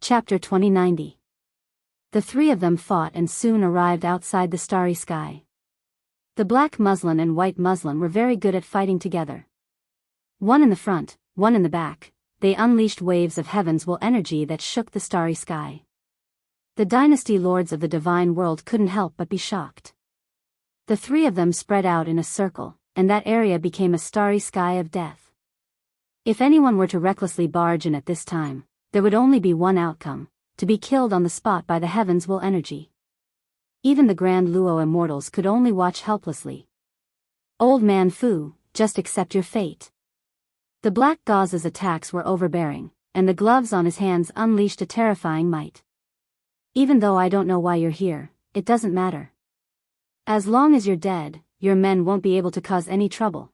Chapter 2090. The three of them fought and soon arrived outside the starry sky. The black muslin and white muslin were very good at fighting together. One in the front, one in the back, they unleashed waves of heaven's will energy that shook the starry sky. The dynasty lords of the divine world couldn't help but be shocked. The three of them spread out in a circle, and that area became a starry sky of death. If anyone were to recklessly barge in at this time, there would only be one outcome: to be killed on the spot by the heaven's will energy. Even the Grand Luo immortals could only watch helplessly. Old Man Fu, just accept your fate. The black gauze's attacks were overbearing, and the gloves on his hands unleashed a terrifying might. Even though I don't know why you're here, it doesn't matter. As long as you're dead, your men won't be able to cause any trouble.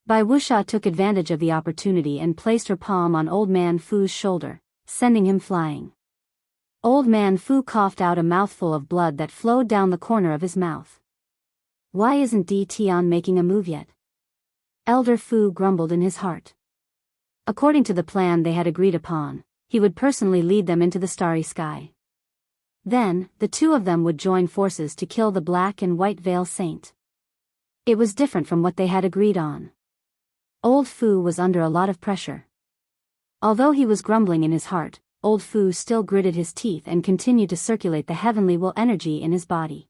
Wuxia took advantage of the opportunity and placed her palm on Old Man Fu's shoulder, sending him flying. Old Man Fu coughed out a mouthful of blood that flowed down the corner of his mouth. Why isn't Di Tian making a move yet? Elder Fu grumbled in his heart. According to the plan they had agreed upon, he would personally lead them into the starry sky. Then, the two of them would join forces to kill the black and white veil saint. It was different from what they had agreed on. Old Fu was under a lot of pressure. Although he was grumbling in his heart, Old Fu still gritted his teeth and continued to circulate the heavenly will energy in his body.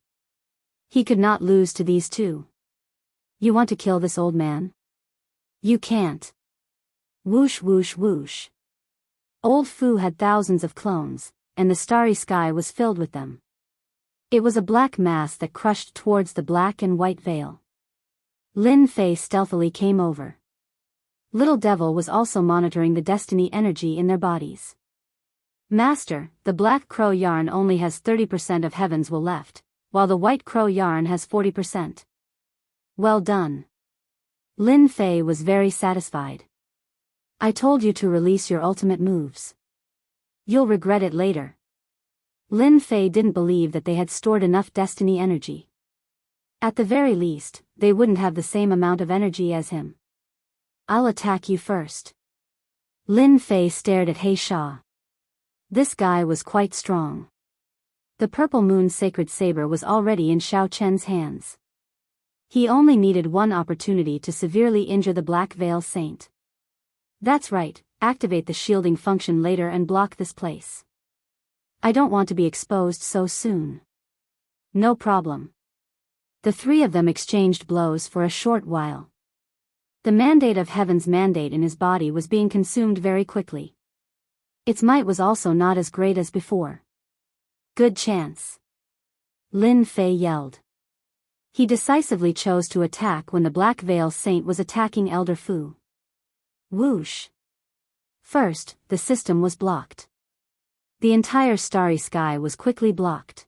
He could not lose to these two. You want to kill this old man? You can't. Whoosh whoosh whoosh. Old Fu had thousands of clones, and the starry sky was filled with them. It was a black mass that crushed towards the black and white veil. Lin Fei stealthily came over. Little Devil was also monitoring the destiny energy in their bodies. Master, the black crow yarn only has 30% of heaven's will left, while the white crow yarn has 40%. Well done. Lin Fei was very satisfied. I told you to release your ultimate moves. You'll regret it later. Lin Fei didn't believe that they had stored enough destiny energy. At the very least, they wouldn't have the same amount of energy as him. I'll attack you first. Lin Fei stared at He Sha. This guy was quite strong. The Purple Moon Sacred Saber was already in Xiao Chen's hands. He only needed one opportunity to severely injure the Black Veil Saint. That's right, activate the shielding function later and block this place. I don't want to be exposed so soon. No problem. The three of them exchanged blows for a short while. The mandate of heaven's mandate in his body was being consumed very quickly. Its might was also not as great as before. Good chance. Lin Fei yelled. He decisively chose to attack when the Black Veil Saint was attacking Elder Fu. Whoosh. First, the system was blocked. The entire starry sky was quickly blocked.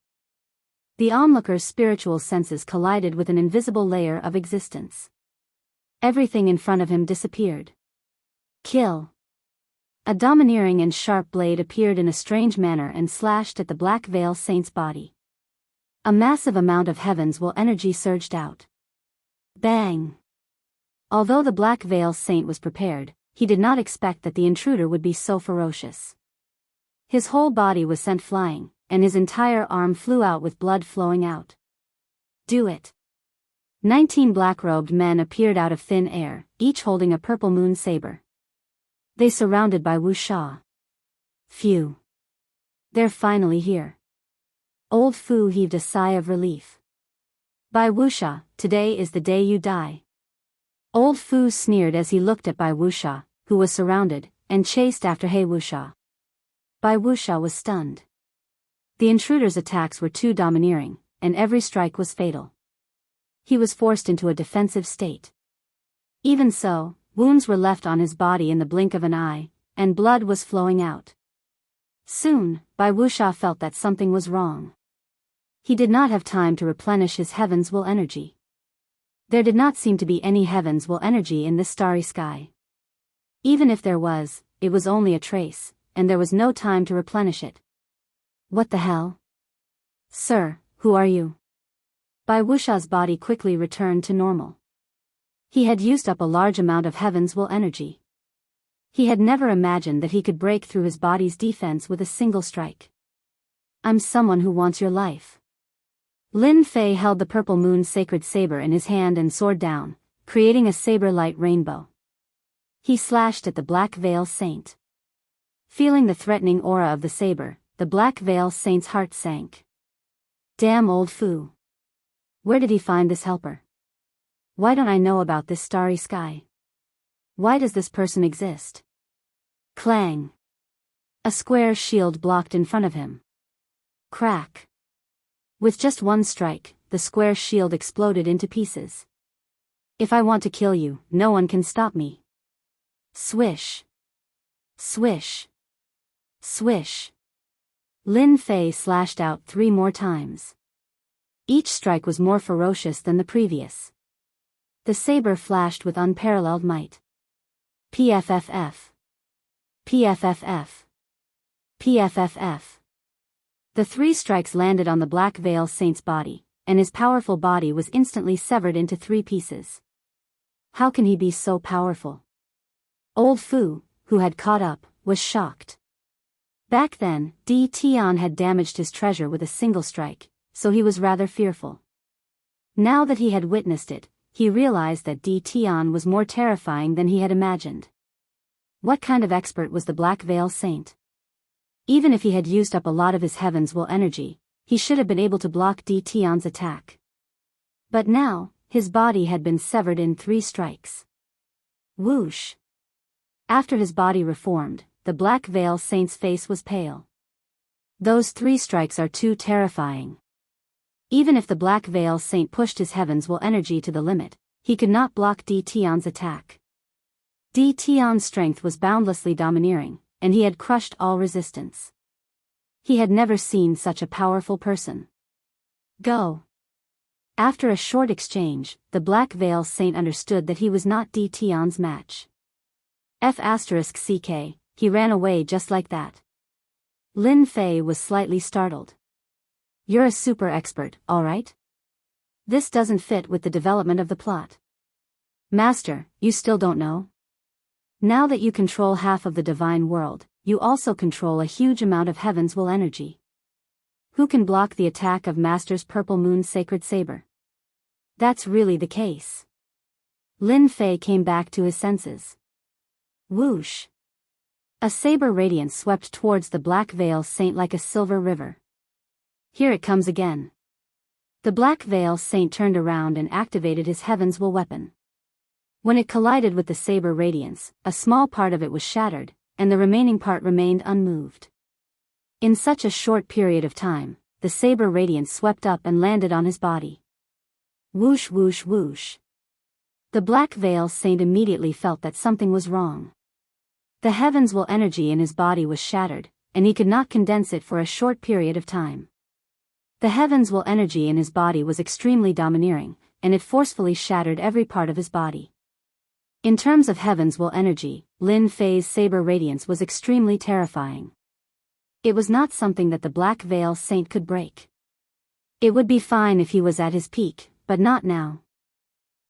The onlooker's spiritual senses collided with an invisible layer of existence. Everything in front of him disappeared. Kill. A domineering and sharp blade appeared in a strange manner and slashed at the Black Veil Saint's body. A massive amount of heaven's will energy surged out. Bang! Although the Black Veil Saint was prepared, he did not expect that the intruder would be so ferocious. His whole body was sent flying, and his entire arm flew out with blood flowing out. Do it. 19 black-robed men appeared out of thin air, each holding a purple moon saber. They surrounded Wuxia. Phew. They're finally here. Old Fu heaved a sigh of relief. Wuxia, today is the day you die. Old Fu sneered as he looked at Wuxia, who was surrounded, and chased after Wuxia. Wuxia was stunned. The intruder's attacks were too domineering, and every strike was fatal. He was forced into a defensive state. Even so, wounds were left on his body in the blink of an eye, and blood was flowing out. Soon, Wuxia felt that something was wrong. He did not have time to replenish his heaven's will energy. There did not seem to be any heaven's will energy in this starry sky. Even if there was, it was only a trace, and there was no time to replenish it. What the hell? Sir, who are you? Wuxia's body quickly returned to normal. He had used up a large amount of heaven's will energy. He had never imagined that he could break through his body's defense with a single strike. I'm someone who wants your life. Lin Fei held the purple moon sacred saber in his hand and soared down, creating a saber-light rainbow. He slashed at the Black Veil Saint. Feeling the threatening aura of the saber, the Black Veil Saint's heart sank. Damn old fool. Where did he find this helper? Why don't I know about this starry sky? Why does this person exist? Clang. A square shield blocked in front of him. Crack. With just one strike, the square shield exploded into pieces. If I want to kill you, no one can stop me. Swish. Swish. Swish. Lin Fei slashed out 3 more times. Each strike was more ferocious than the previous. The saber flashed with unparalleled might. PFFF. PFFF. PFFF. The 3 strikes landed on the Black Veil Saint's body, and his powerful body was instantly severed into 3 pieces. How can he be so powerful? Old Fu, who had caught up, was shocked. Back then, Di Tian had damaged his treasure with a single strike, so he was rather fearful. Now that he had witnessed it, he realized that Di Tian was more terrifying than he had imagined. What kind of expert was the Black Veil Saint? Even if he had used up a lot of his Heaven's Will energy, he should have been able to block Di Tian's attack. But now, his body had been severed in 3 strikes. Whoosh! After his body reformed, the Black Veil Saint's face was pale. Those 3 strikes are too terrifying. Even if the Black Veil Saint pushed his Heaven's Will energy to the limit, he could not block Di Tian's attack. Di Tian's strength was boundlessly domineering, and he had crushed all resistance. He had never seen such a powerful person. Go! After a short exchange, the Black Veil Saint understood that he was not Di Tian's match. F***ck, he ran away just like that. Lin Fei was slightly startled. You're a super expert, alright? This doesn't fit with the development of the plot. Master, you still don't know? Now that you control half of the divine world, you also control a huge amount of Heaven's Will energy. Who can block the attack of Master's Purple Moon Sacred Saber? That's really the case. Lin Fei came back to his senses. Whoosh! A saber radiance swept towards the Black Veil Saint like a silver river. Here it comes again. The Black Veil Saint turned around and activated his Heaven's Will weapon. When it collided with the saber radiance, a small part of it was shattered, and the remaining part remained unmoved. In such a short period of time, the saber radiance swept up and landed on his body. Whoosh whoosh whoosh. The Black Veil Saint immediately felt that something was wrong. The Heaven's Will energy in his body was shattered, and he could not condense it for a short period of time. The Heaven's Will energy in his body was extremely domineering, and it forcefully shattered every part of his body. In terms of Heaven's Will energy, Lin Fei's saber radiance was extremely terrifying. It was not something that the Black Veil Saint could break. It would be fine if he was at his peak, but not now.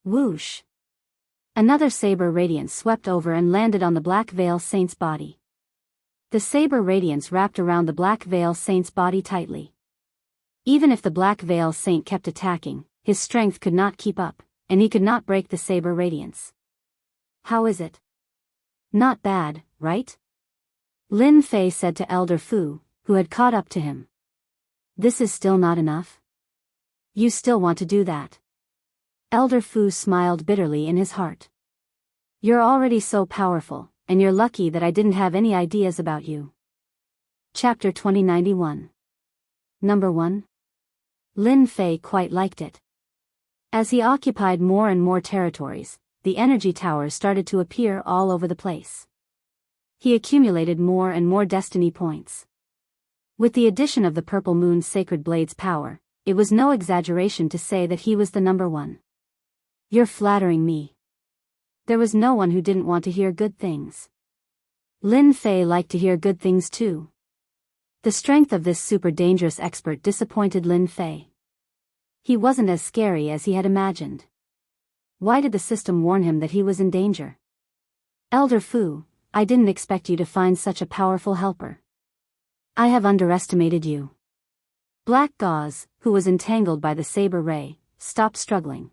Whoosh! Another saber radiance swept over and landed on the Black Veil Saint's body. The saber radiance wrapped around the Black Veil Saint's body tightly. Even if the Black Veil Saint kept attacking, his strength could not keep up, and he could not break the saber radiance. How is it? Not bad, right? Lin Fei said to Elder Fu, who had caught up to him. This is still not enough? You still want to do that? Elder Fu smiled bitterly in his heart. You're already so powerful, and you're lucky that I didn't have any ideas about you. Chapter 2091. Number 1. Lin Fei quite liked it. As he occupied more and more territories, the energy towers started to appear all over the place. He accumulated more and more destiny points. With the addition of the Purple Moon Sacred Blade's power, it was no exaggeration to say that he was the number 1. You're flattering me. There was no one who didn't want to hear good things. Lin Fei liked to hear good things too. The strength of this super dangerous expert disappointed Lin Fei. He wasn't as scary as he had imagined. Why did the system warn him that he was in danger? Elder Fu, I didn't expect you to find such a powerful helper. I have underestimated you. Black Gauze, who was entangled by the saber ray, stopped struggling.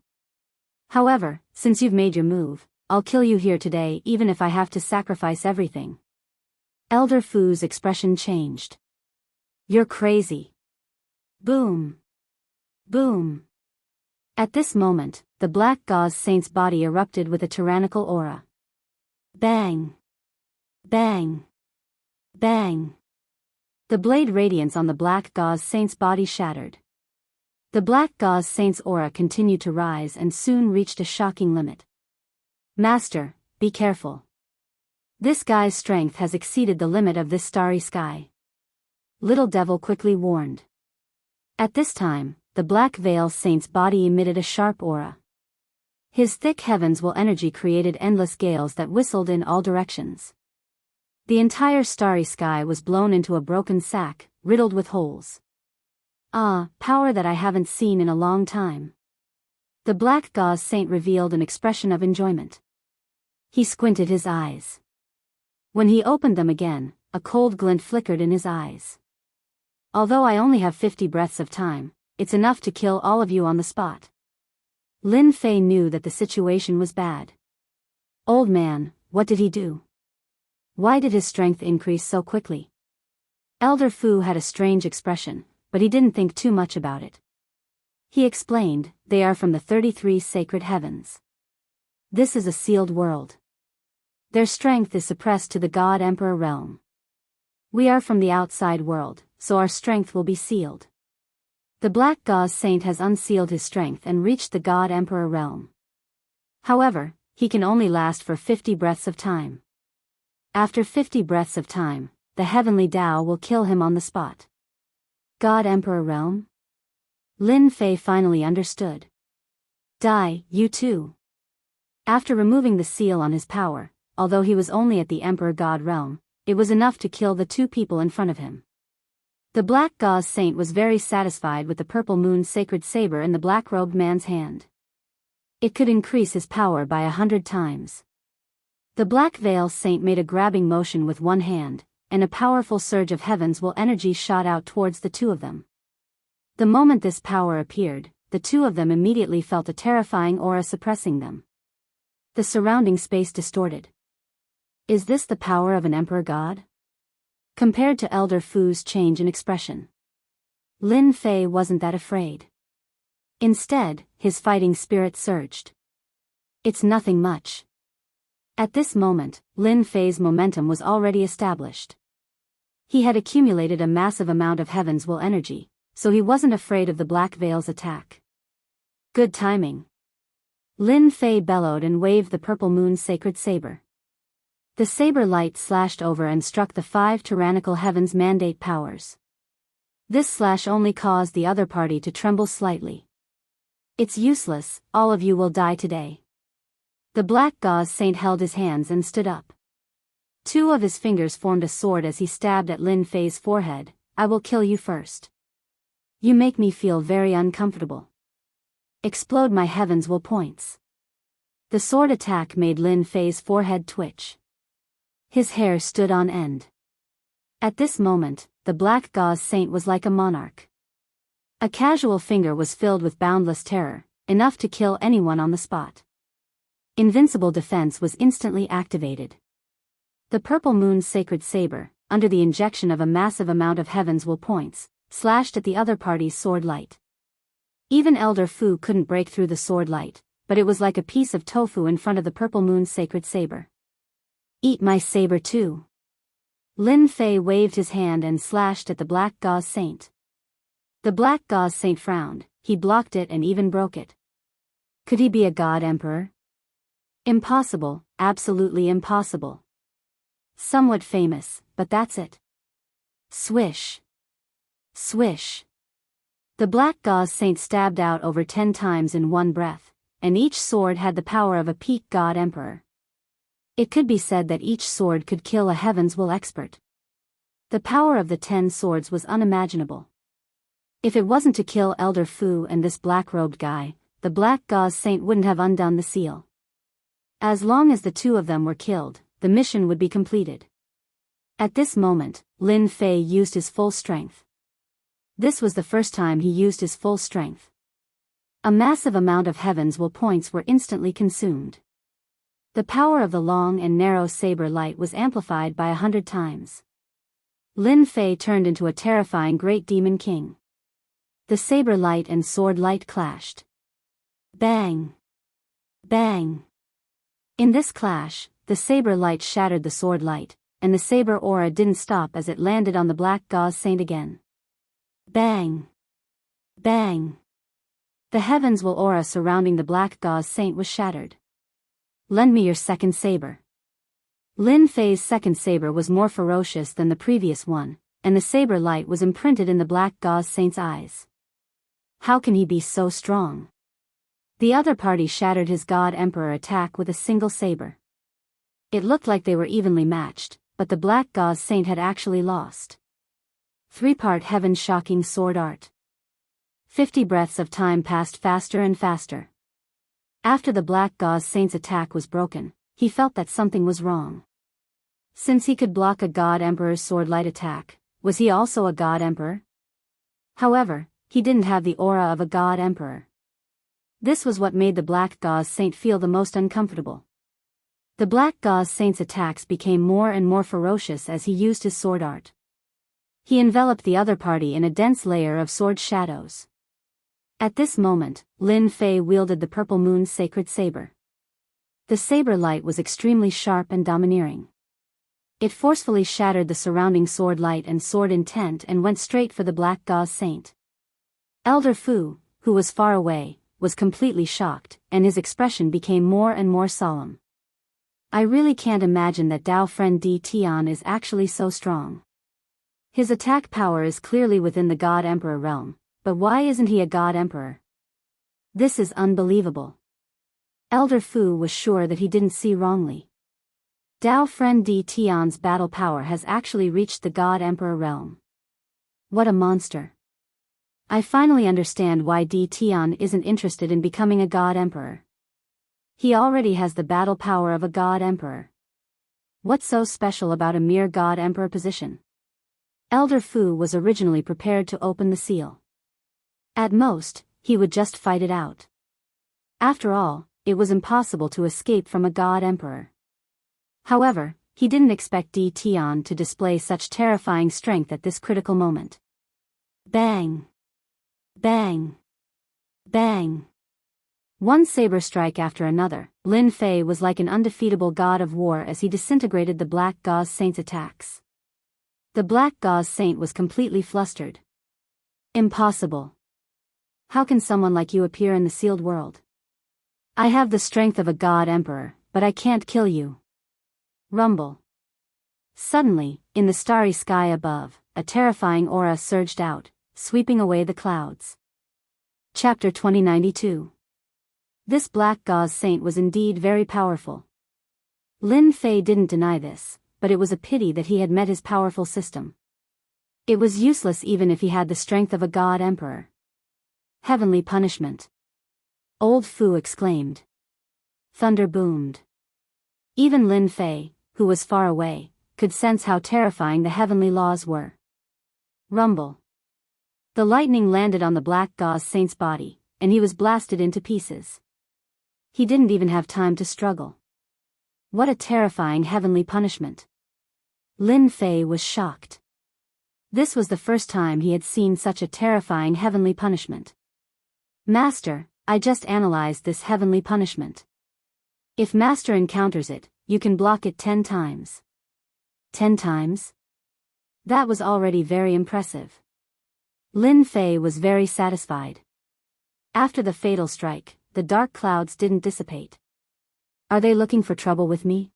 However, since you've made your move, I'll kill you here today even if I have to sacrifice everything. Elder Fu's expression changed. You're crazy. Boom. Boom. At this moment, the Black Gauze Saint's body erupted with a tyrannical aura. Bang. Bang. Bang. The blade radiance on the Black Gauze Saint's body shattered. The Black Gauze Saint's aura continued to rise and soon reached a shocking limit. Master, be careful. This guy's strength has exceeded the limit of this starry sky. Little Devil quickly warned. At this time, the Black Veil Saint's body emitted a sharp aura. His thick heavens will energy created endless gales that whistled in all directions. The entire starry sky was blown into a broken sack, riddled with holes. Ah, power that I haven't seen in a long time. The Black Gauze Saint revealed an expression of enjoyment. He squinted his eyes. When he opened them again, a cold glint flickered in his eyes. Although I only have 50 breaths of time, it's enough to kill all of you on the spot. Lin Fei knew that the situation was bad. Old man, what did he do? Why did his strength increase so quickly? Elder Fu had a strange expression, but he didn't think too much about it. He explained, they are from the 33 sacred heavens. This is a sealed world. Their strength is suppressed to the God Emperor realm. We are from the outside world, so our strength will be sealed. The Black Gauze Saint has unsealed his strength and reached the God Emperor realm. However, he can only last for 50 breaths of time. After 50 breaths of time, the heavenly Tao will kill him on the spot. God Emperor realm? Lin Fei finally understood. Die, you too. After removing the seal on his power, although he was only at the Emperor God realm, it was enough to kill the two people in front of him. The Black Gauze Saint was very satisfied with the Purple Moon sacred saber in the black-robed man's hand. It could increase his power by 100 times. The Black Veil Saint made a grabbing motion with one hand, and a powerful surge of heavens will energy shot out towards the two of them. The moment this power appeared, the two of them immediately felt a terrifying aura suppressing them. The surrounding space distorted. Is this the power of an Emperor God? Compared to Elder Fu's change in expression, Lin Fei wasn't that afraid. Instead, his fighting spirit surged. It's nothing much. At this moment, Lin Fei's momentum was already established. He had accumulated a massive amount of heaven's will energy, so he wasn't afraid of the Black Veil's attack. Good timing. Lin Fei bellowed and waved the Purple Moon sacred saber. The saber light slashed over and struck the 5 tyrannical heavens mandate powers. This slash only caused the other party to tremble slightly. It's useless, all of you will die today. The Black Gauze Saint held his hands and stood up. 2 of his fingers formed a sword as he stabbed at Lin Fei's forehead. I will kill you first. You make me feel very uncomfortable. Explode my heavens will points. The sword attack made Lin Fei's forehead twitch. His hair stood on end. At this moment, the Black Gauze Saint was like a monarch. A casual finger was filled with boundless terror, enough to kill anyone on the spot. Invincible defense was instantly activated. The Purple Moon's sacred saber, under the injection of a massive amount of heaven's will points, slashed at the other party's sword light. Even Elder Fu couldn't break through the sword light, but it was like a piece of tofu in front of the Purple Moon's sacred saber. Eat my saber too. Lin Fei waved his hand and slashed at the Black Gauze Saint. The Black Gauze Saint frowned, he blocked it and even broke it. Could he be a god emperor? Impossible, absolutely impossible. Somewhat famous, but that's it. Swish. Swish. The Black Gauze Saint stabbed out over 10 times in one breath, and each sword had the power of a peak god emperor. It could be said that each sword could kill a heaven's will expert. The power of the 10 swords was unimaginable. If it wasn't to kill Elder Fu and this black-robed guy, the Black Gauze Saint wouldn't have undone the seal. As long as the two of them were killed, the mission would be completed. At this moment, Lin Fei used his full strength. This was the first time he used his full strength. A massive amount of heaven's will points were instantly consumed. The power of the long and narrow saber light was amplified by 100 times. Lin Fei turned into a terrifying great demon king. The saber light and sword light clashed. Bang! Bang! In this clash, the saber light shattered the sword light, and the saber aura didn't stop as it landed on the black gauze saint again. Bang! Bang! The heavens will aura surrounding the black gauze saint was shattered. Lend me your second saber. Lin Fei's second saber was more ferocious than the previous one, and the saber light was imprinted in the black gauze saint's eyes. How can he be so strong? The other party shattered his god emperor attack with a single saber. It looked like they were evenly matched, but the black gauze saint had actually lost. 3-part heaven shocking sword art. 50 breaths of time passed faster and faster. After the black gauze saint's attack was broken, he felt that something was wrong. Since he could block a god emperor's sword light attack, was he also a god emperor? However, he didn't have the aura of a god emperor. This was what made the black gauze saint feel the most uncomfortable. The black gauze saint's attacks became more and more ferocious as he used his sword art. He enveloped the other party in a dense layer of sword shadows. At this moment, Lin Fei wielded the purple moon's sacred saber. The saber light was extremely sharp and domineering. It forcefully shattered the surrounding sword light and sword intent and went straight for the black gauze saint. Elder Fu, who was far away, was completely shocked, and his expression became more and more solemn. I really can't imagine that Dao friend Di Tian is actually so strong. His attack power is clearly within the God Emperor realm, but why isn't he a God Emperor? This is unbelievable. Elder Fu was sure that he didn't see wrongly. Dao friend Di Tian's battle power has actually reached the God Emperor realm. What a monster. I finally understand why Di Tian isn't interested in becoming a God Emperor. He already has the battle power of a God Emperor. What's so special about a mere God Emperor position? Elder Fu was originally prepared to open the seal. At most, he would just fight it out. After all, it was impossible to escape from a God Emperor. However, he didn't expect Di Tian to display such terrifying strength at this critical moment. Bang! Bang! Bang! One saber strike after another, Lin Fei was like an undefeatable god of war as he disintegrated the black gauze saint's attacks. The black gauze saint was completely flustered. Impossible. How can someone like you appear in the sealed world? I have the strength of a god emperor, but I can't kill you. Rumble. Suddenly, in the starry sky above, a terrifying aura surged out, sweeping away the clouds. Chapter 2092. This black gauze saint was indeed very powerful. Lin Fei didn't deny this, but it was a pity that he had met his powerful system. It was useless even if he had the strength of a god emperor. Heavenly punishment. Old Fu exclaimed. Thunder boomed. Even Lin Fei, who was far away, could sense how terrifying the heavenly laws were. Rumble. The lightning landed on the black gauze saint's body, and he was blasted into pieces. He didn't even have time to struggle. What a terrifying heavenly punishment. Lin Fei was shocked. This was the first time he had seen such a terrifying heavenly punishment. Master, I just analyzed this heavenly punishment. If Master encounters it, you can block it 10 times. 10 times? That was already very impressive. Lin Fei was very satisfied. After the fatal strike, the dark clouds didn't dissipate. Are they looking for trouble with me?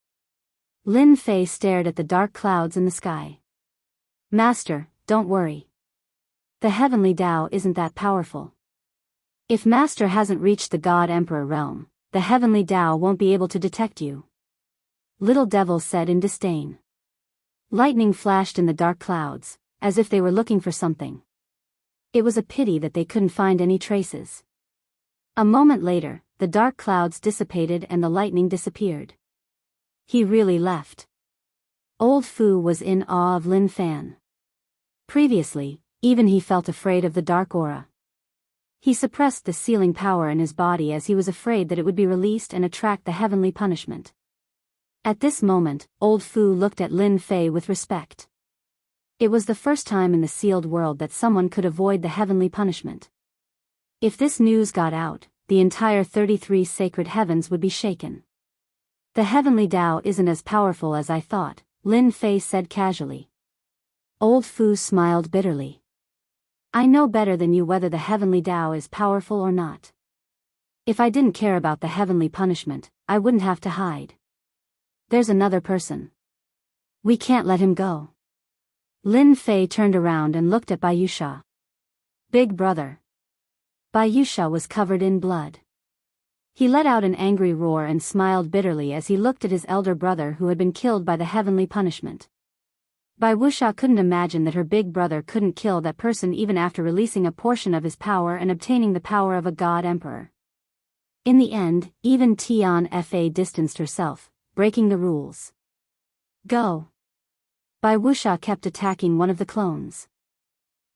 Lin Fei stared at the dark clouds in the sky. Master, don't worry. The heavenly Tao isn't that powerful. If Master hasn't reached the God Emperor realm, the heavenly Tao won't be able to detect you. Little Devil said in disdain. Lightning flashed in the dark clouds, as if they were looking for something. It was a pity that they couldn't find any traces. A moment later, the dark clouds dissipated and the lightning disappeared. He really left. Old Fu was in awe of Lin Fan. Previously, even he felt afraid of the dark aura. He suppressed the sealing power in his body as he was afraid that it would be released and attract the heavenly punishment. At this moment, Old Fu looked at Lin Fei with respect. It was the first time in the sealed world that someone could avoid the heavenly punishment. If this news got out, the entire 33 sacred heavens would be shaken. The heavenly Tao isn't as powerful as I thought, Lin Fei said casually. Old Fu smiled bitterly. I know better than you whether the heavenly Tao is powerful or not. If I didn't care about the heavenly punishment, I wouldn't have to hide. There's another person. We can't let him go. Lin Fei turned around and looked at Biyao. Big brother. Biyao was covered in blood. He let out an angry roar and smiled bitterly as he looked at his elder brother who had been killed by the heavenly punishment. Wuxia couldn't imagine that her big brother couldn't kill that person even after releasing a portion of his power and obtaining the power of a god emperor. In the end, even Tian Fa distanced herself, breaking the rules. Go. Wuxia kept attacking one of the clones.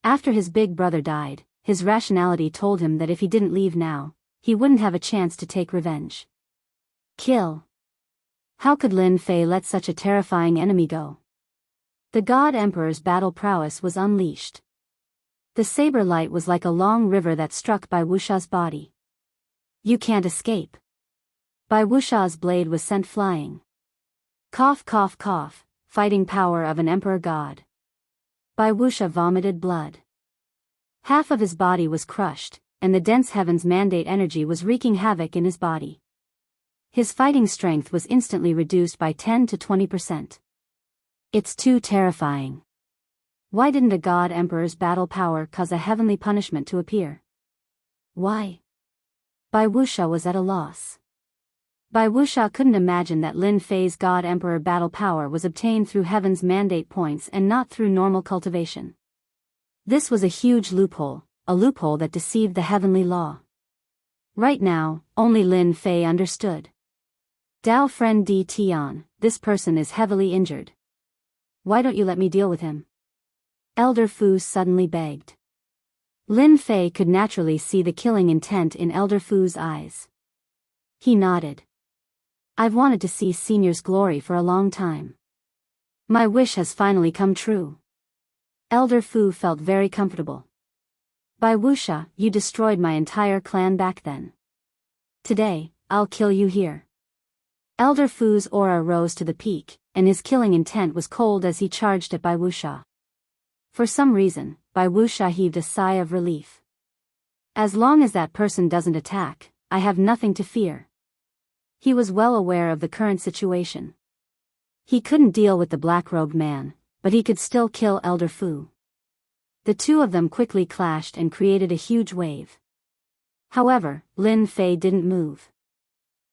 After his big brother died, his rationality told him that if he didn't leave now, he wouldn't have a chance to take revenge. Kill. How could Lin Fei let such a terrifying enemy go? The God Emperor's battle prowess was unleashed. The saber light was like a long river that struck Wuxia's body. You can't escape. Wuxia's blade was sent flying. Cough cough cough, fighting power of an emperor god. Wuxia vomited blood. Half of his body was crushed, and the dense heavens mandate energy was wreaking havoc in his body. His fighting strength was instantly reduced by 10 to 20%. It's too terrifying. Why didn't a god emperor's battle power cause a heavenly punishment to appear? Why? Wuxia was at a loss. Wuxia couldn't imagine that Lin Fei's god emperor battle power was obtained through heaven's mandate points and not through normal cultivation. This was a huge loophole, a loophole that deceived the heavenly law. Right now, only Lin Fei understood. Dao friend Di Tian, this person is heavily injured. Why don't you let me deal with him? Elder Fu suddenly begged. Lin Fei could naturally see the killing intent in Elder Fu's eyes. He nodded. I've wanted to see Senior's glory for a long time. My wish has finally come true. Elder Fu felt very comfortable. Wuxia, you destroyed my entire clan back then. Today, I'll kill you here. Elder Fu's aura rose to the peak, and his killing intent was cold as he charged at Wuxia. For some reason, Wuxia heaved a sigh of relief. As long as that person doesn't attack, I have nothing to fear. He was well aware of the current situation. He couldn't deal with the black-robed man, but he could still kill Elder Fu. The two of them quickly clashed and created a huge wave. However, Lin Fei didn't move.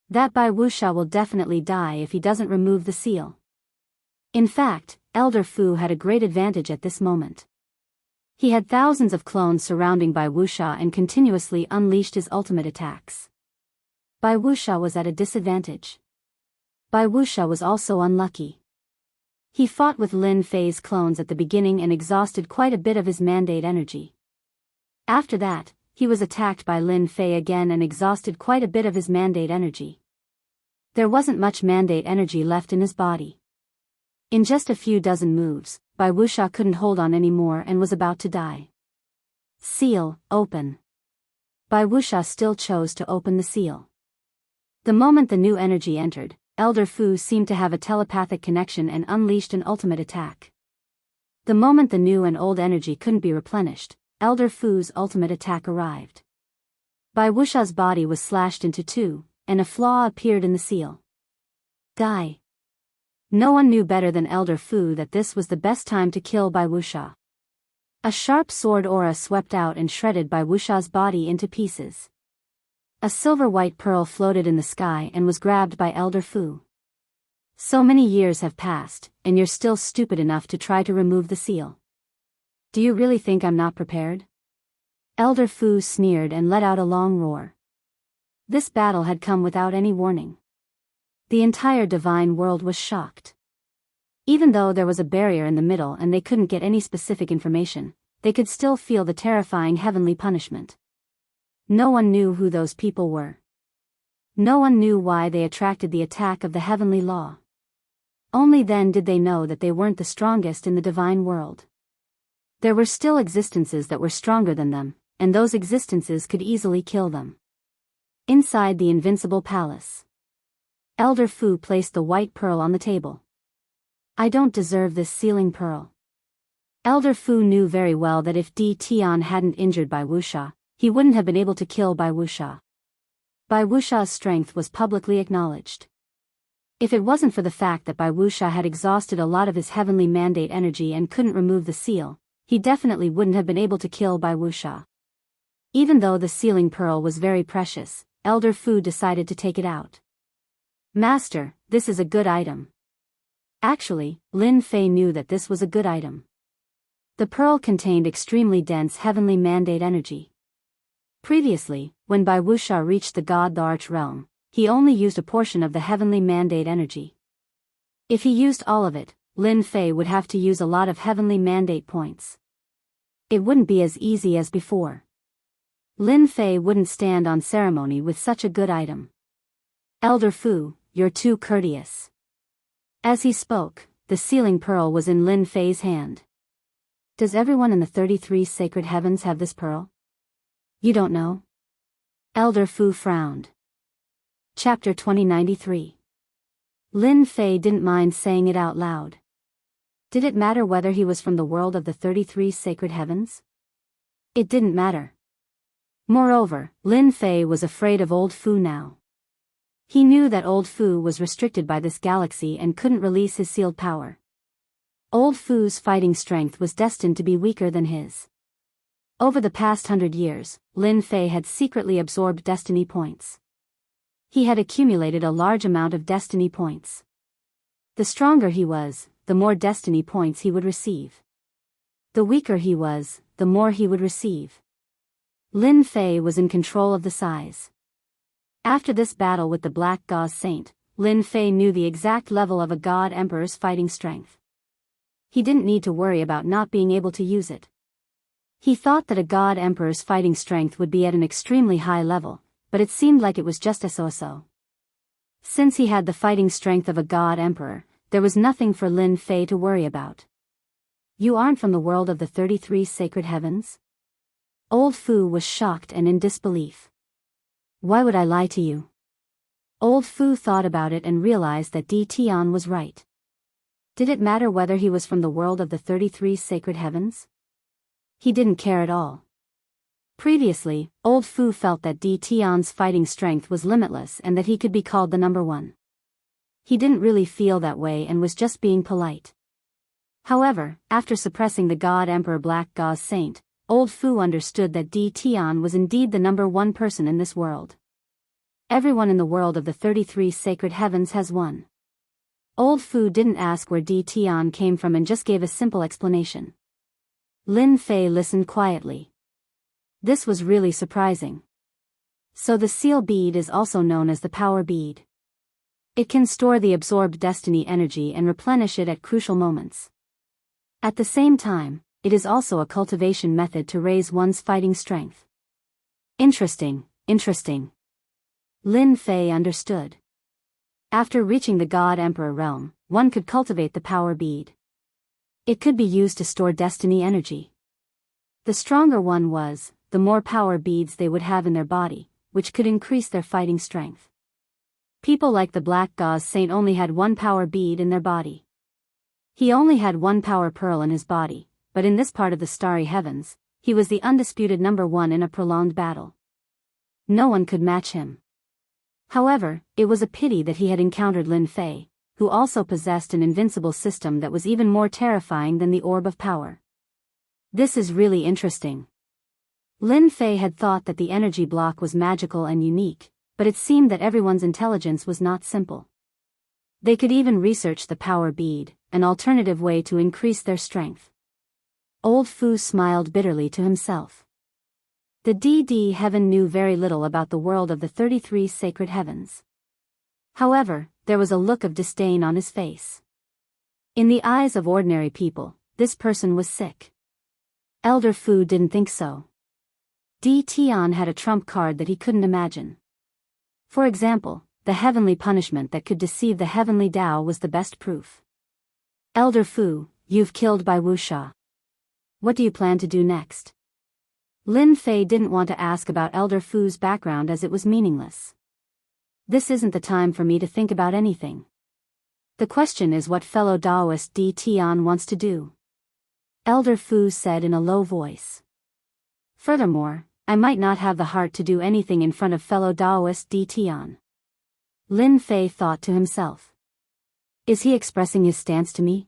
That Wuxia will definitely die if he doesn't remove the seal. In fact, Elder Fu had a great advantage at this moment. He had thousands of clones surrounding Wuxia and continuously unleashed his ultimate attacks. Wuxia was at a disadvantage. Wuxia was also unlucky. He fought with Lin Fei's clones at the beginning and exhausted quite a bit of his mandate energy. After that, he was attacked by Lin Fei again and exhausted quite a bit of his mandate energy. There wasn't much mandate energy left in his body. In just a few dozen moves, Wuxia couldn't hold on anymore and was about to die. Seal, open. Wuxia still chose to open the seal. The moment the new energy entered, Elder Fu seemed to have a telepathic connection and unleashed an ultimate attack. The moment the new and old energy couldn't be replenished, Elder Fu's ultimate attack arrived. Wuxia's body was slashed into two, and a flaw appeared in the seal. Die. No one knew better than Elder Fu that this was the best time to kill Wuxia. A sharp sword aura swept out and shredded Wuxia's body into pieces. A silver-white pearl floated in the sky and was grabbed by Elder Fu. So many years have passed, and you're still stupid enough to try to remove the seal. Do you really think I'm not prepared? Elder Fu sneered and let out a long roar. This battle had come without any warning. The entire divine world was shocked. Even though there was a barrier in the middle and they couldn't get any specific information, they could still feel the terrifying heavenly punishment. No one knew who those people were. No one knew why they attracted the attack of the heavenly law. Only then did they know that they weren't the strongest in the divine world. There were still existences that were stronger than them, and those existences could easily kill them. Inside the invincible palace, Elder Fu placed the white pearl on the table. I don't deserve this sealing pearl. Elder Fu knew very well that if Di Tian hadn't injured Bai Wuxia, he wouldn't have been able to kill Bai Wuxia. Bai Wuxia's strength was publicly acknowledged. If it wasn't for the fact that Bai Wuxia had exhausted a lot of his heavenly mandate energy and couldn't remove the seal, he definitely wouldn't have been able to kill Bai Wuxia. Even though the sealing pearl was very precious, Elder Fu decided to take it out. Master, this is a good item. Actually, Lin Fei knew that this was a good item. The pearl contained extremely dense heavenly mandate energy. Previously, when Bai Wuxia reached the God the Arch realm, he only used a portion of the heavenly mandate energy. If he used all of it, Lin Fei would have to use a lot of heavenly mandate points. It wouldn't be as easy as before. Lin Fei wouldn't stand on ceremony with such a good item. Elder Fu, you're too courteous. As he spoke, the sealing pearl was in Lin Fei's hand. Does everyone in the 33 sacred heavens have this pearl? You don't know? Elder Fu frowned. Chapter 2093. Lin Fei didn't mind saying it out loud. Did it matter whether he was from the world of the 33 sacred heavens? It didn't matter. Moreover, Lin Fei was afraid of Old Fu now. He knew that Old Fu was restricted by this galaxy and couldn't release his sealed power. Old Fu's fighting strength was destined to be weaker than his. Over the past 100 years, Lin Fei had secretly absorbed destiny points. He had accumulated a large amount of destiny points. The stronger he was, the more destiny points he would receive. The weaker he was, the more he would receive. Lin Fei was in control of the size. After this battle with the Black Gauze Saint, Lin Fei knew the exact level of a God Emperor's fighting strength. He didn't need to worry about not being able to use it. He thought that a God Emperor's fighting strength would be at an extremely high level, but it seemed like it was just a so-so. Since he had the fighting strength of a God Emperor, there was nothing for Lin Fei to worry about. You aren't from the world of the 33 sacred heavens? Old Fu was shocked and in disbelief. Why would I lie to you? Old Fu thought about it and realized that Di Tian was right. Did it matter whether he was from the world of the 33 sacred heavens? He didn't care at all. Previously, Old Fu felt that Di Tian's fighting strength was limitless and that he could be called the number one. He didn't really feel that way and was just being polite. However, after suppressing the God Emperor Black Gauze Saint, Old Fu understood that Di Tian was indeed the number one person in this world. Everyone in the world of the 33 sacred heavens has one. Old Fu didn't ask where Di Tian came from and just gave a simple explanation. Lin Fei listened quietly. This was really surprising. So the seal bead is also known as the power bead. It can store the absorbed destiny energy and replenish it at crucial moments. At the same time, it is also a cultivation method to raise one's fighting strength. Interesting. Lin Fei understood. After reaching the God Emperor realm, one could cultivate the power bead. It could be used to store destiny energy. The stronger one was, the more power beads they would have in their body, which could increase their fighting strength. People like the Black Gauze Saint only had one power bead in their body. He only had one power pearl in his body, but in this part of the starry heavens, he was the undisputed number one in a prolonged battle. No one could match him. However, it was a pity that he had encountered Lin Fei, who also possessed an invincible system that was even more terrifying than the Orb of Power. This is really interesting. Lin Fei had thought that the energy block was magical and unique, but it seemed that everyone's intelligence was not simple. They could even research the power bead, an alternative way to increase their strength. Old Fu smiled bitterly to himself. The DD heaven knew very little about the world of the 33 sacred heavens. However, there was a look of disdain on his face. In the eyes of ordinary people, this person was sick. Elder Fu didn't think so. Di Tian had a trump card that he couldn't imagine. For example, the heavenly punishment that could deceive the heavenly Tao was the best proof. Elder Fu, you've killed Bai Wuxia. What do you plan to do next? Lin Fei didn't want to ask about Elder Fu's background as it was meaningless. This isn't the time for me to think about anything. The question is what fellow Taoist Di Tian wants to do. Elder Fu said in a low voice. Furthermore, I might not have the heart to do anything in front of fellow Taoist Di Tian. Lin Fei thought to himself. Is he expressing his stance to me?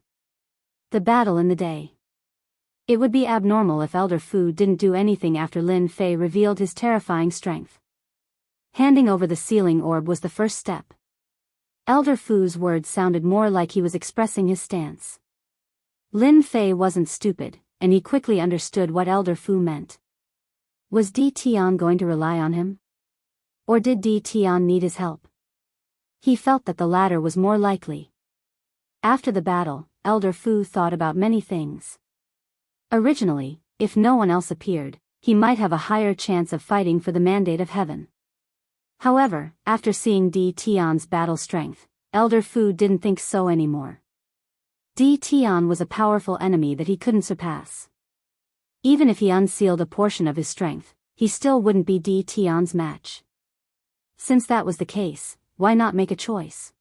The battle in the day. It would be abnormal if Elder Fu didn't do anything after Lin Fei revealed his terrifying strength. Handing over the sealing orb was the first step. Elder Fu's words sounded more like he was expressing his stance. Lin Fei wasn't stupid, and he quickly understood what Elder Fu meant. Was Di Tian going to rely on him? Or did Di Tian need his help? He felt that the latter was more likely. After the battle, Elder Fu thought about many things. Originally, if no one else appeared, he might have a higher chance of fighting for the mandate of heaven. However, after seeing Di Tian's battle strength, Elder Fu didn't think so anymore. Di Tian was a powerful enemy that he couldn't surpass. Even if he unsealed a portion of his strength, he still wouldn't be Di Tian's match. Since that was the case, why not make a choice?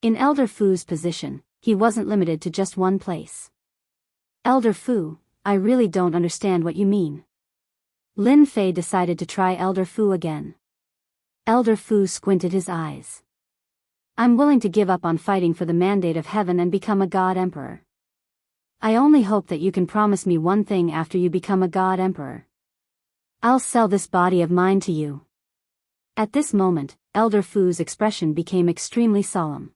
In Elder Fu's position, he wasn't limited to just one place. Elder Fu, I really don't understand what you mean. Lin Fei decided to try Elder Fu again. Elder Fu squinted his eyes. I'm willing to give up on fighting for the mandate of heaven and become a God Emperor. I only hope that you can promise me one thing after you become a God Emperor. I'll sell this body of mine to you. At this moment, Elder Fu's expression became extremely solemn.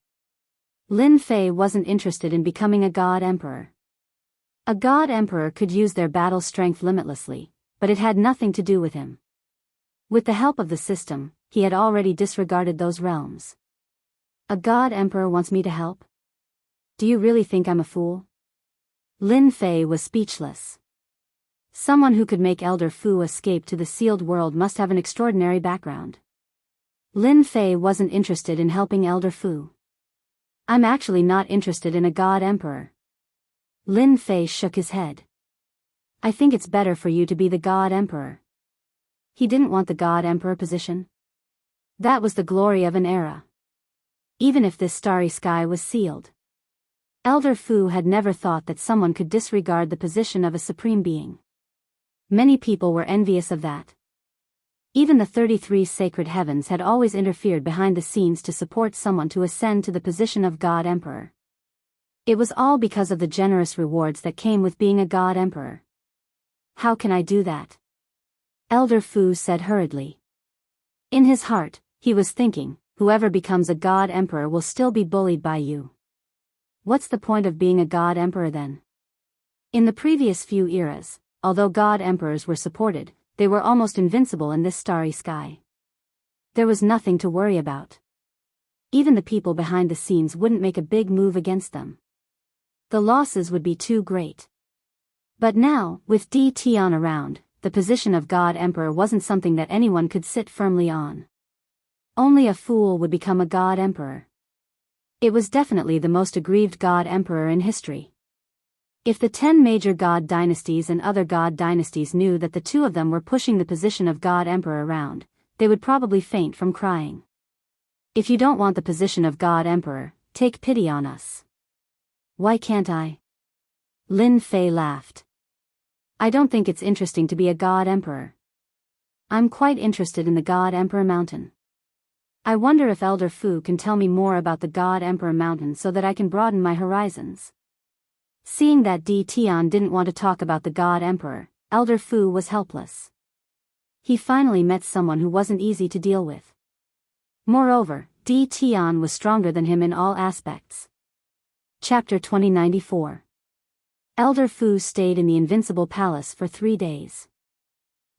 Lin Fei wasn't interested in becoming a God Emperor. A God Emperor could use their battle strength limitlessly, but it had nothing to do with him. With the help of the system, he had already disregarded those realms. A God Emperor wants me to help? Do you really think I'm a fool? Lin Fei was speechless. Someone who could make Elder Fu escape to the sealed world must have an extraordinary background. Lin Fei wasn't interested in helping Elder Fu. I'm actually not interested in a God Emperor. Lin Fei shook his head. I think it's better for you to be the God Emperor. He didn't want the God Emperor position. That was the glory of an era. Even if this starry sky was sealed. Elder Fu had never thought that someone could disregard the position of a supreme being. Many people were envious of that. Even the 33 sacred heavens had always interfered behind the scenes to support someone to ascend to the position of God Emperor. It was all because of the generous rewards that came with being a God Emperor. How can I do that? Elder Fu said hurriedly. In his heart, he was thinking, whoever becomes a God Emperor will still be bullied by you. What's the point of being a God Emperor then? In the previous few eras, although God Emperors were supported, they were almost invincible in this starry sky. There was nothing to worry about. Even the people behind the scenes wouldn't make a big move against them. The losses would be too great. But now, with Di Tian around, the position of God Emperor wasn't something that anyone could sit firmly on. Only a fool would become a God Emperor. It was definitely the most aggrieved God Emperor in history. If the 10 major God dynasties and other God dynasties knew that the two of them were pushing the position of God Emperor around, they would probably faint from crying. If you don't want the position of God Emperor, take pity on us. Why can't I? Lin Fei laughed. I don't think it's interesting to be a God Emperor. I'm quite interested in the God Emperor Mountain. I wonder if Elder Fu can tell me more about the God Emperor Mountain so that I can broaden my horizons. Seeing that Di Tian didn't want to talk about the God Emperor, Elder Fu was helpless. He finally met someone who wasn't easy to deal with. Moreover, Di Tian was stronger than him in all aspects. Chapter 2094. Elder Fu stayed in the Invincible Palace for 3 days.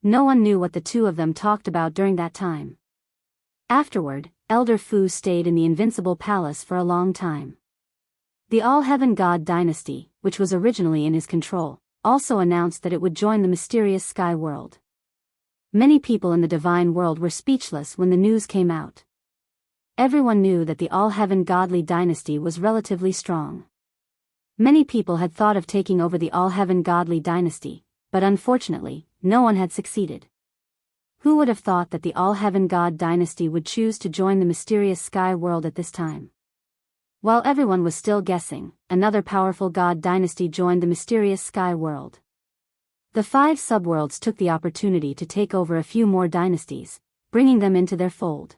No one knew what the two of them talked about during that time. Afterward, Elder Fu stayed in the Invincible Palace for a long time. The All-Heaven God dynasty, which was originally in his control, also announced that it would join the mysterious sky world. Many people in the divine world were speechless when the news came out. Everyone knew that the All-Heaven Godly dynasty was relatively strong. Many people had thought of taking over the All-Heaven Godly dynasty, but unfortunately, no one had succeeded. Who would have thought that the All-Heaven God dynasty would choose to join the mysterious sky world at this time? While everyone was still guessing, another powerful god dynasty joined the mysterious sky world. The 5 subworlds took the opportunity to take over a few more dynasties, bringing them into their fold.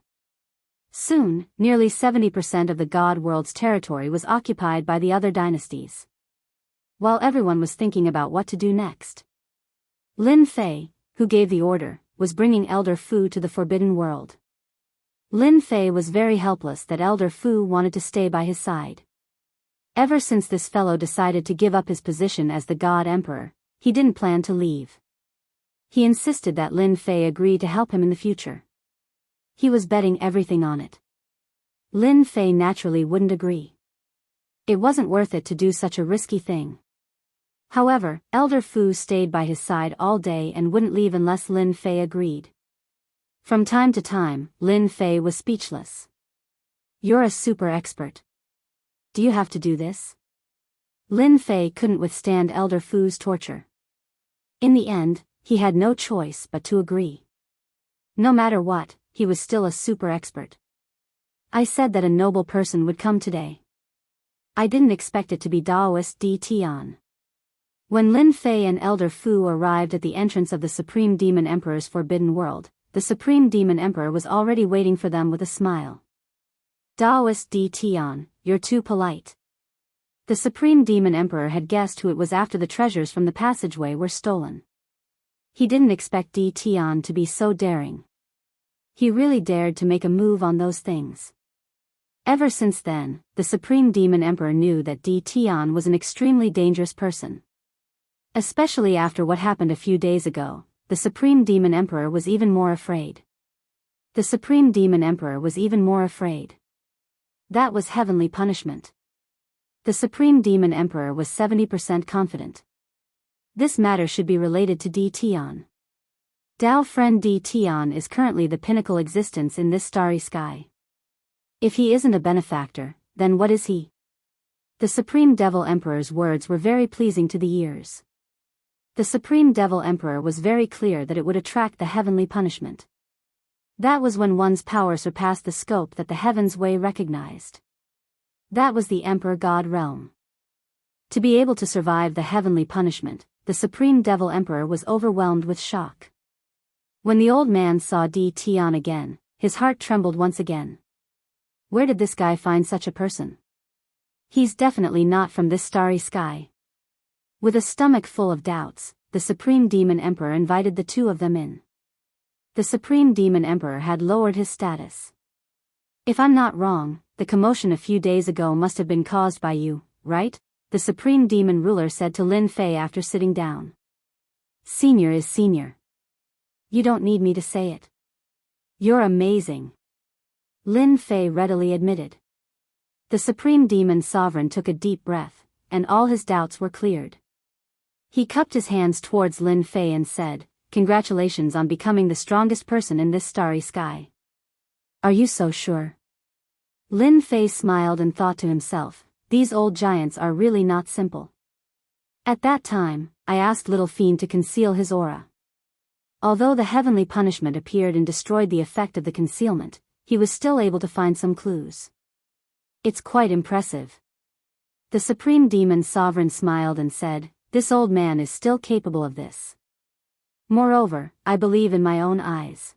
Soon, nearly 70% of the god world's territory was occupied by the other dynasties. While everyone was thinking about what to do next, Lin Fei, who gave the order, was bringing Elder Fu to the Forbidden World. Lin Fei was very helpless that Elder Fu wanted to stay by his side. Ever since this fellow decided to give up his position as the God Emperor, he didn't plan to leave. He insisted that Lin Fei agree to help him in the future. He was betting everything on it. Lin Fei naturally wouldn't agree. It wasn't worth it to do such a risky thing. However, Elder Fu stayed by his side all day and wouldn't leave unless Lin Fei agreed. From time to time, Lin Fei was speechless. "You're a super expert. Do you have to do this?" Lin Fei couldn't withstand Elder Fu's torture. In the end, he had no choice but to agree. No matter what, he was still a super expert. "I said that a noble person would come today. I didn't expect it to be Daoist D. Tian." When Lin Fei and Elder Fu arrived at the entrance of the Supreme Demon Emperor's Forbidden World, the Supreme Demon Emperor was already waiting for them with a smile. "Daoist D. Tian, you're too polite." The Supreme Demon Emperor had guessed who it was after the treasures from the passageway were stolen. He didn't expect D. Tian to be so daring. He really dared to make a move on those things. Ever since then, the Supreme Demon Emperor knew that D. Tian was an extremely dangerous person. Especially after what happened a few days ago, the Supreme Demon Emperor was even more afraid. The Supreme Demon Emperor was even more afraid. That was heavenly punishment. The Supreme Demon Emperor was 70% confident. This matter should be related to D. Tian. Dao friend D. Tian is currently the pinnacle existence in this starry sky. If he isn't a benefactor, then what is he? The Supreme Devil Emperor's words were very pleasing to the ears. The Supreme Devil Emperor was very clear that it would attract the heavenly punishment. That was when one's power surpassed the scope that the heavens way recognized. That was the Emperor God realm. To be able to survive the heavenly punishment, the Supreme Devil Emperor was overwhelmed with shock. When the old man saw D. Tian again, his heart trembled once again. Where did this guy find such a person? He's definitely not from this starry sky. With a stomach full of doubts, the Supreme Demon Emperor invited the two of them in. The Supreme Demon Emperor had lowered his status. "If I'm not wrong, the commotion a few days ago must have been caused by you, right?" the Supreme Demon Ruler said to Lin Fei after sitting down. "Senior is senior. You don't need me to say it. You're amazing," Lin Fei readily admitted. The Supreme Demon Sovereign took a deep breath, and all his doubts were cleared. He cupped his hands towards Lin Fei and said, "Congratulations on becoming the strongest person in this starry sky." "Are you so sure?" Lin Fei smiled and thought to himself, "These old giants are really not simple." At that time, I asked Little Fiend to conceal his aura. Although the heavenly punishment appeared and destroyed the effect of the concealment, he was still able to find some clues. "It's quite impressive." The Supreme Demon Sovereign smiled and said, "This old man is still capable of this. Moreover, I believe in my own eyes."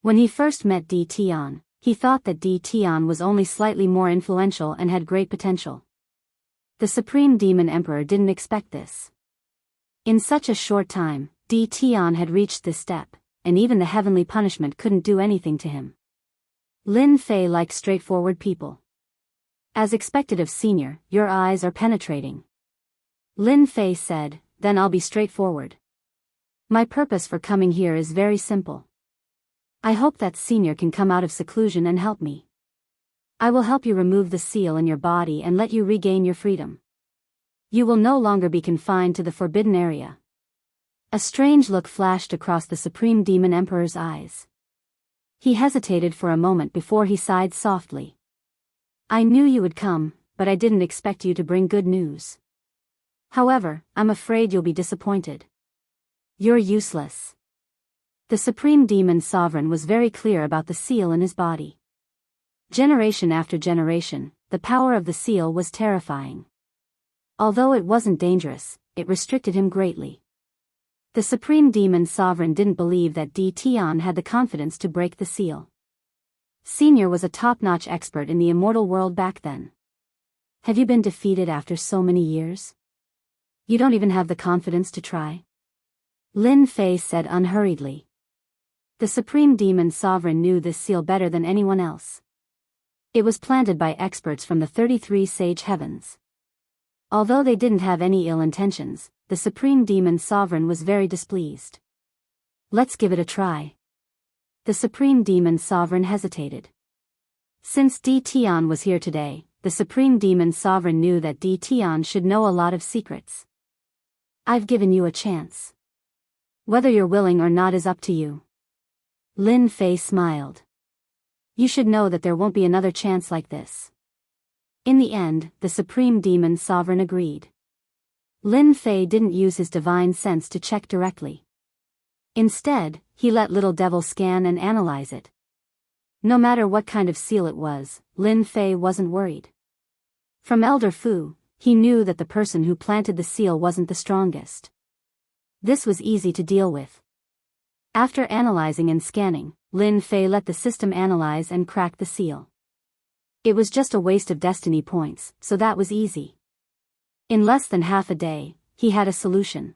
When he first met D. Tian, he thought that D. Tian was only slightly more influential and had great potential. The Supreme Demon Emperor didn't expect this. In such a short time, D. Tian had reached this step, and even the heavenly punishment couldn't do anything to him. Lin Fei liked straightforward people. "As expected of senior, your eyes are penetrating." Lin Fei said, "Then I'll be straightforward. My purpose for coming here is very simple. I hope that senior can come out of seclusion and help me." I will help you remove the seal in your body and let you regain your freedom. You will no longer be confined to the forbidden area. A strange look flashed across the Supreme Demon Emperor's eyes. He hesitated for a moment before he sighed softly. I knew you would come, but I didn't expect you to bring good news. However, I'm afraid you'll be disappointed. You're useless. The Supreme Demon Sovereign was very clear about the seal in his body. Generation after generation, the power of the seal was terrifying. Although it wasn't dangerous, it restricted him greatly. The Supreme Demon Sovereign didn't believe that Di Tian had the confidence to break the seal. Senior was a top-notch expert in the immortal world back then. Have you been defeated after so many years? You don't even have the confidence to try? Lin Fei said unhurriedly. The Supreme Demon Sovereign knew this seal better than anyone else. It was planted by experts from the 33 Sage Heavens. Although they didn't have any ill intentions, the Supreme Demon Sovereign was very displeased. Let's give it a try. The Supreme Demon Sovereign hesitated. Since Di Tian was here today, the Supreme Demon Sovereign knew that Di Tian should know a lot of secrets. I've given you a chance. Whether you're willing or not is up to you. Lin Fei smiled. You should know that there won't be another chance like this. In the end, the Supreme Demon Sovereign agreed. Lin Fei didn't use his divine sense to check directly. Instead, he let Little Devil scan and analyze it. No matter what kind of seal it was, Lin Fei wasn't worried. From Elder Fu, he knew that the person who planted the seal wasn't the strongest. This was easy to deal with. After analyzing and scanning, Lin Fei let the system analyze and crack the seal. It was just a waste of destiny points, so that was easy. In less than half a day, he had a solution.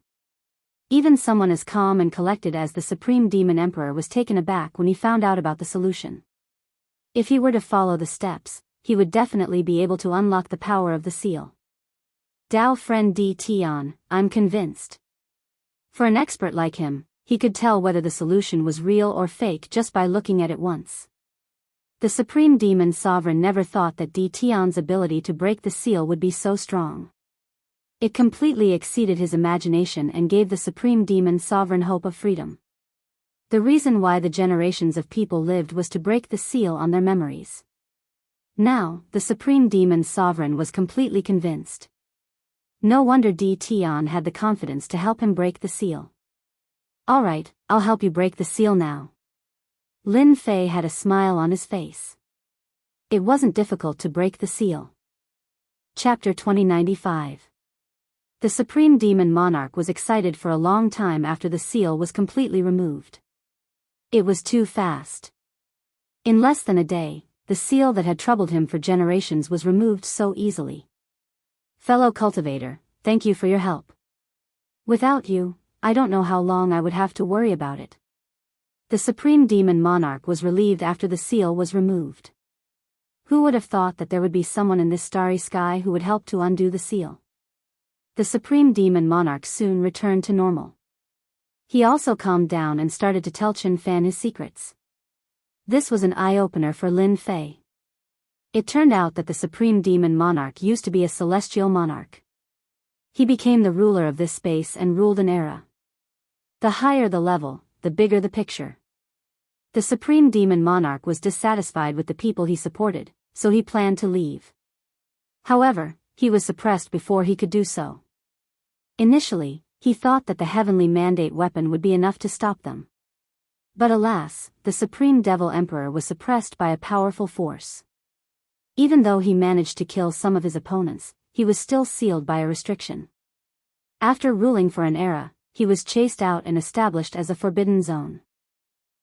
Even someone as calm and collected as the Supreme Demon Emperor was taken aback when he found out about the solution. If he were to follow the steps, he would definitely be able to unlock the power of the seal. Dao friend Di Tian, I'm convinced. For an expert like him, he could tell whether the solution was real or fake just by looking at it once. The Supreme Demon Sovereign never thought that Di Tian's ability to break the seal would be so strong. It completely exceeded his imagination and gave the Supreme Demon Sovereign hope of freedom. The reason why the generations of people lived was to break the seal on their memories. Now, the Supreme Demon Sovereign was completely convinced. No wonder Di Tian had the confidence to help him break the seal. Alright, I'll help you break the seal now. Lin Fei had a smile on his face. It wasn't difficult to break the seal. Chapter 2095. The Supreme Demon Monarch was excited for a long time after the seal was completely removed. It was too fast. In less than a day, the seal that had troubled him for generations was removed so easily. Fellow cultivator, thank you for your help. Without you, I don't know how long I would have to worry about it. The Supreme Demon Monarch was relieved after the seal was removed. Who would have thought that there would be someone in this starry sky who would help to undo the seal? The Supreme Demon Monarch soon returned to normal. He also calmed down and started to tell Chen Fan his secrets. This was an eye-opener for Lin Fei. It turned out that the Supreme Demon Monarch used to be a celestial monarch. He became the ruler of this space and ruled an era. The higher the level, the bigger the picture. The Supreme Demon Monarch was dissatisfied with the people he supported, so he planned to leave. However, he was suppressed before he could do so. Initially, he thought that the heavenly mandate weapon would be enough to stop them. But alas, the Supreme Devil Emperor was suppressed by a powerful force. Even though he managed to kill some of his opponents, he was still sealed by a restriction. After ruling for an era, he was chased out and established as a forbidden zone.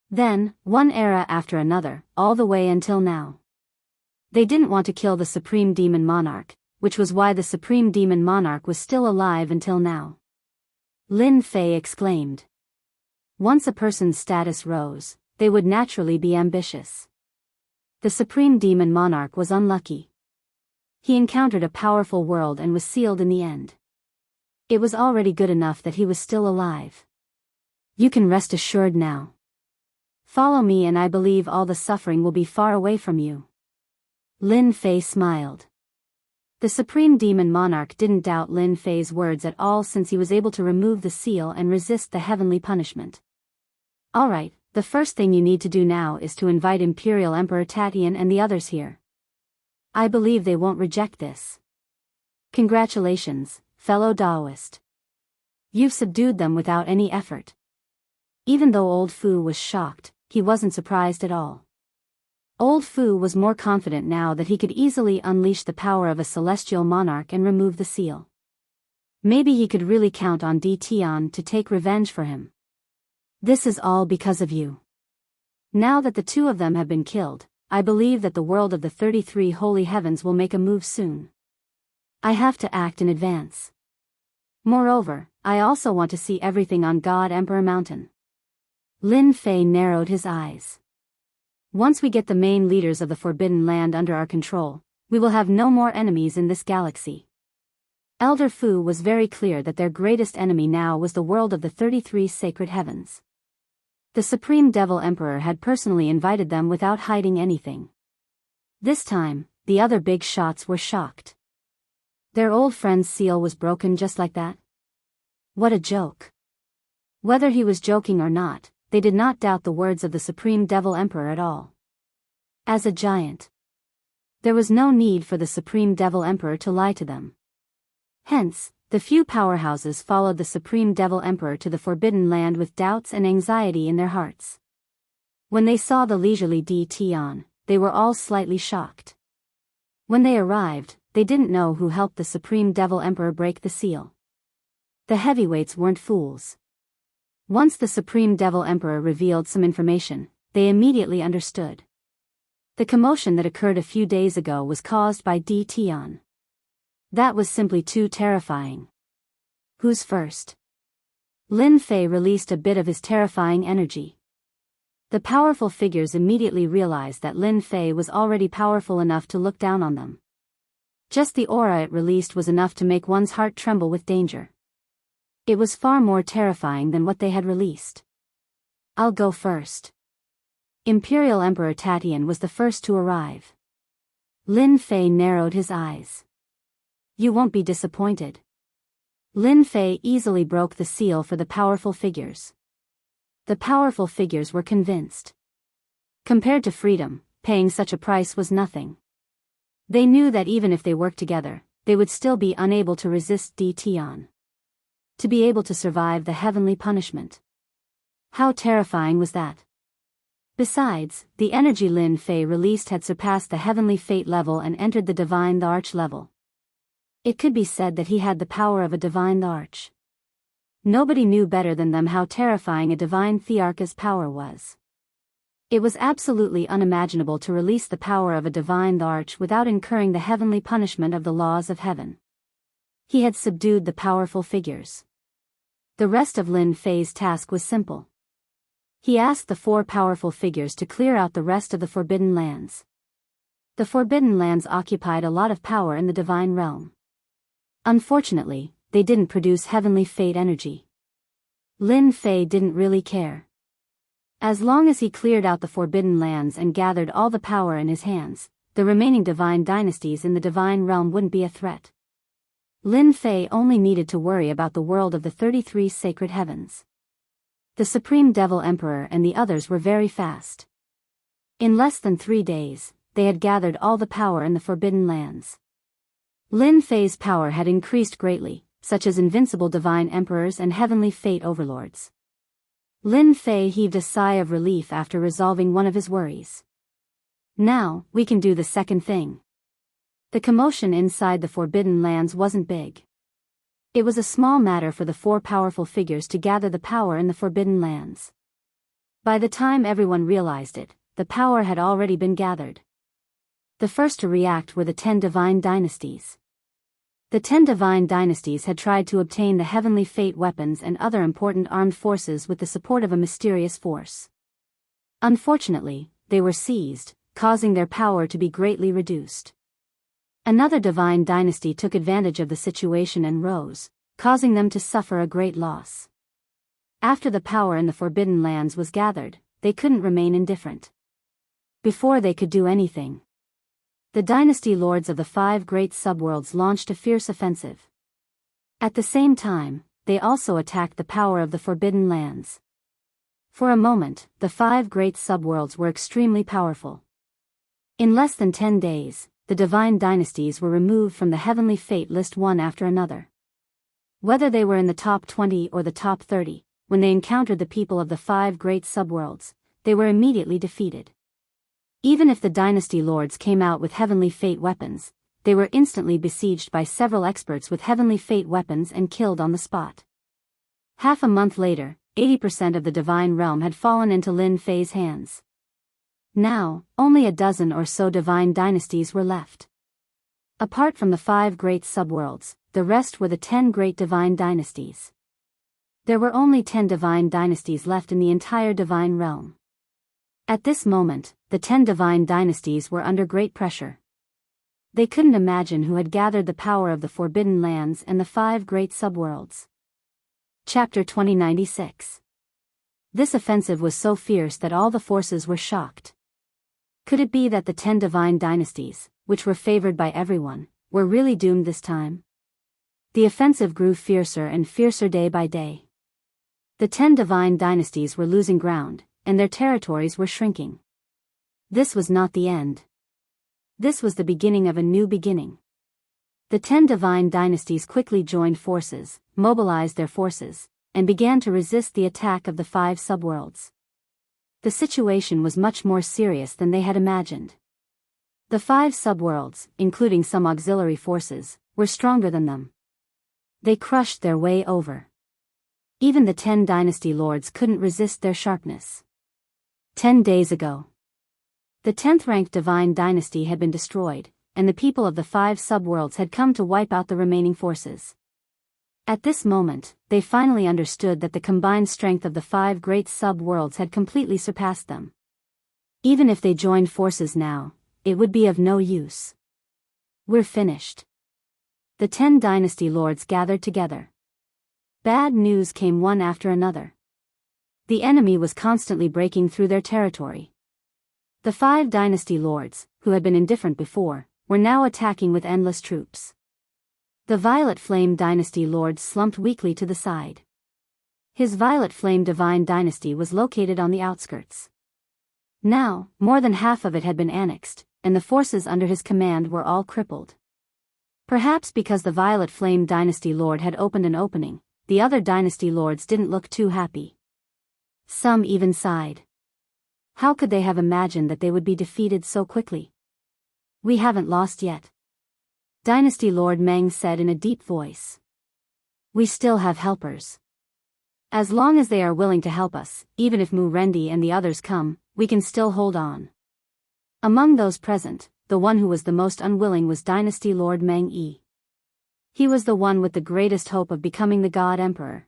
Then, one era after another, all the way until now. They didn't want to kill the Supreme Demon Monarch, which was why the Supreme Demon Monarch was still alive until now. Lin Fei exclaimed. Once a person's status rose, they would naturally be ambitious. The Supreme Demon Monarch was unlucky. He encountered a powerful world and was sealed in the end. It was already good enough that he was still alive. You can rest assured now. Follow me and I believe all the suffering will be far away from you. Lin Fei smiled. The Supreme Demon Monarch didn't doubt Lin Fei's words at all since he was able to remove the seal and resist the heavenly punishment. Alright, the first thing you need to do now is to invite Imperial Emperor Tatian and the others here. I believe they won't reject this. Congratulations, fellow Daoist. You've subdued them without any effort. Even though Old Fu was shocked, he wasn't surprised at all. Old Fu was more confident now that he could easily unleash the power of a celestial monarch and remove the seal. Maybe he could really count on Di Tian to take revenge for him. This is all because of you. Now that the two of them have been killed, I believe that the world of the 33 holy heavens will make a move soon. I have to act in advance. Moreover, I also want to see everything on God Emperor Mountain. Lin Fei narrowed his eyes. Once we get the main leaders of the Forbidden Land under our control, we will have no more enemies in this galaxy. Elder Fu was very clear that their greatest enemy now was the world of the 33 sacred heavens. The Supreme Devil Emperor had personally invited them without hiding anything. This time, the other big shots were shocked. Their old friend's seal was broken just like that? What a joke. Whether he was joking or not, they did not doubt the words of the Supreme Devil Emperor at all. As a giant, there was no need for the Supreme Devil Emperor to lie to them. Hence, the few powerhouses followed the Supreme Devil Emperor to the Forbidden Land with doubts and anxiety in their hearts. When they saw the leisurely Di Tian, they were all slightly shocked. When they arrived, they didn't know who helped the Supreme Devil Emperor break the seal. The heavyweights weren't fools. Once the Supreme Devil Emperor revealed some information, they immediately understood. The commotion that occurred a few days ago was caused by Di Tian. That was simply too terrifying. Who's first? Lin Fei released a bit of his terrifying energy. The powerful figures immediately realized that Lin Fei was already powerful enough to look down on them. Just the aura it released was enough to make one's heart tremble with danger. It was far more terrifying than what they had released. I'll go first. Imperial Emperor Tatian was the first to arrive. Lin Fei narrowed his eyes. You won't be disappointed. Lin Fei easily broke the seal for the powerful figures. The powerful figures were convinced. Compared to freedom, paying such a price was nothing. They knew that even if they worked together, they would still be unable to resist Di Tian. To be able to survive the heavenly punishment. How terrifying was that? Besides, the energy Lin Fei released had surpassed the heavenly fate level and entered the divine arch level. It could be said that he had the power of a divine arch. Nobody knew better than them how terrifying a divine thearch's power was. It was absolutely unimaginable to release the power of a divine arch without incurring the heavenly punishment of the laws of heaven. He had subdued the powerful figures. The rest of Lin Fei's task was simple. He asked the four powerful figures to clear out the rest of the Forbidden Lands. The Forbidden Lands occupied a lot of power in the divine realm. Unfortunately, they didn't produce heavenly fate energy. Lin Fei didn't really care. As long as he cleared out the Forbidden Lands and gathered all the power in his hands, the remaining divine dynasties in the divine realm wouldn't be a threat. Lin Fei only needed to worry about the world of the 33 sacred heavens. The Supreme Devil Emperor and the others were very fast. In less than 3 days, they had gathered all the power in the Forbidden Lands. Lin Fei's power had increased greatly, such as invincible divine emperors and heavenly fate overlords. Lin Fei heaved a sigh of relief after resolving one of his worries. Now, we can do the second thing. The commotion inside the Forbidden Lands wasn't big. It was a small matter for the four powerful figures to gather the power in the Forbidden Lands. By the time everyone realized it, the power had already been gathered. The first to react were the 10 divine dynasties. The 10 divine dynasties had tried to obtain the heavenly fate weapons and other important armed forces with the support of a mysterious force. Unfortunately, they were seized, causing their power to be greatly reduced. Another divine dynasty took advantage of the situation and rose, causing them to suffer a great loss. After the power in the Forbidden Lands was gathered, they couldn't remain indifferent. Before they could do anything, the dynasty lords of the 5 great subworlds launched a fierce offensive. At the same time, they also attacked the power of the Forbidden Lands. For a moment, the 5 great subworlds were extremely powerful. In less than 10 days, the divine dynasties were removed from the heavenly fate list one after another. Whether they were in the top 20 or the top 30, when they encountered the people of the 5 great subworlds, they were immediately defeated. Even if the dynasty lords came out with heavenly fate weapons, they were instantly besieged by several experts with heavenly fate weapons and killed on the spot. Half a month later, 80% of the divine realm had fallen into Lin Fei's hands. Now, only a dozen or so divine dynasties were left. Apart from the 5 great subworlds, the rest were the 10 great divine dynasties. There were only 10 divine dynasties left in the entire divine realm. At this moment, the 10 divine dynasties were under great pressure. They couldn't imagine who had gathered the power of the Forbidden Lands and the 5 great subworlds. Chapter 2096. This offensive was so fierce that all the forces were shocked. Could it be that the 10 divine dynasties, which were favored by everyone, were really doomed this time? The offensive grew fiercer and fiercer day by day. The 10 divine dynasties were losing ground, and their territories were shrinking. This was not the end. This was the beginning of a new beginning. The 10 divine dynasties quickly joined forces, mobilized their forces, and began to resist the attack of the 5 subworlds. The situation was much more serious than they had imagined. The 5 subworlds, including some auxiliary forces, were stronger than them. They crushed their way over. Even the 10 dynasty lords couldn't resist their sharpness. 10 days ago, the 10th-ranked divine dynasty had been destroyed, and the people of the 5 subworlds had come to wipe out the remaining forces. At this moment, they finally understood that the combined strength of the 5 great subworlds had completely surpassed them. Even if they joined forces now, it would be of no use. We're finished. The 10 dynasty lords gathered together. Bad news came one after another. The enemy was constantly breaking through their territory. The 5 dynasty lords, who had been indifferent before, were now attacking with endless troops. The Violet Flame Dynasty Lord slumped weakly to the side. His Violet Flame Divine Dynasty was located on the outskirts. Now, more than half of it had been annexed, and the forces under his command were all crippled. Perhaps because the Violet Flame Dynasty Lord had opened an opening, the other dynasty lords didn't look too happy. Some even sighed. How could they have imagined that they would be defeated so quickly? We haven't lost yet, Dynasty Lord Meng said in a deep voice. We still have helpers. As long as they are willing to help us, even if Mu Rendi and the others come, we can still hold on. Among those present, the one who was the most unwilling was Dynasty Lord Meng Yi. He was the one with the greatest hope of becoming the God Emperor.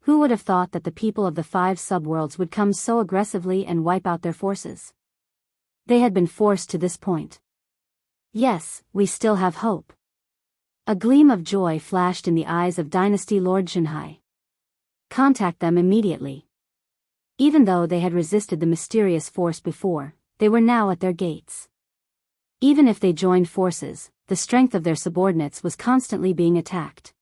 Who would have thought that the people of the 5 subworlds would come so aggressively and wipe out their forces? They had been forced to this point. Yes, we still have hope. A gleam of joy flashed in the eyes of Dynasty Lord Jinhai. Contact them immediately. Even though they had resisted the mysterious force before, they were now at their gates. Even if they joined forces, the strength of their subordinates was constantly being attacked.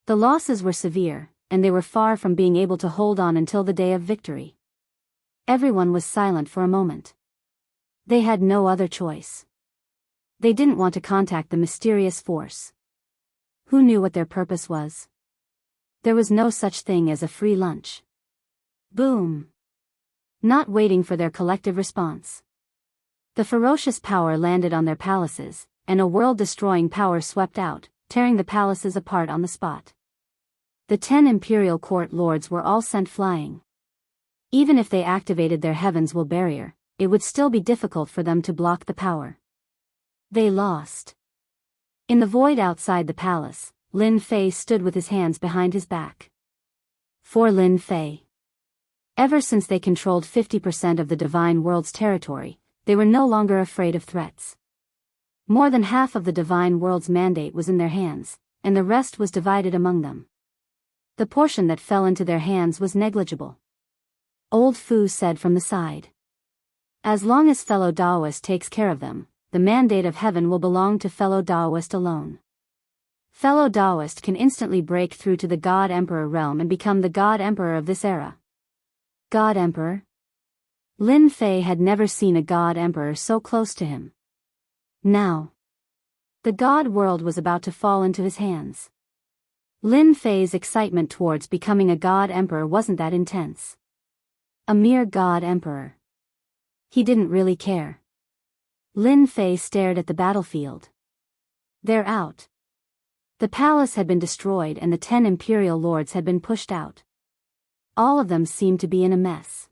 The losses were severe, and they were far from being able to hold on until the day of victory. Everyone was silent for a moment. They had no other choice. They didn't want to contact the mysterious force. Who knew what their purpose was? There was no such thing as a free lunch. Boom! Not waiting for their collective response. The ferocious power landed on their palaces, and a world-destroying power swept out, tearing the palaces apart on the spot. The 10 imperial court lords were all sent flying. Even if they activated their Heaven's Will barrier, it would still be difficult for them to block the power. They lost. In the void outside the palace, Lin Fei stood with his hands behind his back. For Lin Fei. Ever since they controlled 50% of the divine world's territory, they were no longer afraid of threats. More than half of the divine world's mandate was in their hands, and the rest was divided among them. The portion that fell into their hands was negligible. Old Fu said from the side. As long as fellow Daoist takes care of them, the mandate of heaven will belong to fellow Daoist alone. Fellow Daoist can instantly break through to the God Emperor realm and become the God Emperor of this era. God Emperor? Lin Fei had never seen a God Emperor so close to him. Now, the God world was about to fall into his hands. Lin Fei's excitement towards becoming a God Emperor wasn't that intense. A mere God Emperor. He didn't really care. Lin Fei stared at the battlefield. They're out. The palace had been destroyed and the 10 imperial lords had been pushed out. All of them seemed to be in a mess.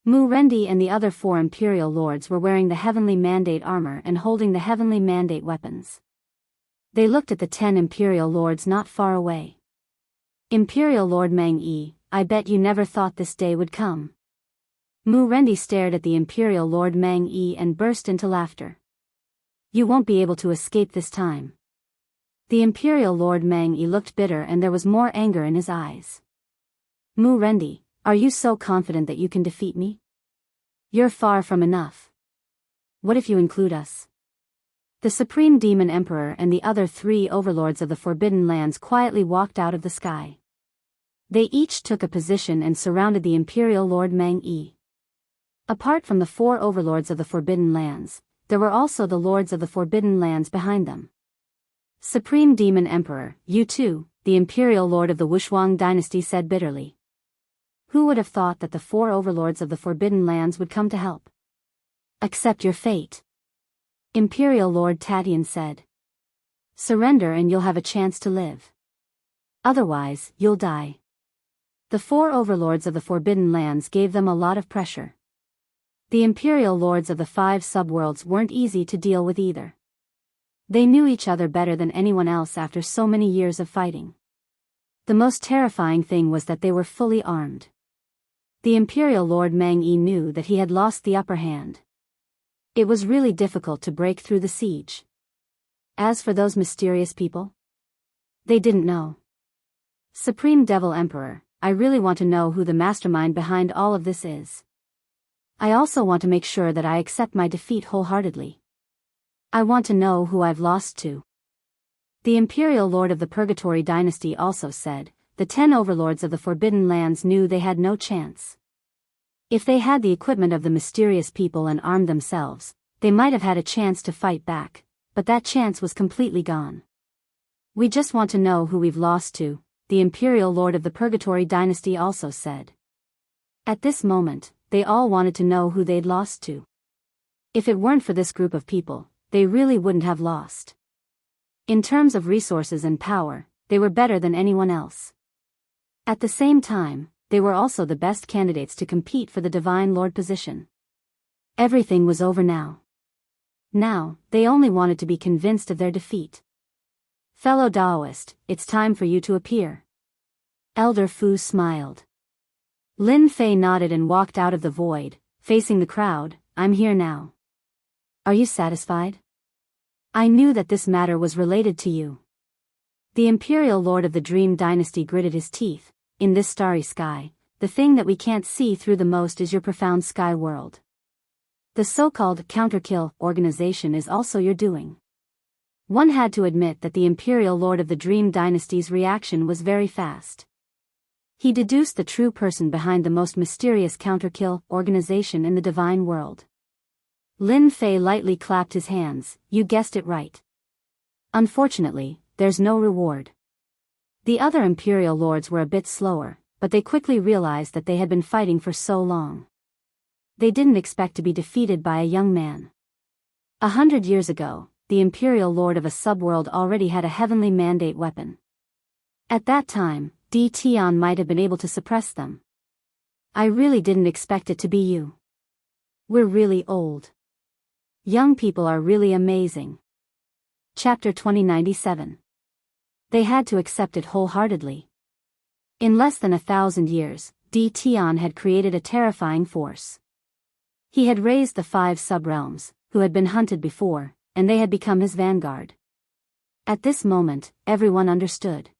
Mu Rendi and the other 4 imperial lords were wearing the heavenly mandate armor and holding the heavenly mandate weapons. They looked at the 10 imperial lords not far away. Imperial Lord Mang Yi, I bet you never thought this day would come. Mu Rendi stared at the imperial Lord Mang Yi and burst into laughter. You won't be able to escape this time. The imperial Lord Mang Yi looked bitter and there was more anger in his eyes. Mu Rendi, are you so confident that you can defeat me? You're far from enough. What if you include us? The Supreme Demon Emperor and the other 3 overlords of the Forbidden Lands quietly walked out of the sky. They each took a position and surrounded the Imperial Lord Mang Yi. Apart from the 4 overlords of the Forbidden Lands, there were also the lords of the Forbidden Lands behind them. Supreme Demon Emperor, you too, the Imperial Lord of the Wushuang dynasty said bitterly. Who would have thought that the 4 overlords of the Forbidden Lands would come to help? Accept your fate. Imperial Lord Tatian said. Surrender and you'll have a chance to live. Otherwise, you'll die. The 4 overlords of the Forbidden Lands gave them a lot of pressure. The Imperial Lords of the 5 subworlds weren't easy to deal with either. They knew each other better than anyone else after so many years of fighting. The most terrifying thing was that they were fully armed. The Imperial Lord Mang Yi knew that he had lost the upper hand. It was really difficult to break through the siege. As for those mysterious people, they didn't know. Supreme Devil Emperor, I really want to know who the mastermind behind all of this is. I also want to make sure that I accept my defeat wholeheartedly. I want to know who I've lost to. The Imperial Lord of the Purgatory Dynasty also said, the 10 overlords of the Forbidden Lands knew they had no chance. If they had the equipment of the mysterious people and armed themselves, they might have had a chance to fight back, but that chance was completely gone. We just want to know who we've lost to, the Imperial Lord of the Purgatory Dynasty also said. At this moment, they all wanted to know who they'd lost to. If it weren't for this group of people, they really wouldn't have lost. In terms of resources and power, they were better than anyone else. At the same time, they were also the best candidates to compete for the Divine Lord position. Everything was over now. Now, they only wanted to be convinced of their defeat. Fellow Daoist, it's time for you to appear. Elder Fu smiled. Lin Fei nodded and walked out of the void, facing the crowd. I'm here now. Are you satisfied? I knew that this matter was related to you. The Imperial Lord of the Dream Dynasty gritted his teeth. In this starry sky, the thing that we can't see through the most is your profound sky world. The so-called counterkill organization is also your doing. One had to admit that the Imperial Lord of the Dream Dynasty's reaction was very fast. He deduced the true person behind the most mysterious counterkill organization in the divine world. Lin Fei lightly clapped his hands. You guessed it right. Unfortunately, there's no reward. The other Imperial Lords were a bit slower, but they quickly realized that they had been fighting for so long. They didn't expect to be defeated by a young man. 100 years ago, the Imperial Lord of a subworld already had a heavenly mandate weapon. At that time, Di Tian might have been able to suppress them. I really didn't expect it to be you. We're really old. Young people are really amazing. Chapter 2097. They had to accept it wholeheartedly. In less than 1,000 years, Di Tian had created a terrifying force. He had raised the 5 subrealms, who had been hunted before, and they had become his vanguard. At this moment, everyone understood.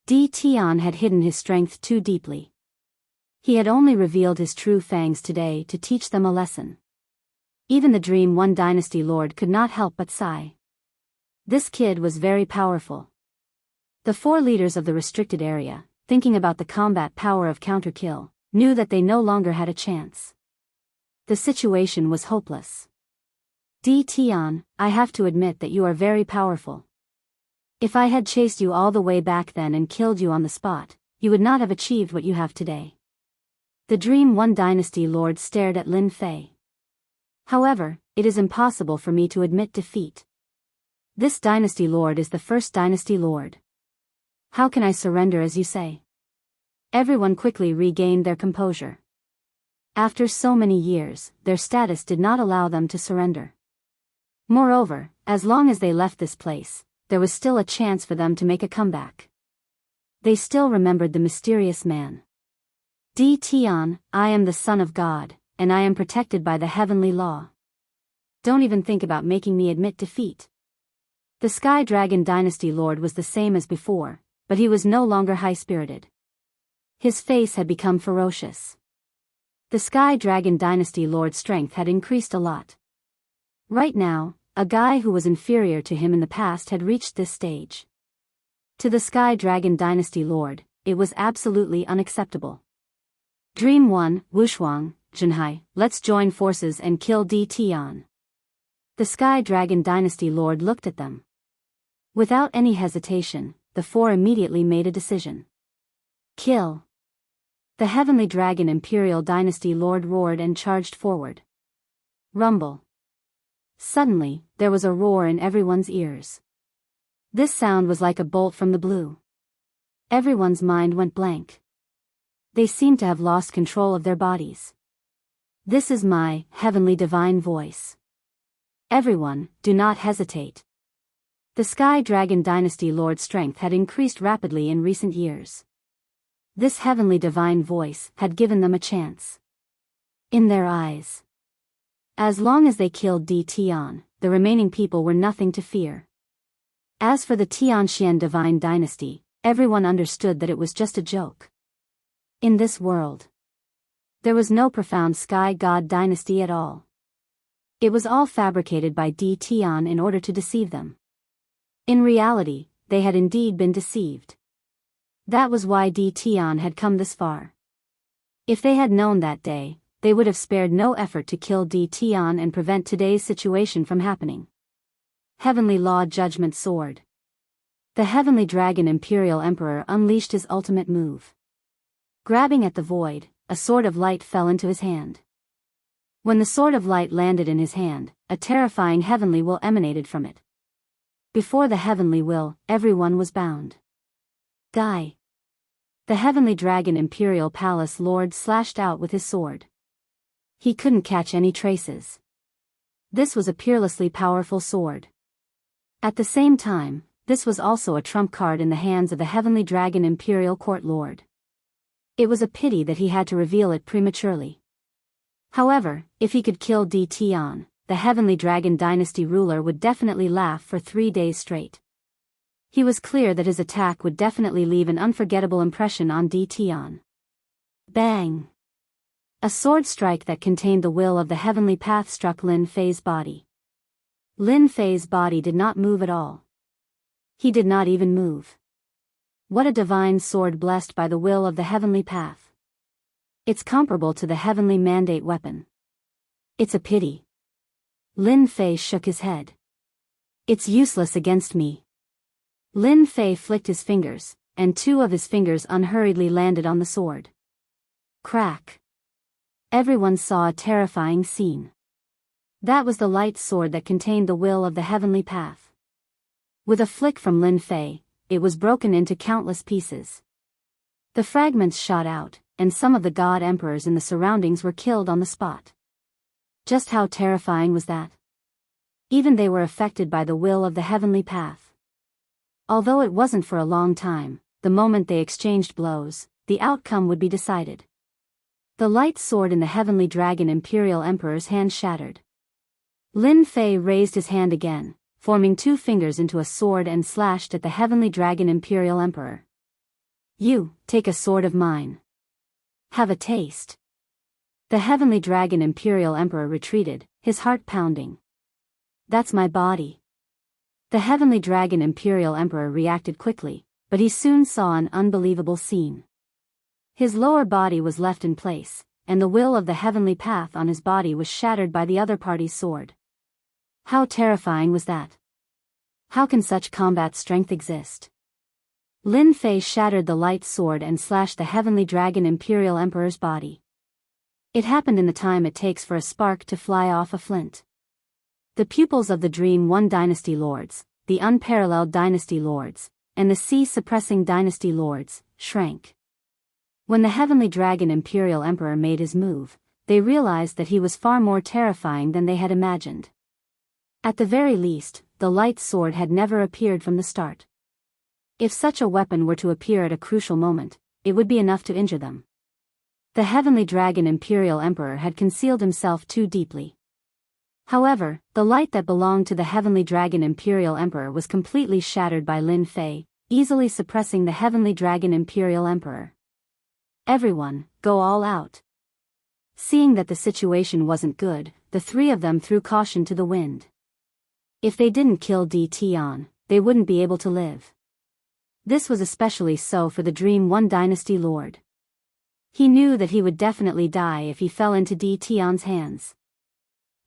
Di Tian had hidden his strength too deeply. He had only revealed his true fangs today to teach them a lesson. Even the Dream One Dynasty Lord could not help but sigh. This kid was very powerful. The 4 leaders of the restricted area, thinking about the combat power of counter-kill, knew that they no longer had a chance. The situation was hopeless. Tian, I have to admit that you are very powerful. If I had chased you all the way back then and killed you on the spot, you would not have achieved what you have today. The Dream One Dynasty Lord stared at Lin Fei. However, it is impossible for me to admit defeat. This Dynasty Lord is the first Dynasty Lord. How can I surrender as you say? Everyone quickly regained their composure. After so many years, their status did not allow them to surrender. Moreover, as long as they left this place, there was still a chance for them to make a comeback. They still remembered the mysterious man. Tian, I am the son of God, and I am protected by the heavenly law. Don't even think about making me admit defeat. The Sky Dragon Dynasty Lord was the same as before, but he was no longer high-spirited. His face had become ferocious. The Sky Dragon Dynasty Lord's strength had increased a lot. Right now, a guy who was inferior to him in the past had reached this stage. To the Sky Dragon Dynasty Lord, it was absolutely unacceptable. Dream One, Wushuang, Jianghu, let's join forces and kill Tian. The Sky Dragon Dynasty Lord looked at them. Without any hesitation, the 4 immediately made a decision. Kill. The Heavenly Dragon Imperial Dynasty Lord roared and charged forward. Rumble. Suddenly, there was a roar in everyone's ears. This sound was like a bolt from the blue. Everyone's mind went blank. They seemed to have lost control of their bodies. This is my heavenly divine voice. Everyone, do not hesitate. The Sky Dragon Dynasty Lord's strength had increased rapidly in recent years. This heavenly divine voice had given them a chance. In their eyes. As long as they killed Tian, the remaining people were nothing to fear. As for the Tianxian Divine Dynasty, everyone understood that it was just a joke. In this world, there was no profound Sky God Dynasty at all. It was all fabricated by Tian in order to deceive them. In reality, they had indeed been deceived. That was why Tian had come this far. If they had known that day, they would have spared no effort to kill Tian and prevent today's situation from happening. Heavenly Law Judgment Sword. The Heavenly Dragon Imperial Emperor unleashed his ultimate move. Grabbing at the void, a sword of light fell into his hand. When the sword of light landed in his hand, a terrifying heavenly will emanated from it. Before the heavenly will, everyone was bound. Die. The Heavenly Dragon Imperial Palace Lord slashed out with his sword. He couldn't catch any traces. This was a peerlessly powerful sword. At the same time, this was also a trump card in the hands of the Heavenly Dragon Imperial Court Lord. It was a pity that he had to reveal it prematurely. However, if he could kill Tian, the Heavenly Dragon Dynasty ruler would definitely laugh for 3 days straight. He was clear that his attack would definitely leave an unforgettable impression on Tian. Bang! A sword strike that contained the will of the heavenly path struck Lin Fei's body. Lin Fei's body did not move at all. He did not even move. What a divine sword blessed by the will of the heavenly path. It's comparable to the heavenly mandate weapon. It's a pity. Lin Fei shook his head. It's useless against me. Lin Fei flicked his fingers, and 2 of his fingers unhurriedly landed on the sword. Crack. Everyone saw a terrifying scene. That was the light sword that contained the will of the heavenly path. With a flick from Lin Fei, it was broken into countless pieces. The fragments shot out, and some of the god emperors in the surroundings were killed on the spot. Just how terrifying was that? Even they were affected by the will of the heavenly path. Although it wasn't for a long time, the moment they exchanged blows, the outcome would be decided. The light sword in the Heavenly Dragon Imperial Emperor's hand shattered. Lin Fei raised his hand again, forming 2 fingers into a sword and slashed at the Heavenly Dragon Imperial Emperor. You, take a sword of mine. Have a taste. The Heavenly Dragon Imperial Emperor retreated, his heart pounding. "That's my body." The Heavenly Dragon Imperial Emperor reacted quickly, but he soon saw an unbelievable scene. His lower body was left in place, and the will of the heavenly path on his body was shattered by the other party's sword. How terrifying was that? How can such combat strength exist? Lin Fei shattered the light sword and slashed the Heavenly Dragon Imperial Emperor's body. It happened in the time it takes for a spark to fly off a flint. The pupils of the Dream One Dynasty Lords, the Unparalleled Dynasty Lords, and the Sea-Suppressing Dynasty Lords, shrank. When the Heavenly Dragon Imperial Emperor made his move, they realized that he was far more terrifying than they had imagined. At the very least, the light sword had never appeared from the start. If such a weapon were to appear at a crucial moment, it would be enough to injure them. The Heavenly Dragon Imperial Emperor had concealed himself too deeply. However, the light that belonged to the Heavenly Dragon Imperial Emperor was completely shattered by Lin Fei, easily suppressing the Heavenly Dragon Imperial Emperor. "Everyone, go all out." Seeing that the situation wasn't good, the three of them threw caution to the wind. If they didn't kill Di Tian, they wouldn't be able to live. This was especially so for the Dream One Dynasty Lord. He knew that he would definitely die if he fell into Di Tian's hands.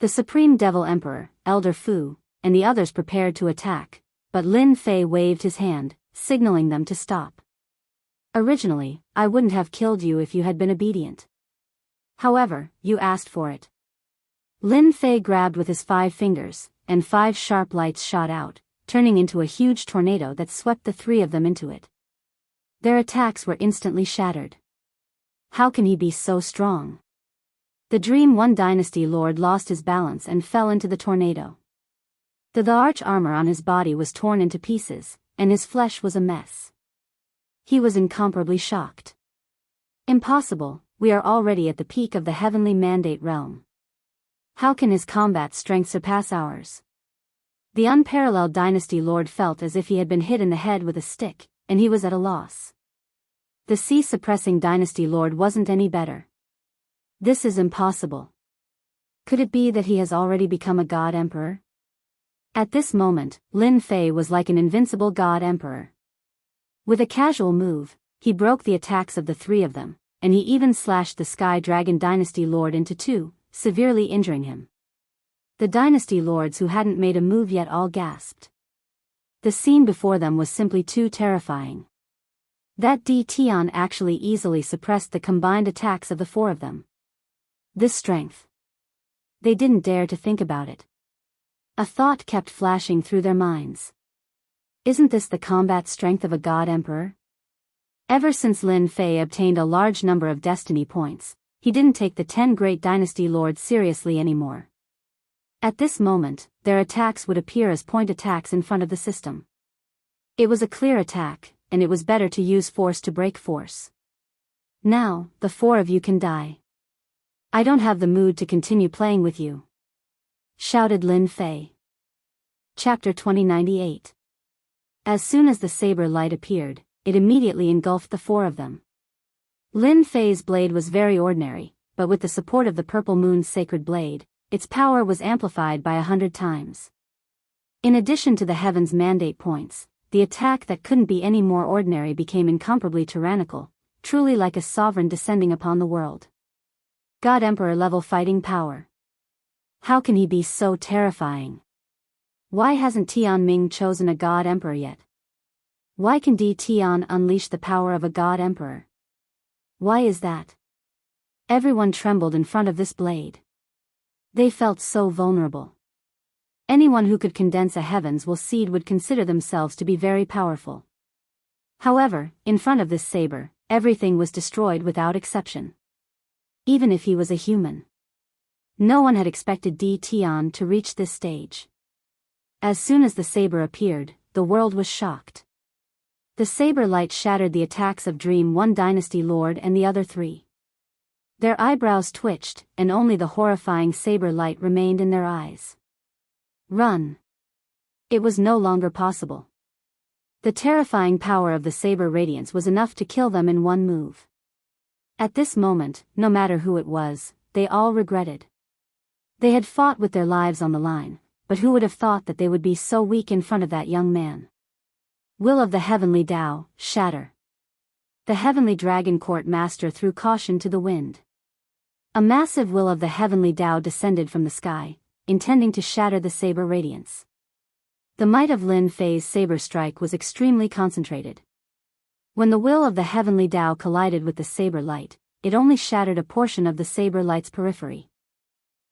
The Supreme Devil Emperor, Elder Fu, and the others prepared to attack, but Lin Fei waved his hand, signaling them to stop. "Originally, I wouldn't have killed you if you had been obedient. However, you asked for it." Lin Fei grabbed with his 5 fingers, and 5 sharp lights shot out, turning into a huge tornado that swept the 3 of them into it. Their attacks were instantly shattered. How can he be so strong? The Dream One Dynasty Lord lost his balance and fell into the tornado. The arch armor on his body was torn into pieces, and his flesh was a mess. He was incomparably shocked. "Impossible, we are already at the peak of the Heavenly Mandate realm. How can his combat strength surpass ours?" The Unparalleled Dynasty Lord felt as if he had been hit in the head with a stick, and he was at a loss. The Sea-Suppressing Dynasty Lord wasn't any better. "This is impossible. Could it be that he has already become a God Emperor?" At this moment, Lin Fei was like an invincible God Emperor. With a casual move, he broke the attacks of the 3 of them, and he even slashed the Sky Dragon Dynasty Lord into 2, severely injuring him. The Dynasty Lords who hadn't made a move yet all gasped. The scene before them was simply too terrifying. That Di Tian actually easily suppressed the combined attacks of the 4 of them. This strength. They didn't dare to think about it. A thought kept flashing through their minds. Isn't this the combat strength of a God Emperor? Ever since Lin Fei obtained a large number of destiny points, he didn't take the 10 great dynasty lords seriously anymore. At this moment, their attacks would appear as point attacks in front of the system. It was a clear attack, and it was better to use force to break force. "Now, the 4 of you can die. I don't have the mood to continue playing with you," shouted Lin Fei. Chapter 2098. As soon as the saber light appeared, it immediately engulfed the 4 of them. Lin Fei's blade was very ordinary, but with the support of the Purple Moon's sacred blade, its power was amplified by 100 times. In addition to the Heaven's Mandate points, the attack that couldn't be any more ordinary became incomparably tyrannical, truly like a sovereign descending upon the world. God Emperor level fighting power. How can he be so terrifying? Why hasn't Tianming chosen a God Emperor yet? Why can Di Tian unleash the power of a God Emperor? Why is that? Everyone trembled in front of this blade. They felt so vulnerable. Anyone who could condense a heavens will seed would consider themselves to be very powerful. However, in front of this saber, everything was destroyed without exception. Even if he was a human. No one had expected Di Tian to reach this stage. As soon as the saber appeared, the world was shocked. The saber light shattered the attacks of Dream One Dynasty Lord and the other 3. Their eyebrows twitched, and only the horrifying saber light remained in their eyes. Run. It was no longer possible. The terrifying power of the saber radiance was enough to kill them in one move. At this moment, no matter who it was, they all regretted. They had fought with their lives on the line, but who would have thought that they would be so weak in front of that young man? Will of the heavenly Tao, shatter. The heavenly dragon court master threw caution to the wind. A massive will of the heavenly Tao descended from the sky, intending to shatter the saber radiance. The might of Lin Fei's saber strike was extremely concentrated. When the will of the heavenly Tao collided with the saber light, it only shattered a portion of the saber light's periphery.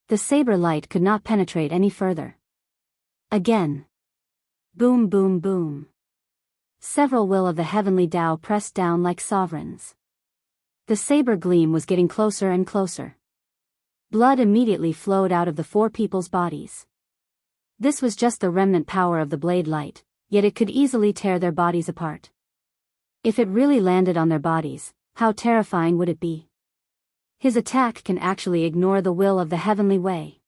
The saber light could not penetrate any further. Again. Boom boom boom. Several will of the heavenly Tao pressed down like sovereigns. The saber gleam was getting closer and closer. Blood immediately flowed out of the four people's bodies. This was just the remnant power of the blade light, yet it could easily tear their bodies apart. If it really landed on their bodies, how terrifying would it be? His attack can actually ignore the will of the heavenly way.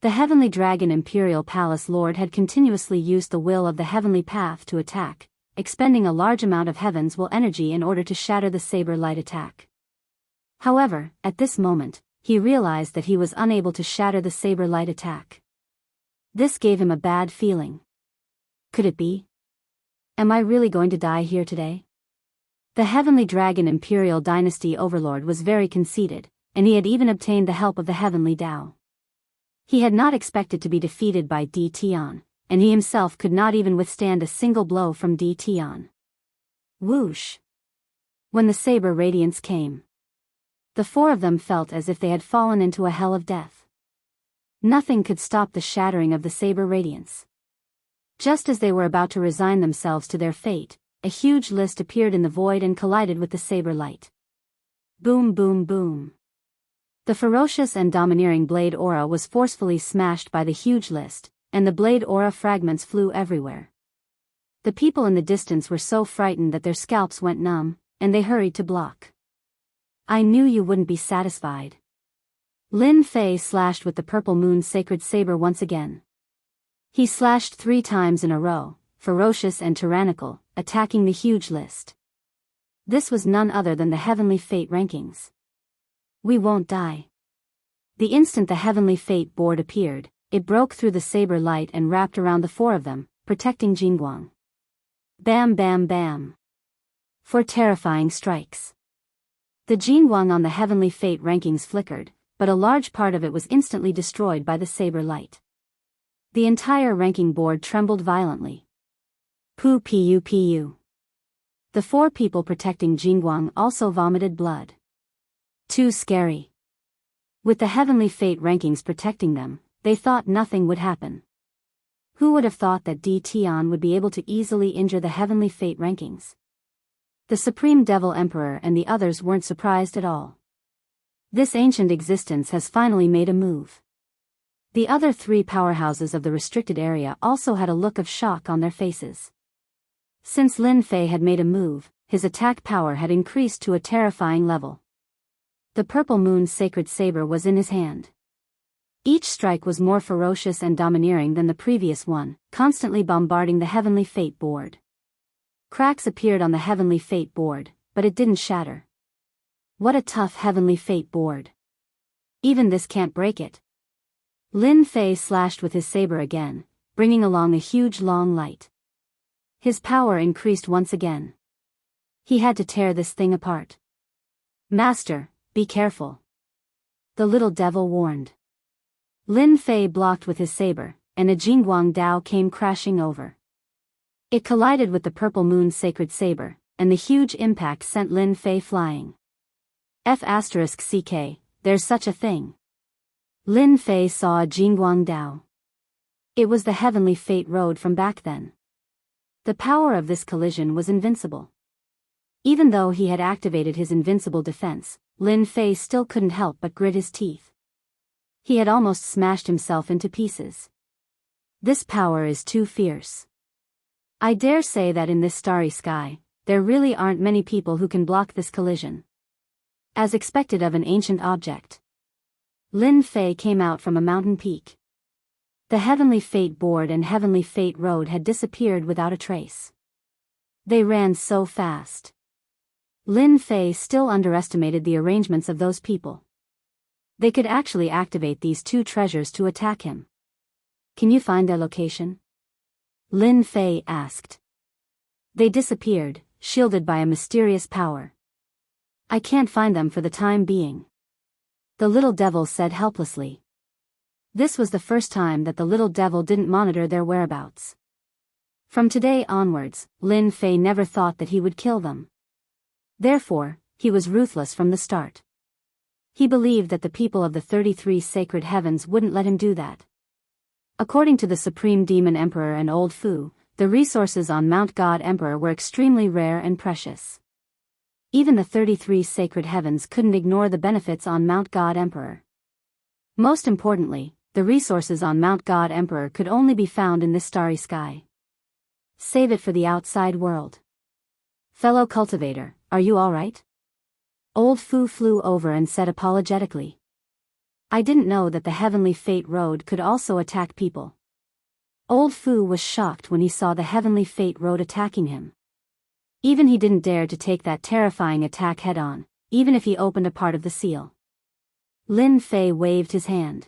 The heavenly dragon imperial palace lord had continuously used the will of the heavenly path to attack, expending a large amount of heaven's will energy in order to shatter the saber light attack. However, at this moment, he realized that he was unable to shatter the saber light attack. This gave him a bad feeling. Could it be? Am I really going to die here today? The heavenly dragon imperial dynasty overlord was very conceited, and he had even obtained the help of the heavenly Tao. He had not expected to be defeated by Di Tian, and he himself could not even withstand a single blow from Di Tian. Whoosh! When the saber radiance came, the four of them felt as if they had fallen into a hell of death. Nothing could stop the shattering of the saber radiance. Just as they were about to resign themselves to their fate, a huge list appeared in the void and collided with the saber light. Boom boom boom. The ferocious and domineering blade aura was forcefully smashed by the huge list, and the blade aura fragments flew everywhere. The people in the distance were so frightened that their scalps went numb, and they hurried to block. I knew you wouldn't be satisfied. Lin Fei slashed with the purple moon's sacred saber once again. He slashed 3 times in a row, ferocious and tyrannical, attacking the huge list. This was none other than the heavenly fate rankings. We won't die. The instant the heavenly fate board appeared, it broke through the saber light and wrapped around the 4 of them, protecting Jianghu. Bam bam bam. 4 terrifying strikes. The Jianghu on the heavenly fate rankings flickered, but a large part of it was instantly destroyed by the saber light. The entire ranking board trembled violently. Pu pu pu. The 4 people protecting Jianghu also vomited blood. Too scary. With the heavenly fate rankings protecting them, they thought nothing would happen. Who would have thought that Di Tian would be able to easily injure the heavenly fate rankings? The Supreme Devil Emperor and the others weren't surprised at all. This ancient existence has finally made a move. The other 3 powerhouses of the restricted area also had a look of shock on their faces. Since Lin Fei had made a move, his attack power had increased to a terrifying level. The purple moon's sacred saber was in his hand. Each strike was more ferocious and domineering than the previous one, constantly bombarding the heavenly fate board. Cracks appeared on the heavenly fate board, but it didn't shatter. What a tough heavenly fate board. Even this can't break it. Lin Fei slashed with his saber again, bringing along a huge long light. His power increased once again. He had to tear this thing apart. Master, be careful. The little devil warned. Lin Fei blocked with his saber, and a Jianghu Dao came crashing over. It collided with the purple moon's sacred saber, and the huge impact sent Lin Fei flying. F***ck, there's such a thing. Lin Fei saw a Jianghu Dao. It was the heavenly fate road from back then. The power of this collision was invincible. Even though he had activated his invincible defense, Lin Fei still couldn't help but grit his teeth. He had almost smashed himself into pieces. This power is too fierce. I dare say that in this starry sky, there really aren't many people who can block this collision. As expected of an ancient object, Lin Fei came out from a mountain peak. The heavenly fate board and heavenly fate road had disappeared without a trace. They ran so fast. Lin Fei still underestimated the arrangements of those people. They could actually activate these two treasures to attack him. Can you find their location? Lin Fei asked. They disappeared, shielded by a mysterious power. I can't find them for the time being. The little devil said helplessly. This was the first time that the little devil didn't monitor their whereabouts. From today onwards, Lin Fei never thought that he would kill them. Therefore, he was ruthless from the start. He believed that the people of the 33 sacred heavens wouldn't let him do that. According to the Supreme Demon Emperor and Old Fu, the resources on Mount God Emperor were extremely rare and precious. Even the 33 sacred heavens couldn't ignore the benefits on Mount God Emperor. Most importantly, the resources on Mount God Emperor could only be found in this starry sky. Save it for the outside world. Fellow cultivator, are you all right? Old Fu flew over and said apologetically. I didn't know that the Heavenly Fate Road could also attack people. Old Fu was shocked when he saw the Heavenly Fate Road attacking him. Even he didn't dare to take that terrifying attack head-on, even if he opened a part of the seal. Lin Fei waved his hand.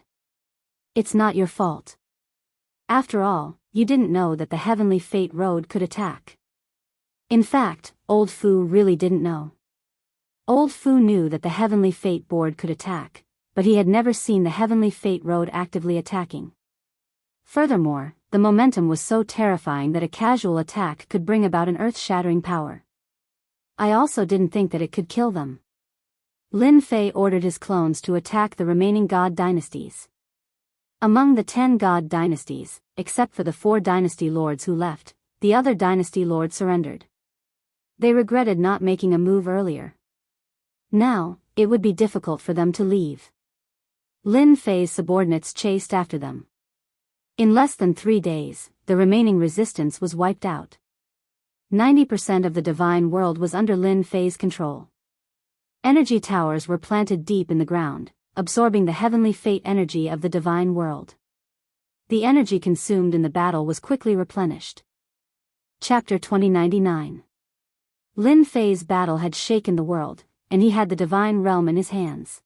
It's not your fault. After all, you didn't know that the Heavenly Fate Road could attack. In fact, Old Fu really didn't know. Old Fu knew that the Heavenly Fate Board could attack, but he had never seen the Heavenly Fate Road actively attacking. Furthermore, the momentum was so terrifying that a casual attack could bring about an earth-shattering power. I also didn't think that it could kill them. Lin Fei ordered his clones to attack the remaining god dynasties. Among the 10 god dynasties, except for the 4 dynasty lords who left, the other dynasty lords surrendered. They regretted not making a move earlier. Now, it would be difficult for them to leave. Lin Fei's subordinates chased after them. In less than 3 days, the remaining resistance was wiped out. 90% of the divine world was under Lin Fei's control. Energy towers were planted deep in the ground, absorbing the heavenly fate energy of the divine world. The energy consumed in the battle was quickly replenished. Chapter 2099. Lin Fei's battle had shaken the world, and he had the divine realm in his hands.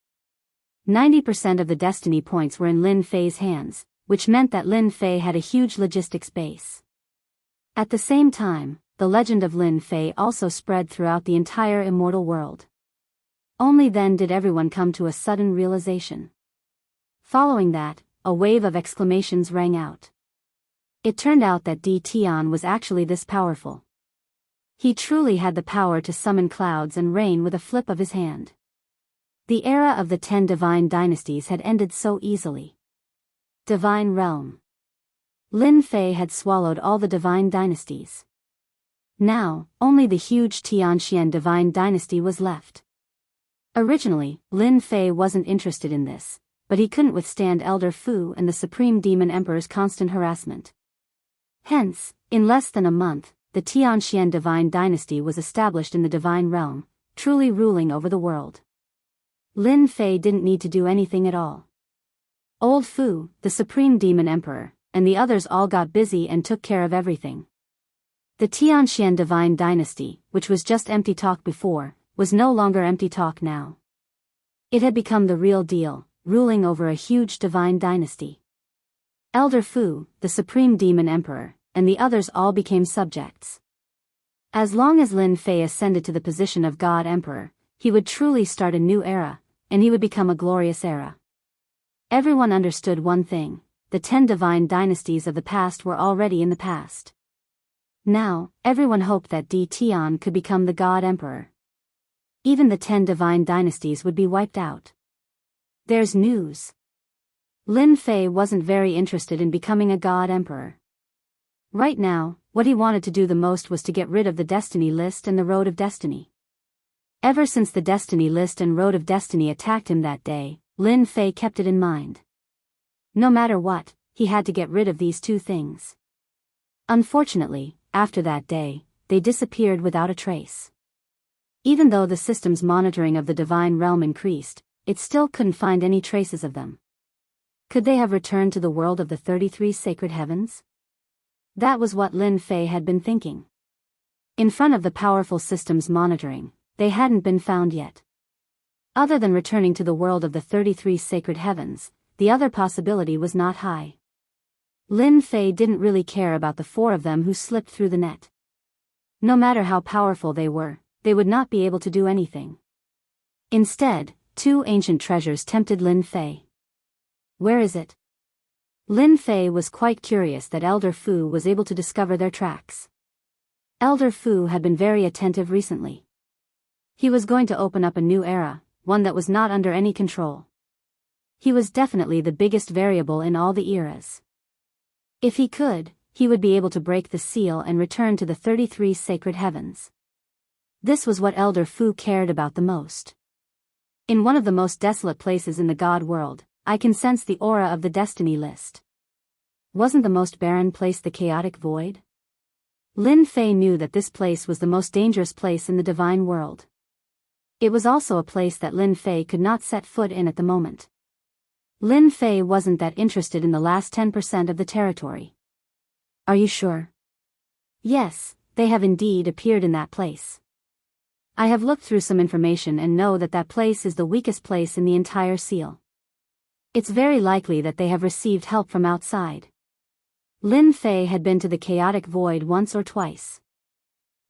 90% of the destiny points were in Lin Fei's hands, which meant that Lin Fei had a huge logistics base. At the same time, the legend of Lin Fei also spread throughout the entire immortal world. Only then did everyone come to a sudden realization. Following that, a wave of exclamations rang out. It turned out that Di Tian was actually this powerful. He truly had the power to summon clouds and rain with a flip of his hand. The era of the 10 divine dynasties had ended so easily. Divine Realm. Lin Fei had swallowed all the divine dynasties. Now, only the huge Tianxian divine dynasty was left. Originally, Lin Fei wasn't interested in this, but he couldn't withstand Elder Fu and the Supreme Demon Emperor's constant harassment. Hence, in less than a month, the Tianxian divine dynasty was established in the divine realm, truly ruling over the world. Lin Fei didn't need to do anything at all. Old Fu, the Supreme Demon Emperor, and the others all got busy and took care of everything. The Tianxian divine dynasty, which was just empty talk before, was no longer empty talk now. It had become the real deal, ruling over a huge divine dynasty. Elder Fu, the Supreme Demon Emperor, and the others all became subjects. As long as Lin Fei ascended to the position of God Emperor, he would truly start a new era, and he would become a glorious era. Everyone understood one thing: the 10 divine dynasties of the past were already in the past. Now, everyone hoped that Di Tian could become the God Emperor. Even the 10 divine dynasties would be wiped out. There's news. Lin Fei wasn't very interested in becoming a God Emperor. Right now, what he wanted to do the most was to get rid of the Destiny List and the Road of Destiny. Ever since the Destiny List and Road of Destiny attacked him that day, Lin Fei kept it in mind. No matter what, he had to get rid of these two things. Unfortunately, after that day, they disappeared without a trace. Even though the system's monitoring of the divine realm increased, it still couldn't find any traces of them. Could they have returned to the world of the 33 sacred heavens? That was what Lin Fei had been thinking. In front of the powerful system's monitoring, they hadn't been found yet. Other than returning to the world of the 33 sacred heavens, the other possibility was not high. Lin Fei didn't really care about the 4 of them who slipped through the net. No matter how powerful they were, they would not be able to do anything. Instead, 2 ancient treasures tempted Lin Fei. Where is it? Lin Fei was quite curious that Elder Fu was able to discover their tracks. Elder Fu had been very attentive recently. He was going to open up a new era, one that was not under any control. He was definitely the biggest variable in all the eras. If he could, he would be able to break the seal and return to the 33 sacred heavens. This was what Elder Fu cared about the most. In one of the most desolate places in the God world, I can sense the aura of the destiny list. Wasn't the most barren place the chaotic void? Lin Fei knew that this place was the most dangerous place in the divine world. It was also a place that Lin Fei could not set foot in at the moment. Lin Fei wasn't that interested in the last 10% of the territory. Are you sure? Yes, they have indeed appeared in that place. I have looked through some information and know that that place is the weakest place in the entire seal. It's very likely that they have received help from outside. Lin Fei had been to the chaotic void once or twice.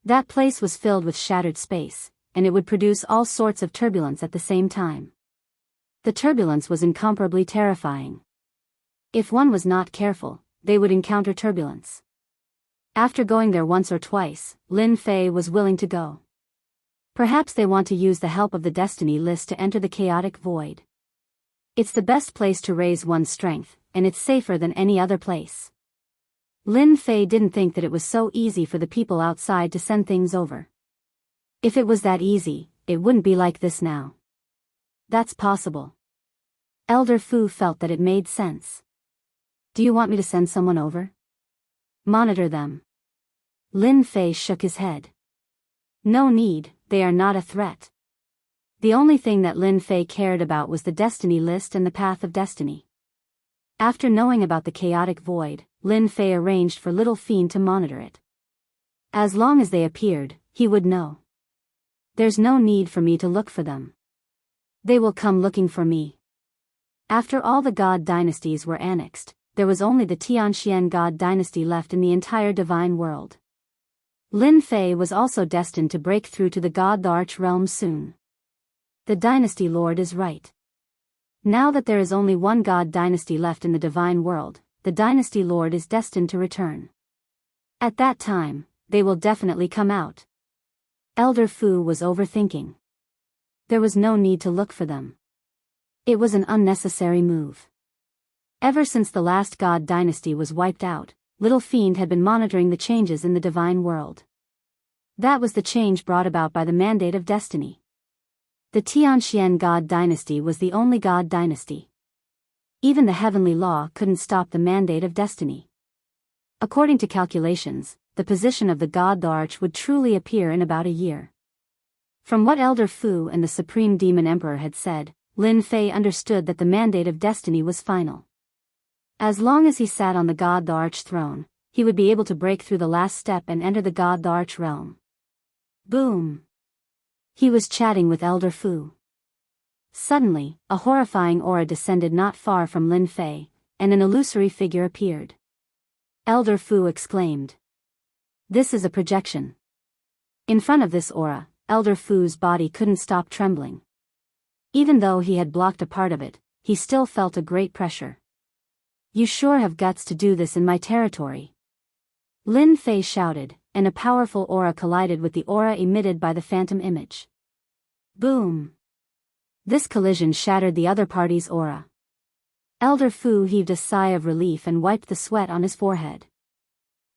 That place was filled with shattered space, and it would produce all sorts of turbulence at the same time. The turbulence was incomparably terrifying. If one was not careful, they would encounter turbulence. After going there once or twice, Lin Fei was willing to go. Perhaps they want to use the help of the destiny list to enter the chaotic void. It's the best place to raise one's strength, and it's safer than any other place. Lin Fei didn't think that it was so easy for the people outside to send things over. If it was that easy, it wouldn't be like this now. That's possible. Elder Fu felt that it made sense. Do you want me to send someone over? Monitor them. Lin Fei shook his head. No need, they are not a threat. The only thing that Lin Fei cared about was the destiny list and the path of destiny. After knowing about the chaotic void, Lin Fei arranged for Little Fiend to monitor it. As long as they appeared, he would know. There's no need for me to look for them. They will come looking for me. After all the god dynasties were annexed, there was only the Tianxian god dynasty left in the entire divine world. Lin Fei was also destined to break through to the god arch realm soon. The dynasty lord is right. Now that there is only one god dynasty left in the divine world, the dynasty lord is destined to return. At that time, they will definitely come out. Elder Fu was overthinking. There was no need to look for them. It was an unnecessary move. Ever since the last god dynasty was wiped out, Little Fiend had been monitoring the changes in the divine world. That was the change brought about by the mandate of destiny. The Tianxian god dynasty was the only god dynasty. Even the heavenly law couldn't stop the mandate of destiny. According to calculations, the position of the god arch would truly appear in about a year. From what Elder Fu and the Supreme Demon Emperor had said, Lin Fei understood that the mandate of destiny was final. As long as he sat on the god arch throne, he would be able to break through the last step and enter the god arch realm. Boom! He was chatting with Elder Fu. Suddenly, a horrifying aura descended not far from Lin Fei, and an illusory figure appeared. Elder Fu exclaimed. This is a projection. In front of this aura, Elder Fu's body couldn't stop trembling. Even though he had blocked a part of it, he still felt a great pressure. You sure have guts to do this in my territory. Lin Fei shouted, and a powerful aura collided with the aura emitted by the phantom image. Boom! This collision shattered the other party's aura. Elder Fu heaved a sigh of relief and wiped the sweat on his forehead.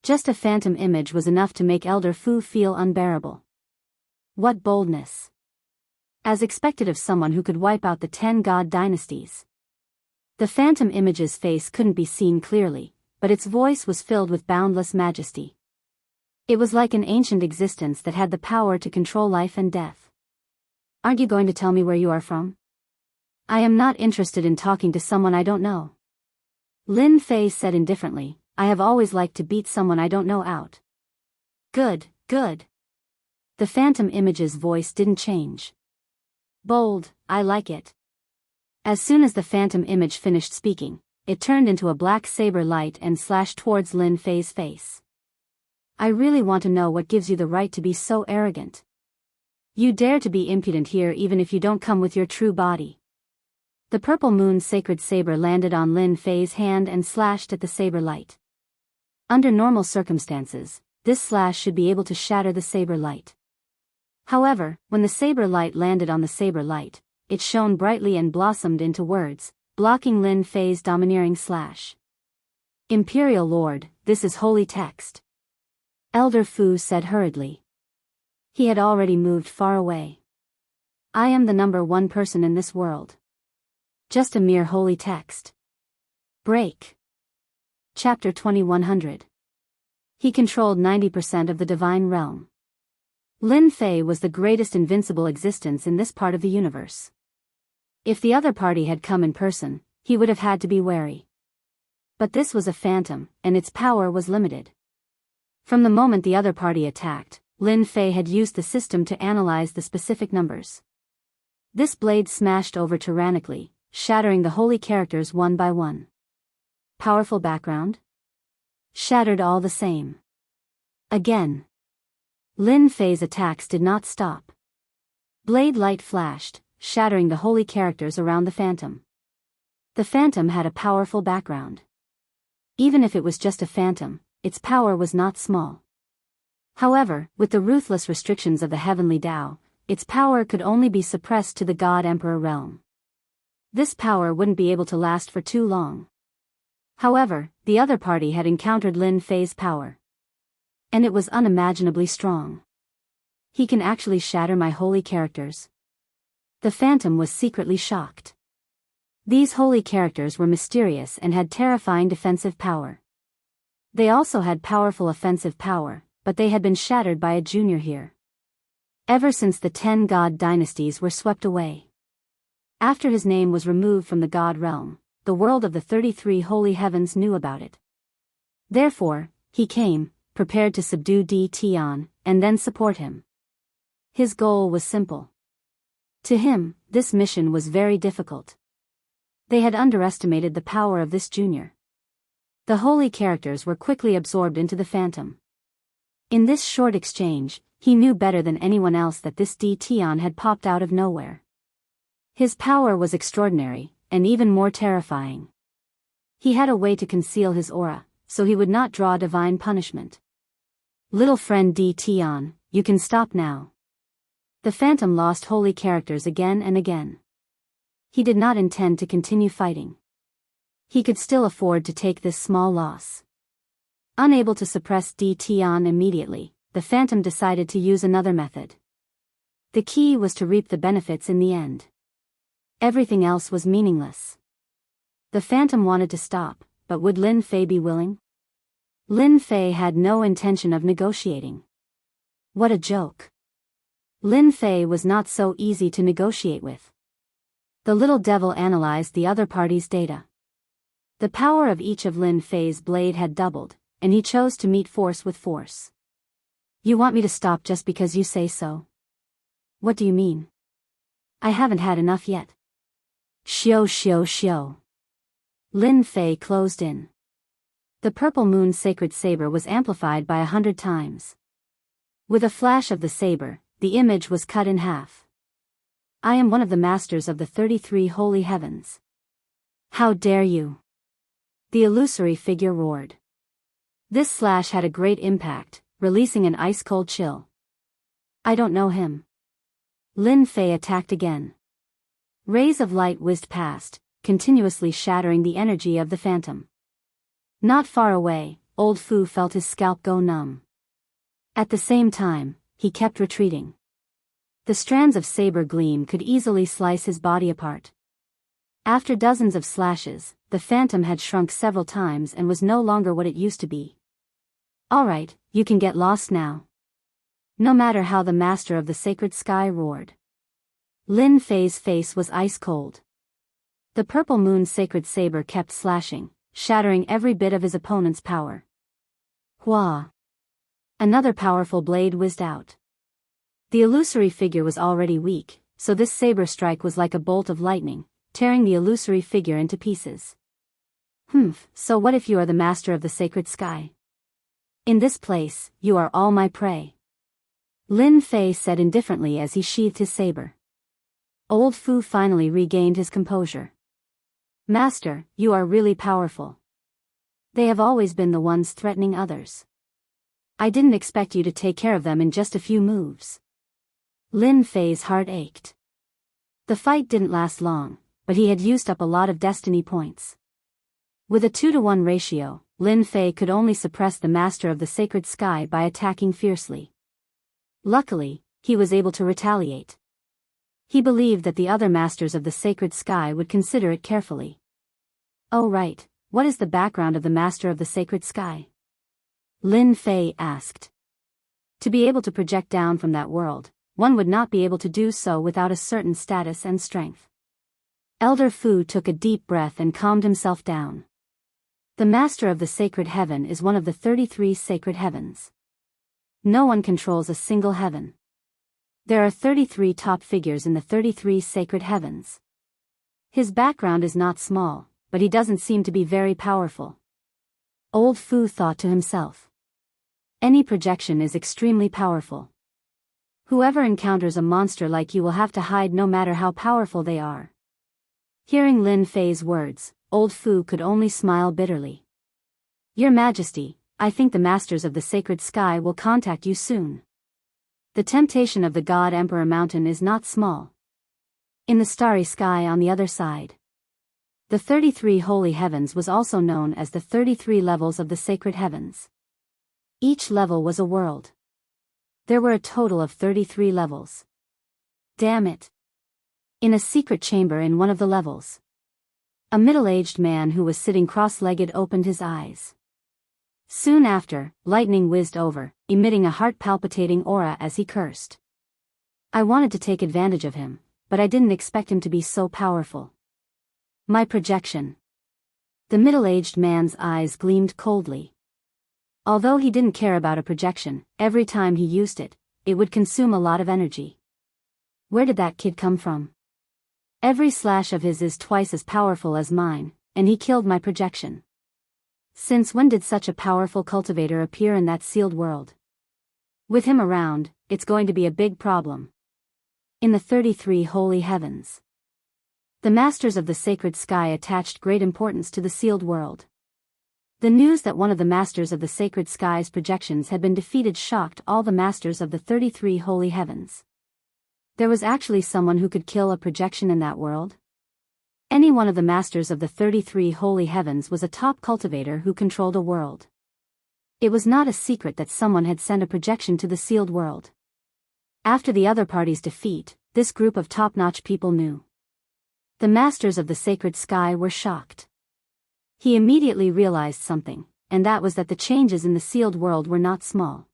Just a phantom image was enough to make Elder Fu feel unbearable. What boldness! As expected of someone who could wipe out the 10 god dynasties. The phantom image's face couldn't be seen clearly, but its voice was filled with boundless majesty. It was like an ancient existence that had the power to control life and death. Aren't you going to tell me where you are from? I am not interested in talking to someone I don't know. Lin Fei said indifferently, I have always liked to beat someone I don't know out. Good, good. The phantom image's voice didn't change. Bold, I like it. As soon as the phantom image finished speaking, it turned into a black saber light and slashed towards Lin Fei's face. I really want to know what gives you the right to be so arrogant. You dare to be impudent here even if you don't come with your true body. The purple moon sacred saber landed on Lin Fei's hand and slashed at the saber light. Under normal circumstances, this slash should be able to shatter the saber light. However, when the saber light landed on the saber light, it shone brightly and blossomed into words, blocking Lin Fei's domineering slash. Imperial Lord, this is holy text. Elder Fu said hurriedly. He had already moved far away. I am the number one person in this world. Just a mere holy text. Break. Chapter 2100. He controlled 90% of the divine realm. Lin Fei was the greatest invincible existence in this part of the universe. If the other party had come in person, he would have had to be wary. But this was a phantom, and its power was limited. From the moment the other party attacked, Lin Fei had used the system to analyze the specific numbers. This blade smashed over tyrannically, shattering the holy characters one by one. Powerful background? Shattered all the same. Again. Lin Fei's attacks did not stop. Blade light flashed, shattering the holy characters around the phantom. The phantom had a powerful background. Even if it was just a phantom, its power was not small. However, with the ruthless restrictions of the heavenly Tao, its power could only be suppressed to the God-Emperor realm. This power wouldn't be able to last for too long. However, the other party had encountered Lin Fei's power. And it was unimaginably strong. He can actually shatter my holy characters. The phantom was secretly shocked. These holy characters were mysterious and had terrifying defensive power. They also had powerful offensive power, but they had been shattered by a junior here. Ever since the 10 god dynasties were swept away. After his name was removed from the god realm, the world of the 33 holy heavens knew about it. Therefore, he came, prepared to subdue Di Tian, and then support him. His goal was simple. To him, this mission was very difficult. They had underestimated the power of this junior. The holy characters were quickly absorbed into the phantom. In this short exchange, he knew better than anyone else that this Di Tian had popped out of nowhere. His power was extraordinary, and even more terrifying. He had a way to conceal his aura, so he would not draw divine punishment. Little friend Di Tian, you can stop now. The phantom lost holy characters again and again. He did not intend to continue fighting. He could still afford to take this small loss. Unable to suppress Di Tian immediately, the phantom decided to use another method. The key was to reap the benefits in the end. Everything else was meaningless. The phantom wanted to stop, but would Lin Fei be willing? Lin Fei had no intention of negotiating. What a joke. Lin Fei was not so easy to negotiate with. The little devil analyzed the other party's data. The power of each of Lin Fei's blade had doubled, and he chose to meet force with force. You want me to stop just because you say so? What do you mean? I haven't had enough yet. Xiao. Lin Fei closed in. The purple moon sacred saber was amplified by 100 times. With a flash of the saber, the image was cut in half. I am one of the masters of the 33 holy heavens. How dare you? The illusory figure roared. This slash had a great impact, releasing an ice-cold chill. I don't know him. Lin Fei attacked again. Rays of light whizzed past, continuously shattering the energy of the phantom. Not far away, old Fu felt his scalp go numb. At the same time, he kept retreating. The strands of saber gleam could easily slice his body apart. After dozens of slashes, the phantom had shrunk several times and was no longer what it used to be. Alright, you can get lost now. No matter how the master of the sacred sky roared. Lin Fei's face was ice cold. The purple moon sacred saber kept slashing, shattering every bit of his opponent's power. Hua! Another powerful blade whizzed out. The illusory figure was already weak, so this saber strike was like a bolt of lightning, tearing the illusory figure into pieces. So what if you are the master of the sacred sky? In this place, you are all my prey. Lin Fei said indifferently as he sheathed his saber. Old Fu finally regained his composure. Master, you are really powerful. They have always been the ones threatening others. I didn't expect you to take care of them in just a few moves. Lin Fei's heart ached. The fight didn't last long, but he had used up a lot of destiny points. With a 2-to-1 ratio, Lin Fei could only suppress the master of the sacred sky by attacking fiercely. Luckily, he was able to retaliate. He believed that the other masters of the sacred sky would consider it carefully. Oh right, what is the background of the master of the sacred sky? Lin Fei asked. To be able to project down from that world, one would not be able to do so without a certain status and strength. Elder Fu took a deep breath and calmed himself down. The master of the sacred heaven is one of the 33 sacred heavens. No one controls a single heaven. There are 33 top figures in the 33 sacred heavens. His background is not small, but he doesn't seem to be very powerful. Old Fu thought to himself. Any projection is extremely powerful. Whoever encounters a monster like you will have to hide no matter how powerful they are. Hearing Lin Fei's words, Old Fu could only smile bitterly. Your Majesty, I think the masters of the sacred sky will contact you soon. The temptation of the God Emperor Mountain is not small. In the starry sky on the other side. The 33 holy heavens was also known as the 33 levels of the sacred heavens. Each level was a world. There were a total of 33 levels. Damn it. In a secret chamber in one of the levels, a middle-aged man who was sitting cross-legged opened his eyes. Soon after, lightning whizzed over, emitting a heart-palpitating aura as he cursed. I wanted to take advantage of him, but I didn't expect him to be so powerful. My projection. The middle-aged man's eyes gleamed coldly. Although he didn't care about a projection, every time he used it, it would consume a lot of energy. Where did that kid come from? Every slash of his is twice as powerful as mine, and he killed my projection. Since when did such a powerful cultivator appear in that sealed world? With him around, it's going to be a big problem. In the 33 holy heavens, the masters of the sacred sky attached great importance to the sealed world. The news that one of the masters of the sacred sky's projections had been defeated shocked all the masters of the 33 holy heavens. There was actually someone who could kill a projection in that world? Any one of the masters of the 33 holy heavens was a top cultivator who controlled a world. It was not a secret that someone had sent a projection to the sealed world. After the other party's defeat, this group of top-notch people knew. The masters of the sacred sky were shocked. He immediately realized something, and that was that the changes in the sealed world were not small.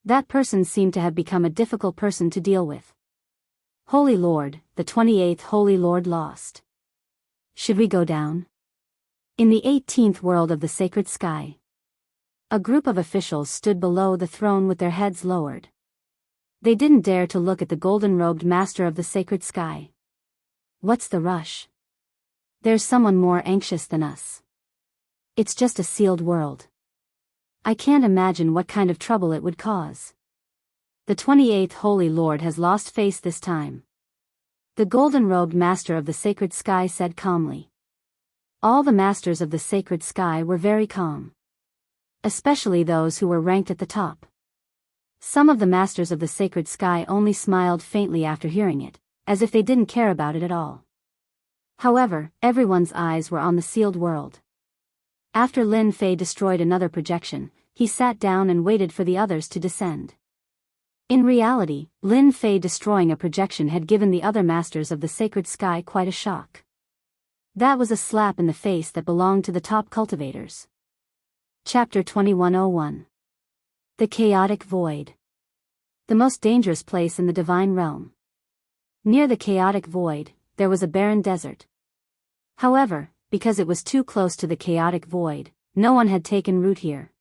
That person seemed to have become a difficult person to deal with. Holy Lord, the 28th Holy Lord lost. Should we go down? In the 18th world of the sacred sky, a group of officials stood below the throne with their heads lowered. They didn't dare to look at the golden-robed master of the sacred sky. What's the rush? There's someone more anxious than us. It's just a sealed world. I can't imagine what kind of trouble it would cause. The 28th Holy Lord has lost face this time. The golden-robed master of the sacred sky said calmly. All the masters of the sacred sky were very calm. Especially those who were ranked at the top. Some of the masters of the sacred sky only smiled faintly after hearing it, as if they didn't care about it at all. However, everyone's eyes were on the sealed world. After Lin Fei destroyed another projection, he sat down and waited for the others to descend. In reality, Lin Fei destroying a projection had given the other masters of the sacred sky quite a shock. That was a slap in the face that belonged to the top cultivators. Chapter 2101. The Chaotic Void. The most dangerous place in the divine realm. Near the chaotic void, there was a barren desert. However, because it was too close to the chaotic void, no one had taken root here.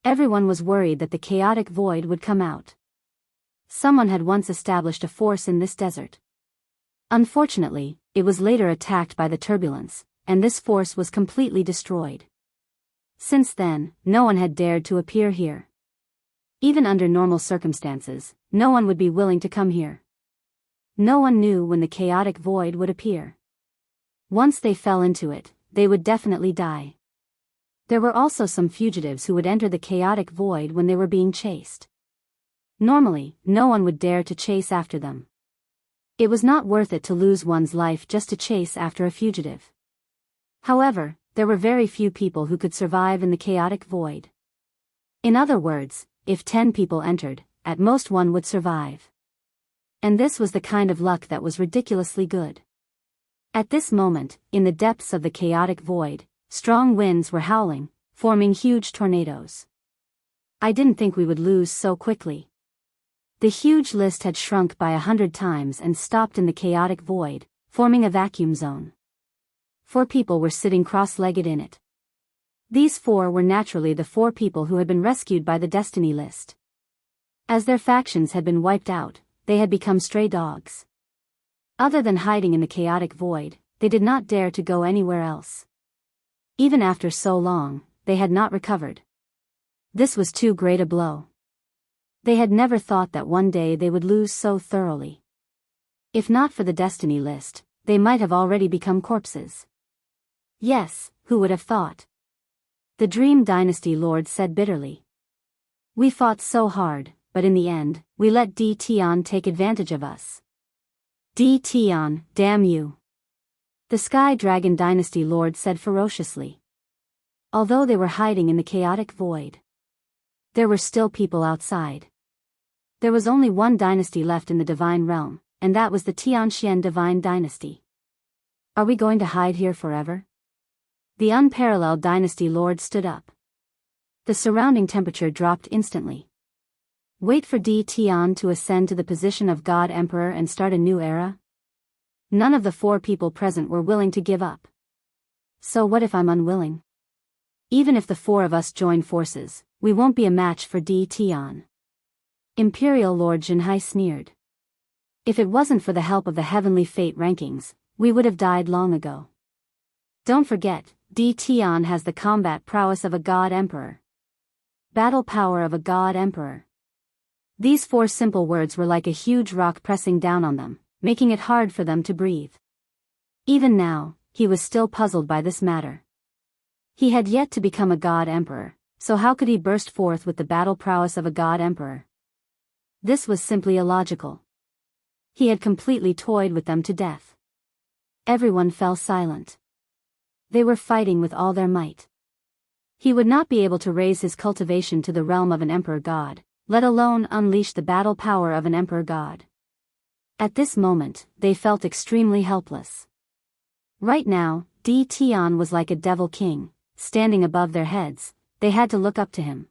Everyone was worried that the chaotic void would come out. Someone had once established a force in this desert. Unfortunately, it was later attacked by the turbulence, and this force was completely destroyed. Since then, no one had dared to appear here. Even under normal circumstances, no one would be willing to come here. No one knew when the chaotic void would appear. Once they fell into it, they would definitely die. There were also some fugitives who would enter the chaotic void when they were being chased. Normally, no one would dare to chase after them. It was not worth it to lose one's life just to chase after a fugitive. However, there were very few people who could survive in the chaotic void. In other words, if 10 people entered, at most one would survive. And this was the kind of luck that was ridiculously good. At this moment, in the depths of the chaotic void, strong winds were howling, forming huge tornadoes. I didn't think we would lose so quickly. The huge list had shrunk by 100 times and stopped in the chaotic void, forming a vacuum zone. 4 people were sitting cross-legged in it. These 4 were naturally the 4 people who had been rescued by the Destiny List. As their factions had been wiped out, they had become stray dogs. Other than hiding in the chaotic void, they did not dare to go anywhere else. Even after so long, they had not recovered. This was too great a blow. They had never thought that one day they would lose so thoroughly. If not for the Destiny List, they might have already become corpses. Yes, who would have thought? The Dream Dynasty Lord said bitterly. We fought so hard, but in the end, we let D. Tian take advantage of us. D. Tian, damn you. The Sky Dragon Dynasty Lord said ferociously. Although they were hiding in the chaotic void, there were still people outside. There was only one dynasty left in the Divine Realm, and that was the Tianxian Divine Dynasty. Are we going to hide here forever? The Unparalleled Dynasty Lord stood up. The surrounding temperature dropped instantly. Wait for D. Tian to ascend to the position of God Emperor and start a new era? None of the 4 people present were willing to give up. So what if I'm unwilling? Even if the 4 of us join forces, we won't be a match for D. Tian. Imperial Lord Jinhai sneered. If it wasn't for the help of the Heavenly Fate rankings, we would have died long ago. Don't forget, D. Tian has the combat prowess of a God Emperor. Battle power of a God Emperor. These 4 simple words were like a huge rock pressing down on them, making it hard for them to breathe. Even now, he was still puzzled by this matter. He had yet to become a God Emperor, so how could he burst forth with the battle prowess of a God Emperor? This was simply illogical. He had completely toyed with them to death. Everyone fell silent. They were fighting with all their might. He would not be able to raise his cultivation to the realm of an Emperor God, let alone unleash the battle power of an Emperor God. At this moment, they felt extremely helpless. Right now, D. Tian was like a devil king, standing above their heads. They had to look up to him.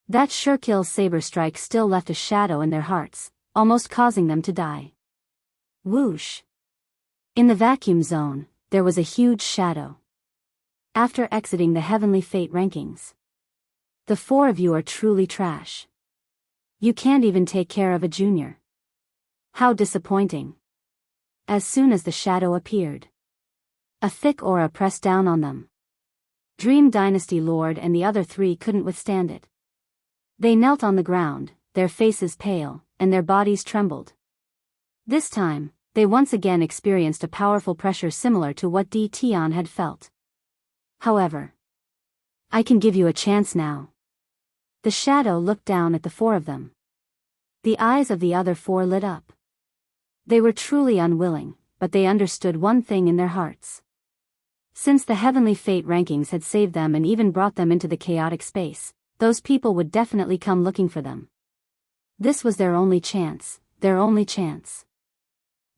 That sure-kill saber strike still left a shadow in their hearts, almost causing them to die. Whoosh! In the vacuum zone, there was a huge shadow. After exiting the Heavenly Fate rankings, the 4 of you are truly trash. You can't even take care of a junior. How disappointing. As soon as the shadow appeared, a thick aura pressed down on them. Dream Dynasty Lord and the other 3 couldn't withstand it. They knelt on the ground, their faces pale, and their bodies trembled. This time, they once again experienced a powerful pressure similar to what D. Tian had felt. However, I can give you a chance now. The shadow looked down at the 4 of them. The eyes of the other 4 lit up. They were truly unwilling, but they understood one thing in their hearts. Since the Heavenly Fate rankings had saved them and even brought them into the chaotic space, those people would definitely come looking for them. This was their only chance, their only chance.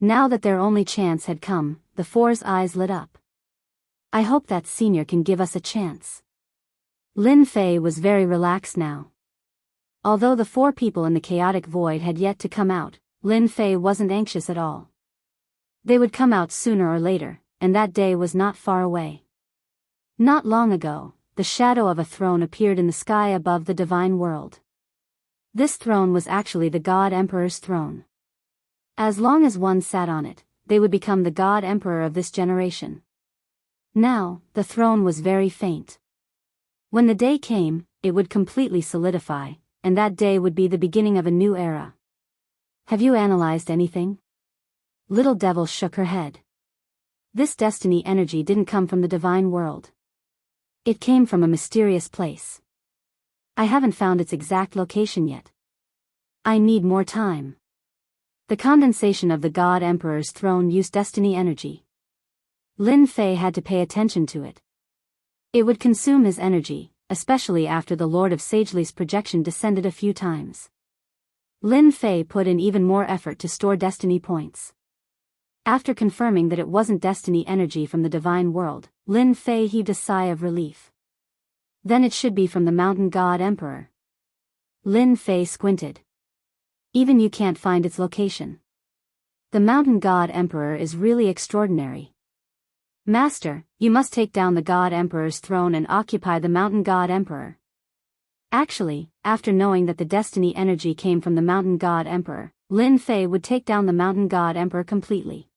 Now that their only chance had come, the 4's eyes lit up. I hope that senior can give us a chance. Lin Fei was very relaxed now. Although the 4 people in the chaotic void had yet to come out, Lin Fei wasn't anxious at all. They would come out sooner or later, and that day was not far away. Not long ago, the shadow of a throne appeared in the sky above the divine world. This throne was actually the God Emperor's throne. As long as one sat on it, they would become the God Emperor of this generation. Now, the throne was very faint. When the day came, it would completely solidify, and that day would be the beginning of a new era. Have you analyzed anything? Little Devil shook her head. This destiny energy didn't come from the divine world. It came from a mysterious place. I haven't found its exact location yet. I need more time. The condensation of the God Emperor's throne used destiny energy. Lin Fei had to pay attention to it. It would consume his energy, especially after the Lord of Sagely's projection descended a few times. Lin Fei put in even more effort to store destiny points. After confirming that it wasn't destiny energy from the divine world, Lin Fei heaved a sigh of relief. Then it should be from the mountain god emperor. Lin Fei squinted. Even you can't find its location. The mountain god emperor is really extraordinary. Master, you must take down the god emperor's throne and occupy the mountain god emperor. Actually, after knowing that the destiny energy came from the mountain god emperor, Lin Fei would take down the mountain god emperor completely.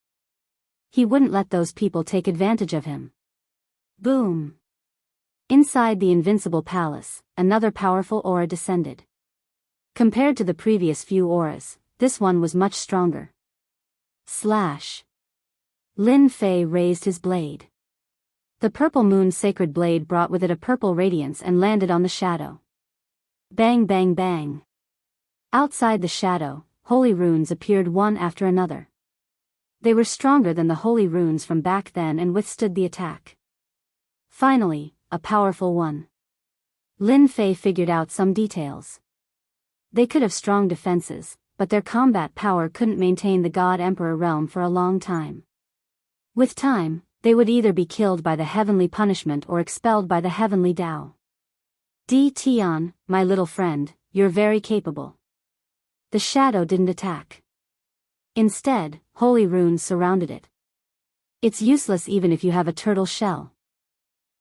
He wouldn't let those people take advantage of him. Boom! Inside the invincible palace, another powerful aura descended. Compared to the previous few auras, this one was much stronger. Slash! Lin Fei raised his blade. The purple moon sacred blade brought with it a purple radiance and landed on the shadow. Bang bang bang! Outside the shadow, holy runes appeared one after another. They were stronger than the holy runes from back then and withstood the attack. Finally, a powerful one. Lin Fei figured out some details. They could have strong defenses, but their combat power couldn't maintain the God Emperor realm for a long time. With time, they would either be killed by the heavenly punishment or expelled by the heavenly Tao. Di Tian, my little friend, you're very capable. The shadow didn't attack. Instead, holy runes surrounded it. It's useless even if you have a turtle shell.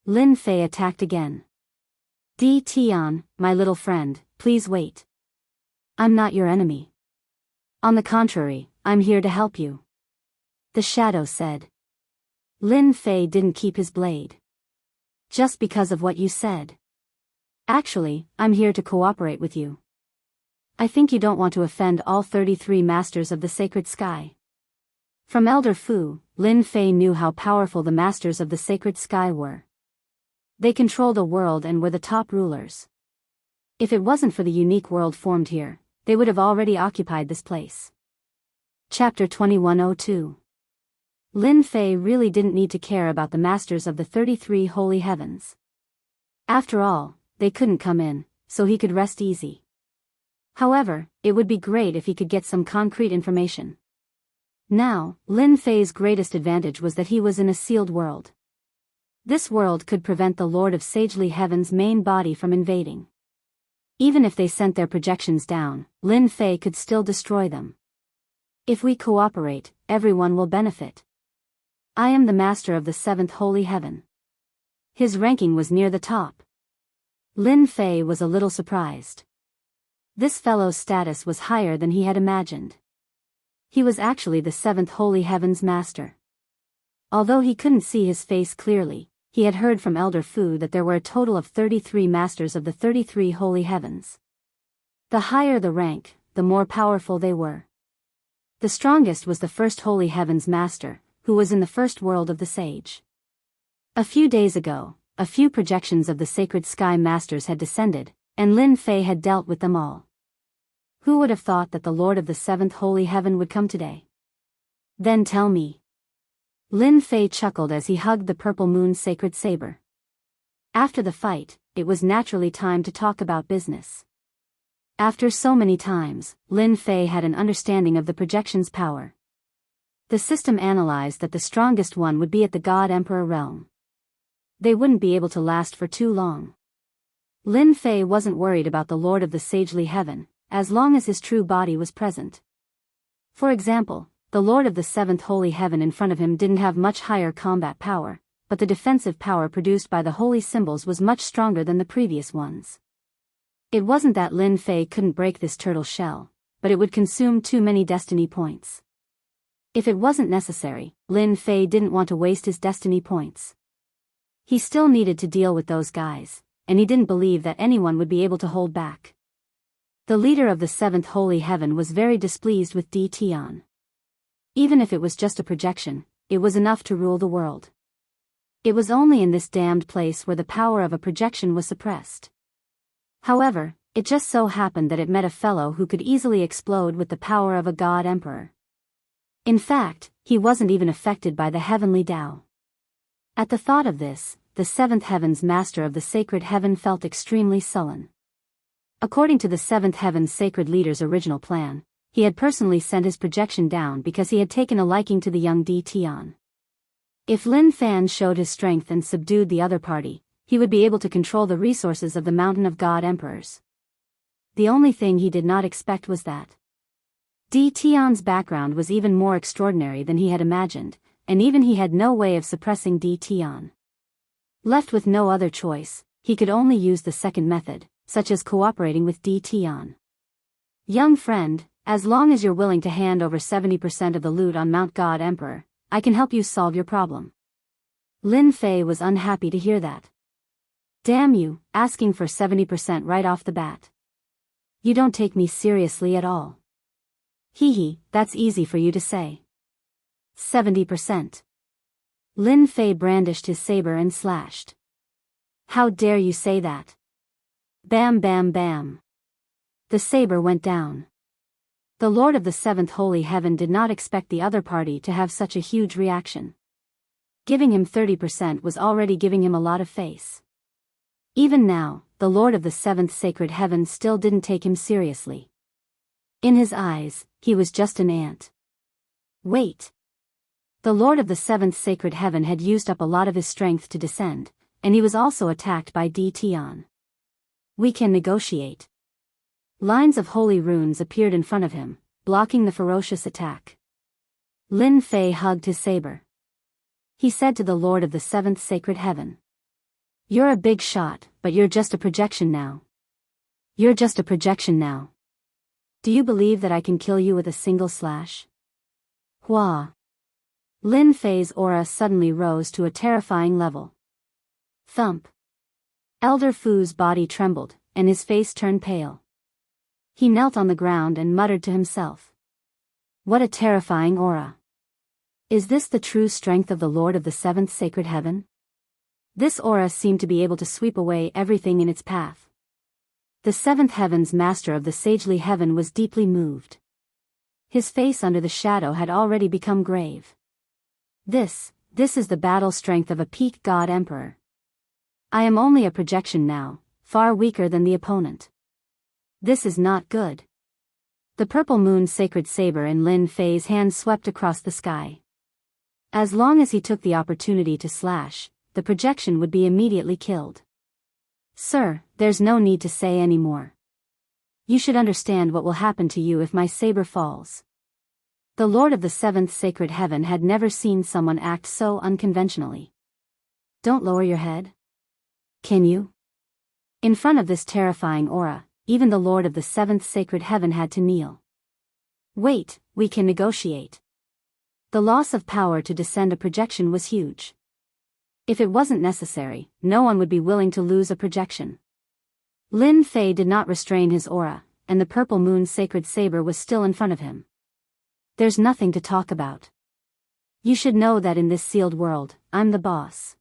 Lin Fei attacked again. Di Tian, my little friend, please wait. I'm not your enemy. On the contrary, I'm here to help you. The shadow said. Lin Fei didn't keep his blade. Just because of what you said. Actually, I'm here to cooperate with you. I think you don't want to offend all 33 masters of the sacred sky. From Elder Fu, Lin Fei knew how powerful the masters of the sacred sky were. They controlled a world and were the top rulers. If it wasn't for the unique world formed here, they would have already occupied this place. Chapter 2102. Lin Fei really didn't need to care about the masters of the 33 holy heavens. After all, they couldn't come in, so he could rest easy. However, it would be great if he could get some concrete information. Now, Lin Fei's greatest advantage was that he was in a sealed world. This world could prevent the Lord of Sagely Heaven's main body from invading. Even if they sent their projections down, Lin Fei could still destroy them. If we cooperate, everyone will benefit. I am the master of the 7th holy heaven. His ranking was near the top. Lin Fei was a little surprised. This fellow's status was higher than he had imagined. He was actually the 7th holy heaven's master. Although he couldn't see his face clearly, he had heard from Elder Fu that there were a total of 33 masters of the 33 holy heavens. The higher the rank, the more powerful they were. The strongest was the 1st holy heaven's master, who was in the first world of the sage. A few days ago, a few projections of the sacred sky masters had descended, and Lin Fei had dealt with them all. Who would have thought that the Lord of the 7th holy heaven would come today? Then tell me. Lin Fei chuckled as he hugged the purple moon sacred saber. After the fight, it was naturally time to talk about business. After so many times, Lin Fei had an understanding of the projection's power. The system analyzed that the strongest one would be at the God Emperor realm. They wouldn't be able to last for too long. Lin Fei wasn't worried about the Lord of the Sagely Heaven, as long as his true body was present. For example, the Lord of the 7th holy heaven in front of him didn't have much higher combat power, but the defensive power produced by the holy symbols was much stronger than the previous ones. It wasn't that Lin Fei couldn't break this turtle shell, but it would consume too many destiny points. If it wasn't necessary, Lin Fei didn't want to waste his destiny points. He still needed to deal with those guys, and he didn't believe that anyone would be able to hold back. The leader of the seventh holy heaven was very displeased with Di Tian. Even if it was just a projection, it was enough to rule the world. It was only in this damned place where the power of a projection was suppressed. However, it just so happened that it met a fellow who could easily explode with the power of a god emperor. In fact, he wasn't even affected by the heavenly Tao. At the thought of this, the seventh heaven's master of the sacred heaven felt extremely sullen. According to the seventh heaven's sacred leader's original plan, he had personally sent his projection down because he had taken a liking to the young Di Tian. If Lin Fan showed his strength and subdued the other party, he would be able to control the resources of the mountain of god emperors. The only thing he did not expect was that Di Tian's background was even more extraordinary than he had imagined, and even he had no way of suppressing Di Tian. Left with no other choice, he could only use the second method, such as cooperating with Di Tian. Young friend, as long as you're willing to hand over 70% of the loot on Mount God Emperor, I can help you solve your problem. Lin Fei was unhappy to hear that. Damn you, asking for 70% right off the bat. You don't take me seriously at all. Hee, that's easy for you to say. 70%. Lin Fei brandished his saber and slashed. How dare you say that? Bam bam bam. The saber went down. The Lord of the Seventh Holy Heaven did not expect the other party to have such a huge reaction. Giving him 30% was already giving him a lot of face. Even now, the Lord of the Seventh Sacred Heaven still didn't take him seriously. In his eyes, he was just an ant. Wait. The Lord of the Seventh Sacred Heaven had used up a lot of his strength to descend, and he was also attacked by Di Tian. We can negotiate. Lines of holy runes appeared in front of him, blocking the ferocious attack. Lin Fei hugged his saber. He said to the Lord of the Seventh Sacred Heaven. You're a big shot, but you're just a projection now. You're just a projection now. Do you believe that I can kill you with a single slash? Hua. Lin Fei's aura suddenly rose to a terrifying level. Thump. Elder Fu's body trembled, and his face turned pale. He knelt on the ground and muttered to himself. What a terrifying aura. Is this the true strength of the Lord of the Seventh Sacred Heaven? This aura seemed to be able to sweep away everything in its path. The seventh heaven's master of the sagely heaven was deeply moved. His face under the shadow had already become grave. This is the battle strength of a peak god emperor. I am only a projection now, far weaker than the opponent. This is not good. The purple moon sacred saber in Lin Fei's hand swept across the sky. As long as he took the opportunity to slash, the projection would be immediately killed. Sir, there's no need to say any more. You should understand what will happen to you if my saber falls. The Lord of the Seventh Sacred Heaven had never seen someone act so unconventionally. Don't lower your head. Can you? In front of this terrifying aura, even the Lord of the Seventh Sacred Heaven had to kneel. Wait, we can negotiate. The loss of power to descend a projection was huge. If it wasn't necessary, no one would be willing to lose a projection. Lin Fei did not restrain his aura, and the purple moon sacred saber was still in front of him. There's nothing to talk about. You should know that in this sealed world, I'm the boss.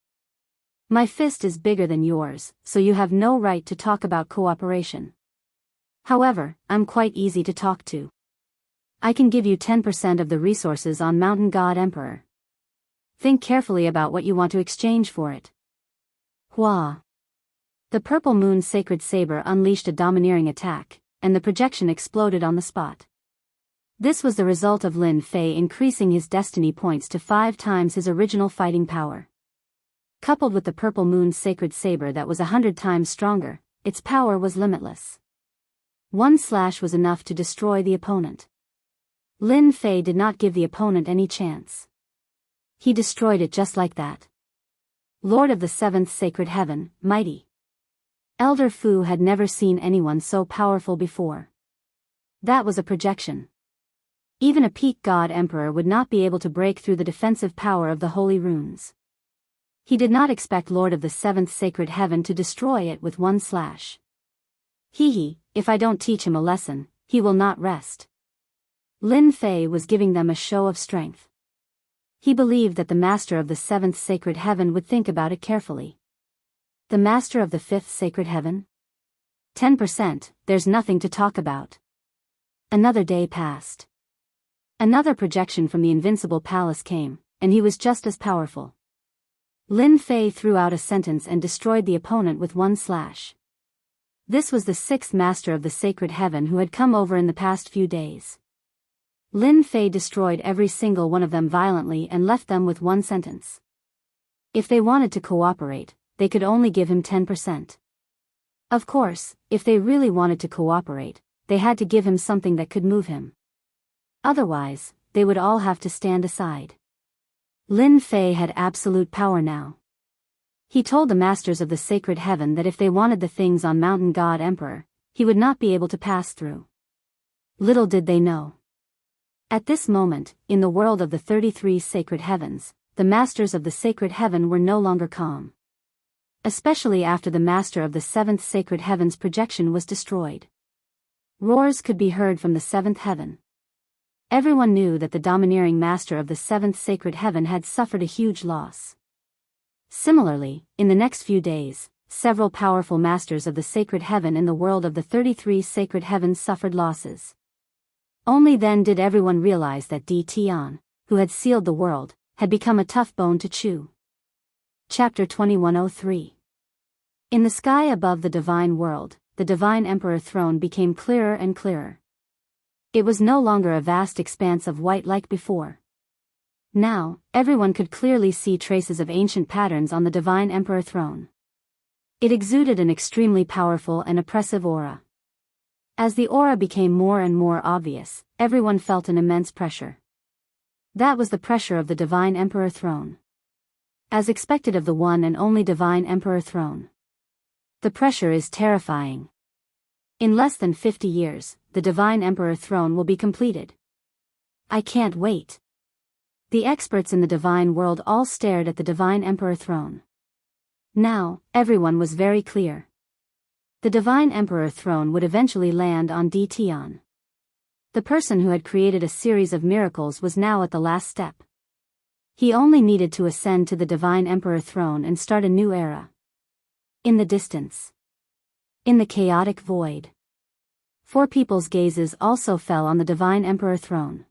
My fist is bigger than yours, so you have no right to talk about cooperation. However, I'm quite easy to talk to. I can give you 10% of the resources on Mountain God Emperor. Think carefully about what you want to exchange for it. Hua. The purple moon sacred saber unleashed a domineering attack, and the projection exploded on the spot. This was the result of Lin Fei increasing his destiny points to 5 times his original fighting power. Coupled with the purple moon sacred saber that was 100 times stronger, its power was limitless. One slash was enough to destroy the opponent. Lin Fei did not give the opponent any chance. He destroyed it just like that. Lord of the Seventh Sacred Heaven, mighty. Elder Fu had never seen anyone so powerful before. That was a projection. Even a peak god emperor would not be able to break through the defensive power of the holy runes. He did not expect Lord of the Seventh Sacred Heaven to destroy it with one slash. If I don't teach him a lesson, he will not rest. Lin Fei was giving them a show of strength. He believed that the Master of the Seventh Sacred Heaven would think about it carefully. The Master of the Fifth Sacred Heaven? 10%, there's nothing to talk about. Another day passed. Another projection from the Invincible Palace came, and he was just as powerful. Lin Fei threw out a sentence and destroyed the opponent with one slash. This was the sixth Master of the Sacred Heaven who had come over in the past few days. Lin Fei destroyed every single one of them violently and left them with one sentence. If they wanted to cooperate, they could only give him 10%. Of course, if they really wanted to cooperate, they had to give him something that could move him. Otherwise, they would all have to stand aside. Lin Fei had absolute power now. He told the Masters of the Sacred Heaven that if they wanted the things on Mountain God Emperor, he would not be able to pass through. Little did they know. At this moment, in the world of the 33 Sacred Heavens, the Masters of the Sacred Heaven were no longer calm. Especially after the Master of the Seventh Sacred Heaven's projection was destroyed. Roars could be heard from the Seventh Heaven. Everyone knew that the domineering Master of the Seventh Sacred Heaven had suffered a huge loss. Similarly, in the next few days, several powerful Masters of the Sacred Heaven in the world of the 33 Sacred Heavens suffered losses. Only then did everyone realize that Di Tian, who had sealed the world, had become a tough bone to chew. Chapter 2103. In the sky above the divine world, the divine emperor throne became clearer and clearer. It was no longer a vast expanse of white like before. Now, everyone could clearly see traces of ancient patterns on the divine emperor throne. It exuded an extremely powerful and oppressive aura. As the aura became more and more obvious, everyone felt an immense pressure. That was the pressure of the divine emperor throne. As expected of the one and only divine emperor throne. The pressure is terrifying. In less than 50 years, the divine emperor throne will be completed. I can't wait. The experts in the divine world all stared at the divine emperor throne. Now, everyone was very clear. The divine emperor throne would eventually land on Di Tian. The person who had created a series of miracles was now at the last step. He only needed to ascend to the divine emperor throne and start a new era. In the distance. In the chaotic void. 4 people's gazes also fell on the divine emperor throne.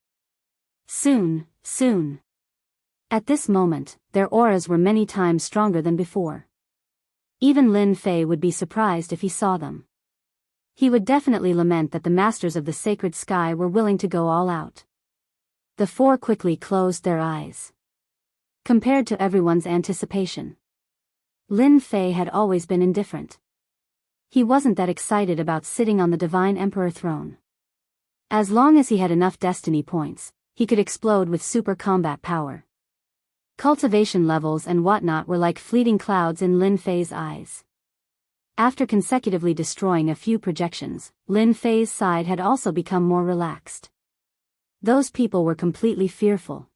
Soon. At this moment, their auras were many times stronger than before. Even Lin Fei would be surprised if he saw them. He would definitely lament that the Masters of the Sacred Sky were willing to go all out. The 4 quickly closed their eyes. Compared to everyone's anticipation, Lin Fei had always been indifferent. He wasn't that excited about sitting on the divine emperor throne. As long as he had enough destiny points, he could explode with super combat power. Cultivation levels and whatnot were like fleeting clouds in Lin Fei's eyes. After consecutively destroying a few projections, Lin Fei's side had also become more relaxed. Those people were completely fearful.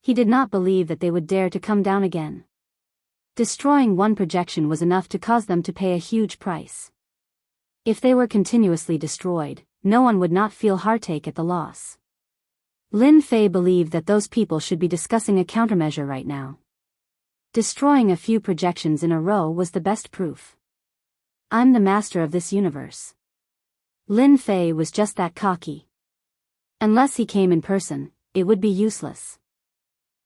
He did not believe that they would dare to come down again. Destroying one projection was enough to cause them to pay a huge price. If they were continuously destroyed, no one would not feel heartache at the loss. Lin Fei believed that those people should be discussing a countermeasure right now. Destroying a few projections in a row was the best proof. I'm the master of this universe. Lin Fei was just that cocky. Unless he came in person, it would be useless.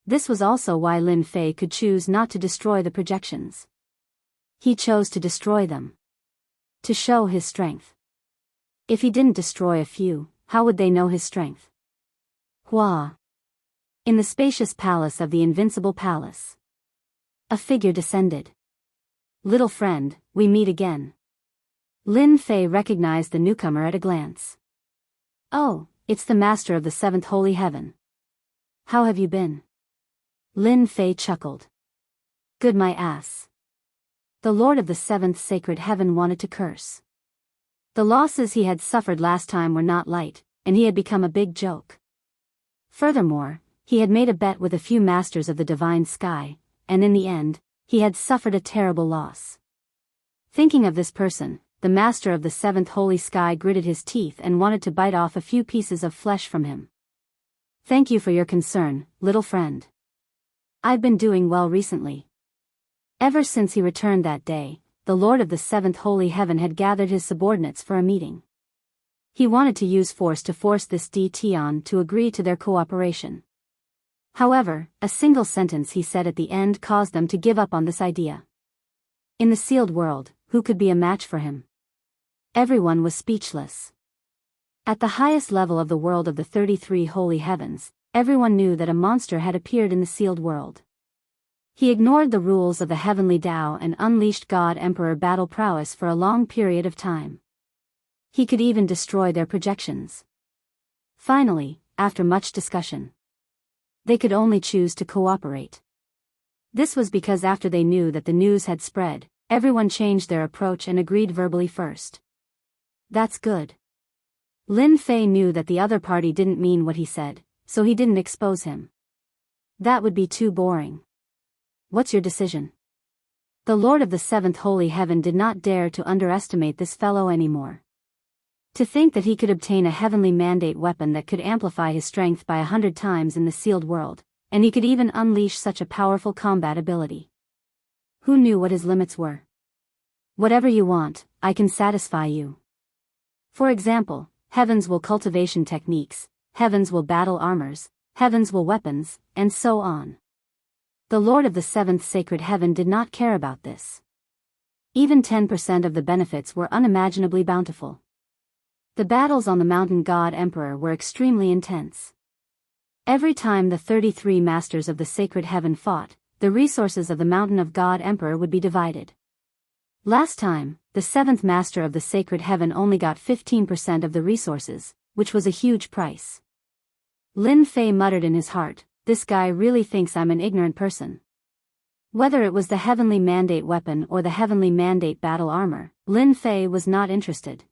This was also why Lin Fei could choose not to destroy the projections. He chose to destroy them. To show his strength. If he didn't destroy a few, how would they know his strength? Hua. In the spacious palace of the Invincible Palace. A figure descended. Little friend, we meet again. Lin Fei recognized the newcomer at a glance. Oh, it's the Master of the Seventh Holy Heaven. How have you been? Lin Fei chuckled. Good my ass. The Lord of the Seventh Sacred Heaven wanted to curse. The losses he had suffered last time were not light, and he had become a big joke. Furthermore, he had made a bet with a few masters of the divine sky, and in the end, he had suffered a terrible loss. Thinking of this person, the master of the seventh holy sky gritted his teeth and wanted to bite off a few pieces of flesh from him. Thank you for your concern, little friend. I've been doing well recently. Ever since he returned that day, the Lord of the Seventh Holy Heaven had gathered his subordinates for a meeting. He wanted to use force to force this DT to agree to their cooperation. However, a single sentence he said at the end caused them to give up on this idea. In the sealed world, who could be a match for him? Everyone was speechless. At the highest level of the world of the 33 holy heavens, everyone knew that a monster had appeared in the sealed world. He ignored the rules of the heavenly Tao and unleashed God Emperor battle prowess for a long period of time. He could even destroy their projections. Finally, after much discussion, they could only choose to cooperate. This was because after they knew that the news had spread, everyone changed their approach and agreed verbally first. That's good. Lin Fei knew that the other party didn't mean what he said, so he didn't expose him. That would be too boring. What's your decision? The Lord of the Seventh Holy Heaven did not dare to underestimate this fellow anymore. To think that he could obtain a heavenly mandate weapon that could amplify his strength by 100 times in the sealed world, and he could even unleash such a powerful combat ability. Who knew what his limits were? Whatever you want, I can satisfy you. For example, heavens will cultivation techniques, heavens will battle armors, heavens will weapons, and so on. The Lord of the Seventh Sacred Heaven did not care about this. Even 10% of the benefits were unimaginably bountiful. The battles on the mountain God Emperor were extremely intense. Every time the 33 masters of the sacred heaven fought, the resources of the mountain of God Emperor would be divided. Last time, the seventh master of the sacred heaven only got 15% of the resources, which was a huge price. Lin Fei muttered in his heart, this guy really thinks I'm an ignorant person. Whether it was the heavenly mandate weapon or the heavenly mandate battle armor, Lin Fei was not interested.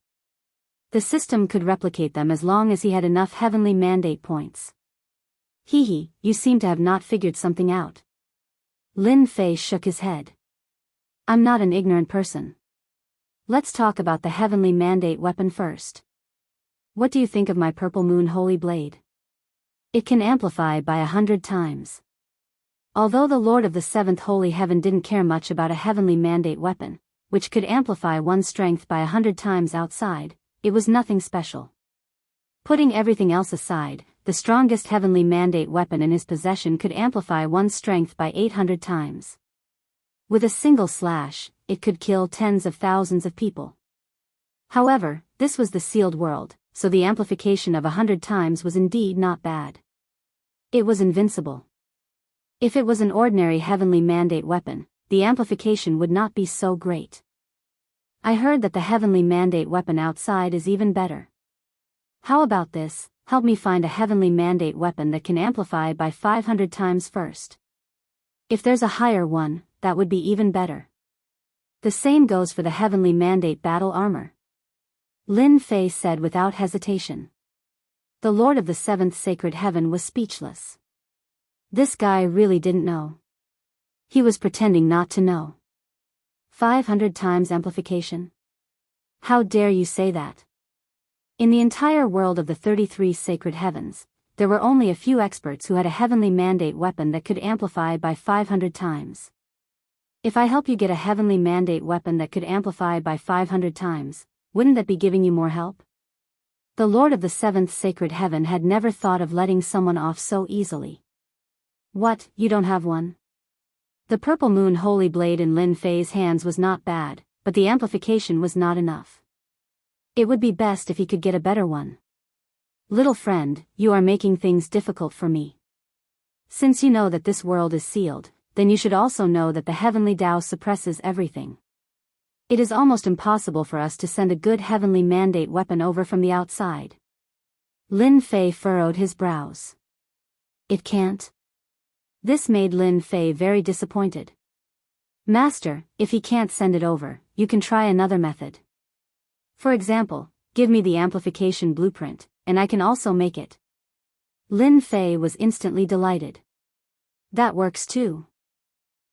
The system could replicate them as long as he had enough heavenly mandate points. Hee, you seem to have not figured something out. Lin Fei shook his head. I'm not an ignorant person. Let's talk about the heavenly mandate weapon first. What do you think of my purple moon holy blade? It can amplify by 100 times. Although the Lord of the Seventh Holy Heaven didn't care much about a heavenly mandate weapon, which could amplify one's strength by 100 times outside, it was nothing special. Putting everything else aside, the strongest heavenly mandate weapon in his possession could amplify one's strength by 800 times. With a single slash, it could kill tens of thousands of people. However, this was the sealed world, so the amplification of 100 times was indeed not bad. It was invincible. If it was an ordinary heavenly mandate weapon, the amplification would not be so great. I heard that the heavenly mandate weapon outside is even better. How about this? Help me find a heavenly mandate weapon that can amplify by 500 times first. If there's a higher one, that would be even better. The same goes for the heavenly mandate battle armor. Lin Fei said without hesitation. The Lord of the Seventh Sacred Heaven was speechless. This guy really didn't know. He was pretending not to know. 500 times amplification? How dare you say that? In the entire world of the 33 sacred heavens, there were only a few experts who had a heavenly mandate weapon that could amplify by 500 times. If I help you get a heavenly mandate weapon that could amplify by 500 times, wouldn't that be giving you more help? The Lord of the Seventh Sacred Heaven had never thought of letting someone off so easily. What, you don't have one? The purple moon holy blade in Lin Fei's hands was not bad, but the amplification was not enough. It would be best if he could get a better one. Little friend, you are making things difficult for me. Since you know that this world is sealed, then you should also know that the heavenly Tao suppresses everything. It is almost impossible for us to send a good heavenly mandate weapon over from the outside. Lin Fei furrowed his brows. It can't? This made Lin Fei very disappointed. Master, if he can't send it over, you can try another method. For example, give me the amplification blueprint, and I can also make it. Lin Fei was instantly delighted. That works too.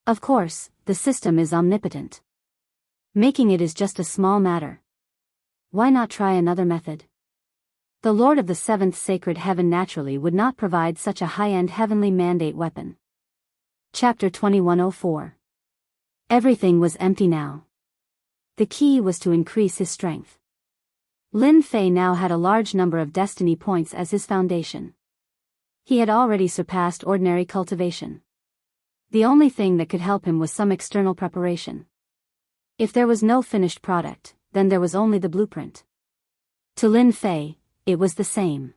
Of course, the system is omnipotent. Making it is just a small matter. Why not try another method? The Lord of the Seventh Sacred Heaven naturally would not provide such a high-end heavenly mandate weapon. Chapter 2104. Everything was empty now. The key was to increase his strength. Lin Fei now had a large number of destiny points as his foundation. He had already surpassed ordinary cultivation. The only thing that could help him was some external preparation. If there was no finished product, then there was only the blueprint. To Lin Fei, it was the same.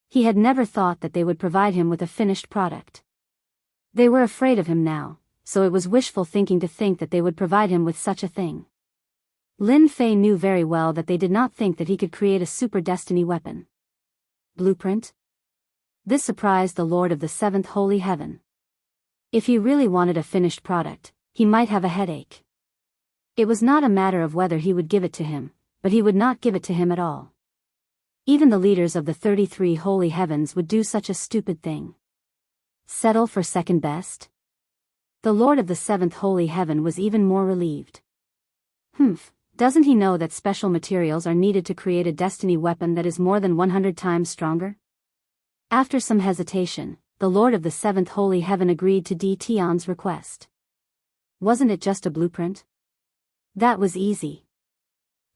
He had never thought that they would provide him with a finished product. They were afraid of him now, so it was wishful thinking to think that they would provide him with such a thing. Lin Fei knew very well that they did not think that he could create a super destiny weapon. Blueprint? This surprised the Lord of the Seventh Holy Heaven. If he really wanted a finished product, he might have a headache. It was not a matter of whether he would give it to him, but he would not give it to him at all. Even the leaders of the 33 holy heavens would do such a stupid thing. Settle for second best? The Lord of the Seventh Holy Heaven was even more relieved. Doesn't he know that special materials are needed to create a destiny weapon that is more than 100 times stronger? After some hesitation, the Lord of the Seventh Holy Heaven agreed to Di Tian's request. Wasn't it just a blueprint? That was easy.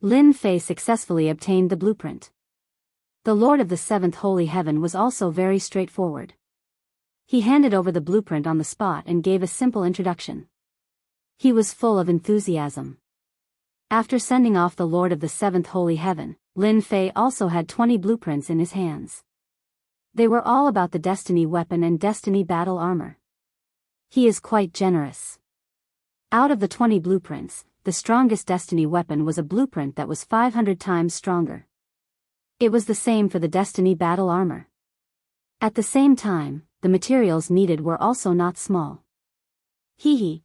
Lin Fei successfully obtained the blueprint. The Lord of the Seventh Holy Heaven was also very straightforward. He handed over the blueprint on the spot and gave a simple introduction. He was full of enthusiasm. After sending off the Lord of the Seventh Holy Heaven, Lin Fei also had 20 blueprints in his hands. They were all about the destiny weapon and destiny battle armor. He is quite generous. Out of the 20 blueprints, the strongest destiny weapon was a blueprint that was 500 times stronger. It was the same for the destiny battle armor. At the same time, the materials needed were also not small.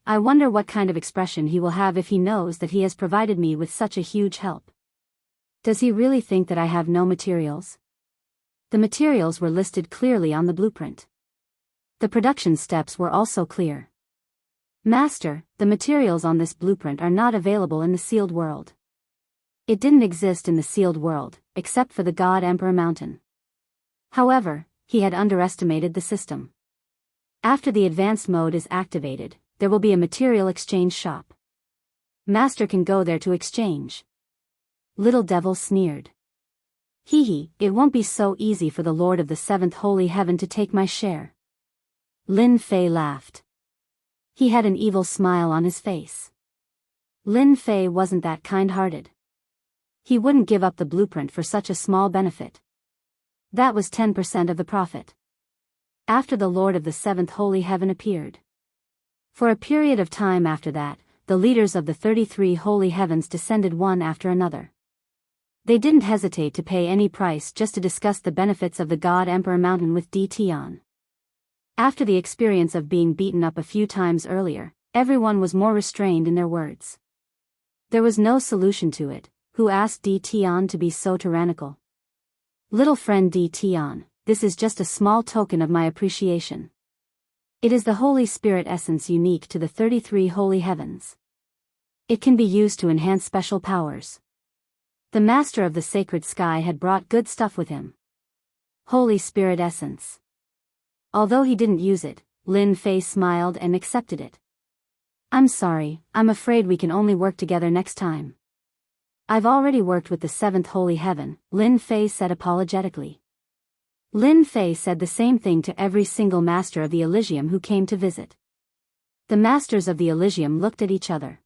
I wonder what kind of expression he will have if he knows that he has provided me with such a huge help. Does he really think that I have no materials? The materials were listed clearly on the blueprint. The production steps were also clear. Master, the materials on this blueprint are not available in the sealed world. It didn't exist in the sealed world, except for the God Emperor Mountain. However, he had underestimated the system. After the advanced mode is activated, there will be a material exchange shop. Master can go there to exchange. Little Devil sneered. It won't be so easy for the Lord of the Seventh Holy Heaven to take my share. Lin Fei laughed. He had an evil smile on his face. Lin Fei wasn't that kind-hearted. He wouldn't give up the blueprint for such a small benefit. That was 10% of the profit. After the Lord of the Seventh Holy Heaven appeared. For a period of time after that, the leaders of the 33 holy heavens descended one after another. They didn't hesitate to pay any price just to discuss the benefits of the God Emperor Mountain with Di Tian. After the experience of being beaten up a few times earlier, everyone was more restrained in their words. There was no solution to it. Who asked Di Tian to be so tyrannical? Little friend Di Tian, this is just a small token of my appreciation. It is the Holy Spirit essence unique to the 33 holy heavens. It can be used to enhance special powers. The Master of the Sacred Sky had brought good stuff with him. Holy Spirit essence. Although he didn't use it, Lin Fei smiled and accepted it. I'm sorry, I'm afraid we can only work together next time. I've already worked with the Seventh Holy Heaven, Lin Fei said apologetically. Lin Fei said the same thing to every single master of the Elysium who came to visit. The masters of the Elysium looked at each other.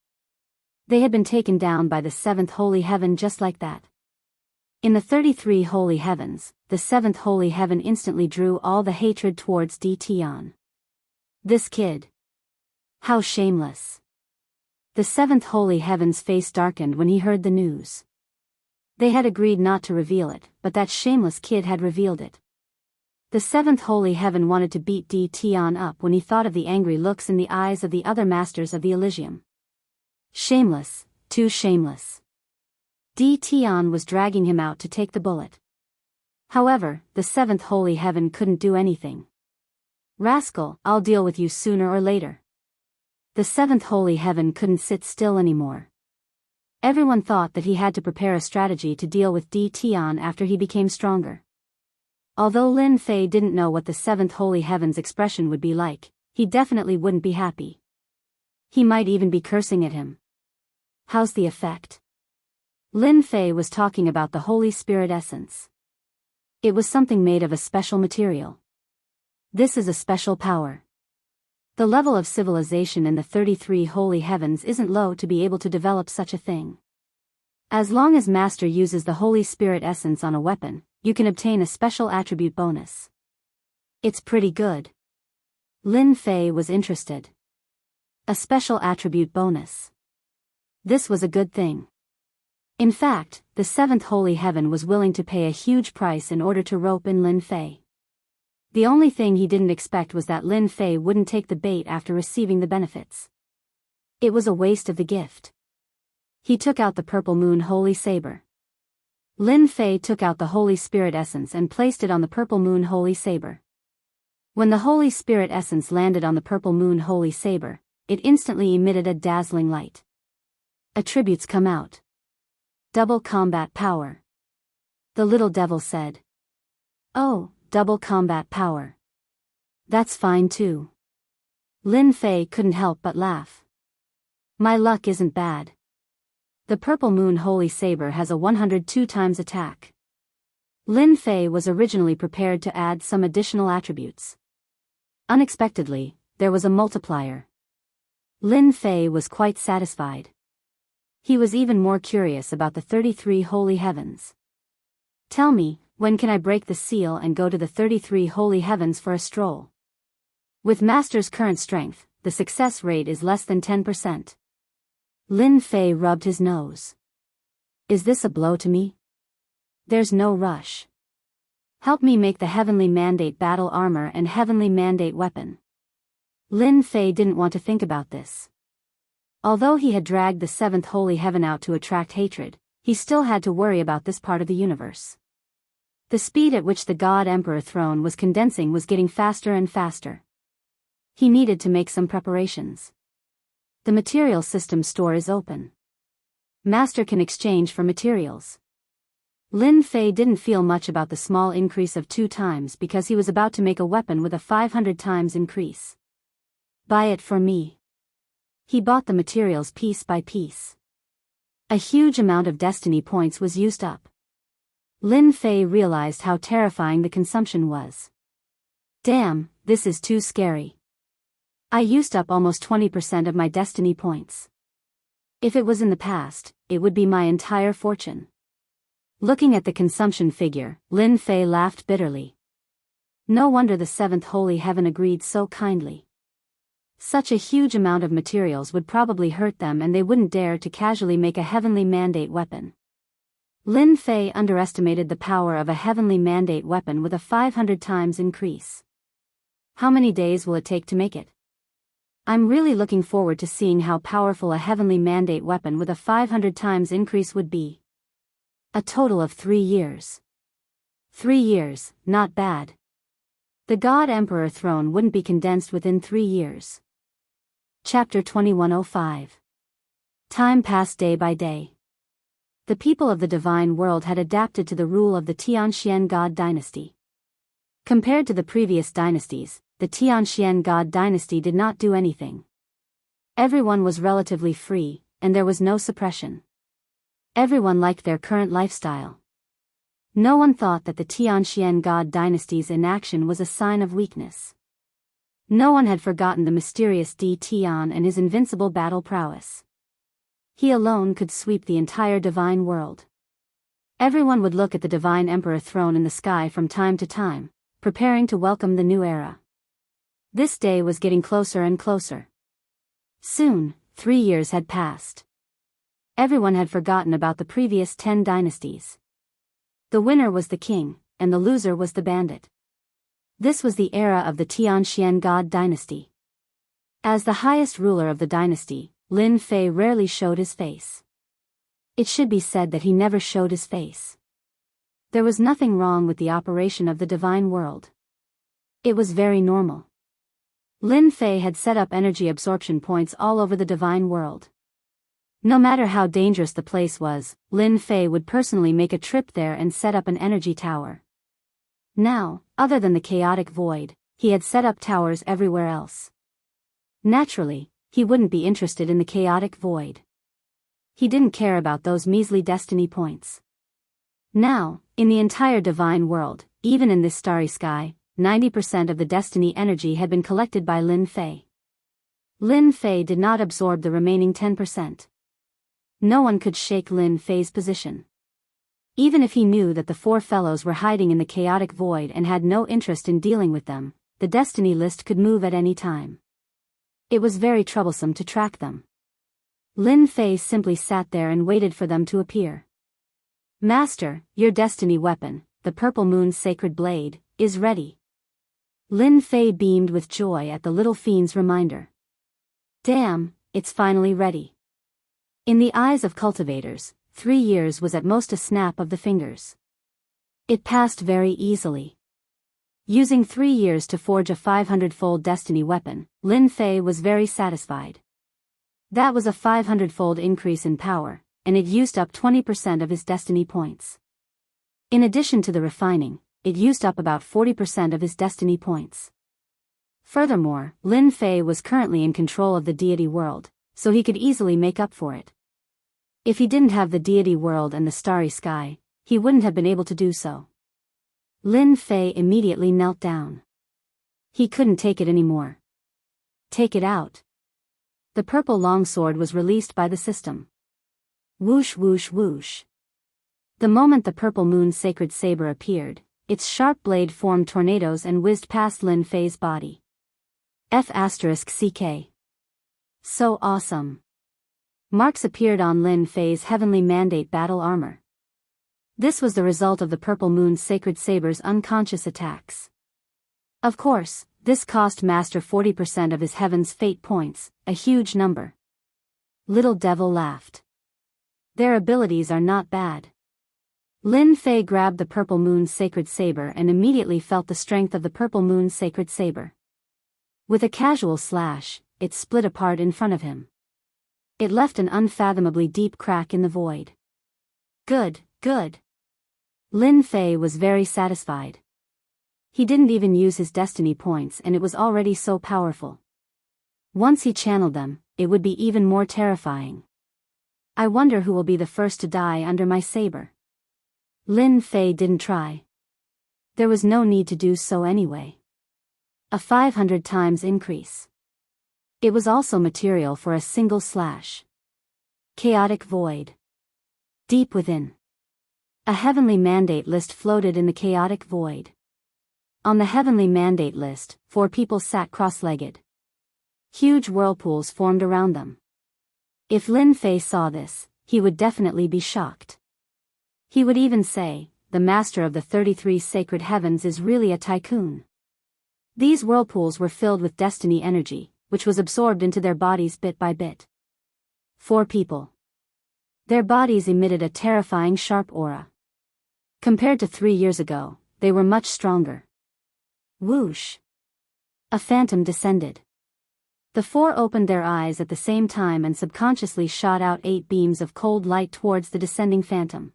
They had been taken down by the Seventh Holy Heaven just like that. In the 33 holy heavens, the Seventh Holy Heaven instantly drew all the hatred towards Di Tian. This kid. How shameless. The Seventh Holy Heaven's face darkened when he heard the news. They had agreed not to reveal it, but that shameless kid had revealed it. The seventh holy heaven wanted to beat Di Tian up when he thought of the angry looks in the eyes of the other masters of the Elysium. Shameless, too shameless. Di Tian was dragging him out to take the bullet. However, the seventh holy heaven couldn't do anything. Rascal, I'll deal with you sooner or later. The seventh holy heaven couldn't sit still anymore. Everyone thought that he had to prepare a strategy to deal with Di Tian after he became stronger. Although Lin Fei didn't know what the seventh holy heaven's expression would be like, he definitely wouldn't be happy. He might even be cursing at him. How's the effect? Lin Fei was talking about the Holy Spirit essence. It was something made of a special material. This is a special power. The level of civilization in the 33 holy heavens isn't low to be able to develop such a thing. As long as Master uses the Holy Spirit essence on a weapon, you can obtain a special attribute bonus. It's pretty good. Lin Fei was interested. A special attribute bonus. This was a good thing. In fact, the seventh holy heaven was willing to pay a huge price in order to rope in Lin Fei. The only thing he didn't expect was that Lin Fei wouldn't take the bait after receiving the benefits. It was a waste of the gift. He took out the purple moon holy saber. Lin Fei took out the Holy Spirit essence and placed it on the purple moon holy saber. When the Holy Spirit essence landed on the purple moon holy saber, it instantly emitted a dazzling light. Attributes come out. Double combat power. The little devil said. Oh, double combat power. That's fine too. Lin Fei couldn't help but laugh. My luck isn't bad. The purple moon holy saber has a 102 times attack. Lin Fei was originally prepared to add some additional attributes. Unexpectedly, there was a multiplier. Lin Fei was quite satisfied. He was even more curious about the 33 holy heavens. Tell me, when can I break the seal and go to the 33 holy heavens for a stroll? With Master's current strength, the success rate is less than 10%. Lin Fei rubbed his nose. Is this a blow to me? There's no rush. Help me make the Heavenly Mandate battle armor and Heavenly Mandate weapon. Lin Fei didn't want to think about this. Although he had dragged the seventh holy heaven out to attract hatred, he still had to worry about this part of the universe. The speed at which the God Emperor throne was condensing was getting faster and faster. He needed to make some preparations. The material system store is open. Master can exchange for materials. Lin Fei didn't feel much about the small increase of 2 times because he was about to make a weapon with a 500 times increase. Buy it for me. He bought the materials piece by piece. A huge amount of destiny points was used up. Lin Fei realized how terrifying the consumption was. Damn, this is too scary. I used up almost 20% of my destiny points. If it was in the past, it would be my entire fortune. Looking at the consumption figure, Lin Fei laughed bitterly. No wonder the seventh holy heaven agreed so kindly. Such a huge amount of materials would probably hurt them and they wouldn't dare to casually make a heavenly mandate weapon. Lin Fei underestimated the power of a heavenly mandate weapon with a 500 times increase. How many days will it take to make it? I'm really looking forward to seeing how powerful a heavenly mandate weapon with a 500 times increase would be. A total of 3 years. 3 years, not bad. The God Emperor throne wouldn't be condensed within 3 years. Chapter 2105. Time passed day by day. The people of the divine world had adapted to the rule of the Tianxian God dynasty. Compared to the previous dynasties, the Tianxian God dynasty did not do anything. Everyone was relatively free, and there was no suppression. Everyone liked their current lifestyle. No one thought that the Tianxian God dynasty's inaction was a sign of weakness. No one had forgotten the mysterious Di Tian and his invincible battle prowess. He alone could sweep the entire divine world. Everyone would look at the divine emperor throne in the sky from time to time, preparing to welcome the new era. This day was getting closer and closer. Soon, 3 years had passed. Everyone had forgotten about the previous 10 dynasties. The winner was the king, and the loser was the bandit. This was the era of the Tianxian God dynasty. As the highest ruler of the dynasty, Lin Fei rarely showed his face. It should be said that he never showed his face. There was nothing wrong with the operation of the divine world. It was very normal. Lin Fei had set up energy absorption points all over the divine world. No matter how dangerous the place was, Lin Fei would personally make a trip there and set up an energy tower. Now, other than the chaotic void, he had set up towers everywhere else. Naturally, he wouldn't be interested in the chaotic void. He didn't care about those measly destiny points. Now, in the entire divine world, even in this starry sky, 90% of the destiny energy had been collected by Lin Fei. Lin Fei did not absorb the remaining 10%. No one could shake Lin Fei's position. Even if he knew that the four fellows were hiding in the chaotic void and had no interest in dealing with them, the destiny list could move at any time. It was very troublesome to track them. Lin Fei simply sat there and waited for them to appear. Master, your destiny weapon, the Purple Moon's sacred blade, is ready. Lin Fei beamed with joy at the little fiend's reminder. Damn, it's finally ready. In the eyes of cultivators, 3 years was at most a snap of the fingers. It passed very easily. Using 3 years to forge a 500-fold destiny weapon, Lin Fei was very satisfied. That was a 500-fold increase in power, and it used up 20% of his destiny points. In addition to the refining, it used up about 40% of his destiny points. Furthermore, Lin Fei was currently in control of the deity world, so he could easily make up for it. If he didn't have the deity world and the starry sky, he wouldn't have been able to do so. Lin Fei immediately knelt down. He couldn't take it anymore. Take it out. The purple longsword was released by the system. Whoosh whoosh whoosh. The moment the purple moon's sacred saber appeared, its sharp blade formed tornadoes and whizzed past Lin Fei's body. F***CK. So awesome. Marks appeared on Lin Fei's heavenly mandate battle armor. This was the result of the purple moon's sacred saber's unconscious attacks. Of course, this cost Master 40% of his heaven's fate points, a huge number. Little Devil laughed. Their abilities are not bad. Lin Fei grabbed the purple moon's sacred saber and immediately felt the strength of the purple moon's sacred saber. With a casual slash, it split apart in front of him. It left an unfathomably deep crack in the void. Good, good. Lin Fei was very satisfied. He didn't even use his destiny points and it was already so powerful. Once he channeled them, it would be even more terrifying. I wonder who will be the first to die under my saber. Lin Fei didn't try. There was no need to do so anyway. A 500 times increase. It was also material for a single slash. Chaotic void. Deep within. A heavenly mandate list floated in the chaotic void. On the heavenly mandate list, 4 people sat cross-legged. Huge whirlpools formed around them. If Lin Fei saw this, he would definitely be shocked. He would even say, the master of the 33 sacred heavens is really a tycoon. These whirlpools were filled with destiny energy, which was absorbed into their bodies bit by bit. 4 people. Their bodies emitted a terrifying sharp aura. Compared to 3 years ago, they were much stronger. Whoosh. A phantom descended. The 4 opened their eyes at the same time and subconsciously shot out 8 beams of cold light towards the descending phantom.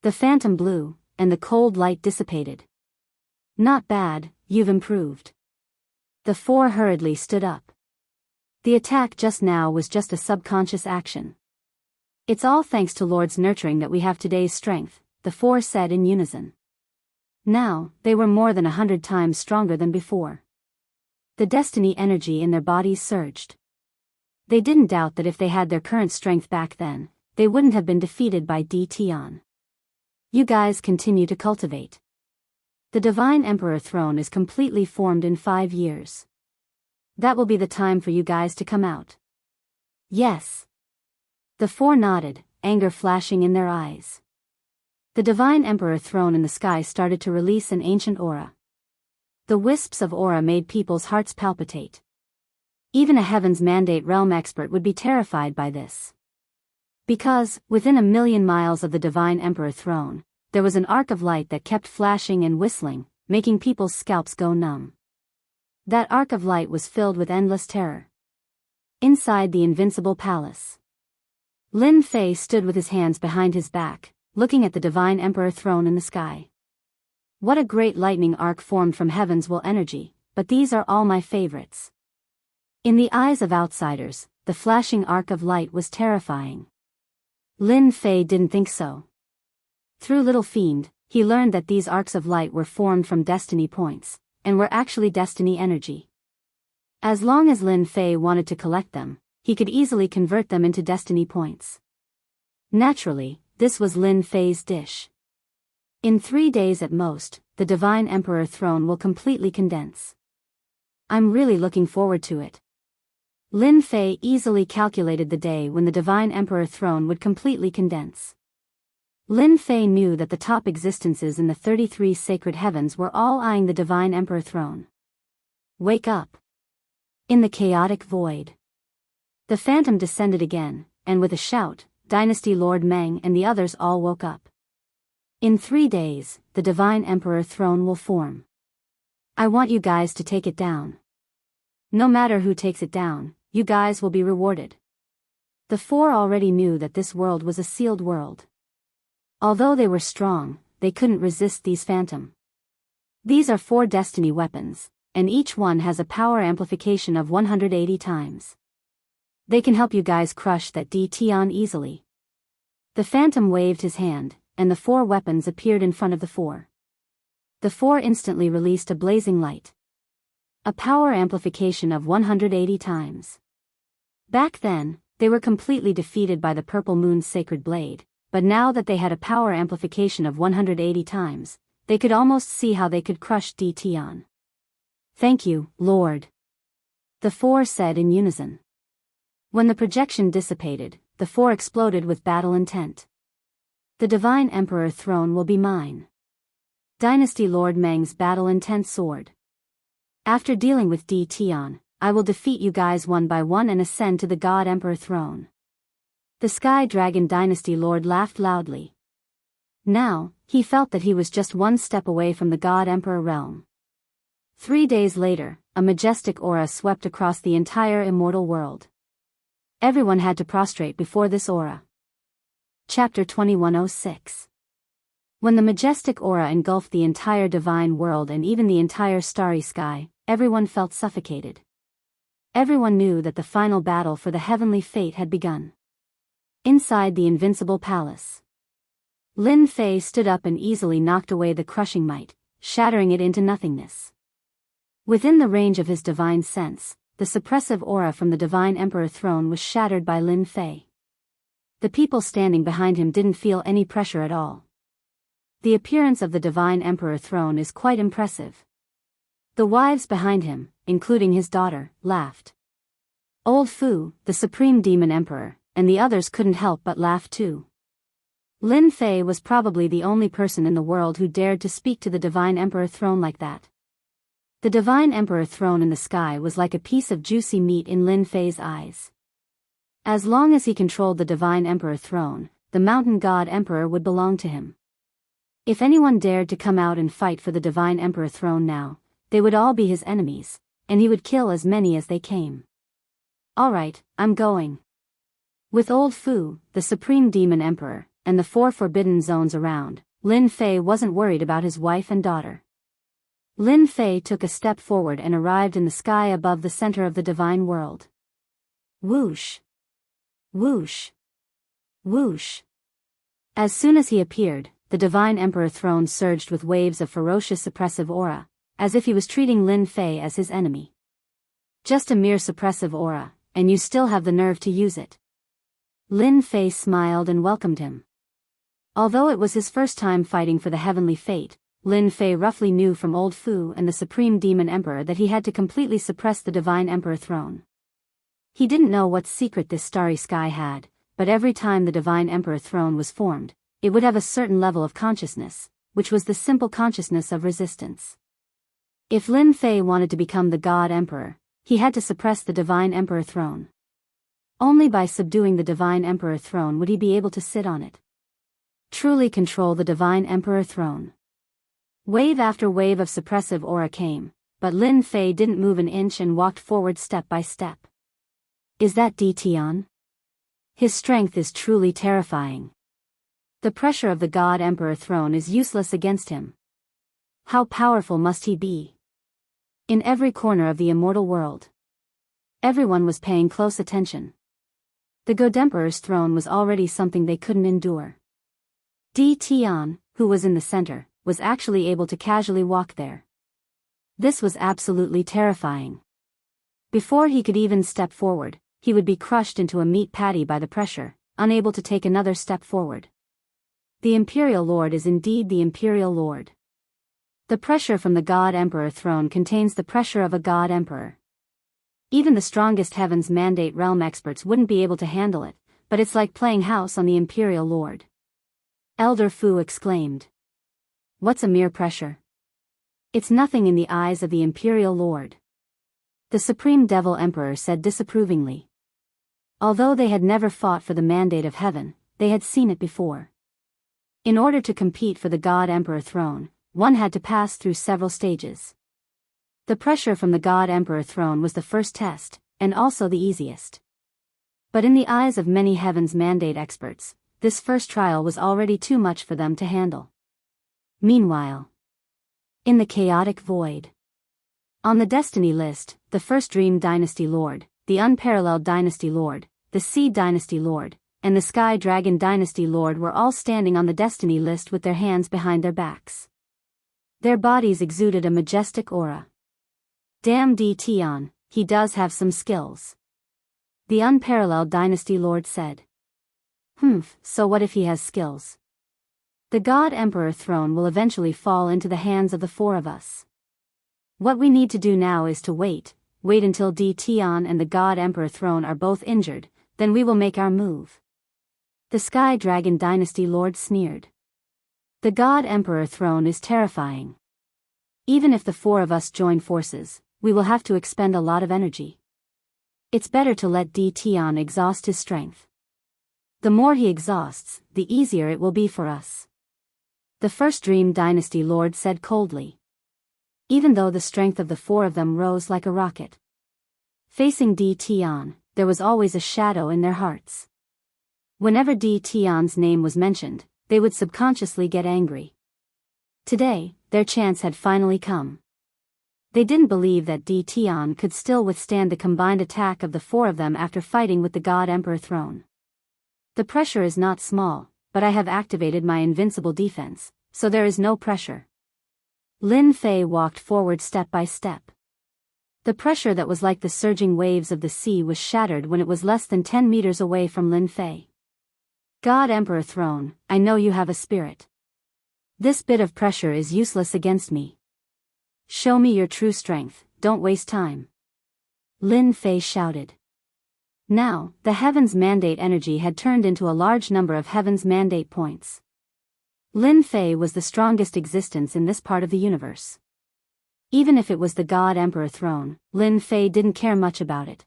The phantom blew, and the cold light dissipated. Not bad, you've improved. The 4 hurriedly stood up. The attack just now was just a subconscious action. It's all thanks to Lord's nurturing that we have today's strength, the 4 said in unison. Now, they were more than 100 times stronger than before. The destiny energy in their bodies surged. They didn't doubt that if they had their current strength back then, they wouldn't have been defeated by Tion. You guys continue to cultivate. The Divine Emperor throne is completely formed in 5 years. That will be the time for you guys to come out. Yes. The 4 nodded, anger flashing in their eyes. The Divine Emperor throne in the sky started to release an ancient aura. The wisps of aura made people's hearts palpitate. Even a Heaven's Mandate realm expert would be terrified by this. Because, within 1,000,000 miles of the Divine Emperor throne, there was an arc of light that kept flashing and whistling, making people's scalps go numb. That arc of light was filled with endless terror. Inside the invincible palace, Lin Fei stood with his hands behind his back, looking at the Divine Emperor throne in the sky. What a great lightning arc formed from heaven's will energy, but these are all my favorites. In the eyes of outsiders, the flashing arc of light was terrifying. Lin Fei didn't think so. Through Little Fiend, he learned that these arcs of light were formed from destiny points, and were actually destiny energy. As long as Lin Fei wanted to collect them, he could easily convert them into destiny points. Naturally, this was Lin Fei's dish. In 3 days at most, the Divine Emperor throne will completely condense. I'm really looking forward to it. Lin Fei easily calculated the day when the Divine Emperor throne would completely condense. Lin Fei knew that the top existences in the 33 sacred heavens were all eyeing the Divine Emperor throne. Wake up! In the chaotic void, the phantom descended again, and with a shout, Dynasty Lord Meng and the others all woke up. In 3 days, the Divine Emperor throne will form. I want you guys to take it down. No matter who takes it down, you guys will be rewarded. The four already knew that this world was a sealed world. Although they were strong, they couldn't resist these phantom. These are 4 destiny weapons, and each one has a power amplification of 180 times. They can help you guys crush that DT easily. The phantom waved his hand, and the 4 weapons appeared in front of the 4. The 4 instantly released a blazing light. A power amplification of 180 times. Back then, they were completely defeated by the Purple Moon's sacred blade, but now that they had a power amplification of 180 times, they could almost see how they could crush DT. Thank you, Lord. The 4 said in unison. When the projection dissipated, the 4 exploded with battle intent. The Divine Emperor throne will be mine. Dynasty Lord Meng's battle intent soared. After dealing with DT, I will defeat you guys one by one and ascend to the God Emperor throne. The Sky Dragon Dynasty Lord laughed loudly. Now, he felt that he was just one step away from the God Emperor realm. 3 days later, a majestic aura swept across the entire immortal world. Everyone had to prostrate before this aura. Chapter 2106. When the majestic aura engulfed the entire divine world and even the entire starry sky, everyone felt suffocated. Everyone knew that the final battle for the heavenly fate had begun. Inside the invincible palace, Lin Fei stood up and easily knocked away the crushing might, shattering it into nothingness. Within the range of his divine sense, the suppressive aura from the Divine Emperor throne was shattered by Lin Fei. The people standing behind him didn't feel any pressure at all. The appearance of the Divine Emperor throne is quite impressive. The wives behind him, including his daughter, laughed. Old Fu, the Supreme Demon Emperor, and the others couldn't help but laugh too. Lin Fei was probably the only person in the world who dared to speak to the Divine Emperor throne like that. The Divine Emperor throne in the sky was like a piece of juicy meat in Lin Fei's eyes. As long as he controlled the Divine Emperor throne, the Mountain God Emperor would belong to him. If anyone dared to come out and fight for the Divine Emperor throne now, they would all be his enemies, and he would kill as many as they came. Alright, I'm going. With Old Fu, the Supreme Demon Emperor, and the 4 forbidden zones around, Lin Fei wasn't worried about his wife and daughter. Lin Fei took a step forward and arrived in the sky above the center of the divine world. Whoosh! Whoosh! Whoosh! As soon as he appeared, the Divine Emperor throne surged with waves of ferocious suppressive aura, as if he was treating Lin Fei as his enemy. Just a mere suppressive aura, and you still have the nerve to use it. Lin Fei smiled and welcomed him. Although it was his first time fighting for the heavenly fate, Lin Fei roughly knew from Old Fu and the Supreme Demon Emperor that he had to completely suppress the Divine Emperor throne. He didn't know what secret this starry sky had, but every time the Divine Emperor throne was formed, it would have a certain level of consciousness, which was the simple consciousness of resistance. If Lin Fei wanted to become the God Emperor, he had to suppress the Divine Emperor throne. Only by subduing the Divine Emperor throne would he be able to sit on it. Truly control the Divine Emperor throne. Wave after wave of suppressive aura came, but Lin Fei didn't move an inch and walked forward step by step. Is that Di Tian? His strength is truly terrifying. The pressure of the God Emperor throne is useless against him. How powerful must he be? In every corner of the immortal world, everyone was paying close attention. The God Emperor's throne was already something they couldn't endure. Di Tian, who was in the center, was actually able to casually walk there. This was absolutely terrifying. Before he could even step forward, he would be crushed into a meat patty by the pressure, unable to take another step forward. The Imperial Lord is indeed the Imperial Lord. The pressure from the God Emperor throne contains the pressure of a God Emperor. Even the strongest Heaven's Mandate realm experts wouldn't be able to handle it, but it's like playing house on the Imperial Lord. Elder Fu exclaimed. What's a mere pressure? It's nothing in the eyes of the Imperial Lord. The Supreme Devil Emperor said disapprovingly. Although they had never fought for the mandate of heaven, they had seen it before. In order to compete for the God Emperor throne, one had to pass through several stages. The pressure from the God Emperor throne was the first test, and also the easiest. But in the eyes of many Heaven's Mandate experts, this first trial was already too much for them to handle. Meanwhile, in the chaotic void, on the destiny list, the first Dream Dynasty Lord, the Unparalleled Dynasty Lord, the Sea Dynasty Lord, and the Sky Dragon Dynasty Lord were all standing on the destiny list with their hands behind their backs. Their bodies exuded a majestic aura. Damn Di Tian, he does have some skills. The Unparalleled Dynasty Lord said. So what if he has skills? The God Emperor throne will eventually fall into the hands of the four of us. What we need to do now is to wait until Di Tian and the God Emperor throne are both injured, then we will make our move. The Sky Dragon Dynasty Lord sneered. The God Emperor throne is terrifying. Even if the four of us join forces, we will have to expend a lot of energy. It's better to let Di Tian exhaust his strength. The more he exhausts, the easier it will be for us. The first Dream Dynasty Lord said coldly. Even though the strength of the four of them rose like a rocket. Facing Di Tian, there was always a shadow in their hearts. Whenever Di Tian's name was mentioned, they would subconsciously get angry. Today, their chance had finally come. They didn't believe that Di Tian could still withstand the combined attack of the four of them after fighting with the God Emperor throne. The pressure is not small, but I have activated my invincible defense, so there is no pressure. Lin Fei walked forward step by step. The pressure that was like the surging waves of the sea was shattered when it was less than 10 meters away from Lin Fei. God Emperor throne, I know you have a spirit. This bit of pressure is useless against me. Show me your true strength, don't waste time. Lin Fei shouted. Now, the Heaven's Mandate energy had turned into a large number of Heaven's Mandate points. Lin Fei was the strongest existence in this part of the universe. Even if it was the God Emperor throne, Lin Fei didn't care much about it.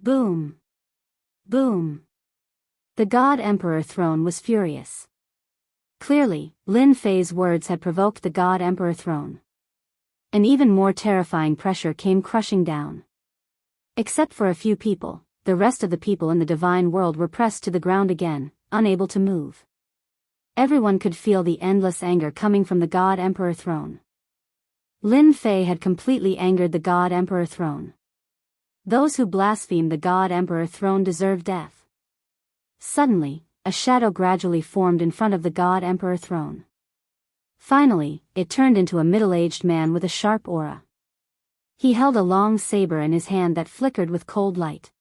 Boom! Boom! The God Emperor throne was furious. Clearly, Lin Fei's words had provoked the God Emperor throne. An even more terrifying pressure came crushing down. Except for a few people, the rest of the people in the divine world were pressed to the ground again, unable to move. Everyone could feel the endless anger coming from the God Emperor throne. Lin Fei had completely angered the God Emperor throne. Those who blasphemed the God Emperor throne deserve death. Suddenly, a shadow gradually formed in front of the God Emperor throne. Finally, it turned into a middle-aged man with a sharp aura. He held a long saber in his hand that flickered with cold light.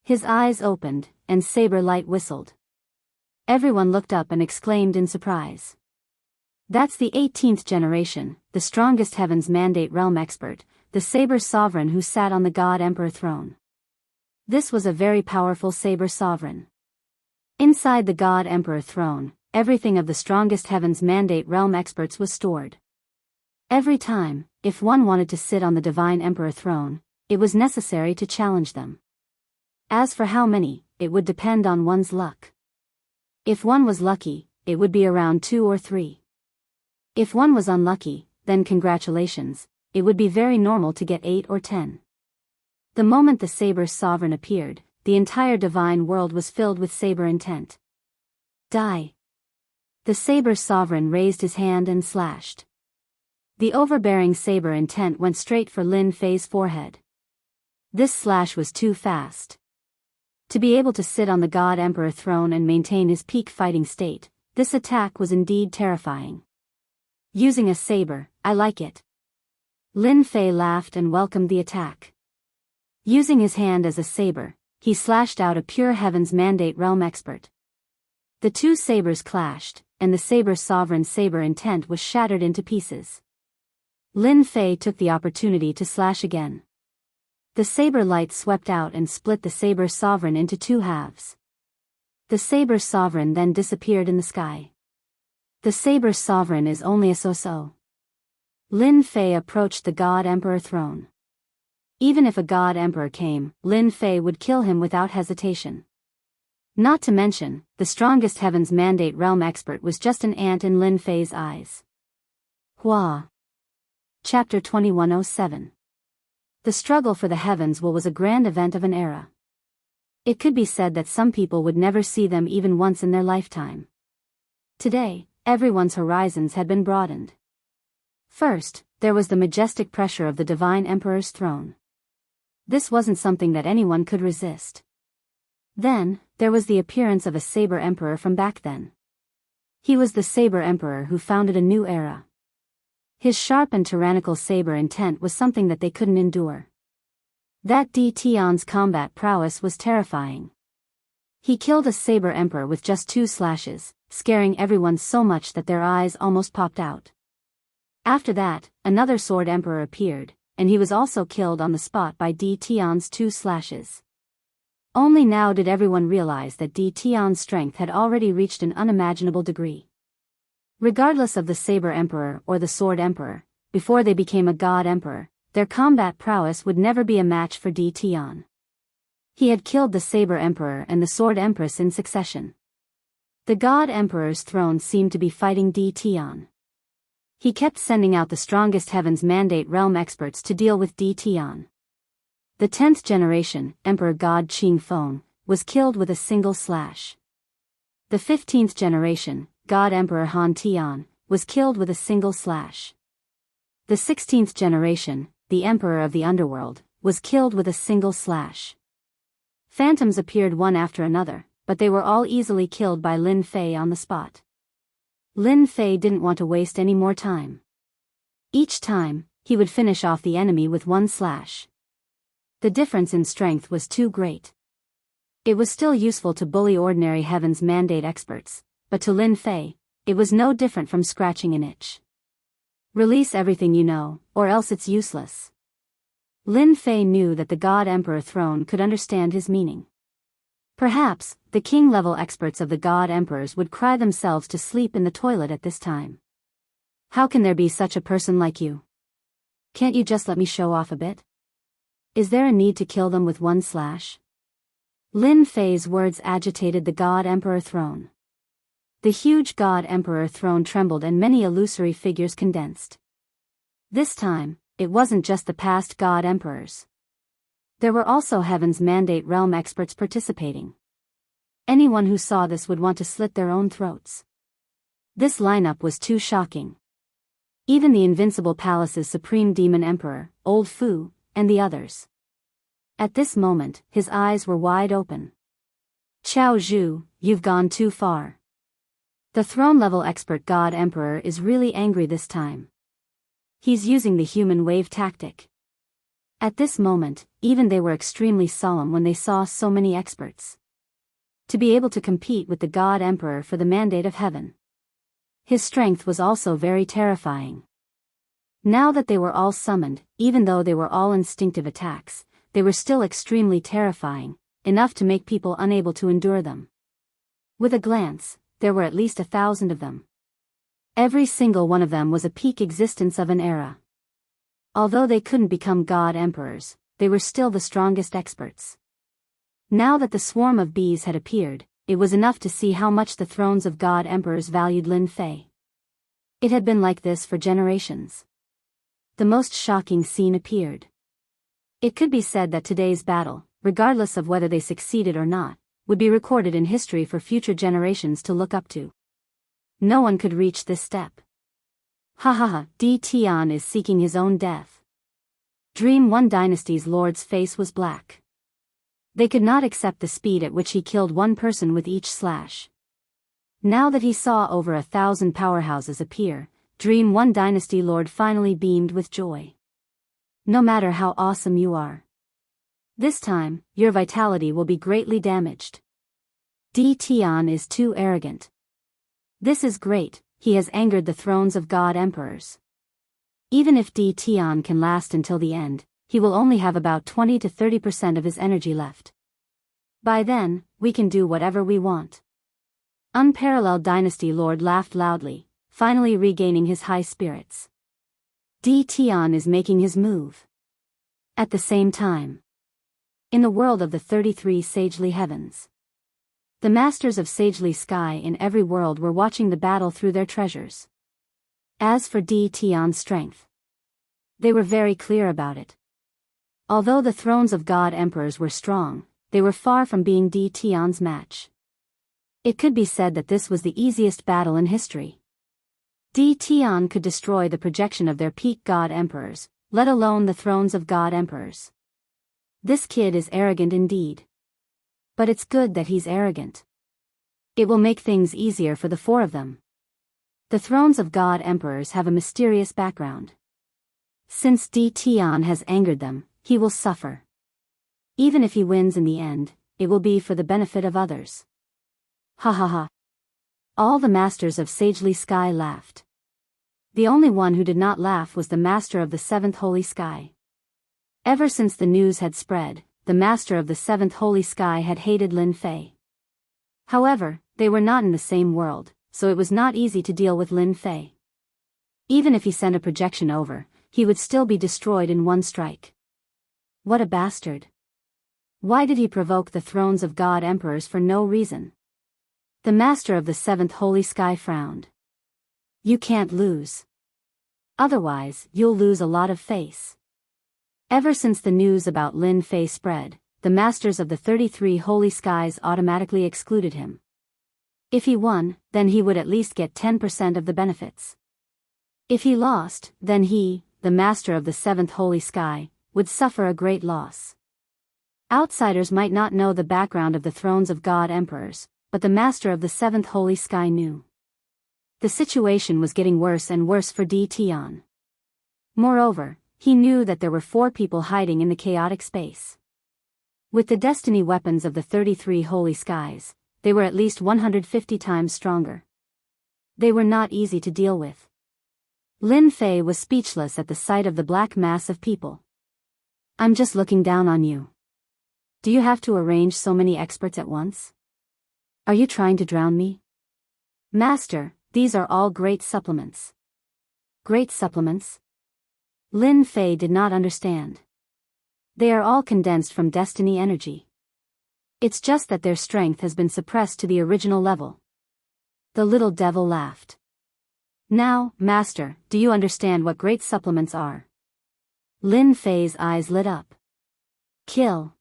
His eyes opened, and saber light whistled. Everyone looked up and exclaimed in surprise. That's the 18th generation, the strongest Heaven's Mandate realm expert, the Saber Sovereign who sat on the God Emperor throne. This was a very powerful Saber Sovereign. Inside the God Emperor throne, everything of the strongest Heaven's Mandate realm experts was stored. Every time, if one wanted to sit on the divine emperor throne, it was necessary to challenge them. As for how many, it would depend on one's luck. If one was lucky, it would be around 2 or 3. If one was unlucky, then congratulations, it would be very normal to get 8 or 10. The moment the Saber's sovereign appeared, the entire divine world was filled with saber intent. Die! The Saber's sovereign raised his hand and slashed. The overbearing saber intent went straight for Lin Fei's forehead. This slash was too fast. To be able to sit on the God Emperor throne and maintain his peak fighting state, this attack was indeed terrifying. Using a saber, I like it. Lin Fei laughed and welcomed the attack. Using his hand as a saber, he slashed out a pure heaven's mandate realm expert. The two sabers clashed, and the Saber's sovereign saber intent was shattered into pieces. Lin Fei took the opportunity to slash again. The saber light swept out and split the Saber's sovereign into 2 halves. The Saber's sovereign then disappeared in the sky. The Saber's sovereign is only a so-so. Lin Fei approached the God Emperor throne. Even if a God Emperor came, Lin Fei would kill him without hesitation. Not to mention, the strongest heaven's mandate realm expert was just an ant in Lin Fei's eyes. Hua. Chapter 2107. The struggle for the heavens was a grand event of an era. It could be said that some people would never see them even once in their lifetime. Today, everyone's horizons had been broadened. First, there was the majestic pressure of the divine emperor's throne. This wasn't something that anyone could resist. Then, there was the appearance of a saber emperor from back then. He was the saber emperor who founded a new era. His sharp and tyrannical saber intent was something that they couldn't endure. That Di Tian's combat prowess was terrifying. He killed a saber emperor with just 2 slashes, scaring everyone so much that their eyes almost popped out. After that, another sword emperor appeared, and he was also killed on the spot by Di Tian's 2 slashes. Only now did everyone realize that Di Tian's strength had already reached an unimaginable degree. Regardless of the Saber Emperor or the Sword Emperor, before they became a God Emperor, their combat prowess would never be a match for Di Tian. He had killed the Saber Emperor and the Sword Empress in succession. The God Emperor's throne seemed to be fighting Di Tian. He kept sending out the strongest heaven's mandate realm experts to deal with Di Tian. The 10th generation, Emperor God Qing Feng, was killed with a single slash. The 15th generation, God Emperor Han Tian, was killed with a single slash. The 16th generation, the Emperor of the Underworld, was killed with a single slash. Phantoms appeared one after another, but they were all easily killed by Lin Fei on the spot. Lin Fei didn't want to waste any more time. Each time, he would finish off the enemy with 1 slash. The difference in strength was too great. It was still useful to bully ordinary heaven's mandate experts, but to Lin Fei, it was no different from scratching an itch. Release everything you know, or else it's useless. Lin Fei knew that the God Emperor throne could understand his meaning. Perhaps, the king-level experts of the God Emperors would cry themselves to sleep in the toilet at this time. How can there be such a person like you? Can't you just let me show off a bit? Is there a need to kill them with 1 slash? Lin Fei's words agitated the God Emperor throne. The huge God Emperor throne trembled and many illusory figures condensed. This time, it wasn't just the past God Emperors. There were also heaven's mandate realm experts participating. Anyone who saw this would want to slit their own throats. This lineup was too shocking. Even the Invincible Palace's Supreme Demon Emperor, Old Fu, and the others. At this moment, his eyes were wide open. Qiao Zhu, you've gone too far. The throne-level expert God Emperor is really angry this time. He's using the human wave tactic. At this moment, even they were extremely solemn when they saw so many experts. To be able to compete with the God Emperor for the mandate of heaven. His strength was also very terrifying. Now that they were all summoned, even though they were all instinctive attacks, they were still extremely terrifying, enough to make people unable to endure them. With a glance, there were at least 1,000 of them. Every single one of them was a peak existence of an era. Although they couldn't become god emperors, they were still the strongest experts. Now that the swarm of bees had appeared, it was enough to see how much the thrones of god emperors valued Lin Fei. It had been like this for generations. The most shocking scene appeared. It could be said that today's battle, regardless of whether they succeeded or not, would be recorded in history for future generations to look up to. No one could reach this step. Ha ha ha, Di Tian is seeking his own death. Dream One Dynasty's lord's face was black. They could not accept the speed at which he killed one person with each slash. Now that he saw over 1,000 powerhouses appear, Dream One Dynasty Lord finally beamed with joy. No matter how awesome you are, this time, your vitality will be greatly damaged. Di Tian is too arrogant. This is great, he has angered the thrones of god emperors. Even if Di Tian can last until the end, he will only have about 20 to 30% of his energy left. By then, we can do whatever we want. Unparalleled Dynasty Lord laughed loudly, finally regaining his high spirits. Di Tian is making his move. At the same time, in the world of the 33 sagely heavens, the masters of sagely sky in every world were watching the battle through their treasures. As for Di Tian's strength, they were very clear about it. Although the thrones of god emperors were strong, they were far from being Di Tian's match. It could be said that this was the easiest battle in history. Di Tian could destroy the projection of their peak god emperors, let alone the thrones of god emperors. This kid is arrogant indeed. But it's good that he's arrogant. It will make things easier for the four of them. The thrones of god emperors have a mysterious background. Since Di Tian has angered them, he will suffer. Even if he wins in the end, it will be for the benefit of others. Ha ha ha. All the masters of sagely sky laughed. The only one who did not laugh was the master of the seventh holy sky. Ever since the news had spread, the master of the seventh holy sky had hated Lin Fei. However, they were not in the same world, so it was not easy to deal with Lin Fei. Even if he sent a projection over, he would still be destroyed in one strike. What a bastard. Why did he provoke the thrones of god emperors for no reason? The master of the seventh holy sky frowned. You can't lose. Otherwise, you'll lose a lot of face. Ever since the news about Lin Fei spread, the masters of the 33 holy skies automatically excluded him. If he won, then he would at least get 10% of the benefits. If he lost, then he, the master of the seventh holy sky, would suffer a great loss. Outsiders might not know the background of the thrones of god emperors, but the master of the seventh holy sky knew. The situation was getting worse and worse for Di Tian. Moreover, he knew that there were 4 people hiding in the chaotic space. With the destiny weapons of the 33 holy skies, they were at least 150 times stronger. They were not easy to deal with. Lin Fei was speechless at the sight of the black mass of people. I'm just looking down on you. Do you have to arrange so many experts at once? Are you trying to drown me? Master, these are all great supplements. Great supplements? Lin Fei did not understand. They are all condensed from destiny energy. It's just that their strength has been suppressed to the original level. The little devil laughed. Now, Master, do you understand what great supplements are? Lin Fei's eyes lit up. Kill.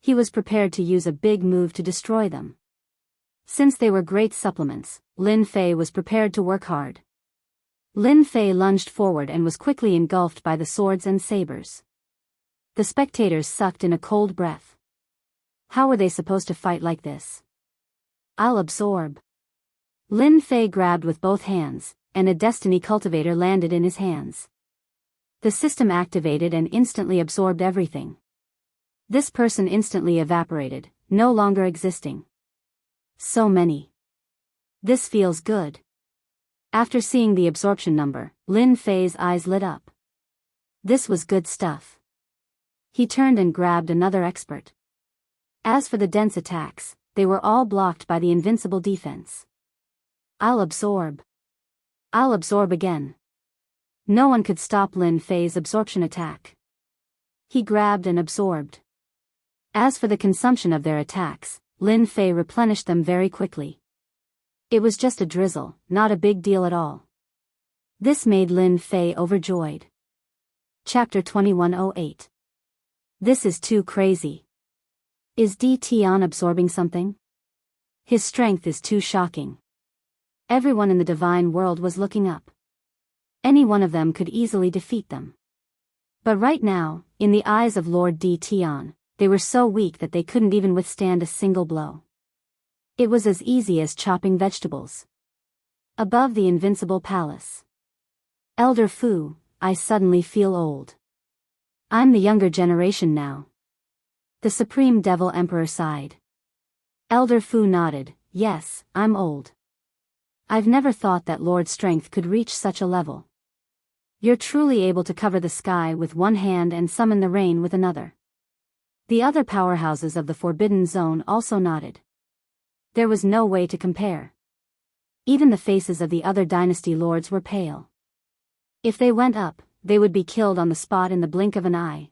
He was prepared to use a big move to destroy them. Since they were great supplements, Lin Fei was prepared to work hard. Lin Fei lunged forward and was quickly engulfed by the swords and sabers. The spectators sucked in a cold breath. How were they supposed to fight like this? I'll absorb. Lin Fei grabbed with both hands, and a destiny cultivator landed in his hands. The system activated and instantly absorbed everything. This person instantly evaporated, no longer existing. So many. This feels good. After seeing the absorption number, Lin Fei's eyes lit up. This was good stuff. He turned and grabbed another expert. As for the dense attacks, they were all blocked by the invincible defense. I'll absorb. I'll absorb again. No one could stop Lin Fei's absorption attack. He grabbed and absorbed. As for the consumption of their attacks, Lin Fei replenished them very quickly. It was just a drizzle, not a big deal at all. This made Lin Fei overjoyed. Chapter 2108. This is too crazy. Is Di Tian absorbing something? His strength is too shocking. Everyone in the divine world was looking up. Any one of them could easily defeat them. But right now, in the eyes of Lord Di Tian, they were so weak that they couldn't even withstand a single blow. It was as easy as chopping vegetables. Above the invincible palace. Elder Fu, I suddenly feel old. I'm the younger generation now. The Supreme Devil Emperor sighed. Elder Fu nodded, yes, I'm old. I've never thought that Lord Strength could reach such a level. You're truly able to cover the sky with one hand and summon the rain with another. The other powerhouses of the Forbidden Zone also nodded. There was no way to compare. Even the faces of the other dynasty lords were pale. If they went up, they would be killed on the spot in the blink of an eye.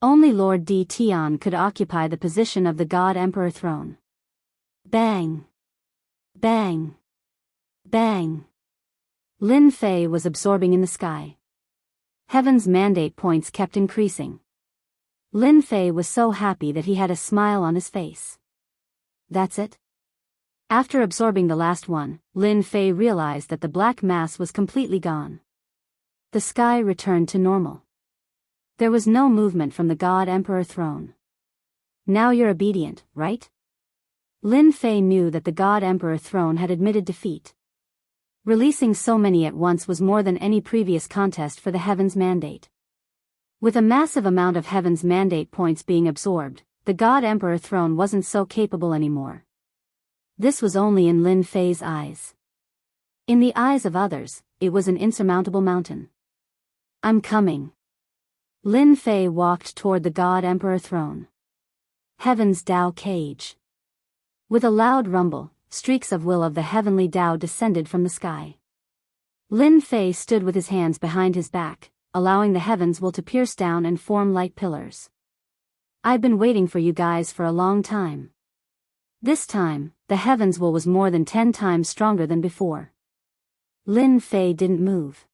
Only Lord Di Tian could occupy the position of the God Emperor throne. Bang! Bang! Bang! Lin Fei was absorbing in the sky. Heaven's mandate points kept increasing. Lin Fei was so happy that he had a smile on his face. That's it? After absorbing the last one, Lin Fei realized that the black mass was completely gone. The sky returned to normal. There was no movement from the God Emperor throne. Now you're obedient, right? Lin Fei knew that the God Emperor throne had admitted defeat. Releasing so many at once was more than any previous contest for the Heaven's Mandate. With a massive amount of Heaven's Mandate points being absorbed, the God Emperor throne wasn't so capable anymore. This was only in Lin Fei's eyes. In the eyes of others, it was an insurmountable mountain. I'm coming. Lin Fei walked toward the God Emperor throne. Heaven's Tao Cage. With a loud rumble, streaks of will of the heavenly Tao descended from the sky. Lin Fei stood with his hands behind his back, allowing the heavens will to pierce down and form light pillars. I've been waiting for you guys for a long time. This time, the heavens will was more than 10 times stronger than before. Lin Fei didn't move.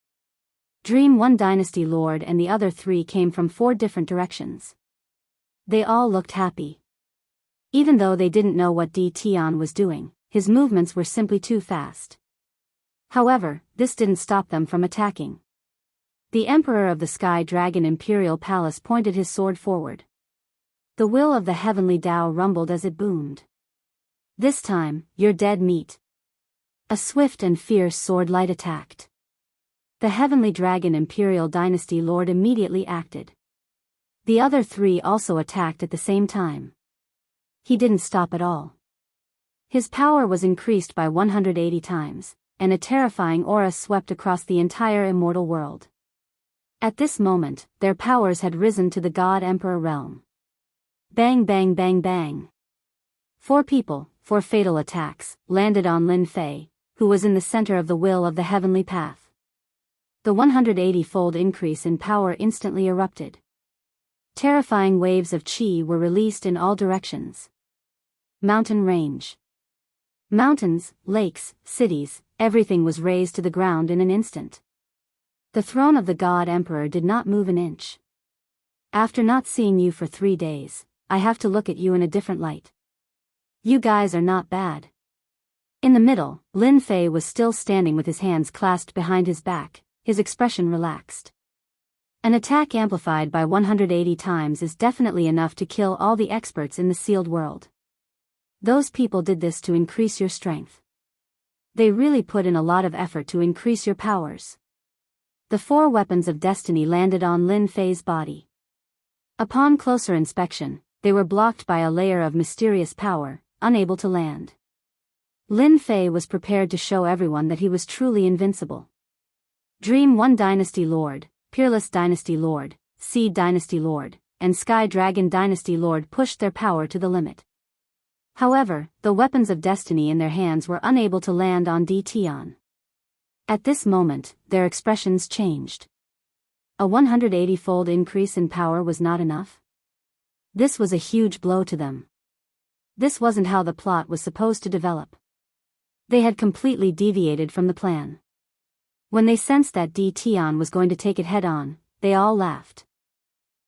Dream One Dynasty Lord and the other 3 came from 4 different directions. They all looked happy. Even though they didn't know what Di Tian was doing, his movements were simply too fast. However, this didn't stop them from attacking. The Emperor of the Sky Dragon Imperial Palace pointed his sword forward. The will of the heavenly Tao rumbled as it boomed. This time, you're dead meat. A swift and fierce sword light attacked. The heavenly Dragon Imperial Dynasty Lord immediately acted. The other 3 also attacked at the same time. He didn't stop at all. His power was increased by 180 times, and a terrifying aura swept across the entire immortal world. At this moment, their powers had risen to the God Emperor realm. Bang bang bang bang. 4 people, 4 fatal attacks, landed on Lin Fei, who was in the center of the will of the heavenly path. The 180-fold increase in power instantly erupted. Terrifying waves of chi were released in all directions. Mountain range. Mountains, lakes, cities, everything was razed to the ground in an instant. The throne of the God Emperor did not move an inch. After not seeing you for 3 days, I have to look at you in a different light. You guys are not bad. In the middle, Lin Fei was still standing with his hands clasped behind his back, his expression relaxed. An attack amplified by 180 times is definitely enough to kill all the experts in the sealed world. Those people did this to increase your strength. They really put in a lot of effort to increase your powers. The 4 weapons of destiny landed on Lin Fei's body. Upon closer inspection, they were blocked by a layer of mysterious power, unable to land. Lin Fei was prepared to show everyone that he was truly invincible. Dream One Dynasty Lord, Peerless Dynasty Lord, Seed Dynasty Lord, and Sky Dragon Dynasty Lord pushed their power to the limit. However, the weapons of destiny in their hands were unable to land on Di Tian. At this moment, their expressions changed. A 180-fold increase in power was not enough. This was a huge blow to them. This wasn't how the plot was supposed to develop. They had completely deviated from the plan. When they sensed that Di Tian was going to take it head-on, they all laughed.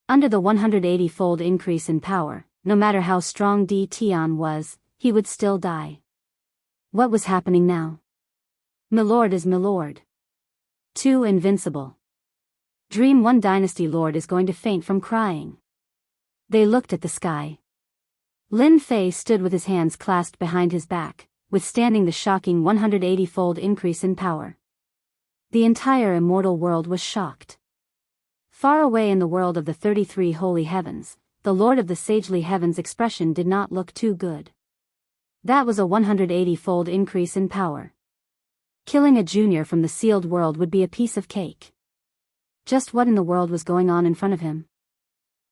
Under the 180-fold increase in power, no matter how strong Di Tian was, he would still die. What was happening now? Milord is Milord. Too invincible. Dream One Dynasty Lord is going to faint from crying. They looked at the sky. Lin Fei stood with his hands clasped behind his back, withstanding the shocking 180-fold increase in power. The entire immortal world was shocked. Far away in the world of the 33 holy heavens, the Lord of the sagely heavens' expression did not look too good. That was a 180-fold increase in power. Killing a junior from the sealed world would be a piece of cake. Just what in the world was going on in front of him?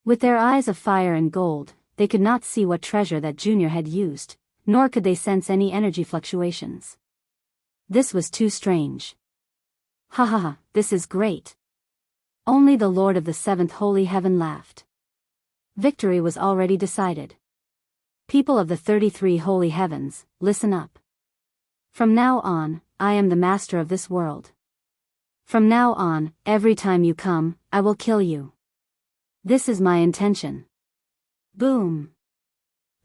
With their eyes of fire and gold, they could not see what treasure that junior had used, nor could they sense any energy fluctuations. This was too strange. Ha ha ha, this is great. Only the Lord of the seventh holy heaven laughed. Victory was already decided. People of the 33 holy heavens, listen up. From now on, I am the master of this world. From now on, every time you come, I will kill you. This is my intention. Boom!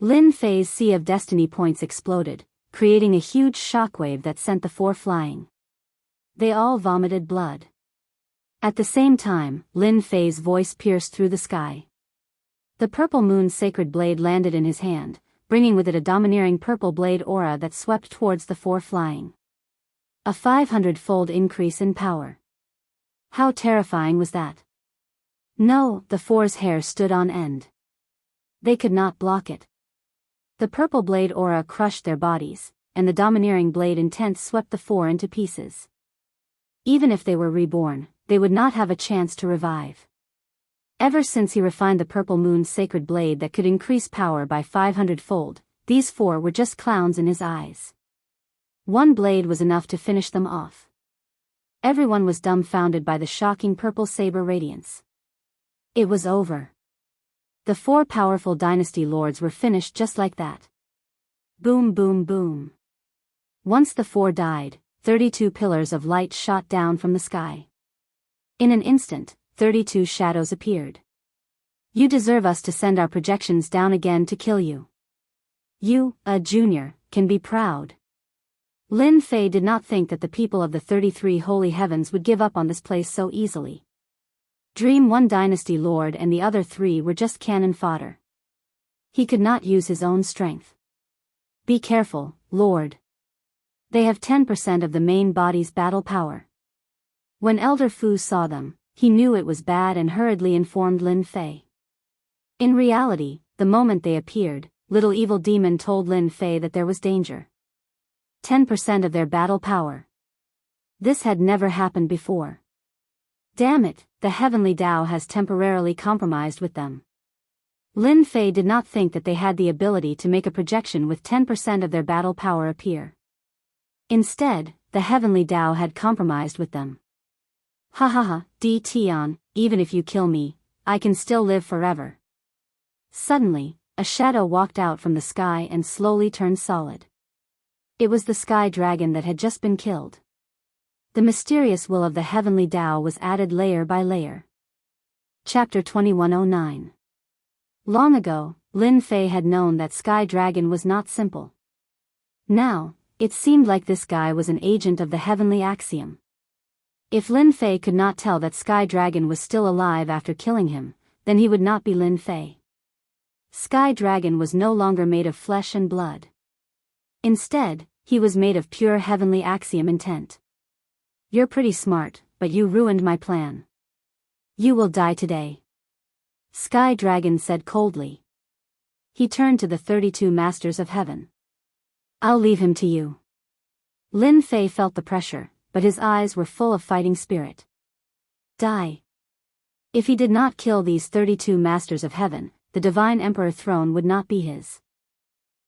Lin Fei's Sea of Destiny points exploded, creating a huge shockwave that sent the four flying. They all vomited blood. At the same time, Lin Fei's voice pierced through the sky. The purple moon's sacred blade landed in his hand, bringing with it a domineering purple blade aura that swept towards the four flying. A 500-fold increase in power. How terrifying was that? No, the four's hair stood on end. They could not block it. The purple blade aura crushed their bodies, and the domineering blade intent swept the four into pieces. Even if they were reborn, they would not have a chance to revive. Ever since he refined the purple moon's sacred blade that could increase power by 500-fold, these four were just clowns in his eyes. One blade was enough to finish them off. Everyone was dumbfounded by the shocking purple saber radiance. It was over. The four powerful dynasty lords were finished just like that. Boom boom boom. Once the four died, 32 pillars of light shot down from the sky. In an instant, 32 shadows appeared. You deserve us to send our projections down again to kill you. You, a junior, can be proud. Lin Fei did not think that the people of the 33 holy heavens would give up on this place so easily. Dream One Dynasty Lord and the other three were just cannon fodder. He could not use his own strength. Be careful, Lord. They have 10% of the main body's battle power. When Elder Fu saw them, he knew it was bad and hurriedly informed Lin Fei. In reality, the moment they appeared, Little Evil Demon told Lin Fei that there was danger. 10% of their battle power. This had never happened before. Damn it, the heavenly Tao has temporarily compromised with them. Lin Fei did not think that they had the ability to make a projection with 10% of their battle power appear. Instead, the heavenly Tao had compromised with them. Ha ha ha, Di Tian, even if you kill me, I can still live forever. Suddenly, a shadow walked out from the sky and slowly turned solid. It was the sky dragon that had just been killed. The mysterious will of the heavenly Tao was added layer by layer. Chapter 2109. Long ago, Lin Fei had known that Sky Dragon was not simple. Now, it seemed like this guy was an agent of the heavenly axiom. If Lin Fei could not tell that Sky Dragon was still alive after killing him, then he would not be Lin Fei. Sky Dragon was no longer made of flesh and blood. Instead, he was made of pure heavenly axiom intent. You're pretty smart, but you ruined my plan. You will die today. Sky Dragon said coldly. He turned to the 32 masters of heaven. I'll leave him to you. Lin Fei felt the pressure, but his eyes were full of fighting spirit. Die. If he did not kill these 32 masters of heaven, the divine emperor throne would not be his.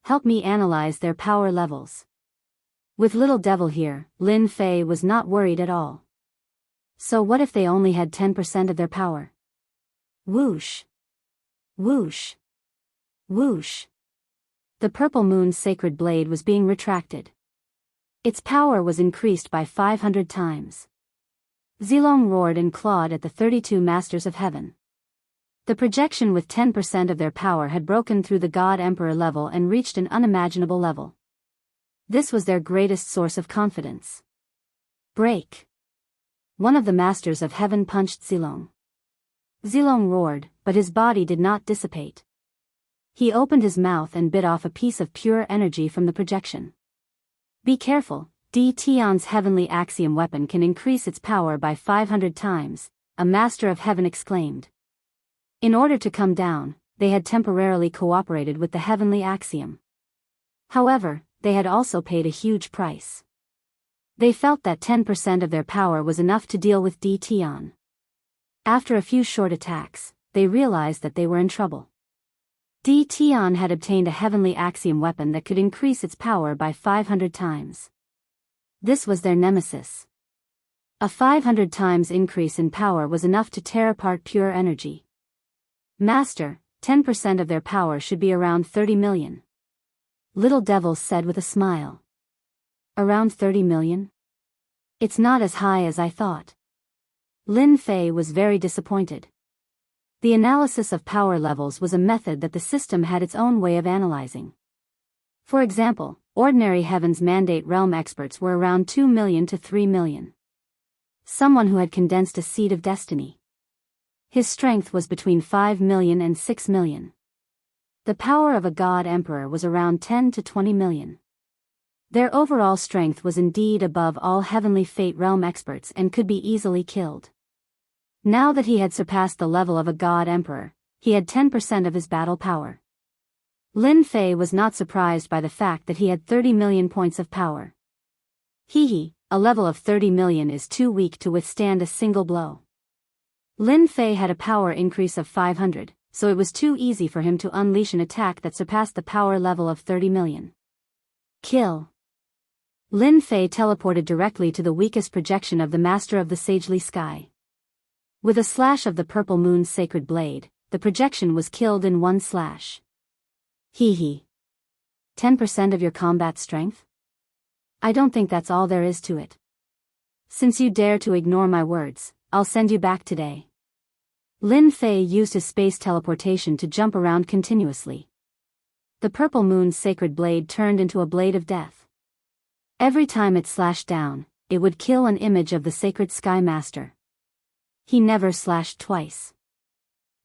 Help me analyze their power levels. With little devil here, Lin Fei was not worried at all. So what if they only had 10% of their power? Whoosh! Whoosh! Whoosh! The purple moon's sacred blade was being retracted. Its power was increased by 500 times. Zilong roared and clawed at the 32 masters of heaven. The projection with 10% of their power had broken through the God-Emperor level and reached an unimaginable level. This was their greatest source of confidence. Break! One of the masters of heaven punched Zilong. Zilong roared, but his body did not dissipate. He opened his mouth and bit off a piece of pure energy from the projection. Be careful, Di Tian's heavenly axiom weapon can increase its power by 500 times, a master of heaven exclaimed. In order to come down, they had temporarily cooperated with the heavenly axiom. However, they had also paid a huge price. They felt that 10% of their power was enough to deal with Di Tian. After a few short attacks, they realized that they were in trouble. Di Tian had obtained a heavenly axiom weapon that could increase its power by 500 times. This was their nemesis. A 500 times increase in power was enough to tear apart pure energy. Master, 10% of their power should be around 30 million. Little Devil said with a smile. Around 30 million? It's not as high as I thought. Lin Fei was very disappointed. The analysis of power levels was a method that the system had its own way of analyzing. For example, ordinary Heaven's Mandate Realm experts were around 2 million to 3 million. Someone who had condensed a seed of destiny. His strength was between 5 million and 6 million. The power of a God Emperor was around 10 to 20 million. Their overall strength was indeed above all Heavenly Fate Realm experts and could be easily killed. Now that he had surpassed the level of a God Emperor, he had 10% of his battle power. Lin Fei was not surprised by the fact that he had 30 million points of power. A level of 30 million is too weak to withstand a single blow. Lin Fei had a power increase of 500, so it was too easy for him to unleash an attack that surpassed the power level of 30 million. Kill. Lin Fei teleported directly to the weakest projection of the Master of the Sagely Sky. With a slash of the purple moon's sacred blade, the projection was killed in one slash. 10% of your combat strength? I don't think that's all there is to it. Since you dare to ignore my words, I'll send you back today. Lin Fei used his space teleportation to jump around continuously. The purple moon's sacred blade turned into a blade of death. Every time it slashed down, it would kill an image of the sacred Sky Master. He never slashed twice.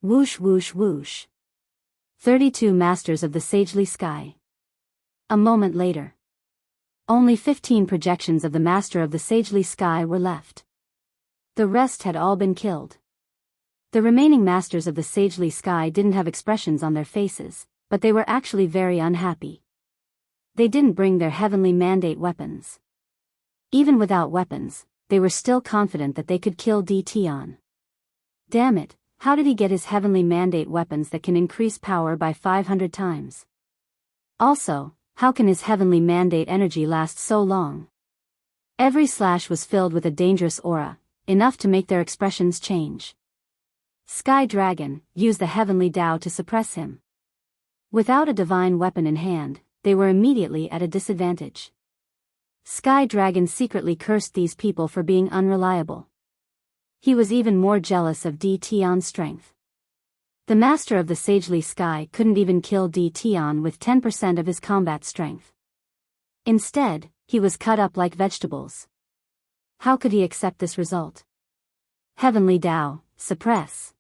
Whoosh whoosh whoosh. 32 Masters of the Sagely Sky. A moment later. Only 15 projections of the Master of the Sagely Sky were left. The rest had all been killed. The remaining Masters of the Sagely Sky didn't have expressions on their faces, but they were actually very unhappy. They didn't bring their heavenly mandate weapons. Even without weapons, they were still confident that they could kill Di Tian. Damn it, how did he get his heavenly mandate weapons that can increase power by 500 times? Also, how can his heavenly mandate energy last so long? Every slash was filled with a dangerous aura, enough to make their expressions change. Sky Dragon used the heavenly Tao to suppress him. Without a divine weapon in hand, they were immediately at a disadvantage. Sky Dragon secretly cursed these people for being unreliable. He was even more jealous of Di Tian's strength. The Master of the Sagely Sky couldn't even kill Di Tian with 10% of his combat strength. Instead, he was cut up like vegetables. How could he accept this result? Heavenly Tao, suppress.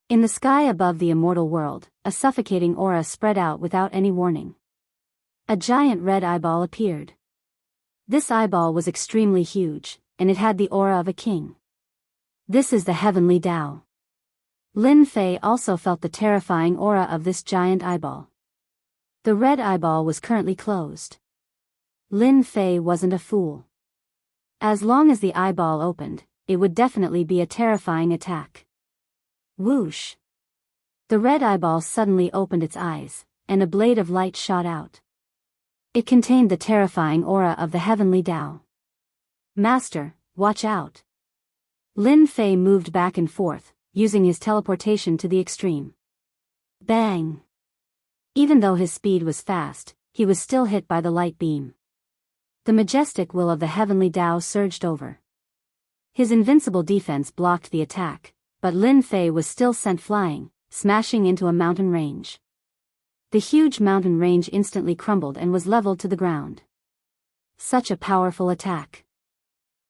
In the sky above the immortal world, a suffocating aura spread out without any warning. A giant red eyeball appeared. This eyeball was extremely huge, and it had the aura of a king. This is the heavenly Tao. Lin Fei also felt the terrifying aura of this giant eyeball. The red eyeball was currently closed. Lin Fei wasn't a fool. As long as the eyeball opened, it would definitely be a terrifying attack. Whoosh! The red eyeball suddenly opened its eyes, and a blade of light shot out. It contained the terrifying aura of the heavenly Tao. Master, watch out. Lin Fei moved back and forth, using his teleportation to the extreme. Bang! Even though his speed was fast, he was still hit by the light beam. The majestic will of the heavenly Tao surged over. His invincible defense blocked the attack, but Lin Fei was still sent flying, smashing into a mountain range. The huge mountain range instantly crumbled and was leveled to the ground. Such a powerful attack.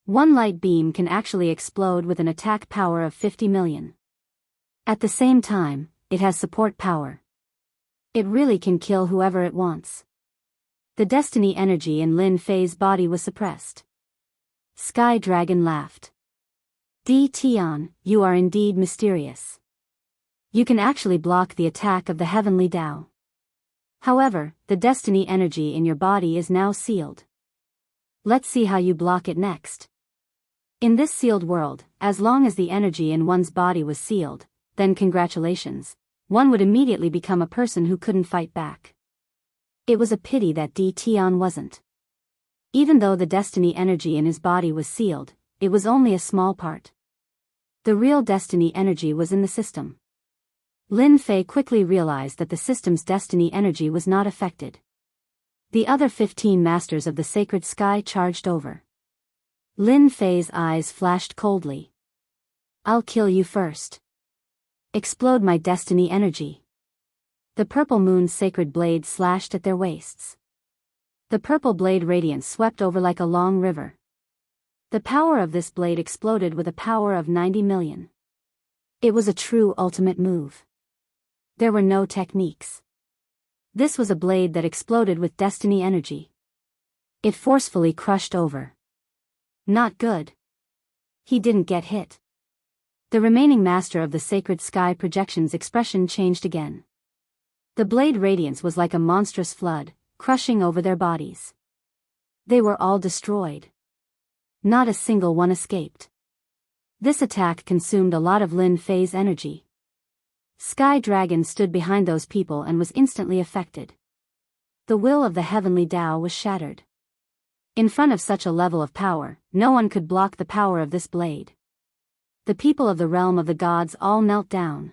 One light beam can actually explode with an attack power of 50 million. At the same time, it has support power. It really can kill whoever it wants. The destiny energy in Lin Fei's body was suppressed. Sky Dragon laughed. Di Tian, you are indeed mysterious. You can actually block the attack of the heavenly Tao. However, the destiny energy in your body is now sealed. Let's see how you block it next. In this sealed world, as long as the energy in one's body was sealed, then congratulations, one would immediately become a person who couldn't fight back. It was a pity that Di Tian wasn't. Even though the destiny energy in his body was sealed, it was only a small part. The real destiny energy was in the system. Lin Fei quickly realized that the system's destiny energy was not affected. The other 15 masters of the sacred sky charged over. Lin Fei's eyes flashed coldly. I'll kill you first. Explode my destiny energy. The purple moon's sacred blade slashed at their waists. The purple blade radiance swept over like a long river. The power of this blade exploded with a power of 90 million. It was a true ultimate move. There were no techniques. This was a blade that exploded with destiny energy. It forcefully crushed over. Not good. He didn't get hit. The remaining master of the sacred sky projection's expression changed again. The blade radiance was like a monstrous flood, crushing over their bodies. They were all destroyed. Not a single one escaped. This attack consumed a lot of Lin Fei's energy. Sky Dragon stood behind those people and was instantly affected. The will of the heavenly Tao was shattered. In front of such a level of power, no one could block the power of this blade. The people of the realm of the gods all knelt down.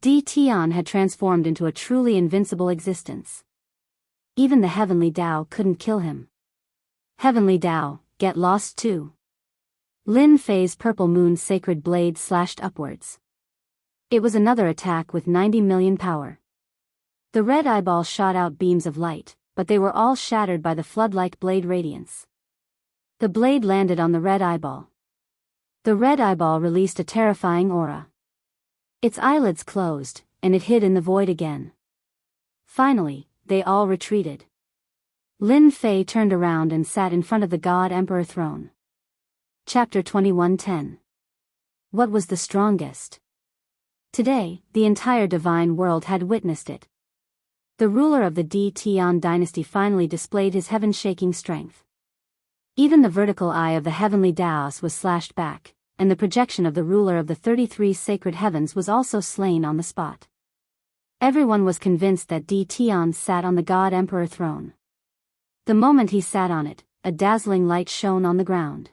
Di Tian had transformed into a truly invincible existence. Even the heavenly Tao couldn't kill him. Heavenly Tao, get lost too. Lin Fei's purple moon's sacred blade slashed upwards. It was another attack with 90 million power. The red eyeball shot out beams of light, but they were all shattered by the flood-like blade radiance. The blade landed on the red eyeball. The red eyeball released a terrifying aura. Its eyelids closed, and it hid in the void again. Finally, they all retreated. Lin Fei turned around and sat in front of the God Emperor throne. Chapter 21:10. What was the strongest? Today, the entire divine world had witnessed it. The ruler of the Di Tian dynasty finally displayed his heaven-shaking strength. Even the vertical eye of the heavenly Taos was slashed back, and the projection of the ruler of the 33 sacred heavens was also slain on the spot. Everyone was convinced that Di Tian sat on the God Emperor throne. The moment he sat on it, a dazzling light shone on the ground.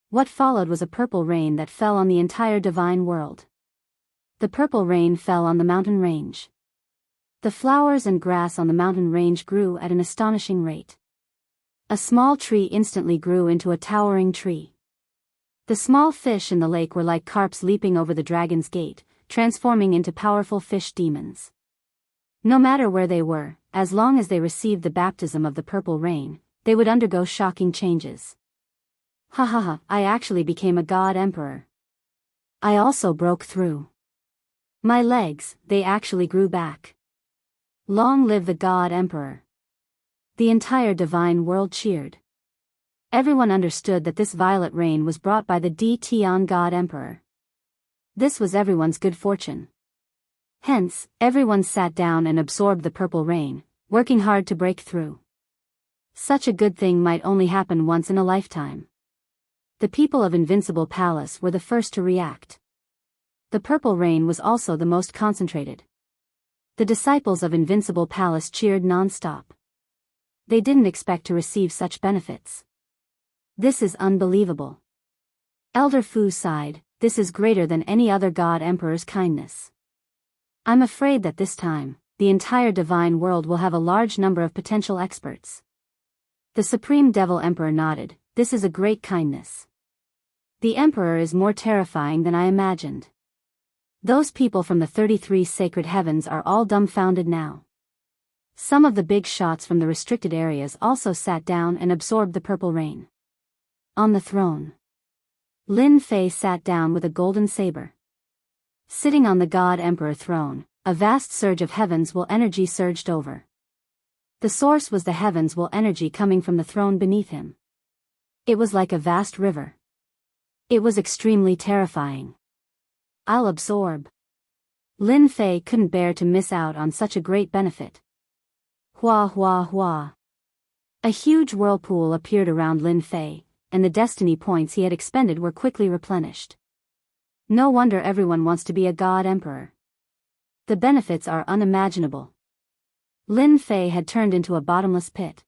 What followed was a purple rain that fell on the entire divine world. The purple rain fell on the mountain range. The flowers and grass on the mountain range grew at an astonishing rate. A small tree instantly grew into a towering tree. The small fish in the lake were like carps leaping over the dragon's gate, transforming into powerful fish demons. No matter where they were, as long as they received the baptism of the purple rain, they would undergo shocking changes. Ha ha ha, I actually became a god emperor. I also broke through. My legs, they actually grew back. Long live the god emperor. The entire divine world cheered. Everyone understood that this violet rain was brought by the Di Tian god emperor. This was everyone's good fortune. Hence, everyone sat down and absorbed the purple rain, working hard to break through. Such a good thing might only happen once in a lifetime. The people of Invincible Palace were the first to react. The purple rain was also the most concentrated. The disciples of Invincible Palace cheered non-stop. They didn't expect to receive such benefits. This is unbelievable. Elder Fu sighed, this is greater than any other god emperor's kindness. I'm afraid that this time, the entire divine world will have a large number of potential experts. The Supreme Devil Emperor nodded, this is a great kindness. The Emperor is more terrifying than I imagined. Those people from the 33 sacred heavens are all dumbfounded now. Some of the big shots from the restricted areas also sat down and absorbed the purple rain. On the throne, Lin Fei sat down with a golden saber. Sitting on the God Emperor throne, a vast surge of heavens will energy surged over. The source was the heavens will energy coming from the throne beneath him. It was like a vast river. It was extremely terrifying. I'll absorb. Lin Fei couldn't bear to miss out on such a great benefit. Hua hua hua. A huge whirlpool appeared around Lin Fei, and the destiny points he had expended were quickly replenished. No wonder everyone wants to be a god emperor. The benefits are unimaginable. Lin Fei had turned into a bottomless pit.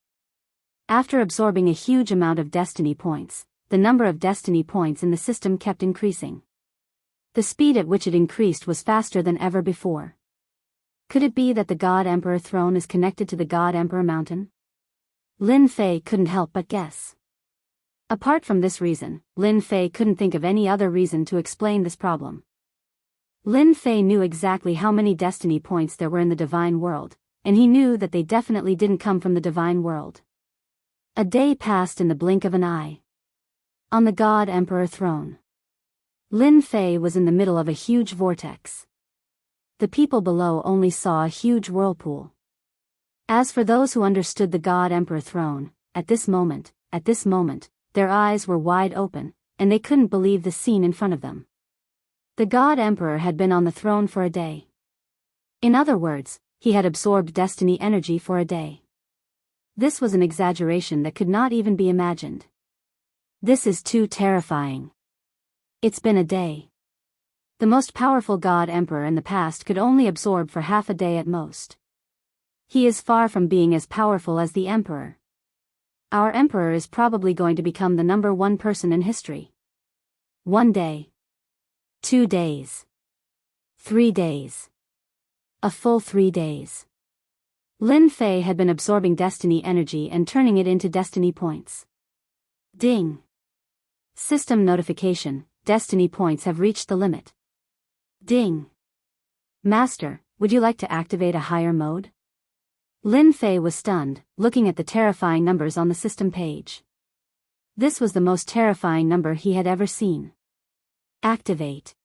After absorbing a huge amount of destiny points, the number of destiny points in the system kept increasing. The speed at which it increased was faster than ever before. Could it be that the God Emperor throne is connected to the God Emperor mountain? Lin Fei couldn't help but guess. Apart from this reason, Lin Fei couldn't think of any other reason to explain this problem. Lin Fei knew exactly how many destiny points there were in the divine world, and he knew that they definitely didn't come from the divine world. A day passed in the blink of an eye. On the God Emperor throne, Lin Fei was in the middle of a huge vortex. The people below only saw a huge whirlpool. As for those who understood the God Emperor throne, at this moment, their eyes were wide open, and they couldn't believe the scene in front of them. The God Emperor had been on the throne for a day. In other words, he had absorbed destiny energy for a day. This was an exaggeration that could not even be imagined. This is too terrifying. It's been a day. The most powerful God Emperor in the past could only absorb for half a day at most. He is far from being as powerful as the Emperor. Our Emperor is probably going to become the #1 person in history. 1 day. 2 days. 3 days. A full 3 days. Lin Fei had been absorbing destiny energy and turning it into destiny points. Ding. System notification, destiny points have reached the limit. Ding. Master, would you like to activate a higher mode? Lin Fei was stunned, looking at the terrifying numbers on the system page. This was the most terrifying number he had ever seen. Activate.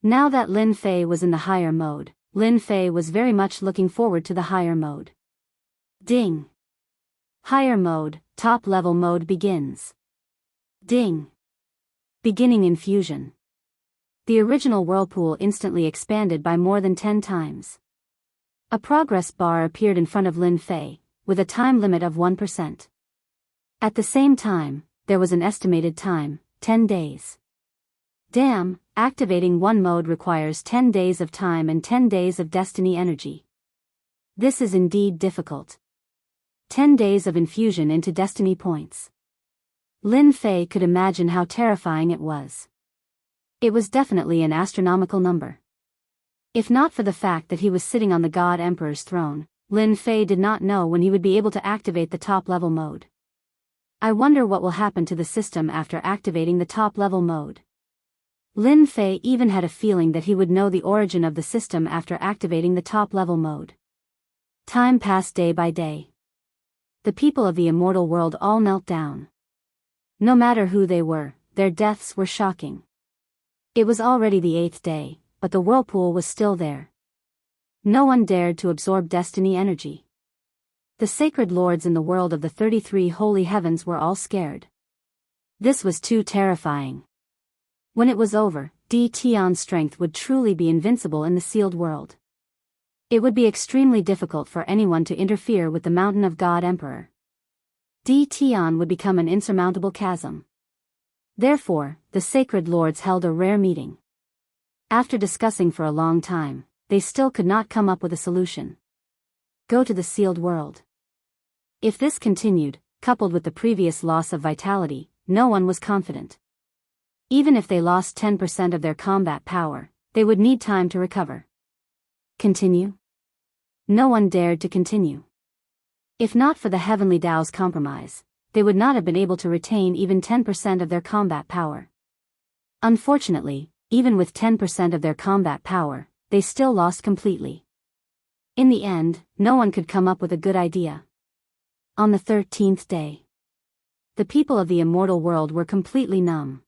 Now that Lin Fei was in the higher mode, Lin Fei was very much looking forward to the higher mode. Ding. Higher mode, top level mode begins. Ding. Beginning infusion. The original whirlpool instantly expanded by more than 10 times. A progress bar appeared in front of Lin Fei, with a time limit of 1%. At the same time, there was an estimated time, 10 days. Damn, activating one mode requires 10 days of time and 10 days of destiny energy. This is indeed difficult. 10 days of infusion into destiny points. Lin Fei could imagine how terrifying it was. It was definitely an astronomical number. If not for the fact that he was sitting on the God Emperor's throne, Lin Fei did not know when he would be able to activate the top-level mode. I wonder what will happen to the system after activating the top-level mode. Lin Fei even had a feeling that he would know the origin of the system after activating the top-level mode. Time passed day by day. The people of the immortal world all knelt down. No matter who they were, their deaths were shocking. It was already the 8th day, but the whirlpool was still there. No one dared to absorb destiny energy. The sacred lords in the world of the 33 holy heavens were all scared. This was too terrifying. When it was over, Di Tian's strength would truly be invincible in the sealed world. It would be extremely difficult for anyone to interfere with the mountain of God Emperor. Di Tian would become an insurmountable chasm. Therefore, the sacred lords held a rare meeting. After discussing for a long time, they still could not come up with a solution. Go to the sealed world. If this continued, coupled with the previous loss of vitality, no one was confident. Even if they lost 10% of their combat power, they would need time to recover. Continue? No one dared to continue. If not for the Heavenly Tao's compromise, they would not have been able to retain even 10% of their combat power. Unfortunately, even with 10% of their combat power, they still lost completely. In the end, no one could come up with a good idea. On the 13th day, the people of the immortal world were completely numb.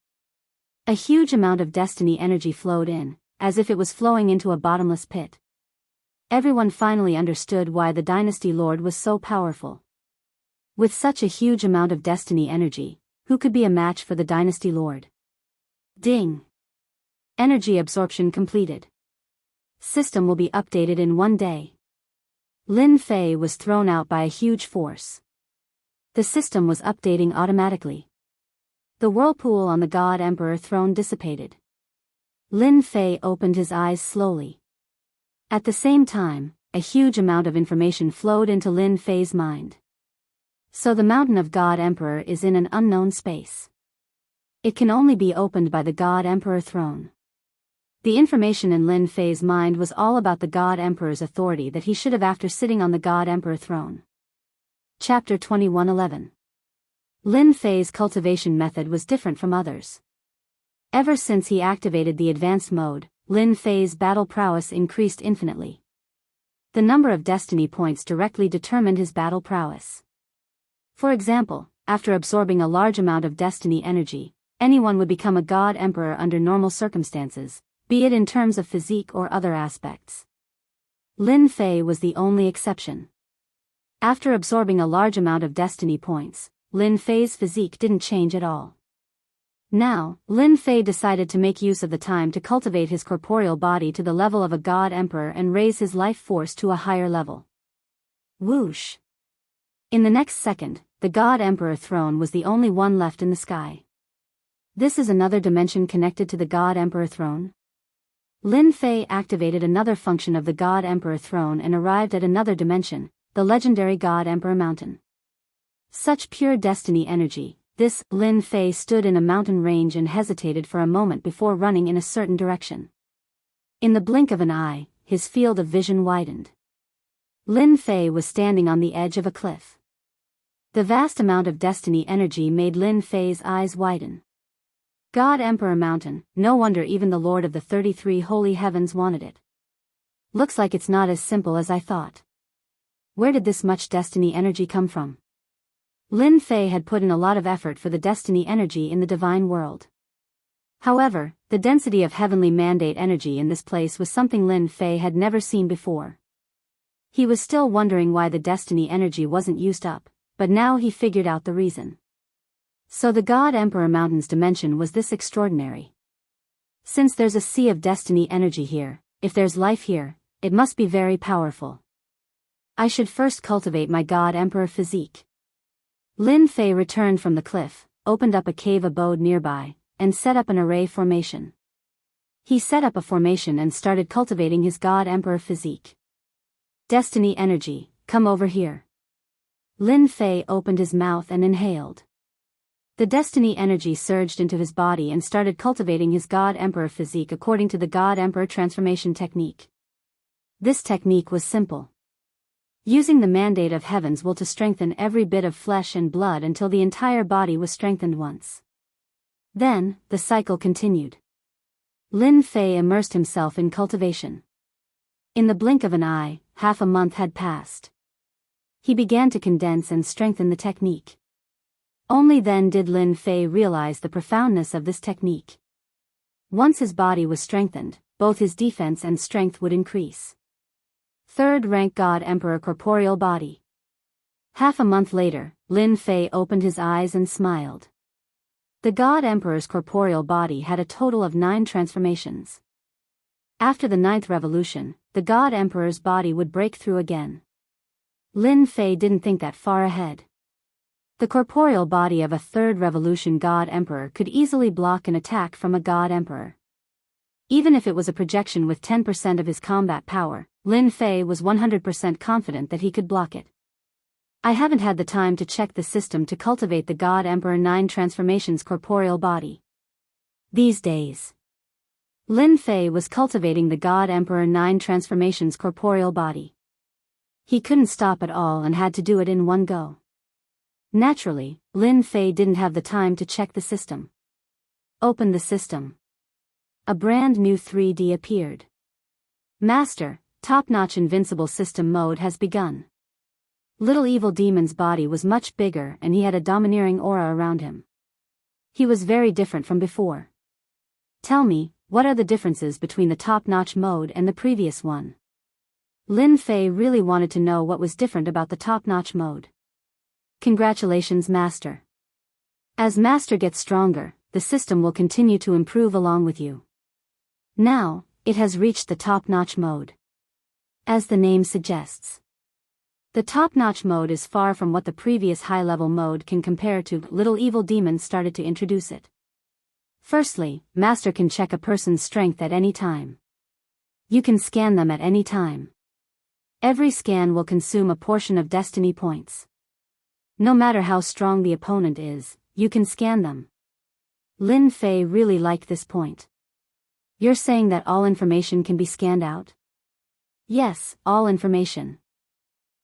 A huge amount of destiny energy flowed in, as if it was flowing into a bottomless pit. Everyone finally understood why the Dynasty Lord was so powerful. With such a huge amount of destiny energy, who could be a match for the Dynasty Lord? Ding! Energy absorption completed. System will be updated in 1 day. Lin Fei was thrown out by a huge force. The system was updating automatically. The whirlpool on the God Emperor throne dissipated. Lin Fei opened his eyes slowly. At the same time, a huge amount of information flowed into Lin Fei's mind. So the mountain of God Emperor is in an unknown space. It can only be opened by the God Emperor throne. The information in Lin Fei's mind was all about the God Emperor's authority that he should have after sitting on the God Emperor throne. Chapter 21:11. Lin Fei's cultivation method was different from others. Ever since he activated the advanced mode, Lin Fei's battle prowess increased infinitely. The number of destiny points directly determined his battle prowess. For example, after absorbing a large amount of destiny energy, anyone would become a God Emperor under normal circumstances, be it in terms of physique or other aspects. Lin Fei was the only exception. After absorbing a large amount of destiny points, Lin Fei's physique didn't change at all. Now, Lin Fei decided to make use of the time to cultivate his corporeal body to the level of a God Emperor and raise his life force to a higher level. Whoosh! In the next second, the God Emperor throne was the only one left in the sky. This is another dimension connected to the God Emperor throne? Lin Fei activated another function of the God Emperor throne and arrived at another dimension, the legendary God Emperor mountain. Such pure destiny energy, this Lin Fei stood in a mountain range and hesitated for a moment before running in a certain direction. In the blink of an eye, his field of vision widened. Lin Fei was standing on the edge of a cliff. The vast amount of destiny energy made Lin Fei's eyes widen. God Emperor Mountain, no wonder even the Lord of the 33 Holy Heavens wanted it. Looks like it's not as simple as I thought. Where did this much destiny energy come from? Lin Fei had put in a lot of effort for the destiny energy in the divine world. However, the density of heavenly mandate energy in this place was something Lin Fei had never seen before. He was still wondering why the destiny energy wasn't used up, but now he figured out the reason. So the God Emperor Mountain's dimension was this extraordinary. Since there's a sea of destiny energy here, if there's life here, it must be very powerful. I should first cultivate my God Emperor physique. Lin Fei returned from the cliff, opened up a cave abode nearby, and set up an array formation. He set up a formation and started cultivating his God Emperor physique. Destiny energy, come over here. Lin Fei opened his mouth and inhaled. The destiny energy surged into his body and started cultivating his God Emperor physique according to the God Emperor transformation technique. This technique was simple. Using the mandate of heaven's will to strengthen every bit of flesh and blood until the entire body was strengthened once. Then, the cycle continued. Lin Fei immersed himself in cultivation. In the blink of an eye, half a month had passed. He began to condense and strengthen the technique. Only then did Lin Fei realize the profoundness of this technique. Once his body was strengthened, both his defense and strength would increase. Third rank God Emperor corporeal body. Half a month later, Lin Fei opened his eyes and smiled. The God Emperor's corporeal body had a total of 9 transformations. After the 9th revolution, the God Emperor's body would break through again. Lin Fei didn't think that far ahead. The corporeal body of a 3rd revolution God Emperor could easily block an attack from a God Emperor. Even if it was a projection with 10% of his combat power, Lin Fei was 100% confident that he could block it. I haven't had the time to check the system to cultivate the God Emperor 9 transformations corporeal body. These days, Lin Fei was cultivating the God Emperor 9 transformations corporeal body. He couldn't stop at all and had to do it in one go. Naturally, Lin Fei didn't have the time to check the system. Open the system. A brand new 3D appeared. Master, top-notch invincible system mode has begun. Little evil demon's body was much bigger and he had a domineering aura around him. He was very different from before. Tell me, what are the differences between the top-notch mode and the previous one? Lin Fei really wanted to know what was different about the top-notch mode. Congratulations, Master. As Master gets stronger, the system will continue to improve along with you. Now, it has reached the top-notch mode. As the name suggests, the top-notch mode is far from what the previous high-level mode can compare to. Little evil demons started to introduce it. Firstly, Master can check a person's strength at any time. You can scan them at any time. Every scan will consume a portion of destiny points. No matter how strong the opponent is, you can scan them. Lin Fei really liked this point. You're saying that all information can be scanned out? Yes, all information.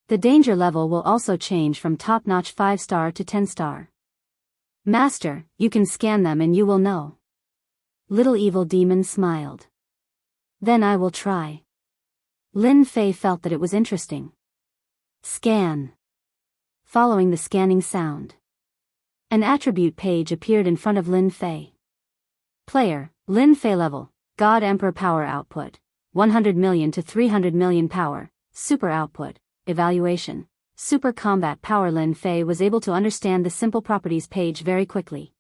The danger level will also change from top-notch 5-star to 10-star. Master, you can scan them and you will know. Little evil demon smiled. Then I will try. Lin Fei felt that it was interesting. Scan. Following the scanning sound, an attribute page appeared in front of Lin Fei. Player, Lin Fei level, God Emperor power output, 100 million to 300 million power, super output, evaluation, super combat power. Lin Fei was able to understand the simple properties page very quickly.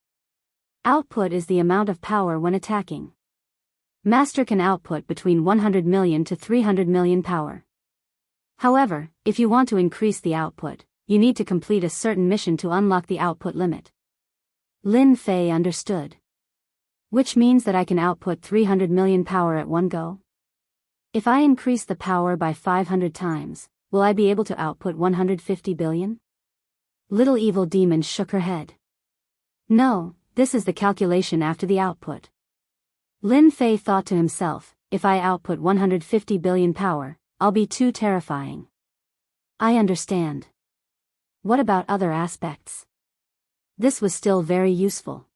Output is the amount of power when attacking. Master can output between 100 million to 300 million power. However, if you want to increase the output, you need to complete a certain mission to unlock the output limit. Lin Fei understood. Which means that I can output 300 million power at one go? If I increase the power by 500 times, will I be able to output 150 billion? Little evil demon shook her head. No, this is the calculation after the output. Lin Fei thought to himself, if I output 150 billion power, I'll be too terrifying. I understand. What about other aspects? This was still very useful.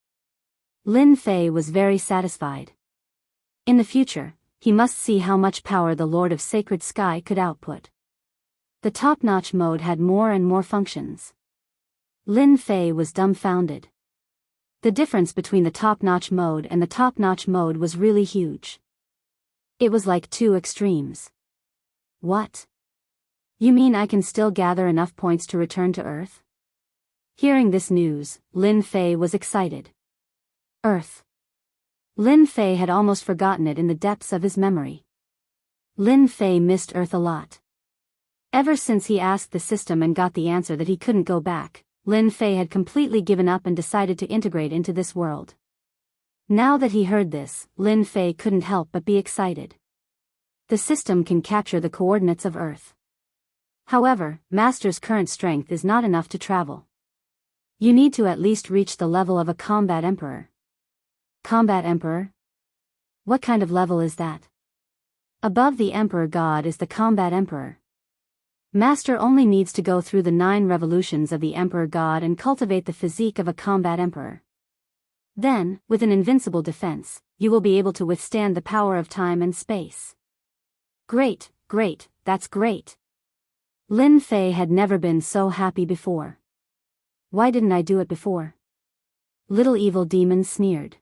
Lin Fei was very satisfied. In the future, he must see how much power the Lord of Sacred Sky could output. The top-notch mode had more and more functions. Lin Fei was dumbfounded. The difference between the top-notch mode and the top-notch mode was really huge. It was like two extremes. What? You mean I can still gather enough points to return to Earth? Hearing this news, Lin Fei was excited. Earth. Lin Fei had almost forgotten it in the depths of his memory. Lin Fei missed Earth a lot. Ever since he asked the system and got the answer that he couldn't go back, Lin Fei had completely given up and decided to integrate into this world. Now that he heard this, Lin Fei couldn't help but be excited. The system can capture the coordinates of Earth. However, Master's current strength is not enough to travel. You need to at least reach the level of a combat emperor. Combat emperor? What kind of level is that? Above the emperor god is the combat emperor. Master only needs to go through the 9 revolutions of the emperor god and cultivate the physique of a combat emperor. Then, with an invincible defense, you will be able to withstand the power of time and space. Great, great, that's great. Lin Fei had never been so happy before. Why didn't I do it before? Little evil demon sneered.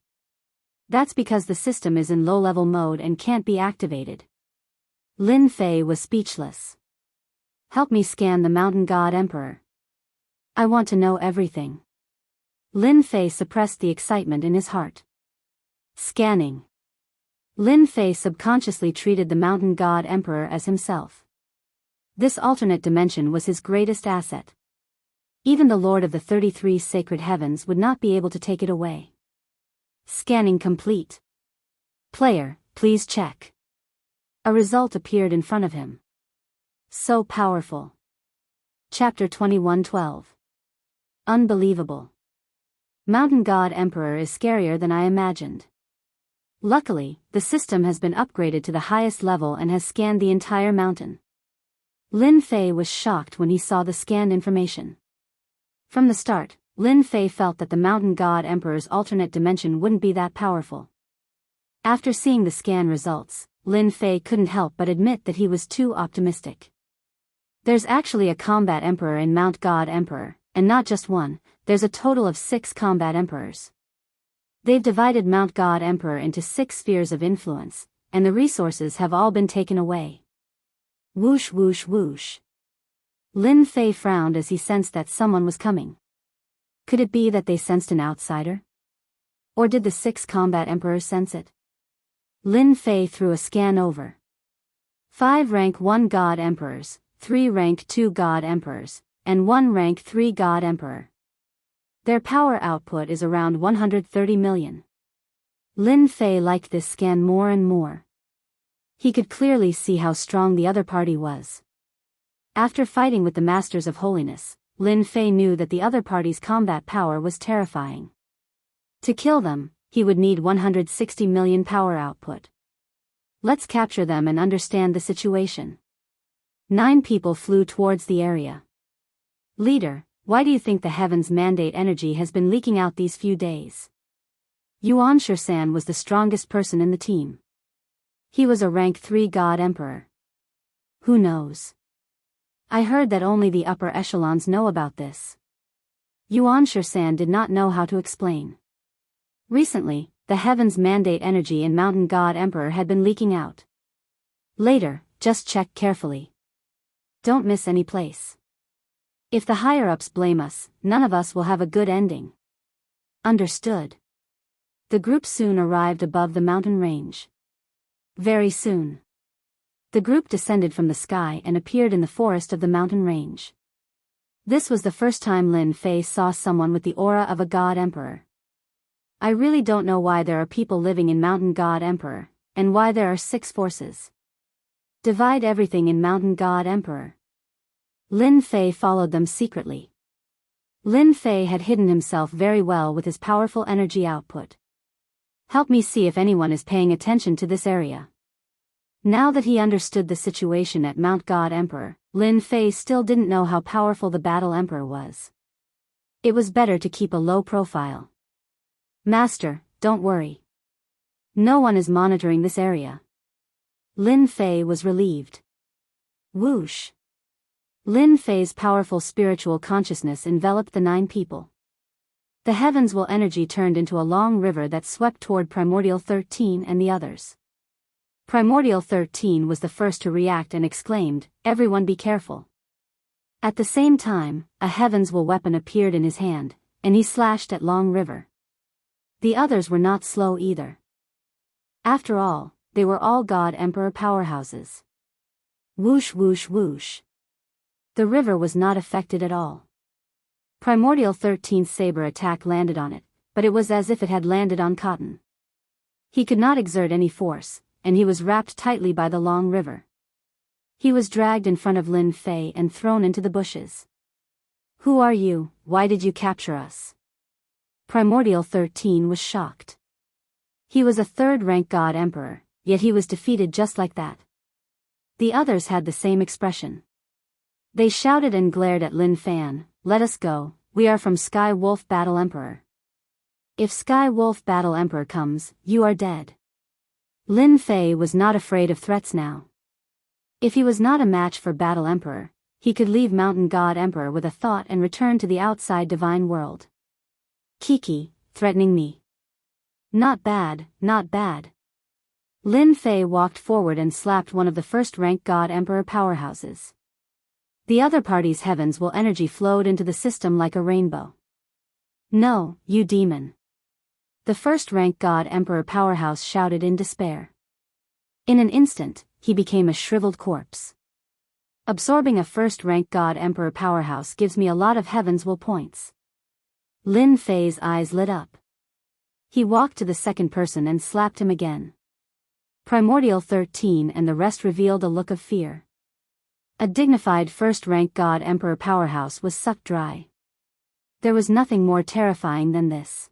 That's because the system is in low-level mode and can't be activated. Lin Fei was speechless. Help me scan the mountain god emperor. I want to know everything. Lin Fei suppressed the excitement in his heart. Scanning. Lin Fei subconsciously treated the mountain god emperor as himself. This alternate dimension was his greatest asset. Even the Lord of the 33 sacred heavens would not be able to take it away. Scanning complete. Player, please check. A result appeared in front of him. So powerful. Chapter 21:12. Unbelievable. Mountain God Emperor is scarier than I imagined. Luckily, the system has been upgraded to the highest level and has scanned the entire mountain. Lin Fei was shocked when he saw the scanned information. From the start, Lin Fei felt that the Mountain God Emperor's alternate dimension wouldn't be that powerful. After seeing the scan results, Lin Fei couldn't help but admit that he was too optimistic. There's actually a combat emperor in Mount God Emperor, and not just one, there's a total of 6 combat emperors. They've divided Mount God Emperor into 6 spheres of influence, and the resources have all been taken away. Whoosh whoosh whoosh. Lin Fei frowned as he sensed that someone was coming. Could it be that they sensed an outsider? Or did the 6 combat emperors sense it? Lin Fei threw a scan over. 5 rank 1 God Emperors, 3 rank 2 God Emperors, and 1 rank 3 God Emperor. Their power output is around 130 million. Lin Fei liked this scan more and more. He could clearly see how strong the other party was. After fighting with the Masters of Holiness, Lin Fei knew that the other party's combat power was terrifying. To kill them, he would need 160 million power output. Let's capture them and understand the situation. 9 people flew towards the area. Leader, why do you think the heavens mandate energy has been leaking out these few days? Yuan Shisan was the strongest person in the team. He was a rank 3 God Emperor. Who knows? I heard that only the upper echelons know about this. Yuan Shisan did not know how to explain. Recently, the heavens mandate energy in Mountain God Emperor had been leaking out. Later, just check carefully. Don't miss any place. If the higher-ups blame us, none of us will have a good ending. Understood. The group soon arrived above the mountain range. Very soon. The group descended from the sky and appeared in the forest of the mountain range. This was the first time Lin Fei saw someone with the aura of a God Emperor. I really don't know why there are people living in Mountain God Emperor, and why there are 6 forces. Divide everything in Mountain God Emperor. Lin Fei followed them secretly. Lin Fei had hidden himself very well with his powerful energy output. Help me see if anyone is paying attention to this area. Now that he understood the situation at Mount God Emperor, Lin Fei still didn't know how powerful the Battle Emperor was. It was better to keep a low profile. Master, don't worry. No one is monitoring this area. Lin Fei was relieved. Whoosh. Lin Fei's powerful spiritual consciousness enveloped the 9 people. The heavens will energy turned into a long river that swept toward Primordial 13 and the others. Primordial 13 was the first to react and exclaimed, "Everyone be careful." At the same time, a heavens will weapon appeared in his hand, and he slashed at Long River. The others were not slow either. After all, they were all God Emperor powerhouses. Whoosh whoosh whoosh. The river was not affected at all. Primordial 13's saber attack landed on it, but it was as if it had landed on cotton. He could not exert any force, and he was wrapped tightly by the Long River. He was dragged in front of Lin Fei and thrown into the bushes. Who are you? Why did you capture us? Primordial 13 was shocked. He was a 3rd-rank God Emperor, yet he was defeated just like that. The others had the same expression. They shouted and glared at Lin Fan, "Let us go, we are from Sky Wolf Battle Emperor. If Sky Wolf Battle Emperor comes, you are dead." Lin Fei was not afraid of threats now. If he was not a match for Battle Emperor, he could leave Mountain God Emperor with a thought and return to the outside divine world. Kiki, threatening me. Not bad, not bad. Lin Fei walked forward and slapped one of the 1st-rank God Emperor powerhouses. The other party's heavens will energy flowed into the system like a rainbow. No, you demon. The 1st-rank God Emperor powerhouse shouted in despair. In an instant, he became a shriveled corpse. Absorbing a 1st-rank God Emperor powerhouse gives me a lot of heavens will points. Lin Fei's eyes lit up. He walked to the 2nd person and slapped him again. Primordial 13 and the rest revealed a look of fear. A dignified first-rank God Emperor powerhouse was sucked dry. There was nothing more terrifying than this.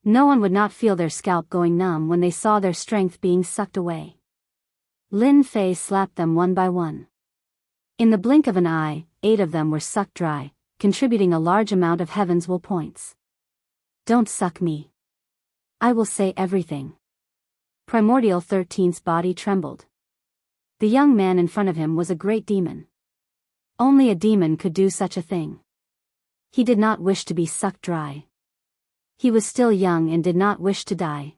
No one would not feel their scalp going numb when they saw their strength being sucked away. Lin Fei slapped them one by one. In the blink of an eye, 8 of them were sucked dry, contributing a large amount of heaven's will points. Don't suck me. I will say everything. Primordial 13's body trembled. The young man in front of him was a great demon. Only a demon could do such a thing. He did not wish to be sucked dry. He was still young and did not wish to die.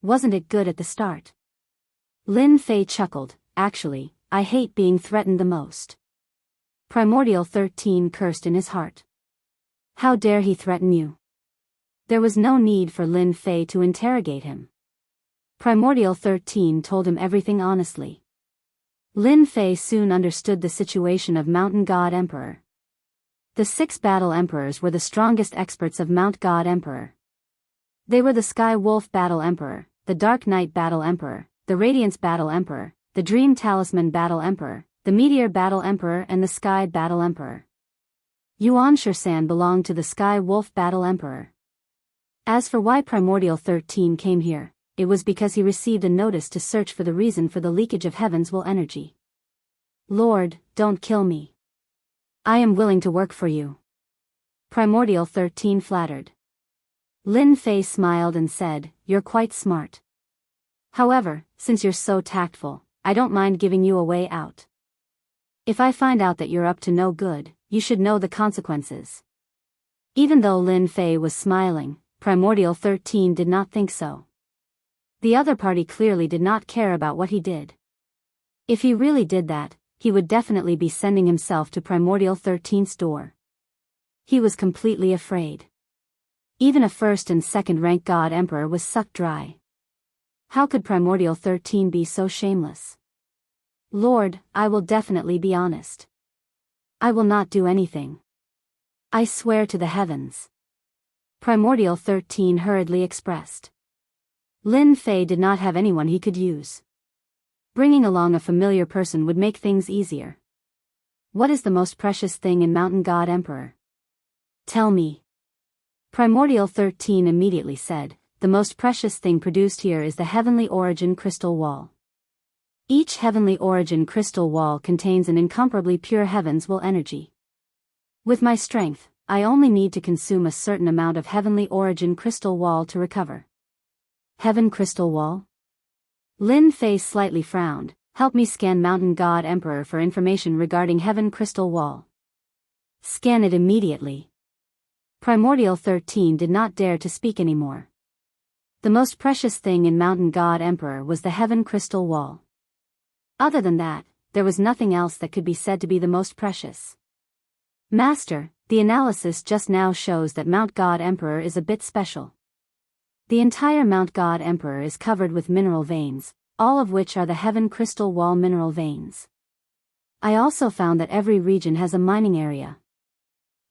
Wasn't it good at the start? Lin Fei chuckled. Actually, I hate being threatened the most. Primordial 13 cursed in his heart. How dare he threaten you? There was no need for Lin Fei to interrogate him. Primordial 13 told him everything honestly. Lin Fei soon understood the situation of Mountain God Emperor. The 6 Battle Emperors were the strongest experts of Mount God Emperor. They were the Sky Wolf Battle Emperor, the Dark Knight Battle Emperor, the Radiance Battle Emperor, the Dream Talisman Battle Emperor, the Meteor Battle Emperor and the Sky Battle Emperor. Yuan Shursan belonged to the Sky Wolf Battle Emperor. As for why Primordial 13 came here, it was because he received a notice to search for the reason for the leakage of heaven's will energy. Lord, don't kill me. I am willing to work for you. Primordial 13 flattered. Lin Fei smiled and said, You're quite smart. However, since you're so tactful, I don't mind giving you a way out. If I find out that you're up to no good, you should know the consequences. Even though Lin Fei was smiling, Primordial 13 did not think so. The other party clearly did not care about what he did. If he really did that, he would definitely be sending himself to Primordial 13's door. He was completely afraid. Even a first and second rank God Emperor was sucked dry. How could Primordial 13 be so shameless? Lord, I will definitely be honest. I will not do anything. I swear to the heavens. Primordial 13 hurriedly expressed. Lin Fei did not have anyone he could use. Bringing along a familiar person would make things easier. What is the most precious thing in Mountain God Emperor? Tell me. Primordial 13 immediately said, The most precious thing produced here is the Heavenly Origin Crystal Wall. Each Heavenly Origin Crystal Wall contains an incomparably pure heaven's will energy. With my strength, I only need to consume a certain amount of Heavenly Origin Crystal Wall to recover. Heaven Crystal Wall? Lin Fei slightly frowned. Help me scan Mountain God Emperor for information regarding Heaven Crystal Wall. Scan it immediately. Primordial 13 did not dare to speak anymore. The most precious thing in Mountain God Emperor was the Heaven Crystal Wall. Other than that, there was nothing else that could be said to be the most precious. Master, the analysis just now shows that Mount God Emperor is a bit special. The entire Mount God Emperor is covered with mineral veins, all of which are the Heaven Crystal Wall mineral veins. I also found that every region has a mining area.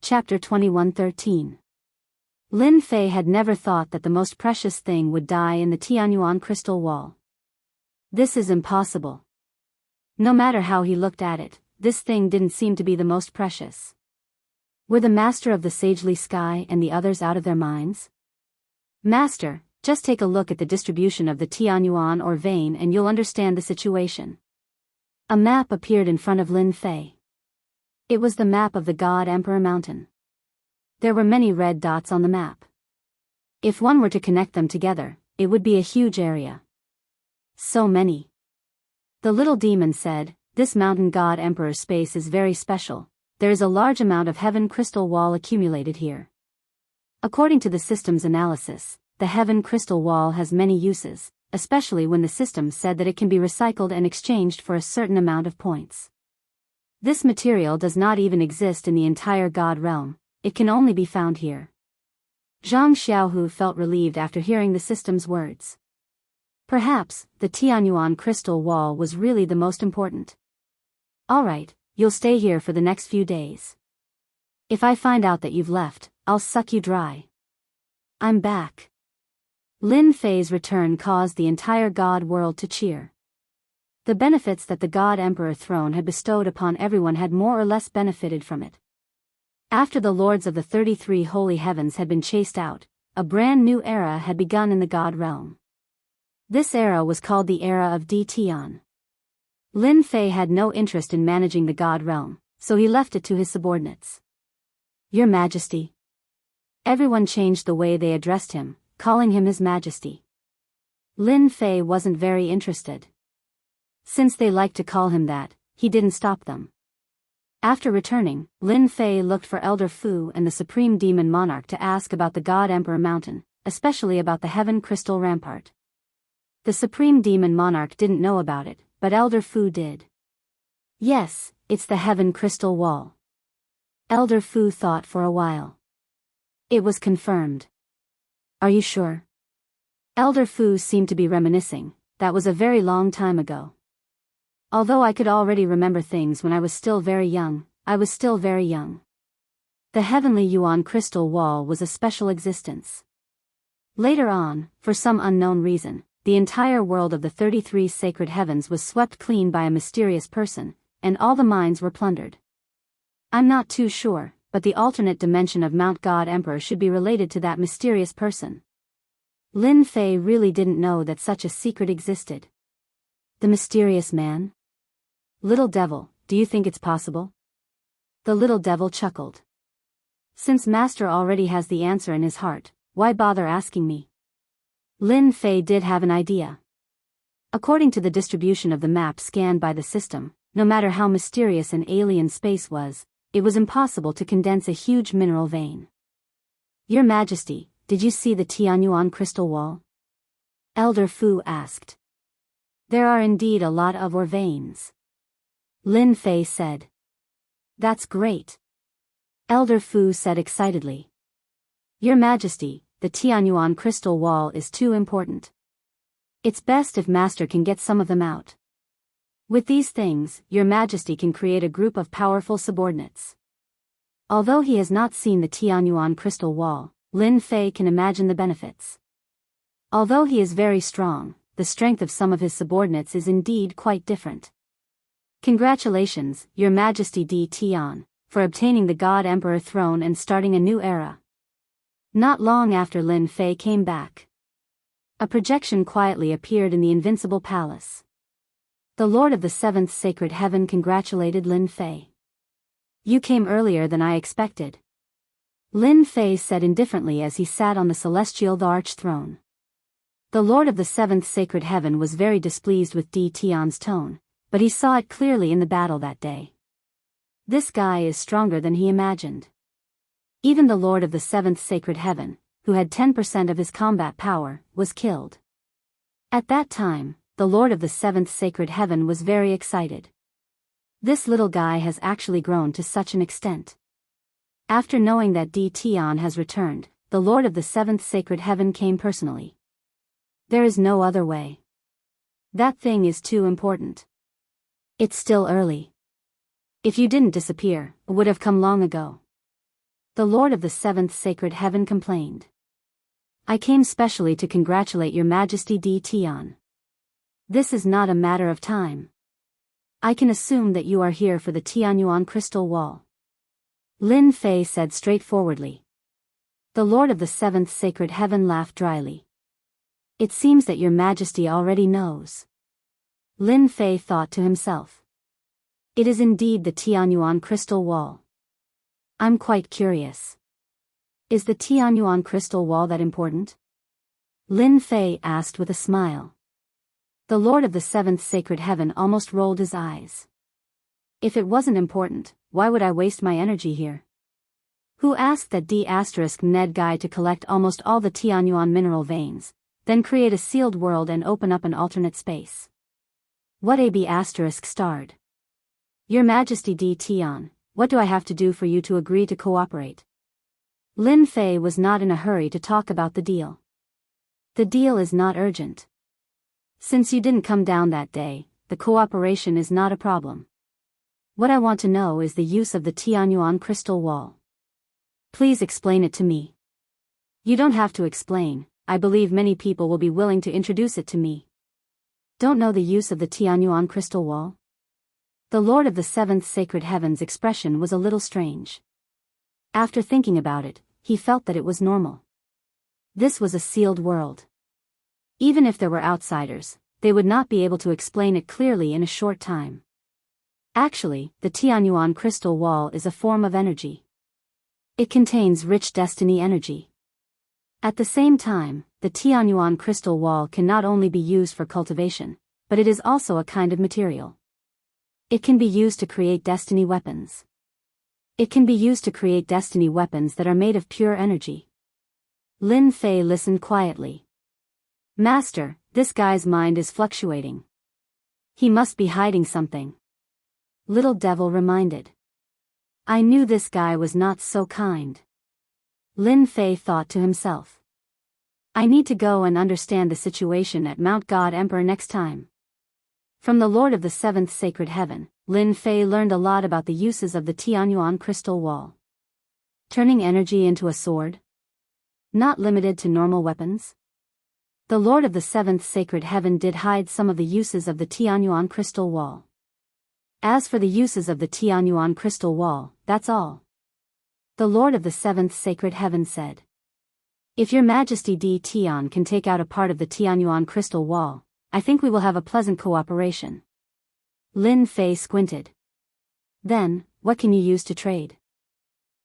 Chapter 21:13. Lin Fei had never thought that the most precious thing would die in the Tianyuan Crystal Wall. This is impossible. No matter how he looked at it, this thing didn't seem to be the most precious. Were the Master of the Sagely Sky and the others out of their minds? Master, just take a look at the distribution of the Tianyuan or vein and you'll understand the situation. A map appeared in front of Lin Fei. It was the map of the God Emperor Mountain. There were many red dots on the map. If one were to connect them together, it would be a huge area. So many. The little demon said, This Mountain God Emperor space is very special. There is a large amount of Heaven Crystal Wall accumulated here. According to the system's analysis, the Heaven Crystal Wall has many uses, especially when the system said that it can be recycled and exchanged for a certain amount of points. This material does not even exist in the entire God realm, it can only be found here. Zhang Xiaohu felt relieved after hearing the system's words. Perhaps, the Tianyuan Crystal Wall was really the most important. Alright, you'll stay here for the next few days. If I find out that you've left, I'll suck you dry. I'm back. Lin Fei's return caused the entire God world to cheer. The benefits that the God Emperor throne had bestowed upon everyone had more or less benefited from it. After the lords of the 33 holy heavens had been chased out, a brand new era had begun in the God realm. This era was called the era of Di Tian. Lin Fei had no interest in managing the God realm, so he left it to his subordinates. Your Majesty. Everyone changed the way they addressed him, calling him His Majesty. Lin Fei wasn't very interested. Since they liked to call him that, he didn't stop them. After returning, Lin Fei looked for Elder Fu and the Supreme Demon Monarch to ask about the God Emperor Mountain, especially about the Heaven Crystal Rampart. The Supreme Demon Monarch didn't know about it, but Elder Fu did. Yes, it's the Heaven Crystal Wall. Elder Fu thought for a while. It was confirmed. Are you sure? Elder Fu seemed to be reminiscing. That was a very long time ago. Although I could already remember things when I was still very young, I was still very young. The Heavenly Yuan Crystal Wall was a special existence. Later on, for some unknown reason, the entire world of the 33 sacred heavens was swept clean by a mysterious person, and all the mines were plundered. I'm not too sure, but the alternate dimension of Mount God Emperor should be related to that mysterious person. Lin Fei really didn't know that such a secret existed. The mysterious man? Little devil, do you think it's possible? The little devil chuckled. Since Master already has the answer in his heart, why bother asking me? Lin Fei did have an idea. According to the distribution of the map scanned by the system, no matter how mysterious an alien space was, it was impossible to condense a huge mineral vein. Your Majesty, did you see the Tianyuan crystal wall? Elder Fu asked. There are indeed a lot of ore veins. Lin Fei said. That's great. Elder Fu said excitedly. Your Majesty, the Tianyuan crystal wall is too important. It's best if Master can get some of them out. With these things, Your Majesty can create a group of powerful subordinates. Although he has not seen the Tianyuan crystal wall, Lin Fei can imagine the benefits. Although he is very strong, the strength of some of his subordinates is indeed quite different. Congratulations, Your Majesty Di Tian, for obtaining the God Emperor throne and starting a new era. Not long after Lin Fei came back, a projection quietly appeared in the Invincible Palace. The Lord of the Seventh Sacred Heaven congratulated Lin Fei. You came earlier than I expected. Lin Fei said indifferently as he sat on the celestial arch throne. The Lord of the Seventh Sacred Heaven was very displeased with Di Tian's tone, but he saw it clearly in the battle that day. This guy is stronger than he imagined. Even the Lord of the Seventh Sacred Heaven, who had 10% of his combat power, was killed. At that time, the Lord of the Seventh Sacred Heaven was very excited. This little guy has actually grown to such an extent. After knowing that Di Tian has returned, the Lord of the Seventh Sacred Heaven came personally. There is no other way. That thing is too important. It's still early. If you didn't disappear, it would have come long ago. The Lord of the Seventh Sacred Heaven complained. I came specially to congratulate Your Majesty Di Tian. This is not a matter of time. I can assume that you are here for the Tianyuan crystal wall. Lin Fei said straightforwardly. The Lord of the Seventh Sacred Heaven laughed dryly. It seems that Your Majesty already knows. Lin Fei thought to himself. It is indeed the Tianyuan crystal wall. I'm quite curious. Is the Tianyuan crystal wall that important? Lin Fei asked with a smile. The Lord of the Seventh Sacred Heaven almost rolled his eyes. If it wasn't important, why would I waste my energy here? Who asked that D*Ned guy to collect almost all the Tianyuan mineral veins, then create a sealed world and open up an alternate space? What AB***? Your Majesty Di Tian, what do I have to do for you to agree to cooperate? Lin Fei was not in a hurry to talk about the deal. The deal is not urgent. Since you didn't come down that day, the cooperation is not a problem. What I want to know is the use of the Tianyuan crystal wall. Please explain it to me. You don't have to explain, I believe many people will be willing to introduce it to me. Don't know the use of the Tianyuan crystal wall? The Lord of the Seventh Sacred Heavens' expression was a little strange. After thinking about it, he felt that it was normal. This was a sealed world. Even if there were outsiders, they would not be able to explain it clearly in a short time. Actually, the Tianyuan crystal wall is a form of energy. It contains rich destiny energy. At the same time, the Tianyuan crystal wall can not only be used for cultivation, but it is also a kind of material. It can be used to create destiny weapons. It can be used to create destiny weapons that are made of pure energy. Lin Fei listened quietly. Master, this guy's mind is fluctuating. He must be hiding something. Little Devil reminded. I knew this guy was not so kind. Lin Fei thought to himself. I need to go and understand the situation at Mount God Emperor next time. From the Lord of the Seventh Sacred Heaven, Lin Fei learned a lot about the uses of the Tianyuan crystal wall. Turning energy into a sword? Not limited to normal weapons? The Lord of the Seventh Sacred Heaven did hide some of the uses of the Tianyuan crystal wall. As for the uses of the Tianyuan crystal wall, that's all. The Lord of the Seventh Sacred Heaven said. If Your Majesty D. Tian can take out a part of the Tianyuan crystal wall, I think we will have a pleasant cooperation. Lin Fei squinted. Then, what can you use to trade?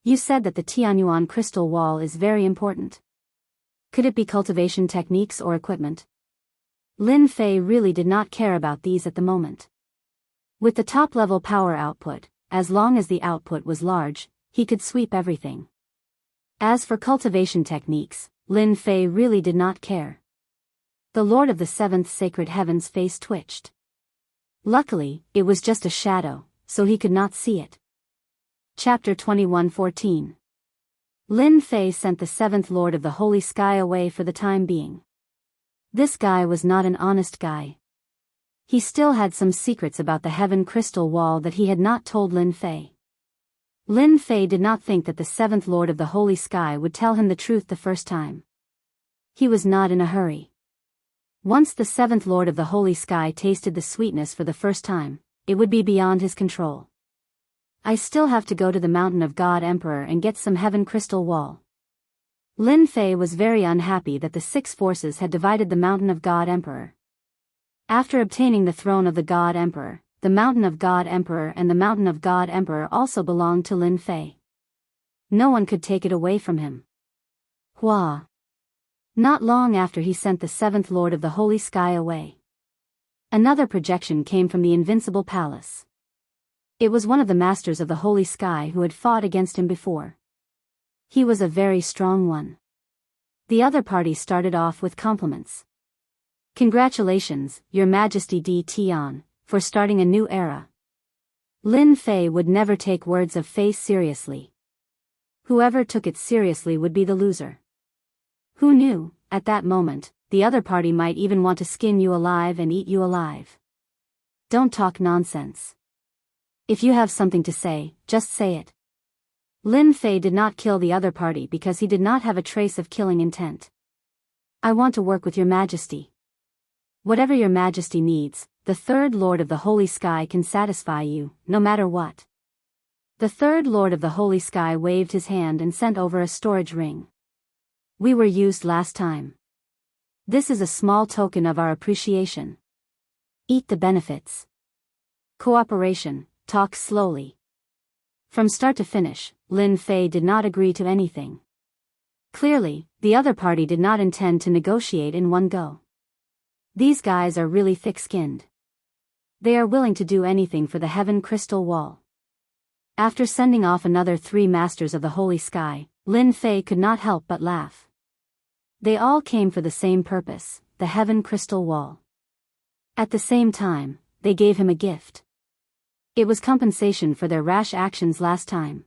You said that the Tianyuan crystal wall is very important. Could it be cultivation techniques or equipment? Lin Fei really did not care about these at the moment. With the top-level power output, as long as the output was large, he could sweep everything. As for cultivation techniques, Lin Fei really did not care. The Lord of the Seventh Sacred Heavens' face twitched. Luckily, it was just a shadow, so he could not see it. Chapter 21:14. Lin Fei sent the seventh Lord of the Holy Sky away for the time being. This guy was not an honest guy. He still had some secrets about the heaven crystal wall that he had not told Lin Fei. Lin Fei did not think that the seventh Lord of the Holy Sky would tell him the truth the first time. He was not in a hurry. Once the seventh Lord of the Holy Sky tasted the sweetness for the first time, it would be beyond his control. I still have to go to the Mountain of God Emperor and get some heaven crystal wall. Lin Fei was very unhappy that the six forces had divided the Mountain of God Emperor. After obtaining the throne of the God Emperor, the Mountain of God Emperor and the Mountain of God Emperor also belonged to Lin Fei. No one could take it away from him. Hua. Not long after he sent the seventh Lord of the Holy Sky away. Another projection came from the Invincible Palace. It was one of the masters of the Holy Sky who had fought against him before. He was a very strong one. The other party started off with compliments. Congratulations, Your Majesty D. Tian, for starting a new era. Lin Fei would never take words of Fei seriously. Whoever took it seriously would be the loser. Who knew, at that moment, the other party might even want to skin you alive and eat you alive. Don't talk nonsense. If you have something to say, just say it. Lin Fei did not kill the other party because he did not have a trace of killing intent. I want to work with Your Majesty. Whatever Your Majesty needs, the third Lord of the Holy Sky can satisfy you, no matter what. The third Lord of the Holy Sky waved his hand and sent over a storage ring. We were used last time. This is a small token of our appreciation. Eat the benefits. Cooperation, talk slowly. From start to finish, Lin Fei did not agree to anything. Clearly, the other party did not intend to negotiate in one go. These guys are really thick-skinned. They are willing to do anything for the heaven crystal wall. After sending off another 3 masters of the Holy Sky, Lin Fei could not help but laugh. They all came for the same purpose, the heaven crystal wall. At the same time, they gave him a gift. It was compensation for their rash actions last time.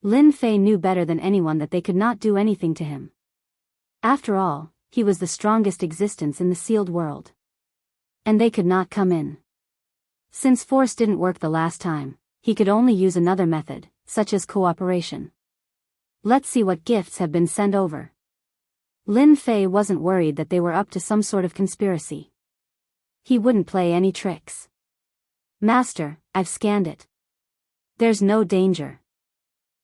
Lin Fei knew better than anyone that they could not do anything to him. After all, he was the strongest existence in the sealed world. And they could not come in. Since force didn't work the last time, he could only use another method, such as cooperation. Let's see what gifts have been sent over. Lin Fei wasn't worried that they were up to some sort of conspiracy. He wouldn't play any tricks. Master, I've scanned it. There's no danger.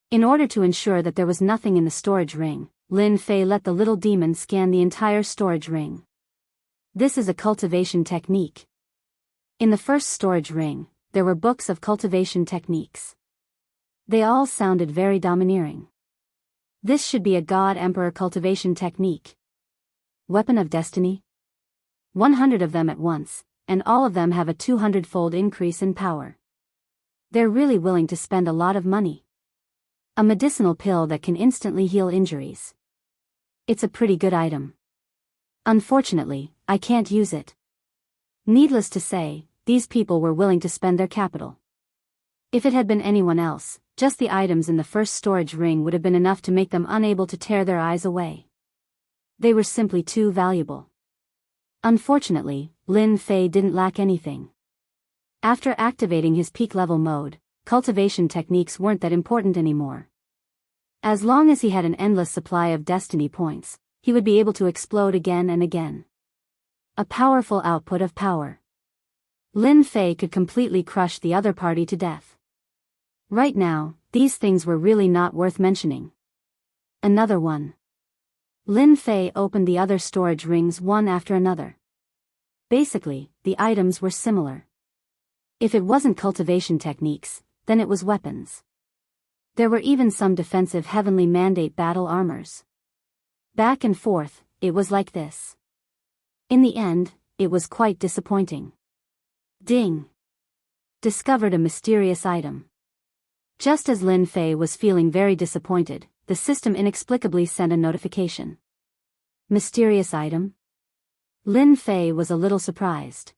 In order to ensure that there was nothing in the storage ring, Lin Fei let the little demon scan the entire storage ring. This is a cultivation technique. In the first storage ring, there were books of cultivation techniques. They all sounded very domineering. This should be a God-Emperor cultivation technique. Weapon of Destiny? 100 of them at once, and all of them have a 200-fold increase in power. They're really willing to spend a lot of money. A medicinal pill that can instantly heal injuries. It's a pretty good item. Unfortunately, I can't use it. Needless to say, these people were willing to spend their capital. If it had been anyone else, just the items in the first storage ring would have been enough to make them unable to tear their eyes away. They were simply too valuable. Unfortunately, Lin Fei didn't lack anything. After activating his peak level mode, cultivation techniques weren't that important anymore. As long as he had an endless supply of destiny points, he would be able to explode again and again. A powerful output of power. Lin Fei could completely crush the other party to death. Right now, these things were really not worth mentioning. Another one. Lin Fei opened the other storage rings one after another. Basically, the items were similar. If it wasn't cultivation techniques, then it was weapons. There were even some defensive heavenly mandate battle armors. Back and forth, it was like this. In the end, it was quite disappointing. Ding! Discovered a mysterious item. Just as Lin Fei was feeling very disappointed, the system inexplicably sent a notification. Mysterious item? Lin Fei was a little surprised.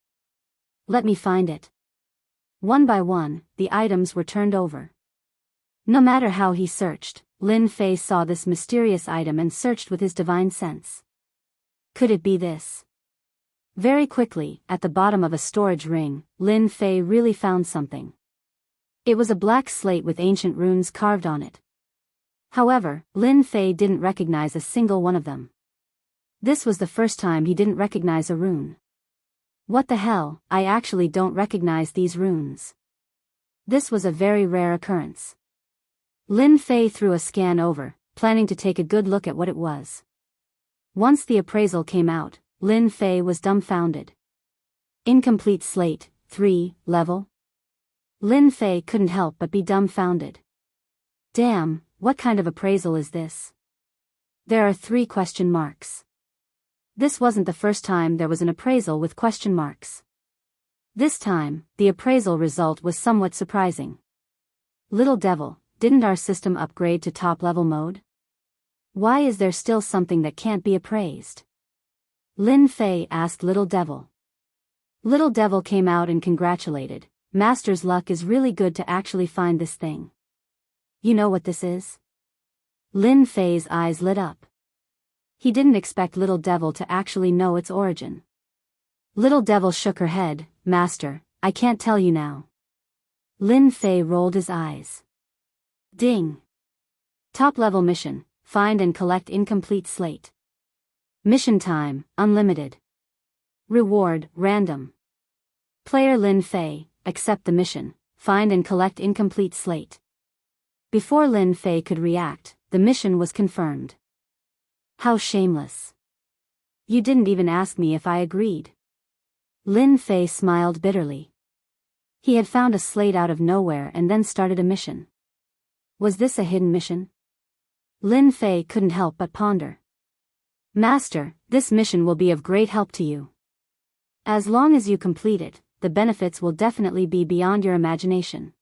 Let me find it. One by one, the items were turned over. No matter how he searched, Lin Fei saw this mysterious item and searched with his divine sense. Could it be this? Very quickly, at the bottom of a storage ring, Lin Fei really found something. It was a black slate with ancient runes carved on it. However, Lin Fei didn't recognize a single one of them. This was the first time he didn't recognize a rune. What the hell, I actually don't recognize these runes. This was a very rare occurrence. Lin Fei threw a scan over, planning to take a good look at what it was. Once the appraisal came out, Lin Fei was dumbfounded. Incomplete slate, 3, level. Lin Fei couldn't help but be dumbfounded. Damn, what kind of appraisal is this? There are 3 question marks. This wasn't the first time there was an appraisal with question marks. This time, the appraisal result was somewhat surprising. Little devil, didn't our system upgrade to top-level mode? Why is there still something that can't be appraised? Lin Fei asked Little Devil. Little Devil came out and congratulated. Master's luck is really good to actually find this thing. You know what this is? Lin Fei's eyes lit up. He didn't expect Little Devil to actually know its origin. Little Devil shook her head. Master, I can't tell you now. Lin Fei rolled his eyes. Ding! Top-level mission, find and collect incomplete slate. Mission time, unlimited. Reward, random. Player Lin Fei, accept the mission, find and collect incomplete slate. Before Lin Fei could react, the mission was confirmed. How shameless. You didn't even ask me if I agreed. Lin Fei smiled bitterly. He had found a slate out of nowhere and then started a mission. Was this a hidden mission? Lin Fei couldn't help but ponder. Master, this mission will be of great help to you. As long as you complete it, the benefits will definitely be beyond your imagination.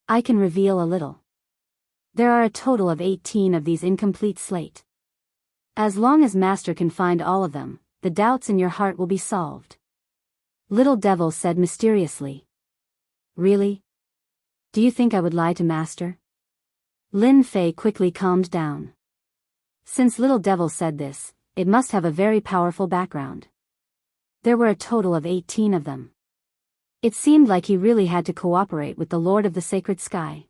I can reveal a little. There are a total of 18 of these incomplete slate. As long as Master can find all of them, the doubts in your heart will be solved. Little Devil said mysteriously. Really? Do you think I would lie to Master? Lin Fei quickly calmed down. Since Little Devil said this, it must have a very powerful background. There were a total of 18 of them. It seemed like he really had to cooperate with the Lord of the Sacred Sky.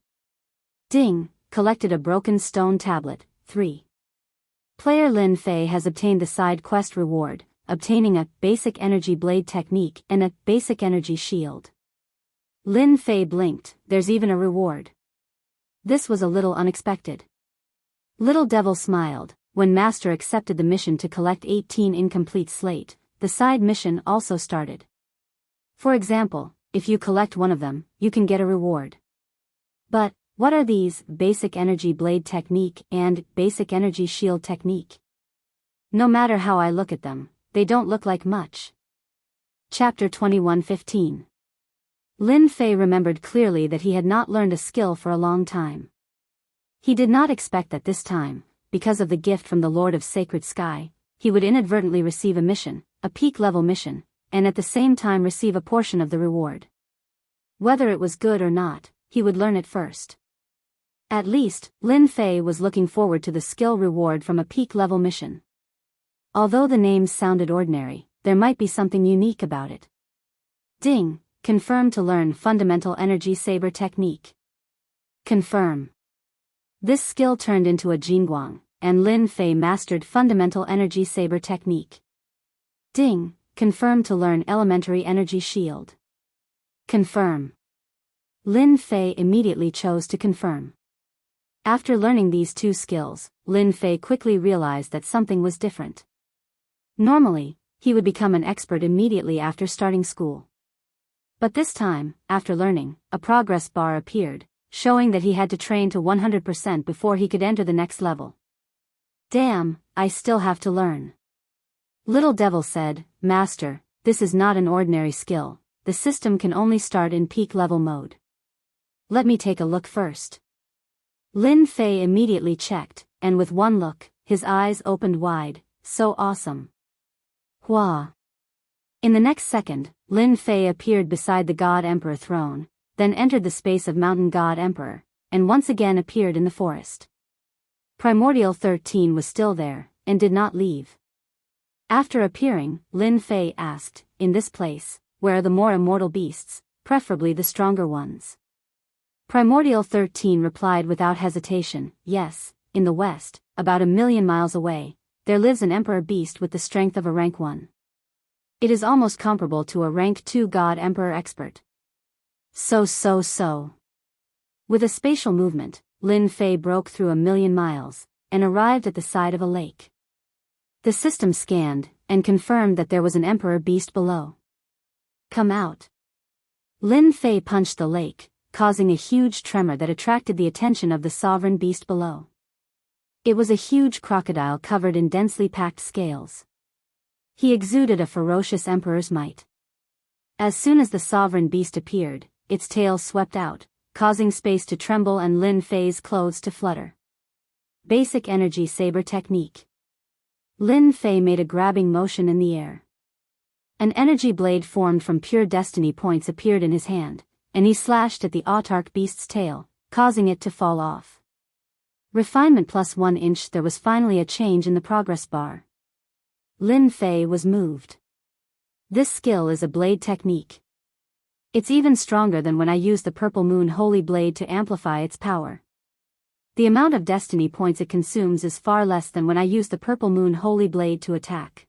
Ding! Collected a broken stone tablet, 3. Player Lin Fei has obtained the side quest reward, obtaining a basic energy blade technique and a basic energy shield. Lin Fei blinked. There's even a reward. This was a little unexpected. Little Devil smiled. When Master accepted the mission to collect 18 incomplete slate, the side mission also started. For example, if you collect one of them, you can get a reward. But, what are these basic energy blade technique and basic energy shield technique? No matter how I look at them, they don't look like much. Chapter 21:15. Lin Fei remembered clearly that he had not learned a skill for a long time. He did not expect that this time, because of the gift from the Lord of Sacred Sky, he would inadvertently receive a mission, a peak-level mission, and at the same time receive a portion of the reward. Whether it was good or not, he would learn it first. At least, Lin Fei was looking forward to the skill reward from a peak-level mission. Although the names sounded ordinary, there might be something unique about it. Ding, confirm to learn Fundamental Energy Saber Technique. Confirm. This skill turned into a Jingguang, and Lin Fei mastered Fundamental Energy Saber Technique. Ding, confirm to learn Elementary Energy Shield. Confirm. Lin Fei immediately chose to confirm. After learning these two skills, Lin Fei quickly realized that something was different. Normally, he would become an expert immediately after starting school. But this time, after learning, a progress bar appeared, showing that he had to train to 100% before he could enter the next level. Damn, I still have to learn. Little Devil said, Master, this is not an ordinary skill, the system can only start in peak level mode. Let me take a look first. Lin Fei immediately checked, and with one look, his eyes opened wide. So awesome. Hua. In the next second, Lin Fei appeared beside the God Emperor throne, then entered the space of Mountain God Emperor, and once again appeared in the forest. Primordial 13 was still there, and did not leave. After appearing, Lin Fei asked, in this place, where are the more immortal beasts, preferably the stronger ones? Primordial 13 replied without hesitation, yes, in the west, about 1,000,000 miles away, there lives an Emperor beast with the strength of a rank 1. It is almost comparable to a rank 2 God Emperor expert. So. With a spatial movement, Lin Fei broke through 1,000,000 miles, and arrived at the side of a lake. The system scanned, and confirmed that there was an Emperor beast below. Come out. Lin Fei punched the lake, causing a huge tremor that attracted the attention of the sovereign beast below. It was a huge crocodile covered in densely packed scales. He exuded a ferocious emperor's might. As soon as the sovereign beast appeared, its tail swept out, causing space to tremble and Lin Fei's clothes to flutter. Basic Energy Saber Technique. Lin Fei made a grabbing motion in the air. An energy blade formed from pure destiny points appeared in his hand, and he slashed at the autarch beast's tail, causing it to fall off. Refinement plus 1 inch. There was finally a change in the progress bar. Lin Fei was moved. This skill is a blade technique. It's even stronger than when I used the Purple Moon Holy Blade to amplify its power. The amount of destiny points it consumes is far less than when I used the Purple Moon Holy Blade to attack.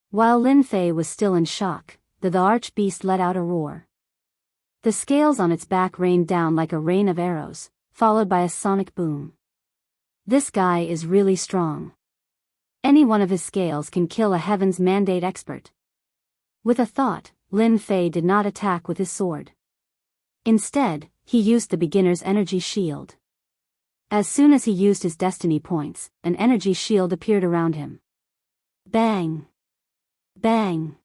While Lin Fei was still in shock, the arch-beast let out a roar. The scales on its back rained down like a rain of arrows, followed by a sonic boom. This guy is really strong. Any one of his scales can kill a Heaven's Mandate expert. With a thought, Lin Fei did not attack with his sword. Instead, he used the beginner's energy shield. As soon as he used his destiny points, an energy shield appeared around him. Bang! Bang!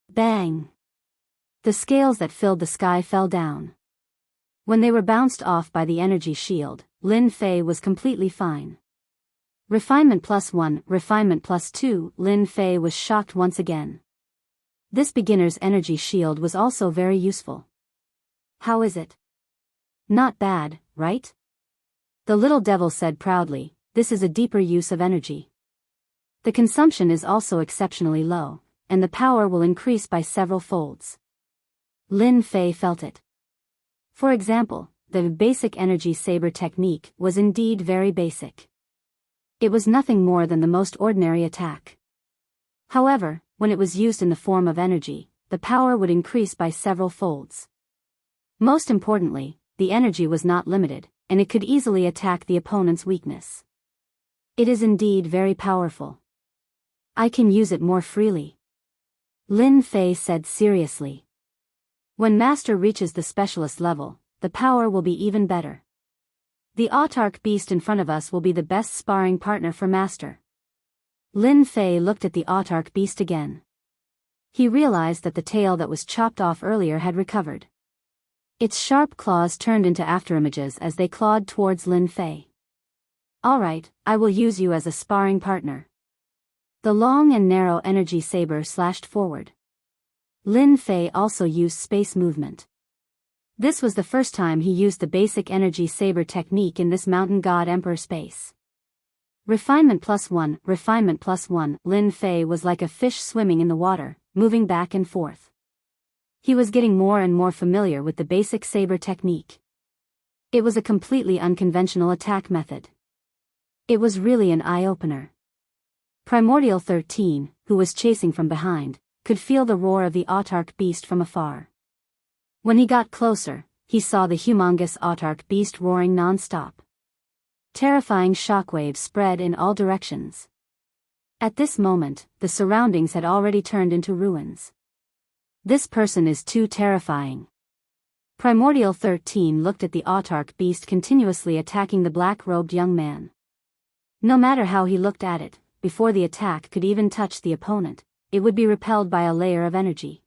Bang! The scales that filled the sky fell down. When they were bounced off by the energy shield, Lin Fei was completely fine. Refinement plus 1, refinement plus 2, Lin Fei was shocked once again. This beginner's energy shield was also very useful. How is it? Not bad, right? The little devil said proudly, this is a deeper use of energy. The consumption is also exceptionally low, and the power will increase by several folds. Lin Fei felt it. For example, the basic energy saber technique was indeed very basic. It was nothing more than the most ordinary attack. However, when it was used in the form of energy, the power would increase by several folds. Most importantly, the energy was not limited, and it could easily attack the opponent's weakness. It is indeed very powerful. I can use it more freely, Lin Fei said seriously. When Master reaches the specialist level, the power will be even better. The autarch beast in front of us will be the best sparring partner for Master. Lin Fei looked at the autarch beast again. He realized that the tail that was chopped off earlier had recovered. Its sharp claws turned into afterimages as they clawed towards Lin Fei. Alright, I will use you as a sparring partner. The long and narrow energy saber slashed forward. Lin Fei also used space movement. This was the first time he used the basic energy saber technique in this Mountain God Emperor space. Refinement +1, refinement +1. Lin Fei was like a fish swimming in the water, moving back and forth. He was getting more and more familiar with the basic saber technique. It was a completely unconventional attack method. It was really an eye-opener. Primordial 13, who was chasing from behind, could feel the roar of the autarch beast from afar. When he got closer, he saw the humongous autarch beast roaring non-stop. Terrifying shockwaves spread in all directions. At this moment, the surroundings had already turned into ruins. This person is too terrifying. Primordial 13 looked at the autarch beast continuously attacking the black-robed young man. No matter how he looked at it, before the attack could even touch the opponent, it would be repelled by a layer of energy.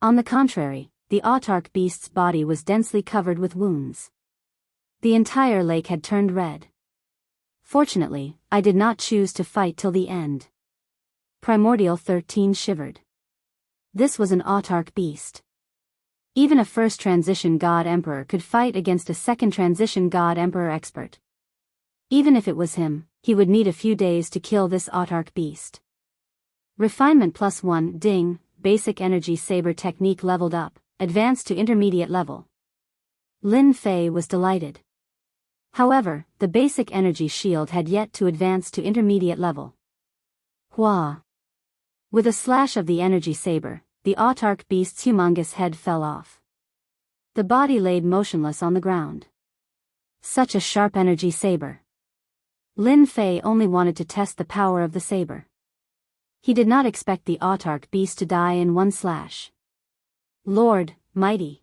On the contrary, the autarch beast's body was densely covered with wounds. The entire lake had turned red. Fortunately, I did not choose to fight till the end. Primordial 13 shivered. This was an autarch beast. Even a first transition God Emperor could fight against a second transition God Emperor expert. Even if it was him, he would need a few days to kill this autarch beast. Refinement +1, ding, basic energy saber technique leveled up, advanced to intermediate level. Lin Fei was delighted. However, the basic energy shield had yet to advance to intermediate level. Hua! With a slash of the energy saber, the autarch beast's humongous head fell off. The body laid motionless on the ground. Such a sharp energy saber. Lin Fei only wanted to test the power of the saber. He did not expect the autarch beast to die in one slash. Lord, mighty!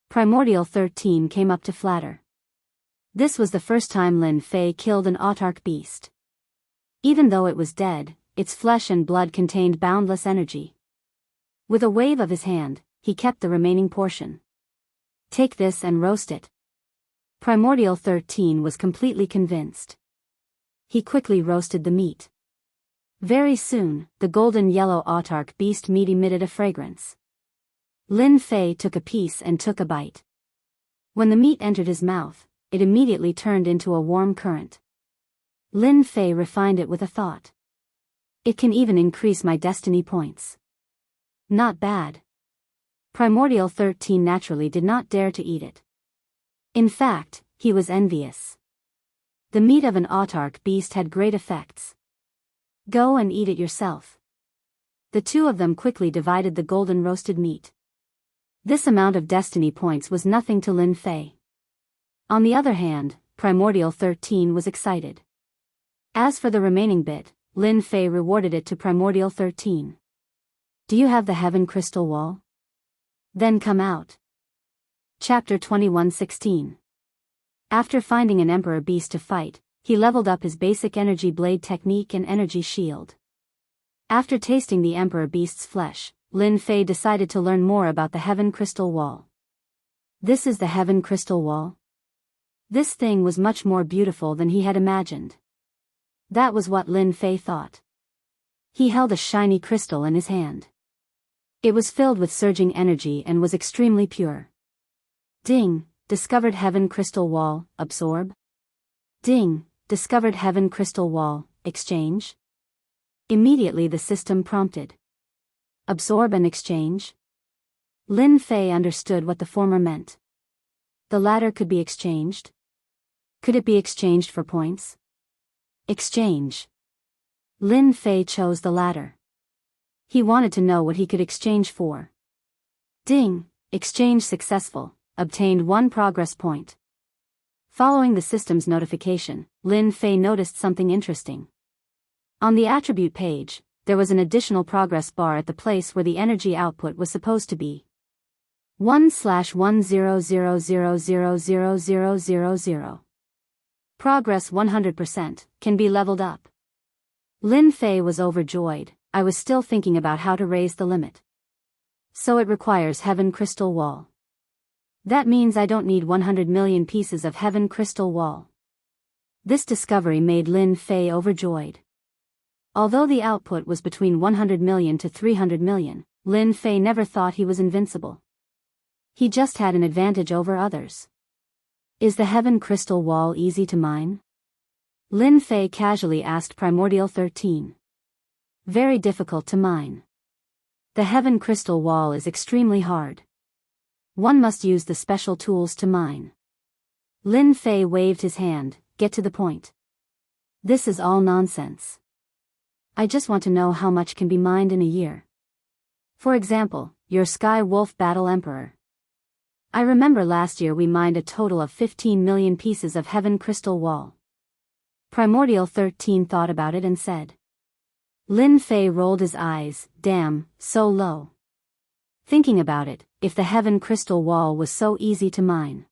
Primordial 13 came up to flatter. This was the first time Lin Fei killed an autarch beast. Even though it was dead, its flesh and blood contained boundless energy. With a wave of his hand, he kept the remaining portion. Take this and roast it. Primordial 13 was completely convinced. He quickly roasted the meat. Very soon, the golden yellow autarch beast meat emitted a fragrance. Lin Fei took a piece and took a bite. When the meat entered his mouth, it immediately turned into a warm current. Lin Fei refined it with a thought. It can even increase my destiny points. Not bad. Primordial 13 naturally did not dare to eat it. In fact, he was envious. The meat of an autarch beast had great effects. Go and eat it yourself. The two of them quickly divided the golden roasted meat. This amount of destiny points was nothing to Lin Fei. On the other hand, Primordial 13 was excited. As for the remaining bit, Lin Fei rewarded it to Primordial 13. Do you have the heaven crystal wall? Then come out. Chapter 21:16. After finding an emperor beast to fight, he leveled up his basic energy blade technique and energy shield. After tasting the emperor beast's flesh, Lin Fei decided to learn more about the heaven crystal wall. This is the heaven crystal wall? This thing was much more beautiful than he had imagined. That was what Lin Fei thought. He held a shiny crystal in his hand. It was filled with surging energy and was extremely pure. Ding, discovered heaven crystal wall, absorb. Ding, discovered heaven crystal wall, exchange. Immediately the system prompted. Absorb and exchange? Lin Fei understood what the former meant. The latter could be exchanged? Could it be exchanged for points? Exchange. Lin Fei chose the latter. He wanted to know what he could exchange for. Ding! Exchange successful. Obtained 1 progress point. Following the system's notification, Lin Fei noticed something interesting. On the attribute page, there was an additional progress bar at the place where the energy output was supposed to be. 1/100000000. Progress 100%, can be leveled up. Lin Fei was overjoyed. I was still thinking about how to raise the limit. So it requires Heaven Crystal Wall. That means I don't need 100 million pieces of Heaven Crystal Wall. This discovery made Lin Fei overjoyed. Although the output was between 100 million to 300 million, Lin Fei never thought he was invincible. He just had an advantage over others. Is the Heaven Crystal Wall easy to mine? Lin Fei casually asked Primordial 13. Very difficult to mine. The Heaven Crystal Wall is extremely hard. One must use the special tools to mine. Lin Fei waved his hand. Get to the point. This is all nonsense. I just want to know how much can be mined in a year. For example, your Sky Wolf Battle Emperor. I remember last year we mined a total of 15 million pieces of Heaven Crystal Wall. Primordial 13 thought about it and said. Lin Fei rolled his eyes. Damn, so low. Thinking about it, if the Heaven Crystal Wall was so easy to mine,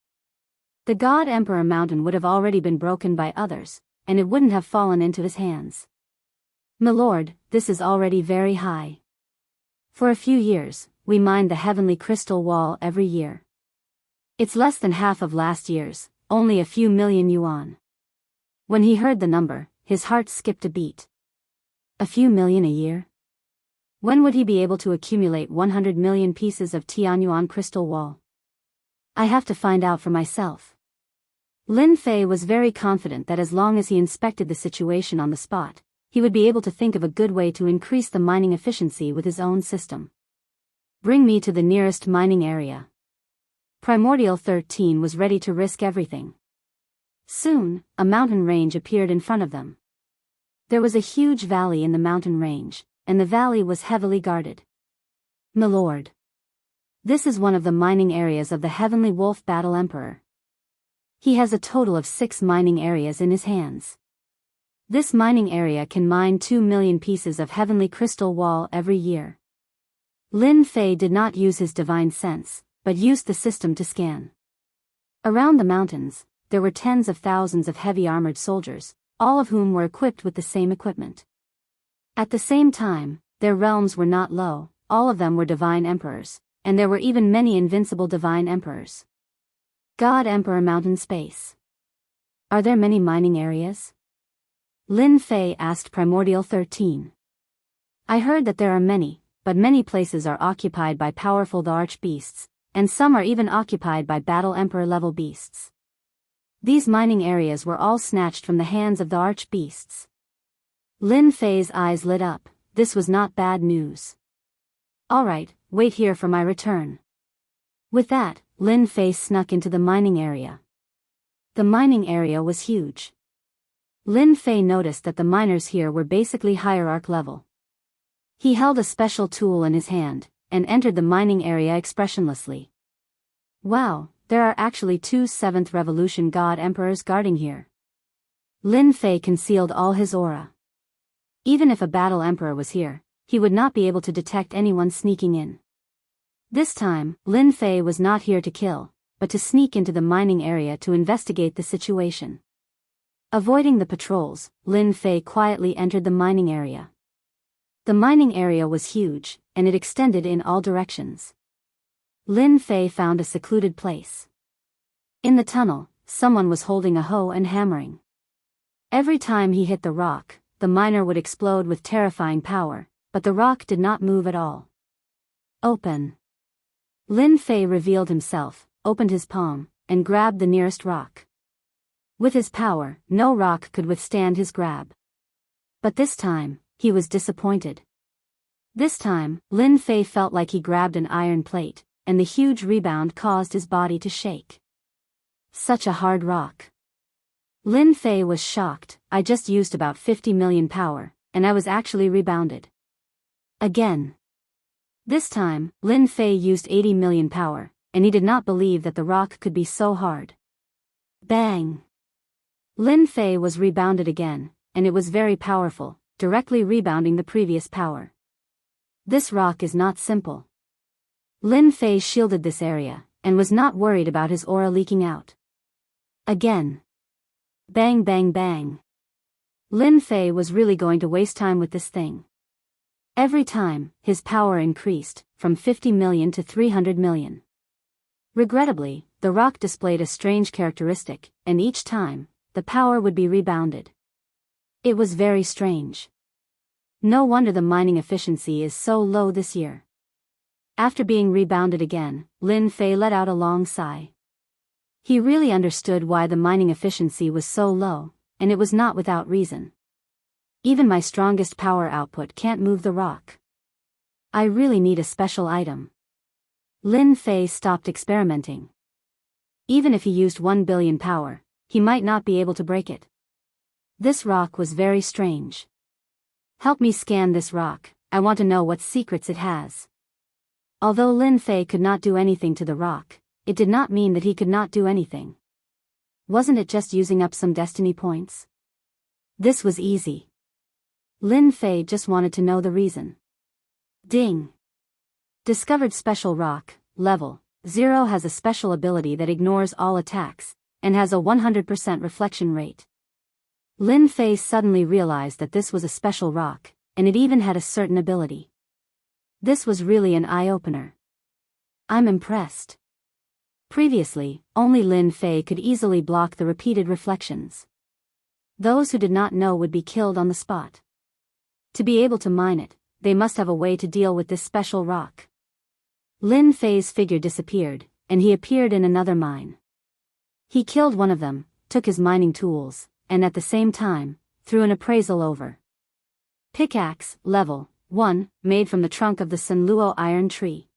the God Emperor Mountain would have already been broken by others, and it wouldn't have fallen into his hands. My lord, this is already very high. For a few years, we mined the Heavenly Crystal Wall every year. It's less than half of last year's, only a few million yuan. When he heard the number, his heart skipped a beat. A few million a year? When would he be able to accumulate 100 million pieces of Tianyuan crystal wall? I have to find out for myself. Lin Fei was very confident that as long as he inspected the situation on the spot, he would be able to think of a good way to increase the mining efficiency with his own system. Bring me to the nearest mining area. Primordial 13 was ready to risk everything. Soon, a mountain range appeared in front of them. There was a huge valley in the mountain range, and the valley was heavily guarded. My lord. This is one of the mining areas of the Heavenly Wolf Battle Emperor. He has a total of 6 mining areas in his hands. This mining area can mine 2 million pieces of Heavenly Crystal Wall every year. Lin Fei did not use his divine sense, but used the system to scan. Around the mountains, there were tens of thousands of heavy armored soldiers, all of whom were equipped with the same equipment. At the same time, their realms were not low, all of them were divine emperors, and there were even many invincible divine emperors. God Emperor Mountain Space. Are there many mining areas? Lin Fei asked Primordial 13. I heard that there are many, but many places are occupied by powerful archbeasts, and some are even occupied by Battle Emperor level beasts. These mining areas were all snatched from the hands of the archbeasts. Lin Fei's eyes lit up. This was not bad news. Alright, wait here for my return. With that, Lin Fei snuck into the mining area. The mining area was huge. Lin Fei noticed that the miners here were basically hierarch level. He held a special tool in his hand, and entered the mining area expressionlessly. Wow, there are actually 2 7th Revolution God Emperors guarding here. Lin Fei concealed all his aura. Even if a Battle Emperor was here, he would not be able to detect anyone sneaking in. This time, Lin Fei was not here to kill, but to sneak into the mining area to investigate the situation. Avoiding the patrols, Lin Fei quietly entered the mining area. The mining area was huge, and it extended in all directions. Lin Fei found a secluded place. In the tunnel, someone was holding a hoe and hammering. Every time he hit the rock, the miner would explode with terrifying power, but the rock did not move at all. Open. Lin Fei revealed himself, opened his palm, and grabbed the nearest rock. With his power, no rock could withstand his grab. But this time, he was disappointed. This time, Lin Fei felt like he grabbed an iron plate, and the huge rebound caused his body to shake. Such a hard rock. Lin Fei was shocked. I just used about 50 million power, and I was actually rebounded. Again. This time, Lin Fei used 80 million power, and he did not believe that the rock could be so hard. Bang! Lin Fei was rebounded again, and it was very powerful, directly rebounding the previous power. This rock is not simple. Lin Fei shielded this area, and was not worried about his aura leaking out. Again. Bang bang bang. Lin Fei was really going to waste time with this thing. Every time, his power increased, from 50 million to 300 million. Regrettably, the rock displayed a strange characteristic, and each time, the power would be rebounded. It was very strange. No wonder the mining efficiency is so low this year. After being rebounded again, Lin Fei let out a long sigh. He really understood why the mining efficiency was so low, and it was not without reason. Even my strongest power output can't move the rock. I really need a special item. Lin Fei stopped experimenting. Even if he used 1 billion power, he might not be able to break it. This rock was very strange. Help me scan this rock, I want to know what secrets it has. Although Lin Fei could not do anything to the rock, it did not mean that he could not do anything. Wasn't it just using up some destiny points? This was easy. Lin Fei just wanted to know the reason. Ding! Discovered special rock, level 0 has a special ability that ignores all attacks, and has a 100% reflection rate. Lin Fei suddenly realized that this was a special rock, and it even had a certain ability. This was really an eye-opener. I'm impressed. Previously, only Lin Fei could easily block the repeated reflections. Those who did not know would be killed on the spot. To be able to mine it, they must have a way to deal with this special rock. Lin Fei's figure disappeared, and he appeared in another mine. He killed one of them, took his mining tools, and at the same time, threw an appraisal over. Pickaxe, level 1, made from the trunk of the Sanluo iron tree.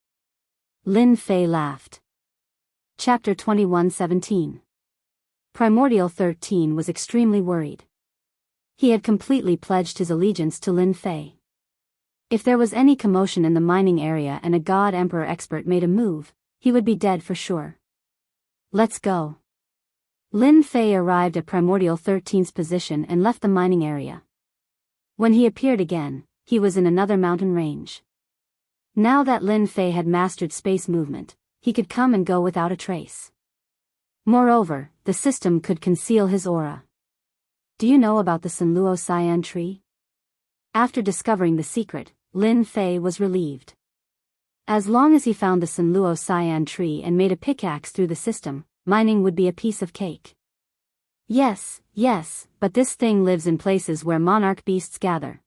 Lin Fei laughed. Chapter 21:17. Primordial 13 was extremely worried. He had completely pledged his allegiance to Lin Fei. If there was any commotion in the mining area and a God Emperor expert made a move, he would be dead for sure. Let's go. Lin Fei arrived at Primordial 13's position and left the mining area. When he appeared again, he was in another mountain range. Now that Lin Fei had mastered space movement, he could come and go without a trace. Moreover, the system could conceal his aura. Do you know about the Sanluo Cyan tree? After discovering the secret, Lin Fei was relieved. As long as he found the Sanluo Cyan tree and made a pickaxe through the system, mining would be a piece of cake. Yes, but this thing lives in places where monarch beasts gather.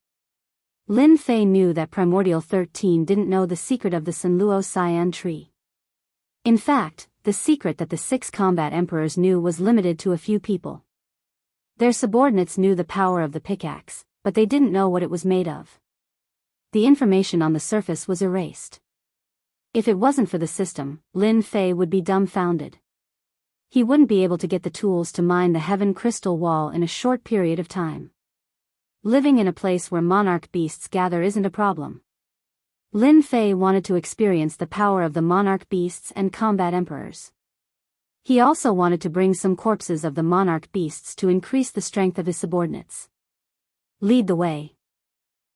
Lin Fei knew that Primordial 13 didn't know the secret of the Sanluo Cyan tree. In fact, the secret that the 6 combat emperors knew was limited to a few people. Their subordinates knew the power of the pickaxe, but they didn't know what it was made of. The information on the surface was erased. If it wasn't for the system, Lin Fei would be dumbfounded. He wouldn't be able to get the tools to mine the Heaven Crystal Wall in a short period of time. Living in a place where monarch beasts gather isn't a problem. Lin Fei wanted to experience the power of the monarch beasts and combat emperors. He also wanted to bring some corpses of the monarch beasts to increase the strength of his subordinates. Lead the way.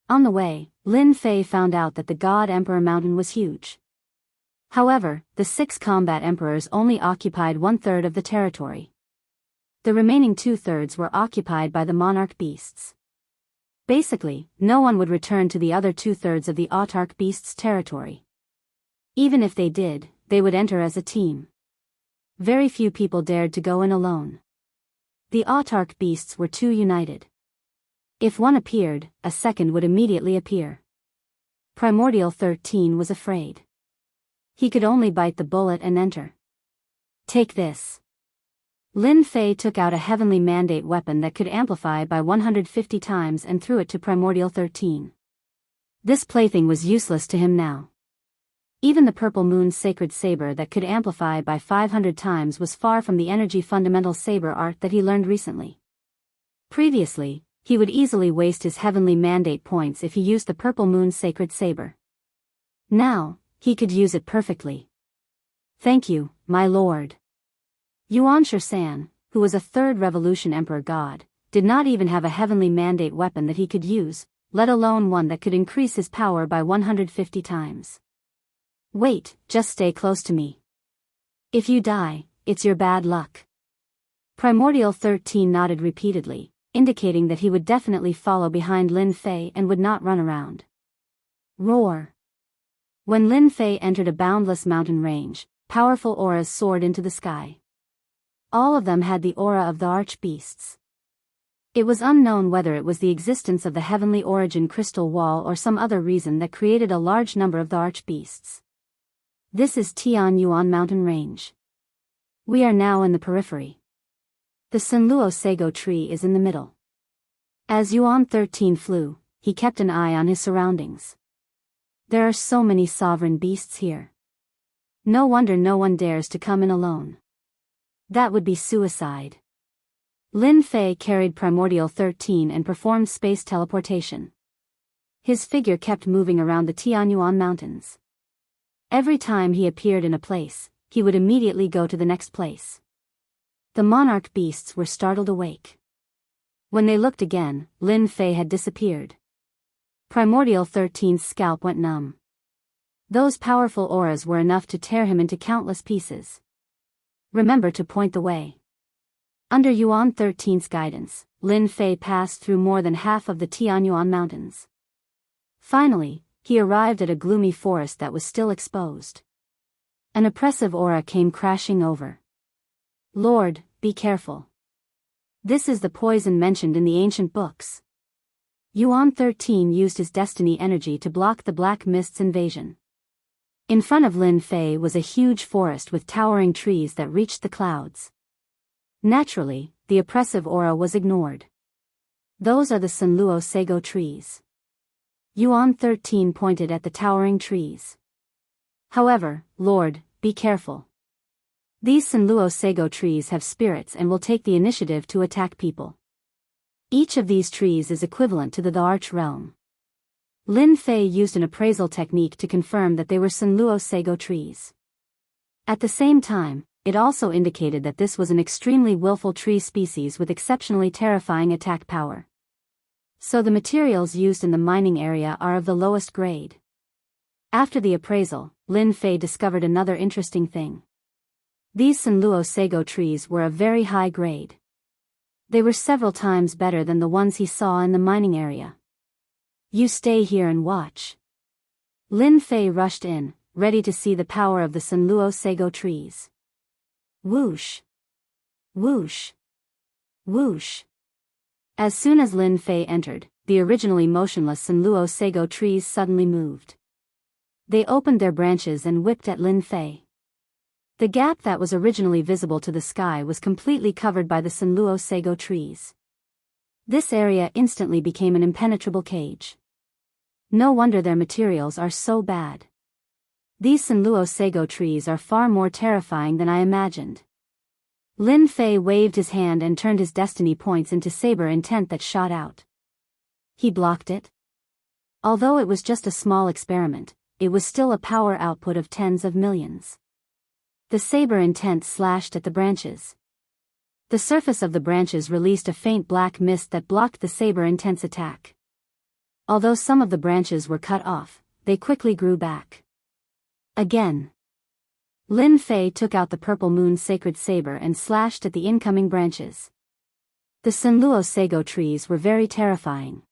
On the way, Lin Fei found out that the God Emperor Mountain was huge. However, the 6 combat emperors only occupied 1/3 of the territory. The remaining 2/3 were occupied by the monarch beasts. Basically, no one would return to the other 2/3 of the autarch beasts' territory. Even if they did, they would enter as a team. Very few people dared to go in alone. The autarch beasts were too united. If one appeared, a second would immediately appear. Primordial 13 was afraid. He could only bite the bullet and enter. Take this. Lin Fei took out a heavenly mandate weapon that could amplify by 150 times and threw it to Primordial 13. This plaything was useless to him now. Even the Purple Moon's sacred saber that could amplify by 500 times was far from the energy fundamental saber art that he learned recently. Previously, He would easily waste his heavenly mandate points if he used the purple moon's sacred saber. Now, he could use it perfectly. Thank you, my lord. Yuan Shisan, who was a third revolution emperor god, did not even have a heavenly mandate weapon that he could use, let alone one that could increase his power by 150 times. Wait, just stay close to me. If you die, it's your bad luck. Primordial 13 nodded repeatedly, indicating that he would definitely follow behind Lin Fei and would not run around. Roar. When Lin Fei entered a boundless mountain range, powerful auras soared into the sky. All of them had the aura of the archbeasts. It was unknown whether it was the existence of the heavenly origin crystal wall or some other reason that created a large number of the archbeasts. This is Tianyuan mountain range. We are now in the periphery. The Senluo Sago tree is in the middle. As Yuan 13 flew, he kept an eye on his surroundings. There are so many sovereign beasts here. No wonder no one dares to come in alone. That would be suicide. Lin Fei carried Primordial 13 and performed space teleportation. His figure kept moving around the Tianyuan mountains. Every time he appeared in a place, he would immediately go to the next place. The monarch beasts were startled awake. When they looked again, Lin Fei had disappeared. Primordial 13's scalp went numb. Those powerful auras were enough to tear him into countless pieces. Remember to point the way. Under Yuan 13's guidance, Lin Fei passed through more than half of the Tianyuan mountains. Finally, he arrived at a gloomy forest that was still exposed. An oppressive aura came crashing over. Lord, be careful. This is the poison mentioned in the ancient books. Yuan 13 used his destiny energy to block the black mist's invasion. In front of Lin Fei was a huge forest with towering trees that reached the clouds. Naturally, the oppressive aura was ignored. Those are the Senluo Sago trees. Yuan 13 pointed at the towering trees. However, Lord, be careful. These Senluo Sago trees have spirits and will take the initiative to attack people. Each of these trees is equivalent to the Arch realm. Lin Fei used an appraisal technique to confirm that they were Senluo Sago trees. At the same time, it also indicated that this was an extremely willful tree species with exceptionally terrifying attack power. So the materials used in the mining area are of the lowest grade. After the appraisal, Lin Fei discovered another interesting thing. These Senluo Sago trees were of very high grade. They were several times better than the ones he saw in the mining area. You stay here and watch. Lin Fei rushed in, ready to see the power of the Senluo Sago trees. Whoosh! Whoosh! Whoosh! As soon as Lin Fei entered, the originally motionless Senluo Sago trees suddenly moved. They opened their branches and whipped at Lin Fei. The gap that was originally visible to the sky was completely covered by the Senluo Sago trees. This area instantly became an impenetrable cage. No wonder their materials are so bad. These Senluo Sago trees are far more terrifying than I imagined. Lin Fei waved his hand and turned his destiny points into saber intent that shot out. He blocked it. Although it was just a small experiment, it was still a power output of tens of millions. The saber intent slashed at the branches. The surface of the branches released a faint black mist that blocked the saber intent's attack. Although some of the branches were cut off, they quickly grew back. Again. Lin Fei took out the purple moon's sacred saber and slashed at the incoming branches. The Senluo Sago trees were very terrifying.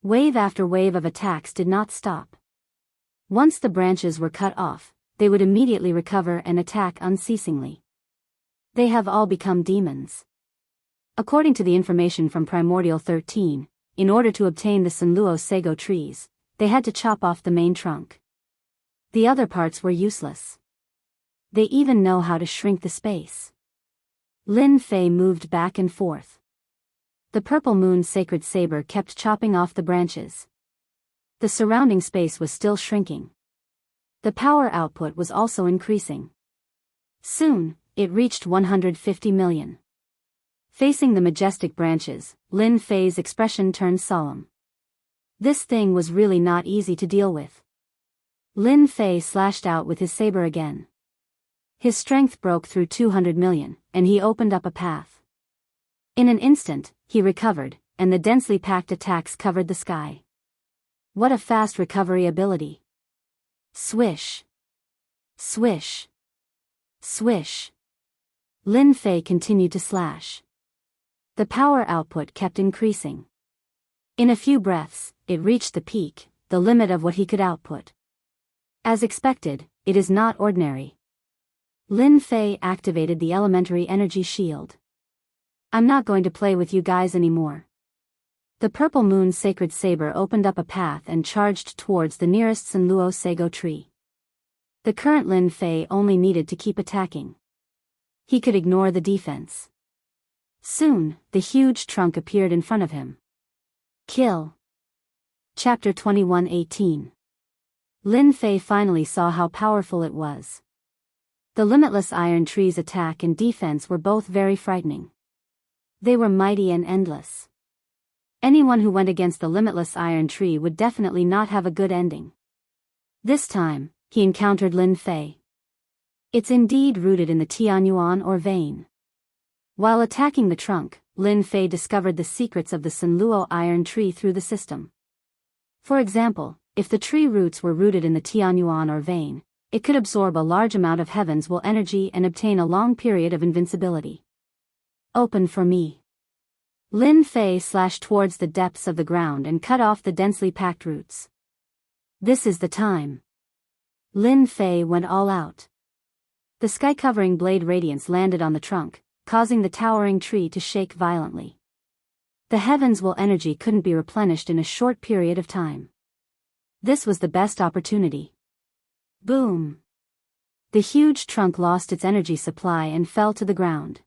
Wave after wave of attacks did not stop. Once the branches were cut off, they would immediately recover and attack unceasingly. They have all become demons. According to the information from Primordial 13, in order to obtain the Senluo Sago trees, they had to chop off the main trunk. The other parts were useless. They even know how to shrink the space. Lin Fei moved back and forth. The purple moon's sacred saber kept chopping off the branches. The surrounding space was still shrinking. The power output was also increasing. Soon, it reached 150 million. Facing the majestic branches, Lin Fei's expression turned solemn. This thing was really not easy to deal with. Lin Fei slashed out with his saber again. His strength broke through 200 million, and he opened up a path. In an instant, he recovered, and the densely packed attacks covered the sky. What a fast recovery ability. Swish. Swish. Swish. Lin Fei continued to slash. The power output kept increasing. In a few breaths, it reached the peak, the limit of what he could output. As expected, it is not ordinary. Lin Fei activated the elementary energy shield. I'm not going to play with you guys anymore. The purple moon's sacred saber opened up a path and charged towards the nearest Sanluo Sago tree. The current Lin Fei only needed to keep attacking. He could ignore the defense. Soon, the huge trunk appeared in front of him. Kill. Chapter 21:18. Lin Fei finally saw how powerful it was. The limitless iron tree's attack and defense were both very frightening. They were mighty and endless. Anyone who went against the limitless iron tree would definitely not have a good ending. This time, he encountered Lin Fei. It's indeed rooted in the Tianyuan or vein. While attacking the trunk, Lin Fei discovered the secrets of the Sanluo iron tree through the system. For example, if the tree roots were rooted in the Tianyuan or vein, it could absorb a large amount of heaven's will energy and obtain a long period of invincibility. Open for me. Lin Fei slashed towards the depths of the ground and cut off the densely packed roots. This is the time. Lin Fei went all out. The sky-covering blade radiance landed on the trunk, causing the towering tree to shake violently. The heavens' will energy couldn't be replenished in a short period of time. This was the best opportunity. Boom! The huge trunk lost its energy supply and fell to the ground.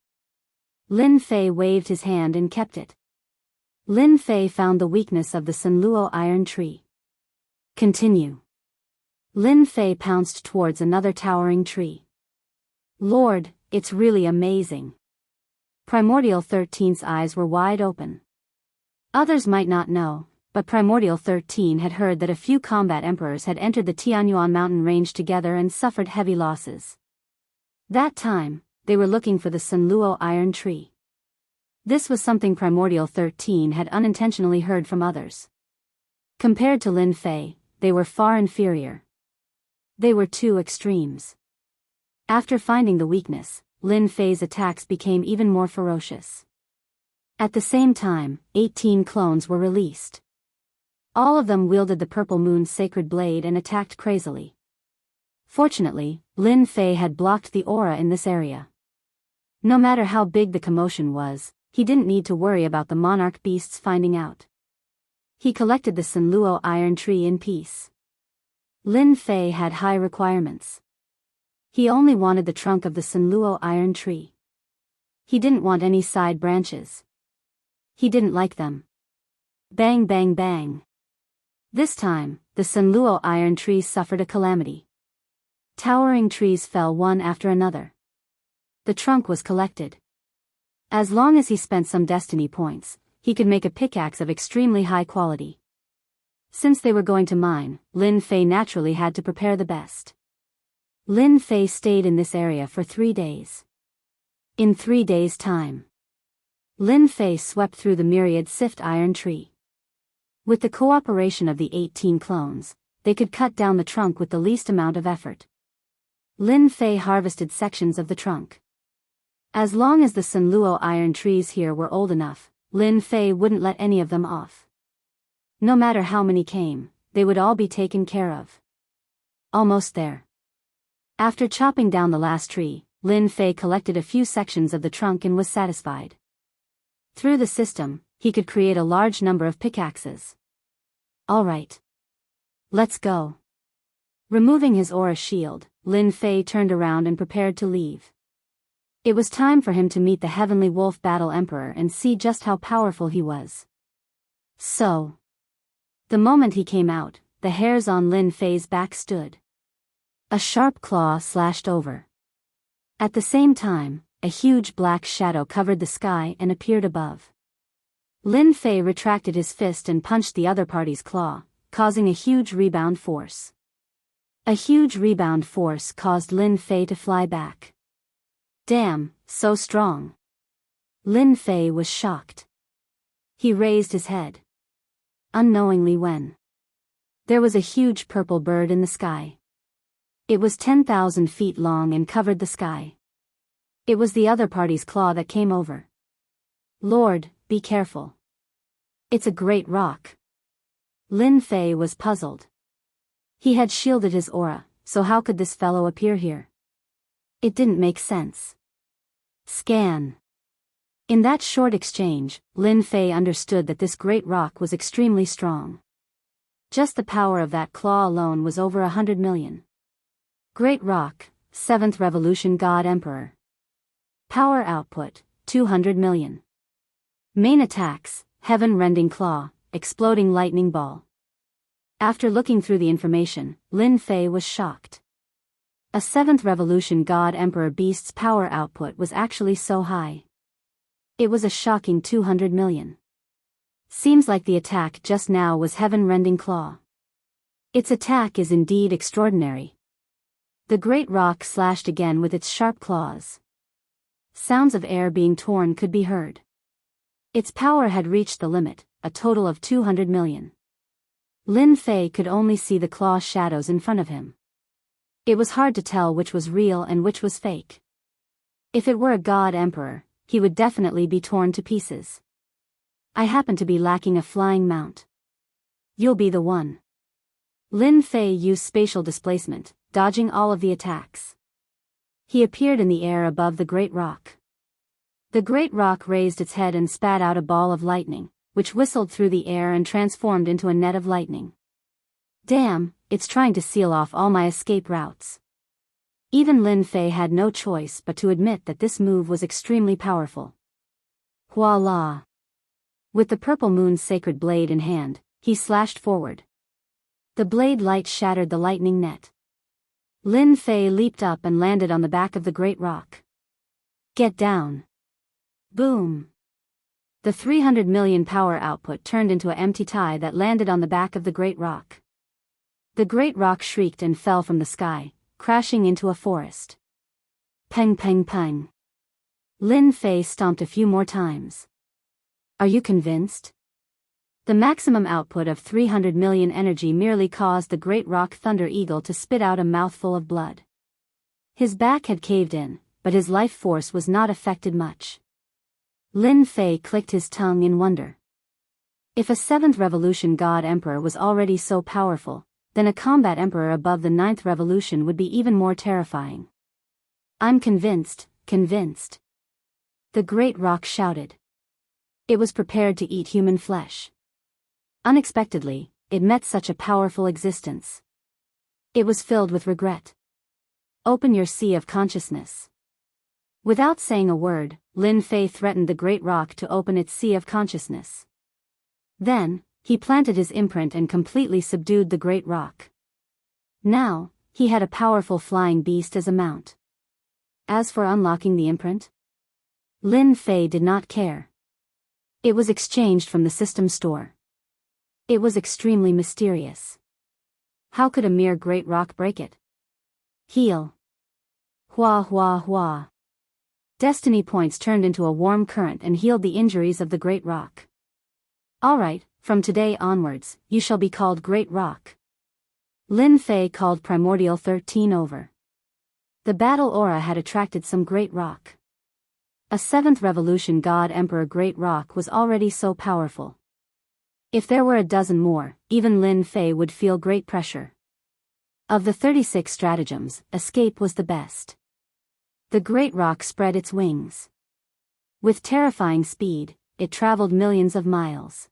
Lin Fei waved his hand and kept it. Lin Fei found the weakness of the Sanluo iron tree. Continue. Lin Fei pounced towards another towering tree. Lord, it's really amazing. Primordial 13's eyes were wide open. Others might not know, but Primordial 13 had heard that a few combat emperors had entered the Tianyuan mountain range together and suffered heavy losses. That time, they were looking for the Sanluo iron tree. This was something Primordial 13 had unintentionally heard from others. Compared to Lin Fei, they were far inferior. They were two extremes. After finding the weakness, Lin Fei's attacks became even more ferocious. At the same time, 18 clones were released. All of them wielded the purple moon's sacred blade and attacked crazily. Fortunately, Lin Fei had blocked the aura in this area. No matter how big the commotion was, he didn't need to worry about the monarch beasts finding out. He collected the Sanluo iron tree in peace. Lin Fei had high requirements. He only wanted the trunk of the Sanluo iron tree. He didn't want any side branches. He didn't like them. Bang bang bang. This time, the Sanluo iron tree suffered a calamity. Towering trees fell one after another. The trunk was collected. As long as he spent some destiny points, he could make a pickaxe of extremely high quality. Since they were going to mine, Lin Fei naturally had to prepare the best. Lin Fei stayed in this area for 3 days. In 3 days' time, Lin Fei swept through the myriad sift iron tree. With the cooperation of the 18 clones, they could cut down the trunk with the least amount of effort. Lin Fei harvested sections of the trunk. As long as the Sanluo iron trees here were old enough, Lin Fei wouldn't let any of them off. No matter how many came, they would all be taken care of. Almost there. After chopping down the last tree, Lin Fei collected a few sections of the trunk and was satisfied. Through the system, he could create a large number of pickaxes. All right. Let's go. Removing his aura shield, Lin Fei turned around and prepared to leave. It was time for him to meet the Heavenly Wolf Battle Emperor and see just how powerful he was. So, the moment he came out, the hairs on Lin Fei's back stood. A sharp claw slashed over. At the same time, a huge black shadow covered the sky and appeared above. Lin Fei retracted his fist and punched the other party's claw, causing a huge rebound force. A huge rebound force caused Lin Fei to fly back. Damn, so strong. Lin Fei was shocked. He raised his head. Unknowingly when there was a huge purple bird in the sky. It was 10,000 feet long and covered the sky. It was the other party's claw that came over. Lord, be careful. It's a great rock. Lin Fei was puzzled. He had shielded his aura, so how could this fellow appear here? It didn't make sense. Scan. In that short exchange, Lin Fei understood that this great rock was extremely strong. Just the power of that claw alone was over 100 million. Great rock, 7th Revolution God Emperor. Power output, 200 million. Main attacks, Heaven-Rending Claw, Exploding Lightning Ball. After looking through the information, Lin Fei was shocked. A 7th Revolution God Emperor beast's power output was actually so high. It was a shocking 200 million. Seems like the attack just now was Heaven-Rending Claw. Its attack is indeed extraordinary. The great rock slashed again with its sharp claws. Sounds of air being torn could be heard. Its power had reached the limit, a total of 200 million. Lin Fei could only see the claw shadows in front of him. It was hard to tell which was real and which was fake. If it were a God Emperor, he would definitely be torn to pieces. I happen to be lacking a flying mount. You'll be the one. Lin Fei used spatial displacement, dodging all of the attacks. He appeared in the air above the great rock. The great rock raised its head and spat out a ball of lightning, which whistled through the air and transformed into a net of lightning. Damn, it's trying to seal off all my escape routes. Even Lin Fei had no choice but to admit that this move was extremely powerful. Voila! With the purple moon's sacred blade in hand, he slashed forward. The blade light shattered the lightning net. Lin Fei leaped up and landed on the back of the great rock. Get down! Boom! The 300 million power output turned into an empty tie that landed on the back of the great rock. The great rock shrieked and fell from the sky, crashing into a forest. Peng peng peng. Lin Fei stomped a few more times. Are you convinced? The maximum output of 300 million energy merely caused the great rock Thunder Eagle to spit out a mouthful of blood. His back had caved in, but his life force was not affected much. Lin Fei clicked his tongue in wonder. If a 7th Revolution God Emperor was already so powerful, then a combat emperor above the 9th Revolution would be even more terrifying. I'm convinced, convinced. The great rock shouted. It was prepared to eat human flesh. Unexpectedly, it met such a powerful existence. It was filled with regret. Open your sea of consciousness. Without saying a word, Lin Fei threatened the great rock to open its sea of consciousness. Then, he planted his imprint and completely subdued the great rock. Now, he had a powerful flying beast as a mount. As for unlocking the imprint, Lin Fei did not care. It was exchanged from the system store. It was extremely mysterious. How could a mere great rock break it? Heal. Hua hua hua. Destiny points turned into a warm current and healed the injuries of the great rock. Alright, from today onwards, you shall be called Great Rock. Lin Fei called Primordial 13 over. The battle aura had attracted some great rock. A 7th Revolution God Emperor Great Rock was already so powerful. If there were a dozen more, even Lin Fei would feel great pressure. Of the 36 stratagems, escape was the best. The great rock spread its wings. With terrifying speed, it traveled millions of miles.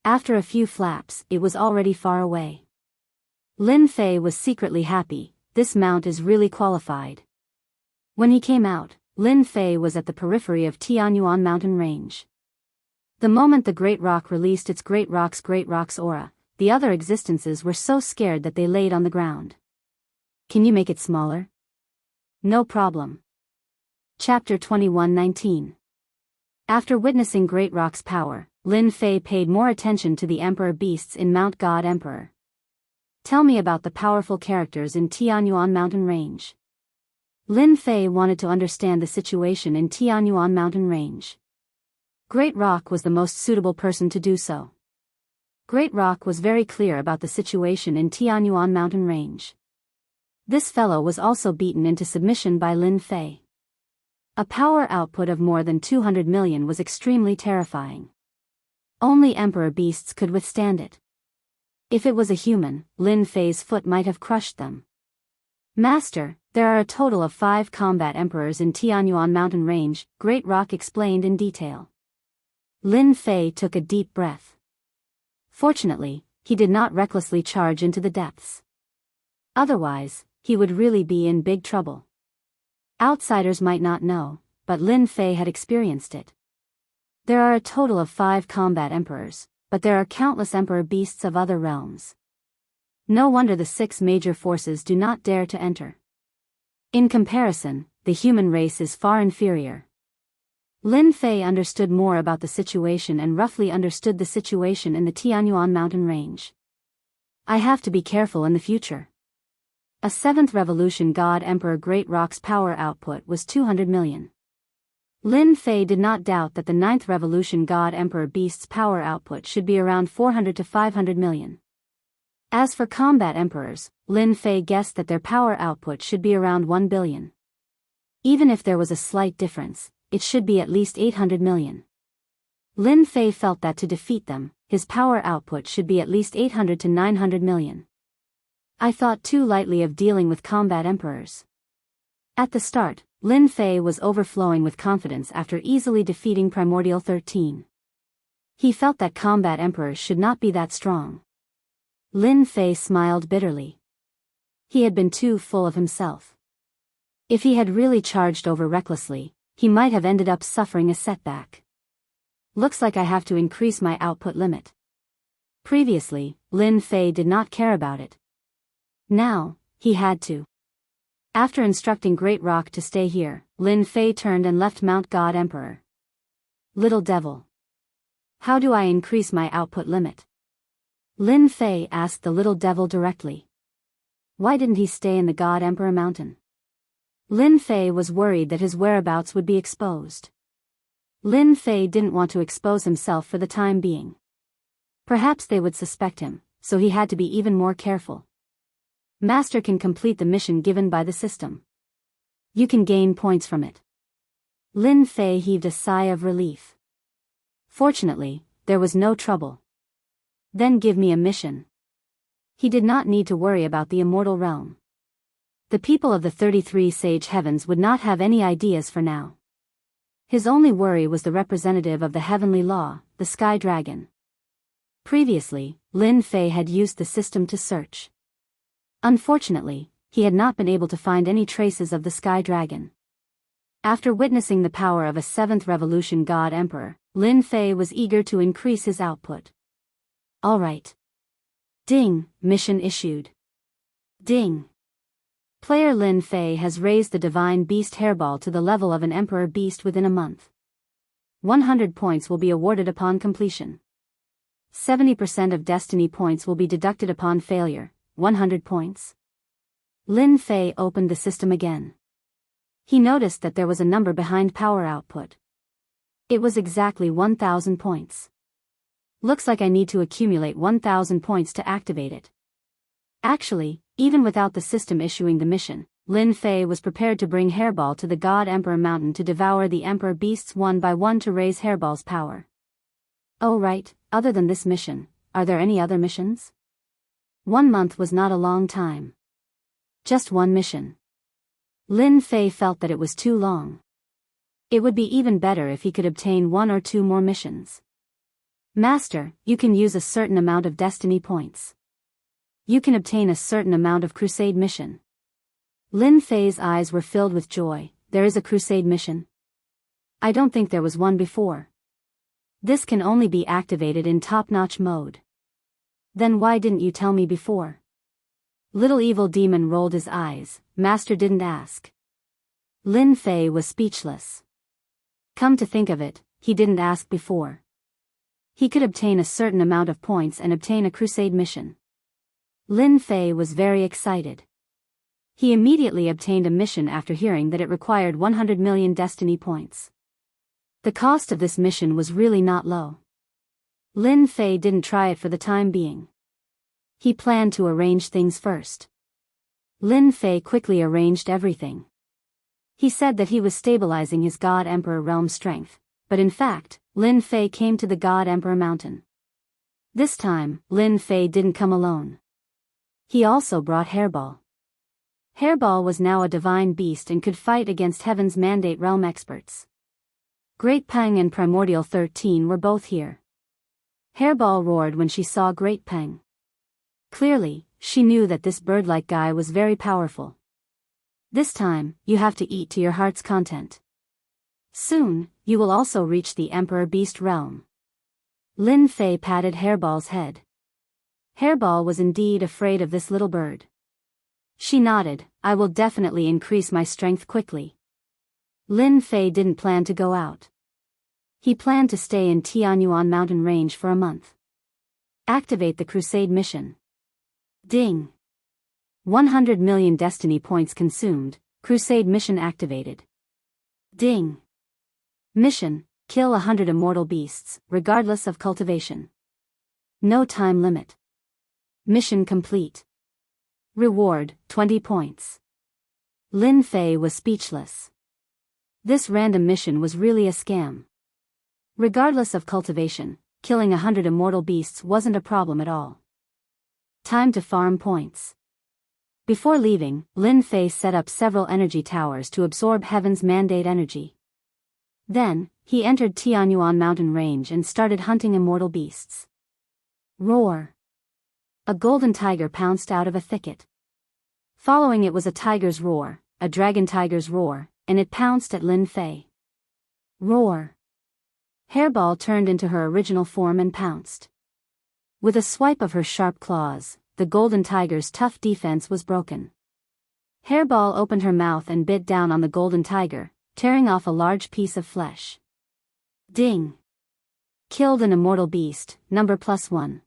After a few flaps, it was already far away. Lin Fei was secretly happy. This mount is really qualified. When he came out, Lin Fei was at the periphery of Tianyuan mountain range. The moment the Great Rock released its Great Rock's aura, the other existences were so scared that they laid on the ground. Can you make it smaller? No problem. Chapter 21:19. After witnessing Great Rock's power, Lin Fei paid more attention to the Emperor beasts in Mount God Emperor. Tell me about the powerful characters in Tianyuan Mountain Range. Lin Fei wanted to understand the situation in Tianyuan Mountain Range. Great Rock was the most suitable person to do so. Great Rock was very clear about the situation in Tianyuan Mountain Range. This fellow was also beaten into submission by Lin Fei. A power output of more than 200 million was extremely terrifying. Only Emperor beasts could withstand it. If it was a human, Lin Fei's foot might have crushed them. Master, there are a total of 5 combat emperors in Tianyuan Mountain Range, Great Rock explained in detail. Lin Fei took a deep breath. Fortunately, he did not recklessly charge into the depths. Otherwise, he would really be in big trouble. Outsiders might not know, but Lin Fei had experienced it. There are a total of 5 combat emperors, but there are countless emperor beasts of other realms. No wonder the 6 major forces do not dare to enter. In comparison, the human race is far inferior. Lin Fei understood more about the situation and roughly understood the situation in the Tianyuan Mountain Range. I have to be careful in the future. A 7th Revolution God Emperor Great Rock's power output was 200 million. Lin Fei did not doubt that the 9th Revolution God Emperor Beast's power output should be around 400 to 500 million. As for combat emperors, Lin Fei guessed that their power output should be around 1 billion. Even if there was a slight difference, it should be at least 800 million. Lin Fei felt that to defeat them, his power output should be at least 800 to 900 million. I thought too lightly of dealing with combat emperors. At the start, Lin Fei was overflowing with confidence after easily defeating Primordial 13. He felt that combat emperors should not be that strong. Lin Fei smiled bitterly. He had been too full of himself. If he had really charged over recklessly, he might have ended up suffering a setback. Looks like I have to increase my output limit. Previously, Lin Fei did not care about it. Now, he had to. After instructing Great Rock to stay here, Lin Fei turned and left Mount God Emperor. Little devil. How do I increase my output limit? Lin Fei asked the little devil directly. Why didn't he stay in the God Emperor Mountain? Lin Fei was worried that his whereabouts would be exposed. Lin Fei didn't want to expose himself for the time being. Perhaps they would suspect him, so he had to be even more careful. Master can complete the mission given by the system. You can gain points from it. Lin Fei heaved a sigh of relief. Fortunately, there was no trouble. Then give me a mission. He did not need to worry about the immortal realm. The people of the 33 Sage Heavens would not have any ideas for now. His only worry was the representative of the heavenly law, the Sky Dragon. Previously, Lin Fei had used the system to search. Unfortunately, he had not been able to find any traces of the Sky Dragon. After witnessing the power of a 7th Revolution God Emperor, Lin Fei was eager to increase his output. All right. Ding, mission issued. Ding. Player Lin Fei has raised the Divine Beast Hairball to the level of an Emperor Beast within a month. 100 points will be awarded upon completion. 70% of Destiny points will be deducted upon failure, 100 points. Lin Fei opened the system again. He noticed that there was a number behind power output. It was exactly 1,000 points. Looks like I need to accumulate 1,000 points to activate it. Actually, even without the system issuing the mission, Lin Fei was prepared to bring Hairball to the God Emperor Mountain to devour the Emperor Beasts one by one to raise Hairball's power. Oh right, other than this mission, are there any other missions? 1 month was not a long time. Just one mission. Lin Fei felt that it was too long. It would be even better if he could obtain 1 or 2 more missions. Master, you can use a certain amount of Destiny points. You can obtain a certain amount of Crusade mission. Lin Fei's eyes were filled with joy. There is a Crusade mission? I don't think there was one before. This can only be activated in top-notch mode. Then why didn't you tell me before? Little evil demon rolled his eyes. Master didn't ask. Lin Fei was speechless. Come to think of it, he didn't ask before. He could obtain a certain amount of points and obtain a crusade mission. Lin Fei was very excited. He immediately obtained a mission after hearing that it required 100 million destiny points. The cost of this mission was really not low. Lin Fei didn't try it for the time being. He planned to arrange things first. Lin Fei quickly arranged everything. He said that he was stabilizing his God Emperor realm strength, but in fact, Lin Fei came to the God Emperor mountain. This time, Lin Fei didn't come alone. He also brought Hairball. Hairball was now a divine beast and could fight against Heaven's Mandate realm experts. Great Peng and Primordial 13 were both here. Hairball roared when she saw Great Peng. Clearly, she knew that this bird-like guy was very powerful. This time, you have to eat to your heart's content. Soon, you will also reach the Emperor Beast realm. Lin Fei patted Hairball's head. Hairball was indeed afraid of this little bird. She nodded, I will definitely increase my strength quickly. Lin Fei didn't plan to go out. He planned to stay in Tianyuan mountain range for a month. Activate the crusade mission. Ding. 100 million destiny points consumed, crusade mission activated. Ding. Mission, kill 100 immortal beasts, regardless of cultivation. No time limit. Mission complete. Reward, 20 points. Lin Fei was speechless. This random mission was really a scam. Regardless of cultivation, killing 100 immortal beasts wasn't a problem at all. Time to farm points. Before leaving, Lin Fei set up several energy towers to absorb Heaven's Mandate energy. Then, he entered Tianyuan mountain range and started hunting immortal beasts. Roar! A golden tiger pounced out of a thicket. Following it was a tiger's roar, a dragon tiger's roar, and it pounced at Lin Fei. Roar! Hairball turned into her original form and pounced. With a swipe of her sharp claws, the golden tiger's tough defense was broken. Hairball opened her mouth and bit down on the golden tiger, tearing off a large piece of flesh. Ding! Killed an immortal beast, number +1.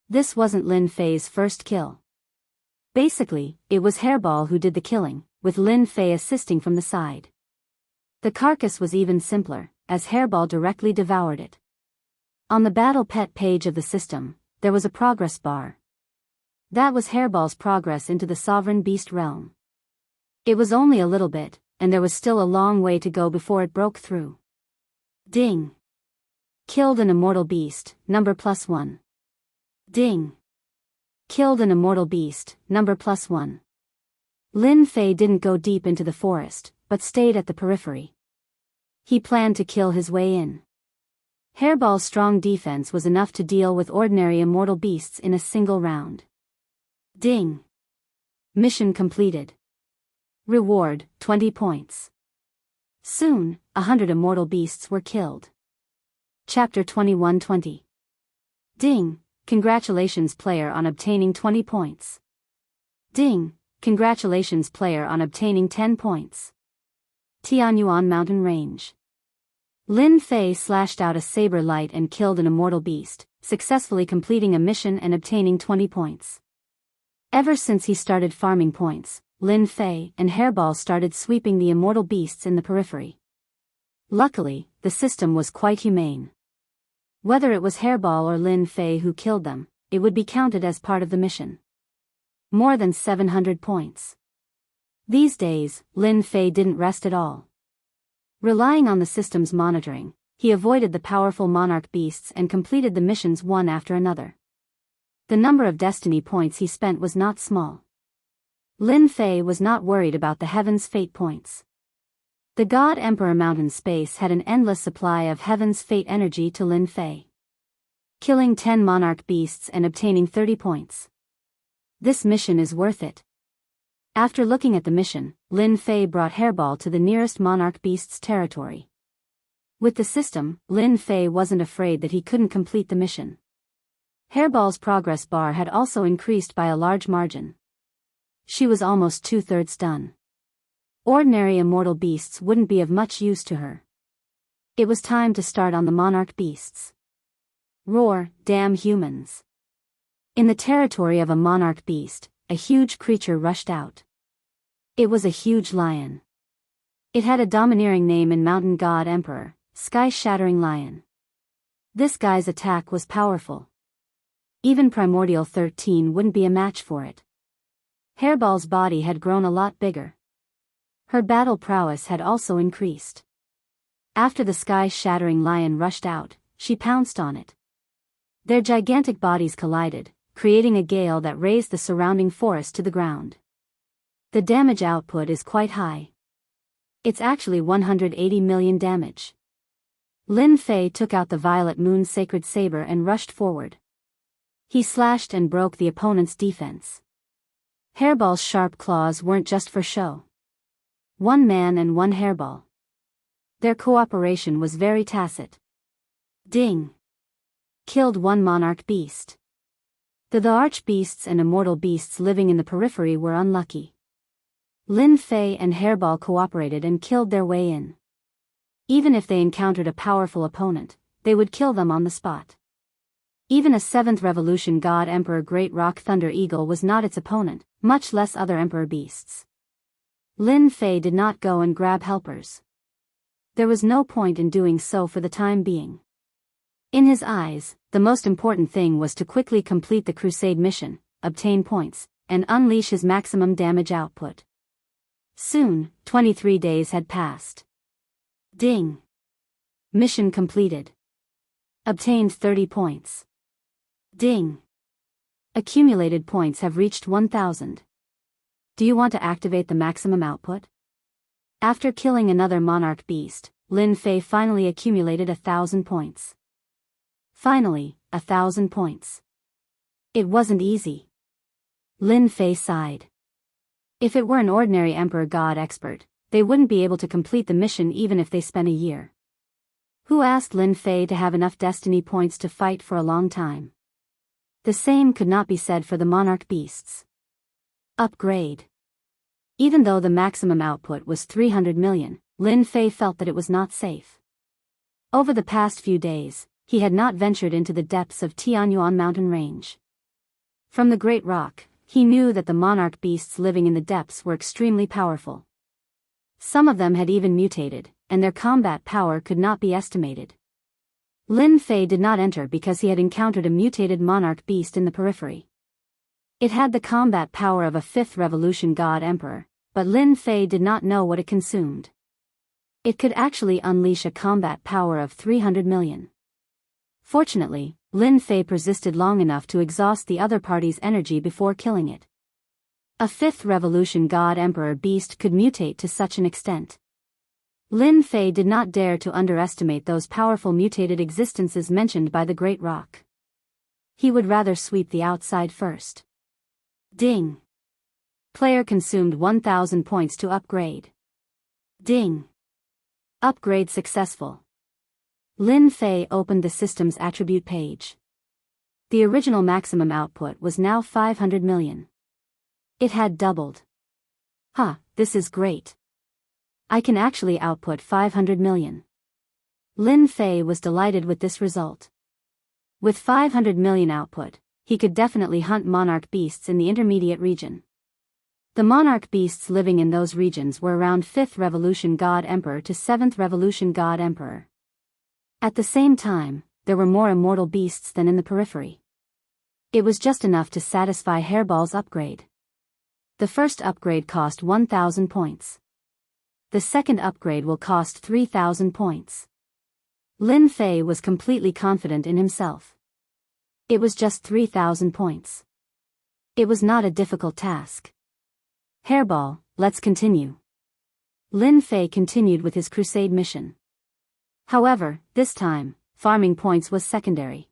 This wasn't Lin Fei's first kill. Basically, it was Hairball who did the killing, with Lin Fei assisting from the side. The carcass was even simpler, as Hairball directly devoured it. On the battle pet page of the system, there was a progress bar. That was Hairball's progress into the sovereign beast realm. It was only a little bit, and there was still a long way to go before it broke through. Ding! Killed an immortal beast, number +1. Ding! Killed an immortal beast, number +1. Lin Fei didn't go deep into the forest, but stayed at the periphery. He planned to kill his way in. Hairball's strong defense was enough to deal with ordinary immortal beasts in a single round. Ding! Mission completed. Reward, 20 points. Soon, 100 immortal beasts were killed. Chapter 21-20. Ding! Congratulations player on obtaining 20 points. Ding! Congratulations player on obtaining 10 points. Tianyuan mountain range. Lin Fei slashed out a saber light and killed an immortal beast, successfully completing a mission and obtaining 20 points. Ever since he started farming points, Lin Fei and Hairball started sweeping the immortal beasts in the periphery. Luckily, the system was quite humane. Whether it was Hairball or Lin Fei who killed them, it would be counted as part of the mission. More than 700 points. These days, Lin Fei didn't rest at all. Relying on the system's monitoring, he avoided the powerful monarch beasts and completed the missions one after another. The number of destiny points he spent was not small. Lin Fei was not worried about the Heaven's Fate points. The God Emperor Mountain Space had an endless supply of Heaven's Fate energy to Lin Fei. Killing 10 monarch beasts and obtaining 30 points. This mission is worth it. After looking at the mission, Lin Fei brought Hairball to the nearest monarch beast's territory. With the system, Lin Fei wasn't afraid that he couldn't complete the mission. Hairball's progress bar had also increased by a large margin. She was almost 2/3 done. Ordinary immortal beasts wouldn't be of much use to her. It was time to start on the monarch beasts. Roar, damn humans. In the territory of a monarch beast, a huge creature rushed out. It was a huge lion. It had a domineering name in Mountain God Emperor, Sky-Shattering Lion. This guy's attack was powerful. Even Primordial 13 wouldn't be a match for it. Hairball's body had grown a lot bigger. Her battle prowess had also increased. After the Sky-Shattering Lion rushed out, she pounced on it. Their gigantic bodies collided, creating a gale that raised the surrounding forest to the ground. The damage output is quite high. It's actually 180 million damage. Lin Fei took out the Violet Moon Sacred Saber and rushed forward. He slashed and broke the opponent's defense. Hairball's sharp claws weren't just for show. One man and one hairball. Their cooperation was very tacit. Ding! Killed one monarch beast. The arch-beasts and immortal beasts living in the periphery were unlucky. Lin Fei and Hairball cooperated and killed their way in. Even if they encountered a powerful opponent, they would kill them on the spot. Even a 7th Revolution God Emperor Great Rock Thunder Eagle was not its opponent, much less other Emperor beasts. Lin Fei did not go and grab helpers. There was no point in doing so for the time being. In his eyes, the most important thing was to quickly complete the crusade mission, obtain points, and unleash his maximum damage output. Soon, 23 days had passed. Ding! Mission completed. Obtained 30 points. Ding! Accumulated points have reached 1,000. Do you want to activate the maximum output? After killing another monarch beast, Lin Fei finally accumulated 1,000 points. Finally, 1,000 points. It wasn't easy. Lin Fei sighed. If it were an ordinary Emperor God expert, they wouldn't be able to complete the mission even if they spent a year. Who asked Lin Fei to have enough destiny points to fight for a long time? The same could not be said for the monarch beasts. Upgrade. Even though the maximum output was 300 million, Lin Fei felt that it was not safe. Over the past few days, he had not ventured into the depths of Tianyuan mountain range. From the Great Rock, he knew that the monarch beasts living in the depths were extremely powerful. Some of them had even mutated, and their combat power could not be estimated. Lin Fei did not enter because he had encountered a mutated monarch beast in the periphery. It had the combat power of a 5th Revolution God Emperor, but Lin Fei did not know what it consumed. It could actually unleash a combat power of 300 million. Fortunately, Lin Fei persisted long enough to exhaust the other party's energy before killing it. A 5th Revolution God Emperor beast could mutate to such an extent. Lin Fei did not dare to underestimate those powerful mutated existences mentioned by the Great Rock. He would rather sweep the outside first. Ding! Player consumed 1,000 points to upgrade. Ding! Upgrade successful. Lin Fei opened the system's attribute page. The original maximum output was now 500 million. It had doubled. This is great. I can actually output 500 million. Lin Fei was delighted with this result. With 500 million output, he could definitely hunt monarch beasts in the intermediate region. The monarch beasts living in those regions were around 5th Revolution God Emperor to 7th Revolution God Emperor. At the same time, there were more immortal beasts than in the periphery. It was just enough to satisfy Hairball's upgrade. The first upgrade cost 1,000 points. The second upgrade will cost 3,000 points. Lin Fei was completely confident in himself. It was just 3,000 points. It was not a difficult task. Hairball, let's continue. Lin Fei continued with his crusade mission. However, this time, farming points was secondary.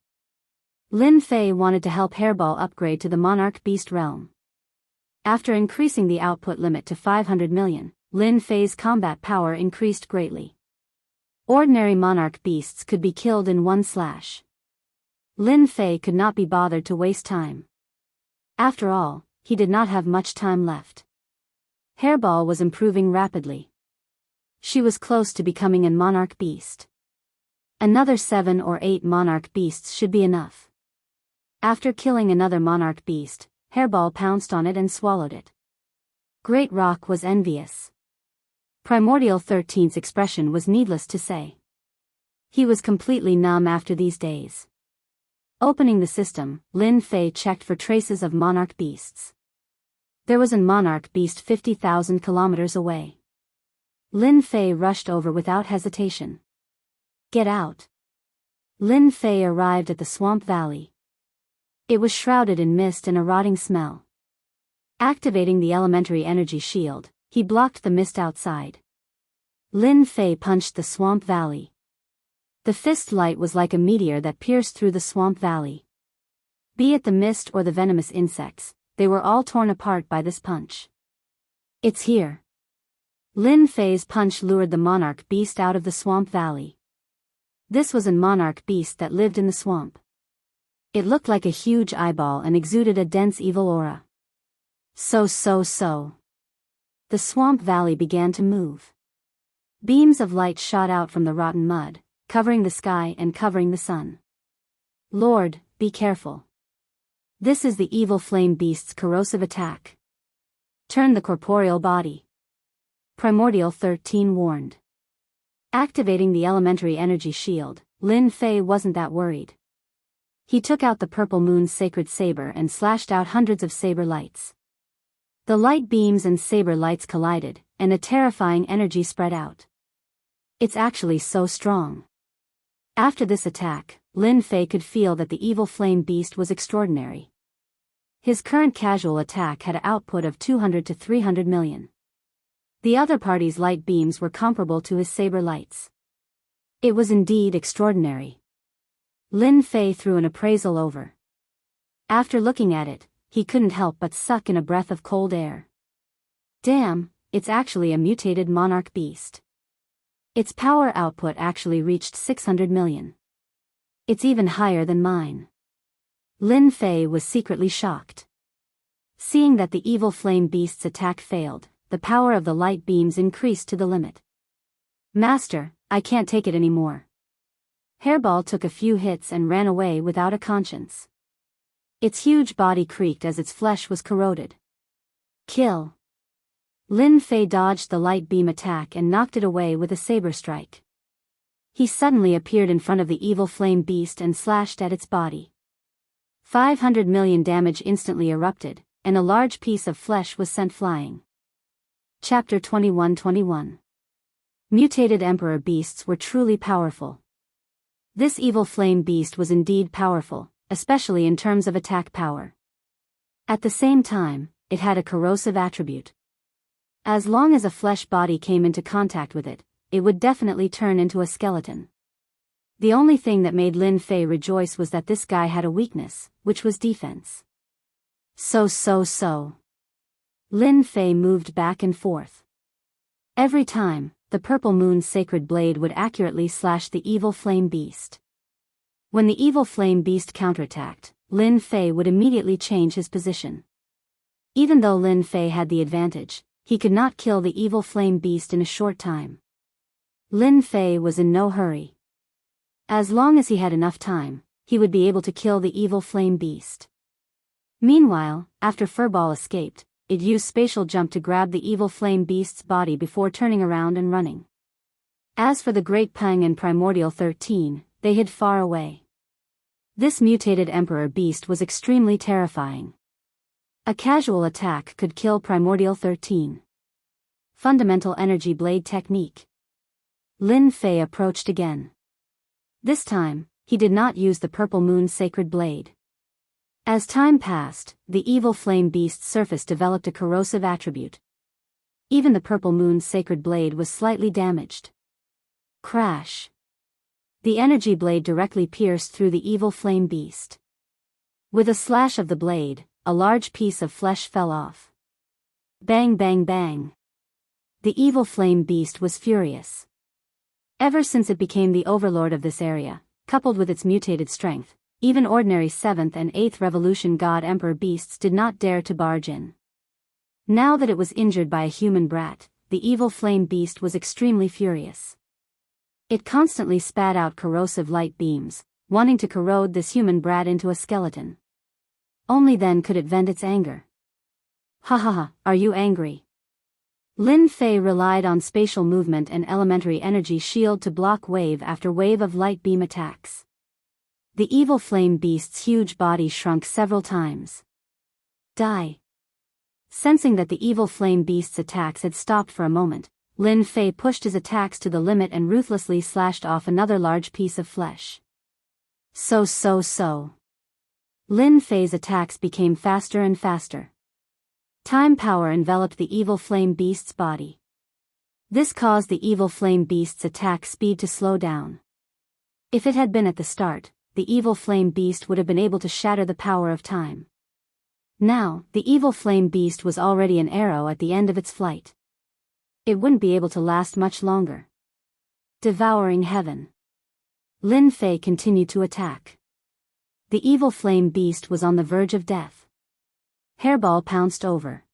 Lin Fei wanted to help Hairball upgrade to the Monarch Beast realm. After increasing the output limit to 500 million, Lin Fei's combat power increased greatly. Ordinary monarch beasts could be killed in one slash. Lin Fei could not be bothered to waste time. After all, he did not have much time left. Hairball was improving rapidly. She was close to becoming a monarch beast. Another 7 or 8 monarch beasts should be enough. After killing another monarch beast, Hairball pounced on it and swallowed it. Great Rock was envious. Primordial 13's expression was needless to say. He was completely numb after these days. Opening the system, Lin Fei checked for traces of monarch beasts. There was a monarch beast 50,000 kilometers away. Lin Fei rushed over without hesitation. Get out. Lin Fei arrived at the swamp valley. It was shrouded in mist and a rotting smell. Activating the elementary energy shield, he blocked the mist outside. Lin Fei punched the swamp valley. The fist light was like a meteor that pierced through the swamp valley. Be it the mist or the venomous insects, they were all torn apart by this punch. It's here. Lin Fei's punch lured the monarch beast out of the swamp valley. This was a monarch beast that lived in the swamp. It looked like a huge eyeball and exuded a dense evil aura. So. The swamp valley began to move. Beams of light shot out from the rotten mud, covering the sky and covering the sun. Lord, be careful. This is the evil flame beast's corrosive attack. Turn the corporeal body. Primordial 13 warned. Activating the elementary energy shield, Lin Fei wasn't that worried. He took out the purple moon's sacred saber and slashed out hundreds of saber lights. The light beams and saber lights collided, and a terrifying energy spread out. It's actually so strong. After this attack, Lin Fei could feel that the evil flame beast was extraordinary. His current casual attack had an output of 200 to 300 million. The other party's light beams were comparable to his saber lights. It was indeed extraordinary. Lin Fei threw an appraisal over. After looking at it, he couldn't help but suck in a breath of cold air. Damn, it's actually a mutated monarch beast. Its power output actually reached 600 million. It's even higher than mine. Lin Fei was secretly shocked. Seeing that the evil flame beast's attack failed, the power of the light beams increased to the limit. Master, I can't take it anymore. Hairball took a few hits and ran away without a conscience. Its huge body creaked as its flesh was corroded. Kill. Lin Fei dodged the light beam attack and knocked it away with a saber strike. He suddenly appeared in front of the evil flame beast and slashed at its body. 500 million damage instantly erupted, and a large piece of flesh was sent flying. Chapter 21-21. Mutated Emperor Beasts were truly powerful. This evil flame beast was indeed powerful, especially in terms of attack power. At the same time, it had a corrosive attribute. As long as a flesh body came into contact with it, it would definitely turn into a skeleton. The only thing that made Lin Fei rejoice was that this guy had a weakness, which was defense. So. Lin Fei moved back and forth. Every time, the purple moon's sacred blade would accurately slash the evil flame beast. When the evil flame beast counterattacked, Lin Fei would immediately change his position. Even though Lin Fei had the advantage, he could not kill the evil flame beast in a short time. Lin Fei was in no hurry. As long as he had enough time, he would be able to kill the evil flame beast. Meanwhile, after Furball escaped, it used spatial jump to grab the evil flame beast's body before turning around and running. As for the Great Pang and Primordial 13, they hid far away. This mutated emperor beast was extremely terrifying. A casual attack could kill Primordial 13. Fundamental Energy Blade Technique. Lin Fei approached again. This time, he did not use the purple moon's sacred blade. As time passed, the evil flame beast's surface developed a corrosive attribute. Even the purple moon's sacred blade was slightly damaged. Crash. The energy blade directly pierced through the evil flame beast. With a slash of the blade, a large piece of flesh fell off. Bang bang bang. The evil flame beast was furious. Ever since it became the overlord of this area, coupled with its mutated strength, even ordinary 7th and 8th Revolution God Emperor beasts did not dare to barge in. Now that it was injured by a human brat, the evil flame beast was extremely furious. It constantly spat out corrosive light beams, wanting to corrode this human brat into a skeleton. Only then could it vent its anger. Ha ha ha, are you angry? Lin Fei relied on spatial movement and elementary energy shield to block wave after wave of light beam attacks. The evil flame beast's huge body shrunk several times. Die. Sensing that the evil flame beast's attacks had stopped for a moment, Lin Fei pushed his attacks to the limit and ruthlessly slashed off another large piece of flesh. So. Lin Fei's attacks became faster and faster. Time power enveloped the evil flame beast's body. This caused the evil flame beast's attack speed to slow down. If it had been at the start, the evil flame beast would have been able to shatter the power of time. Now, the evil flame beast was already an arrow at the end of its flight. It wouldn't be able to last much longer. Devouring heaven. Lin Fei continued to attack. The evil flame beast was on the verge of death. Hairball pounced over.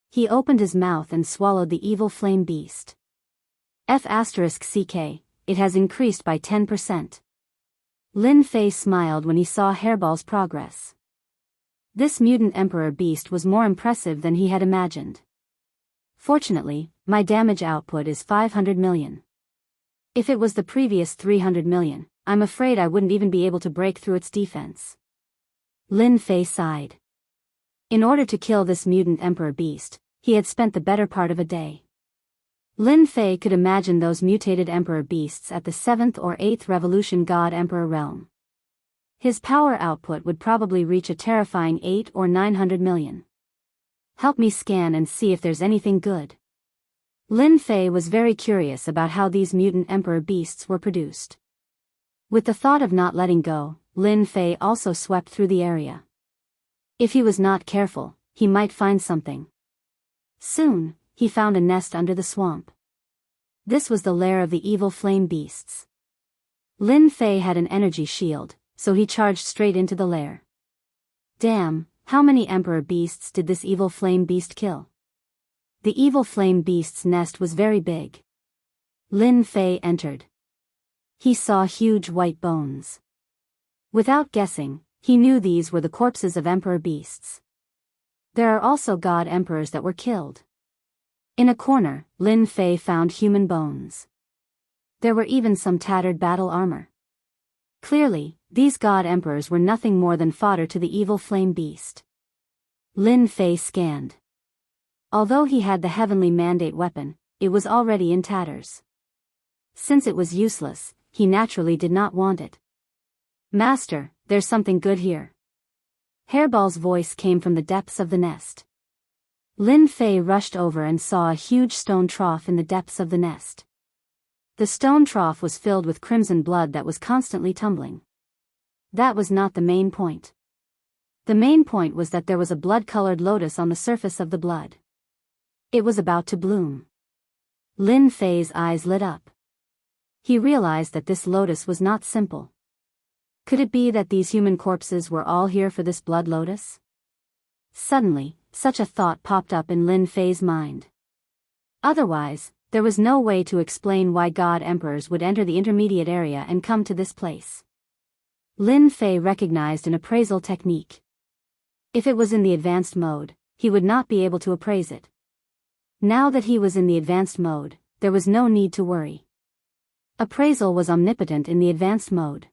He opened his mouth and swallowed the evil flame beast. F***CK, it has increased by 10%. Lin Fei smiled when he saw Hairball's progress. This mutant emperor beast was more impressive than he had imagined. Fortunately, my damage output is 500 million. If it was the previous 300 million, I'm afraid I wouldn't even be able to break through its defense. Lin Fei sighed. In order to kill this mutant emperor beast, he had spent the better part of a day. Lin Fei could imagine those mutated emperor beasts at the 7th or 8th Revolution God Emperor realm. His power output would probably reach a terrifying 8 or 900 million. Help me scan and see if there's anything good. Lin Fei was very curious about how these mutant emperor beasts were produced. With the thought of not letting go, Lin Fei also swept through the area. If he was not careful, he might find something. Soon, he found a nest under the swamp. This was the lair of the evil flame beasts. Lin Fei had an energy shield, so he charged straight into the lair. Damn, how many emperor beasts did this evil flame beast kill? The evil flame beast's nest was very big. Lin Fei entered. He saw huge white bones. Without guessing, he knew these were the corpses of emperor beasts. There are also god emperors that were killed. In a corner, Lin Fei found human bones. There were even some tattered battle armor. Clearly, these god emperors were nothing more than fodder to the evil flame beast. Lin Fei scanned. Although he had the heavenly mandate weapon, it was already in tatters. Since it was useless, he naturally did not want it. Master, there's something good here. Hairball's voice came from the depths of the nest. Lin Fei rushed over and saw a huge stone trough in the depths of the nest. The stone trough was filled with crimson blood that was constantly tumbling. That was not the main point. The main point was that there was a blood-colored lotus on the surface of the blood. It was about to bloom. Lin Fei's eyes lit up. He realized that this lotus was not simple. Could it be that these human corpses were all here for this blood lotus? Suddenly, such a thought popped up in Lin Fei's mind. Otherwise, there was no way to explain why god emperors would enter the intermediate area and come to this place. Lin Fei recognized an appraisal technique. If it was in the advanced mode, he would not be able to appraise it. Now that he was in the advanced mode, there was no need to worry. Appraisal was omnipotent in the advanced mode.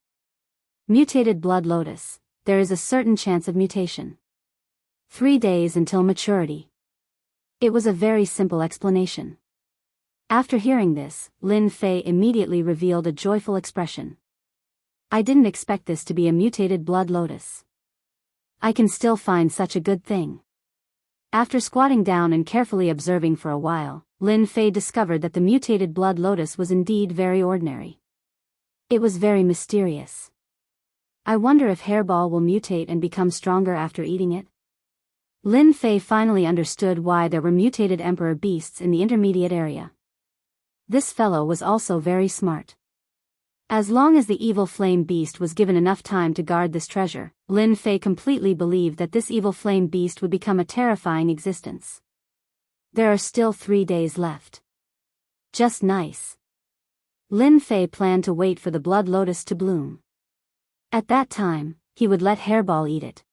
Mutated blood lotus, there is a certain chance of mutation. 3 days until maturity. It was a very simple explanation. After hearing this, Lin Fei immediately revealed a joyful expression. I didn't expect this to be a mutated blood lotus. I can still find such a good thing. After squatting down and carefully observing for a while, Lin Fei discovered that the mutated blood lotus was indeed very ordinary. It was very mysterious. I wonder if Hairball will mutate and become stronger after eating it? Lin Fei finally understood why there were mutated emperor beasts in the intermediate area. This fellow was also very smart. As long as the evil flame beast was given enough time to guard this treasure, Lin Fei completely believed that this evil flame beast would become a terrifying existence. There are still 3 days left. Just nice. Lin Fei planned to wait for the blood lotus to bloom. At that time, he would let Hairball eat it.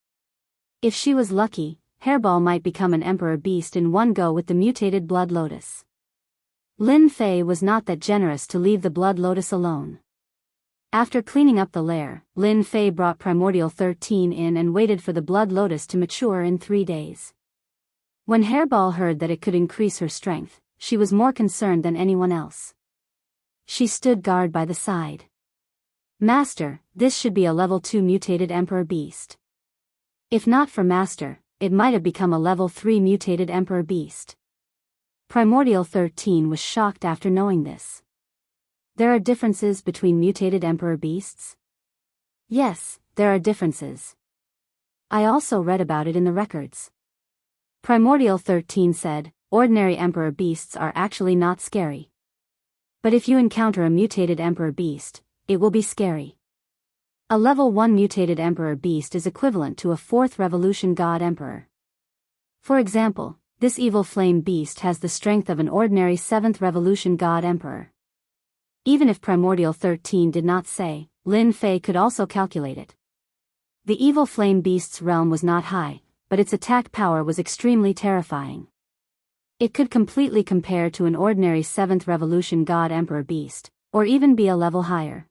If she was lucky, Hairball might become an emperor beast in one go with the mutated blood lotus. Lin Fei was not that generous to leave the blood lotus alone. After cleaning up the lair, Lin Fei brought Primordial 13 in and waited for the blood lotus to mature in 3 days. When Hairball heard that it could increase her strength, she was more concerned than anyone else. She stood guard by the side. Master, this should be a level 2 mutated emperor beast. If not for Master, it might have become a level 3 mutated emperor beast. Primordial 13 was shocked after knowing this. There are differences between mutated emperor beasts? Yes, there are differences. I also read about it in the records. Primordial 13 said, ordinary emperor beasts are actually not scary. But if you encounter a mutated emperor beast, it will be scary. A level 1 mutated emperor beast is equivalent to a 4th revolution god emperor. For example, this evil flame beast has the strength of an ordinary 7th revolution god emperor. Even if Primordial 13 did not say, Lin Fei could also calculate it. The evil flame beast's realm was not high, but its attack power was extremely terrifying. It could completely compare to an ordinary 7th revolution god emperor beast, or even be a level higher.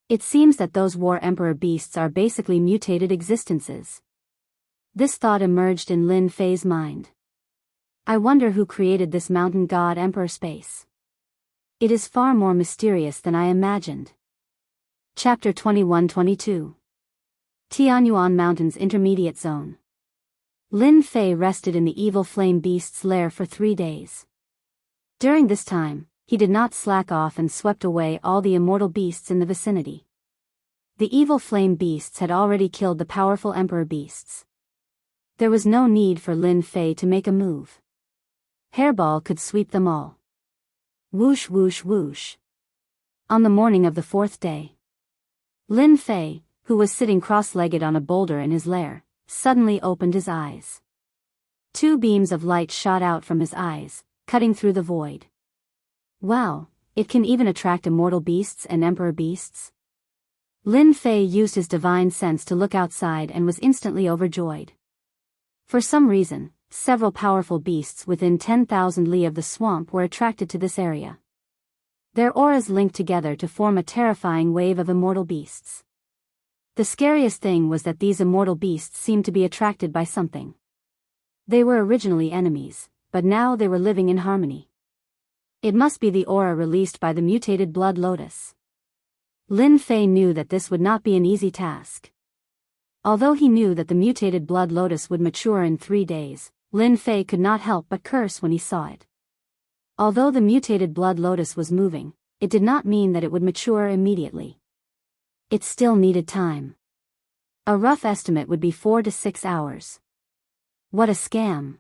It seems that those war emperor beasts are basically mutated existences. This thought emerged in Lin Fei's mind. I wonder who created this mountain god emperor space. It is far more mysterious than I imagined. Chapter 21-22. Tianyuan Mountains Intermediate Zone. Lin Fei rested in the evil flame beast's lair for 3 days. During this time, he did not slack off and swept away all the immortal beasts in the vicinity. The evil flame beasts had already killed the powerful emperor beasts. There was no need for Lin Fei to make a move. Hairball could sweep them all. Whoosh whoosh whoosh. On the morning of the 4th day, Lin Fei, who was sitting cross-legged on a boulder in his lair, suddenly opened his eyes. 2 beams of light shot out from his eyes, cutting through the void. Wow, it can even attract immortal beasts and emperor beasts? Lin Fei used his divine sense to look outside and was instantly overjoyed. For some reason, several powerful beasts within 10,000 li of the swamp were attracted to this area. Their auras linked together to form a terrifying wave of immortal beasts. The scariest thing was that these immortal beasts seemed to be attracted by something. They were originally enemies, but now they were living in harmony. It must be the aura released by the mutated blood lotus. Lin Fei knew that this would not be an easy task. Although he knew that the mutated blood lotus would mature in 3 days, Lin Fei could not help but curse when he saw it. Although the mutated blood lotus was moving, it did not mean that it would mature immediately. It still needed time. A rough estimate would be 4 to 6 hours. What a scam.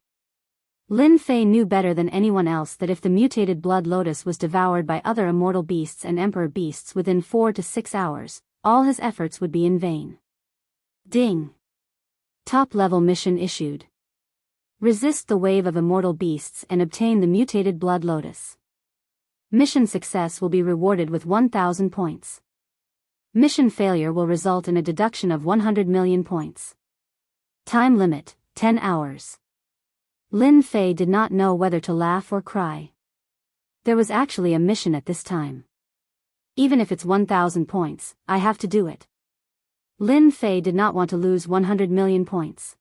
Lin Fei knew better than anyone else that if the mutated blood lotus was devoured by other immortal beasts and emperor beasts within 4 to 6 hours, all his efforts would be in vain. Ding. Top-level mission issued. Resist the wave of immortal beasts and obtain the mutated blood lotus. Mission success will be rewarded with 1,000 points. Mission failure will result in a deduction of 100 million points. Time limit, 10 hours. Lin Fei did not know whether to laugh or cry. There was actually a mission at this time. Even if it's 1,000 points, I have to do it. Lin Fei did not want to lose 100 million points.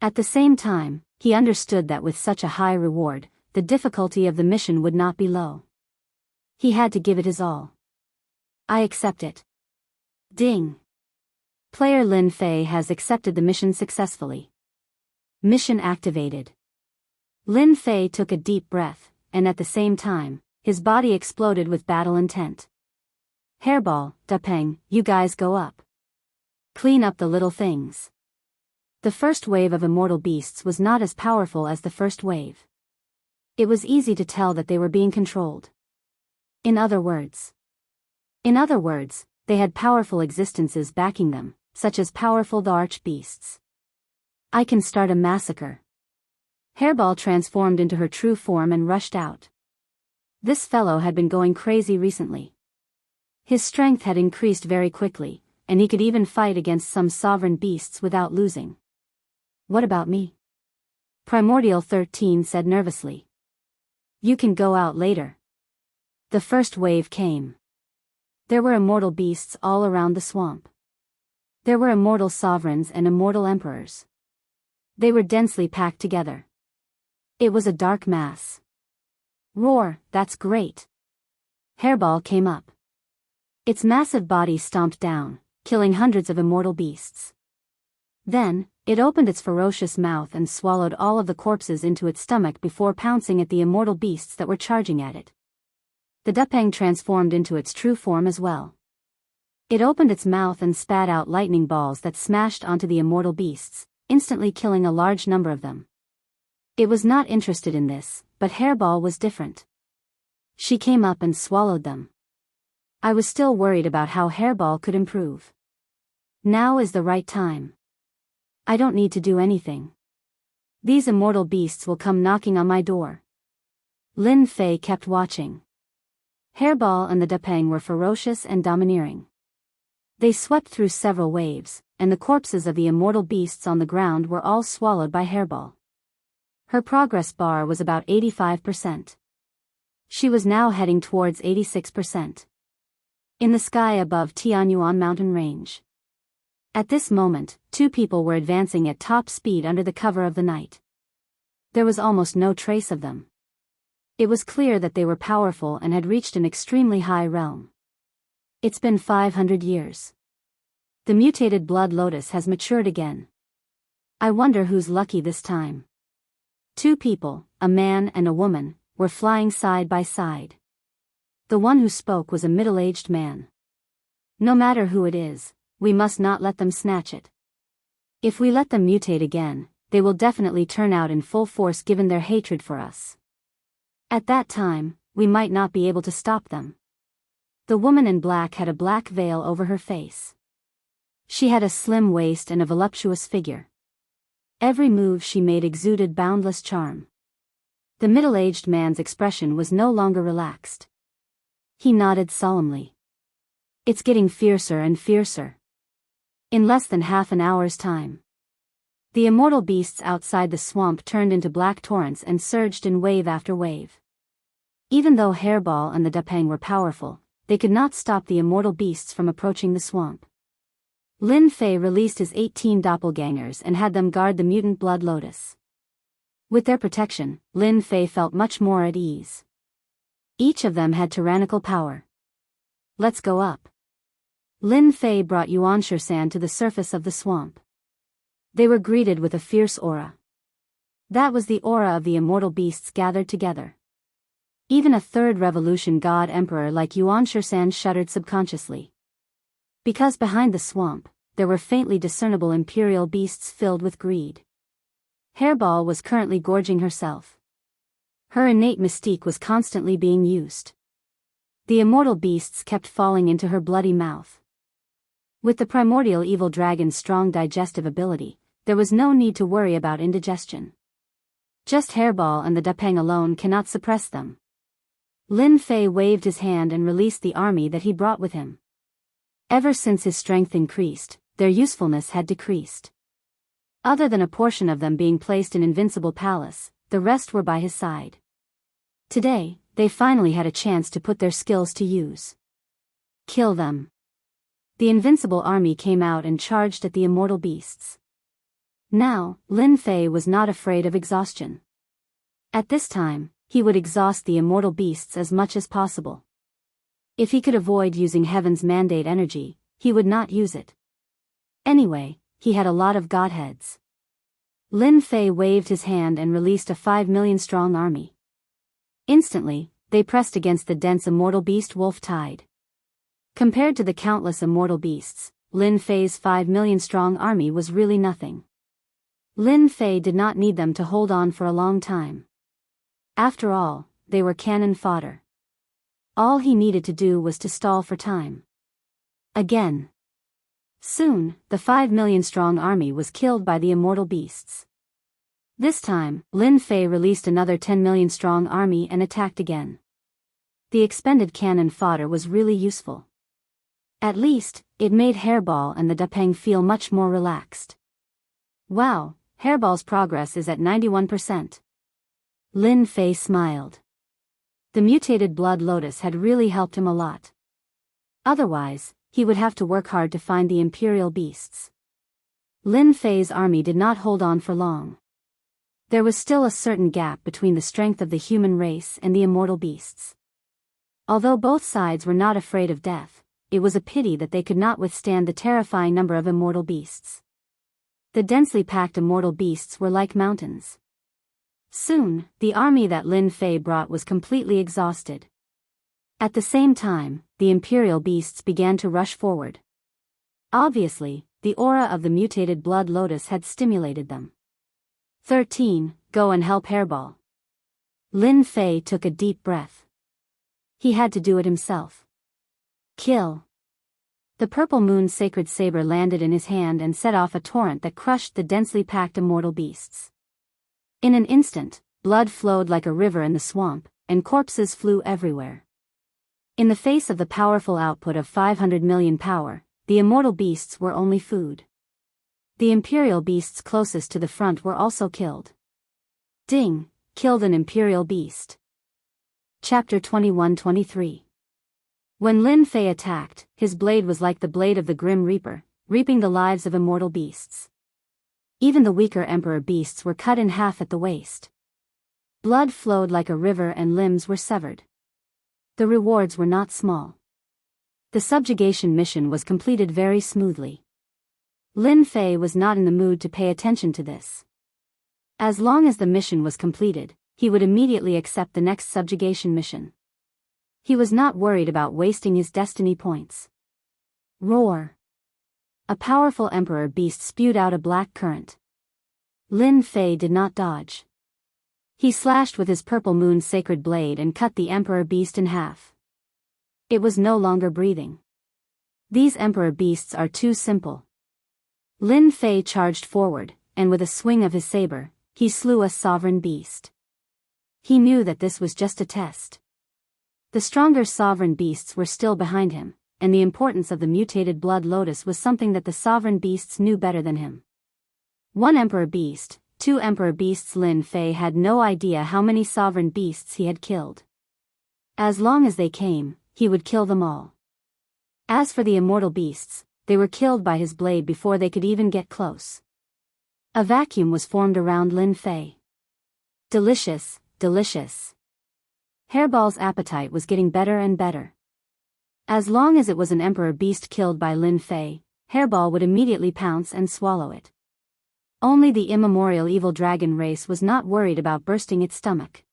At the same time, he understood that with such a high reward, the difficulty of the mission would not be low. He had to give it his all. I accept it. Ding. Player Lin Fei has accepted the mission successfully. Mission activated. Lin Fei took a deep breath, and at the same time, his body exploded with battle intent. Hairball, Dapeng, you guys go up. Clean up the little things. The first wave of immortal beasts was not as powerful as the first wave. It was easy to tell that they were being controlled. In other words, they had powerful existences backing them, such as powerful the arch beasts. I can start a massacre. Hairball transformed into her true form and rushed out. This fellow had been going crazy recently. His strength had increased very quickly, and he could even fight against some sovereign beasts without losing. What about me? Primordial 13 said nervously. You can go out later. The first wave came. There were immortal beasts all around the swamp. There were immortal sovereigns and immortal emperors. They were densely packed together. It was a dark mass. Roar, that's great. Hairball came up. Its massive body stomped down, killing hundreds of immortal beasts. Then, it opened its ferocious mouth and swallowed all of the corpses into its stomach before pouncing at the immortal beasts that were charging at it. The Dupang transformed into its true form as well. It opened its mouth and spat out lightning balls that smashed onto the immortal beasts, instantly killing a large number of them. It was not interested in this, but Hairball was different. She came up and swallowed them. I was still worried about how Hairball could improve. Now is the right time. I don't need to do anything. These immortal beasts will come knocking on my door. Lin Fei kept watching. Hairball and the Dupang were ferocious and domineering. They swept through several waves, and the corpses of the immortal beasts on the ground were all swallowed by Hairball. Her progress bar was about 85%. She was now heading towards 86%. In the sky above Tianyuan mountain range. At this moment, two people were advancing at top speed under the cover of the night. There was almost no trace of them. It was clear that they were powerful and had reached an extremely high realm. It's been 500 years. The mutated blood lotus has matured again. I wonder who's lucky this time. Two people, a man and a woman, were flying side by side. The one who spoke was a middle-aged man. No matter who it is, we must not let them snatch it. If we let them mutate again, they will definitely turn out in full force given their hatred for us. At that time, we might not be able to stop them. The woman in black had a black veil over her face. She had a slim waist and a voluptuous figure. Every move she made exuded boundless charm. The middle-aged man's expression was no longer relaxed. He nodded solemnly. It's getting fiercer and fiercer. In less than half an hour's time. The immortal beasts outside the swamp turned into black torrents and surged in wave after wave. Even though Hairball and the Dupang were powerful, they could not stop the immortal beasts from approaching the swamp. Lin Fei released his 18 doppelgangers and had them guard the mutant blood lotus. With their protection, Lin Fei felt much more at ease. Each of them had tyrannical power. Let's go up. Lin Fei brought Yuan Shursan to the surface of the swamp. They were greeted with a fierce aura. That was the aura of the immortal beasts gathered together. Even a third revolution god emperor like Yuan Shursan shuddered subconsciously. Because behind the swamp, there were faintly discernible imperial beasts filled with greed. Hairball was currently gorging herself. Her innate mystique was constantly being used. The immortal beasts kept falling into her bloody mouth. With the primordial evil dragon's strong digestive ability, there was no need to worry about indigestion. Just Hairball and the Dupang alone cannot suppress them. Lin Fei waved his hand and released the army that he brought with him. Ever since his strength increased, their usefulness had decreased. Other than a portion of them being placed in Invincible Palace, the rest were by his side. Today, they finally had a chance to put their skills to use. Kill them. The Invincible Army came out and charged at the immortal beasts. Now, Lin Fei was not afraid of exhaustion. At this time, he would exhaust the immortal beasts as much as possible. If he could avoid using Heaven's mandate energy, he would not use it. Anyway, he had a lot of godheads. Lin Fei waved his hand and released a 5 million strong army. Instantly, they pressed against the dense immortal beast wolf tide. Compared to the countless immortal beasts, Lin Fei's 5 million strong army was really nothing. Lin Fei did not need them to hold on for a long time. After all, they were cannon fodder. All he needed to do was to stall for time. Again. Soon, the 5 million strong army was killed by the immortal beasts. This time, Lin Fei released another 10 million strong army and attacked again. The expended cannon fodder was really useful. At least, it made Hairball and the Dupeng feel much more relaxed. Wow, Hairball's progress is at 91%. Lin Fei smiled. The mutated blood lotus had really helped him a lot. Otherwise, he would have to work hard to find the imperial beasts. Lin Fei's army did not hold on for long. There was still a certain gap between the strength of the human race and the immortal beasts. Although both sides were not afraid of death, it was a pity that they could not withstand the terrifying number of immortal beasts. The densely packed immortal beasts were like mountains. Soon, the army that Lin Fei brought was completely exhausted. At the same time, the imperial beasts began to rush forward. Obviously, the aura of the mutated blood lotus had stimulated them. 13. Go and help Hairball. Lin Fei took a deep breath. He had to do it himself. Kill. The purple moon's sacred saber landed in his hand and set off a torrent that crushed the densely packed immortal beasts. In an instant, blood flowed like a river in the swamp, and corpses flew everywhere. In the face of the powerful output of 500 million power, the immortal beasts were only food. The imperial beasts closest to the front were also killed. Ding, killed an imperial beast. Chapter 21-23. When Lin Fei attacked, his blade was like the blade of the Grim Reaper, reaping the lives of immortal beasts. Even the weaker emperor beasts were cut in half at the waist. Blood flowed like a river and limbs were severed. The rewards were not small. The subjugation mission was completed very smoothly. Lin Fei was not in the mood to pay attention to this. As long as the mission was completed, he would immediately accept the next subjugation mission. He was not worried about wasting his destiny points. Roar! A powerful emperor beast spewed out a black current. Lin Fei did not dodge. He slashed with his purple moon's sacred blade and cut the emperor beast in half. It was no longer breathing. These emperor beasts are too simple. Lin Fei charged forward, and with a swing of his saber, he slew a sovereign beast. He knew that this was just a test. The stronger sovereign beasts were still behind him, and the importance of the mutated blood lotus was something that the sovereign beasts knew better than him. One emperor beast, two emperor beasts. Lin Fei had no idea how many sovereign beasts he had killed. As long as they came, he would kill them all. As for the immortal beasts, they were killed by his blade before they could even get close. A vacuum was formed around Lin Fei. Delicious, delicious. Hairball's appetite was getting better and better. As long as it was an emperor beast killed by Lin Fei, Hairball would immediately pounce and swallow it. Only the immemorial evil dragon race was not worried about bursting its stomach.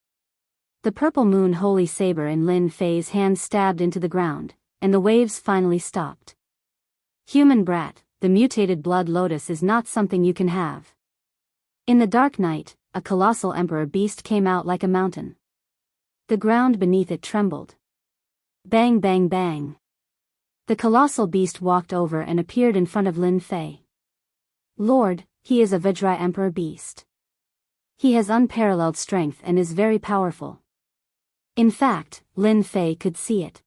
The purple moon holy saber in Lin Fei's hand stabbed into the ground, and the waves finally stopped. Human brat, the mutated blood lotus is not something you can have. In the dark night, a colossal emperor beast came out like a mountain. The ground beneath it trembled. Bang bang bang. The colossal beast walked over and appeared in front of Lin Fei. Lord, he is a Vajra emperor beast. He has unparalleled strength and is very powerful. In fact, Lin Fei could see it.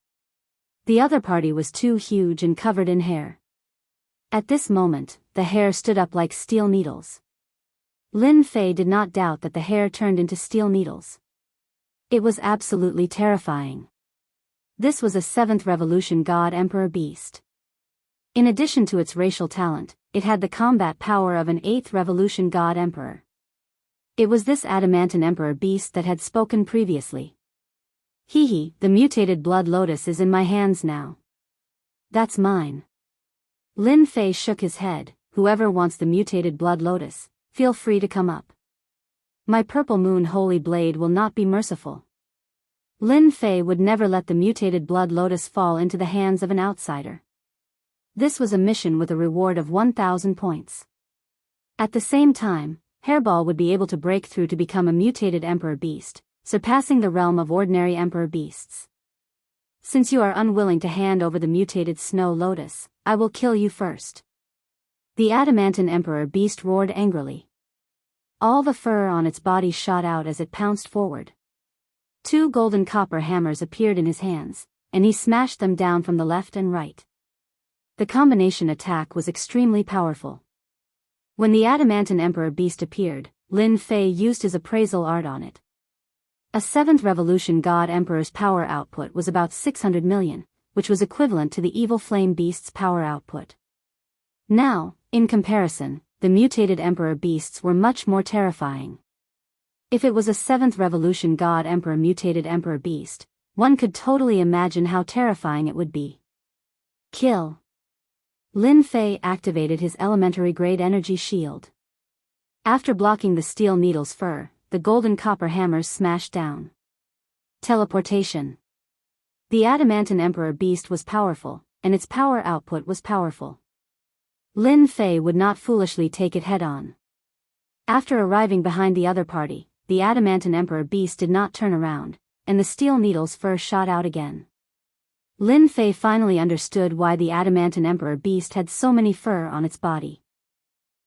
The other party was too huge and covered in hair. At this moment, the hair stood up like steel needles. Lin Fei did not doubt that the hair turned into steel needles. It was absolutely terrifying. This was a 7th Revolution God Emperor beast. In addition to its racial talent, it had the combat power of an 8th Revolution God Emperor. It was this adamantine Emperor beast that had spoken previously. Hee, the mutated blood lotus is in my hands now. That's mine. Lin Fei shook his head. Whoever wants the mutated blood lotus, feel free to come up. My purple moon holy blade will not be merciful. Lin Fei would never let the mutated blood lotus fall into the hands of an outsider. This was a mission with a reward of 1,000 points. At the same time, Hairball would be able to break through to become a mutated emperor beast, surpassing the realm of ordinary emperor beasts. Since you are unwilling to hand over the mutated snow lotus, I will kill you first. The adamantine emperor beast roared angrily. All the fur on its body shot out as it pounced forward. 2 golden copper hammers appeared in his hands, and he smashed them down from the left and right. The combination attack was extremely powerful. When the adamantine emperor beast appeared, Lin Fei used his appraisal art on it. A 7th revolution god emperor's power output was about 600 million, which was equivalent to the evil flame beast's power output. Now, in comparison, the mutated emperor beasts were much more terrifying. If it was a 7th revolution god emperor mutated emperor beast, one could totally imagine how terrifying it would be. Kill. Lin Fei activated his elementary grade energy shield. After blocking the steel needle's fur, the golden copper hammers smashed down. Teleportation. The adamantine emperor beast was powerful, and its power output was powerful. Lin Fei would not foolishly take it head-on. After arriving behind the other party, the adamantine emperor beast did not turn around, and the steel needle's fur shot out again. Lin Fei finally understood why the adamantine emperor beast had so many fur on its body.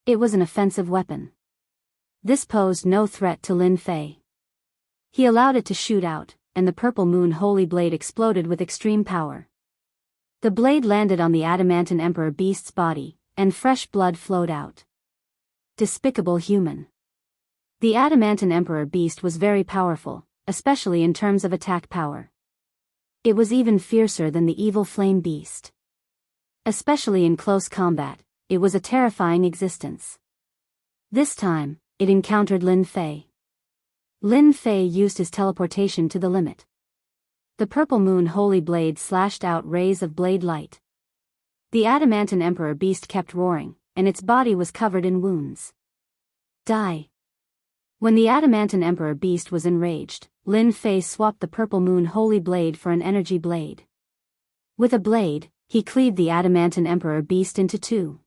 It was an offensive weapon. This posed no threat to Lin Fei. He allowed it to shoot out, and the purple moon holy blade exploded with extreme power. The blade landed on the adamantine emperor beast's body, and fresh blood flowed out. Despicable human. The adamantine emperor beast was very powerful, especially in terms of attack power. It was even fiercer than the evil flame beast. Especially in close combat, it was a terrifying existence. This time, it encountered Lin Fei. Lin Fei used his teleportation to the limit. The purple moon holy blade slashed out rays of blade light. The adamantine emperor beast kept roaring, and its body was covered in wounds. Die. When the adamantine emperor beast was enraged, Lin Fei swapped the purple moon holy blade for an energy blade. With a blade, he cleaved the adamantine emperor beast into 2.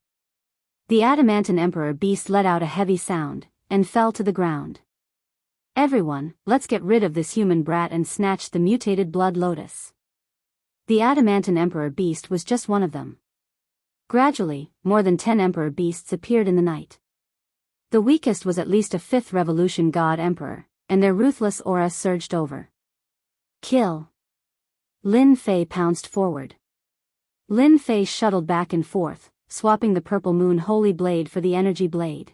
The adamantine emperor beast let out a heavy sound, and fell to the ground. Everyone, let's get rid of this human brat and snatch the mutated blood lotus. The adamantine emperor beast was just one of them. Gradually, more than 10 emperor beasts appeared in the night. The weakest was at least a 5th revolution god emperor, and their ruthless aura surged over. Kill. Lin Fei pounced forward. Lin Fei shuttled back and forth, swapping the purple moon holy blade for the energy blade.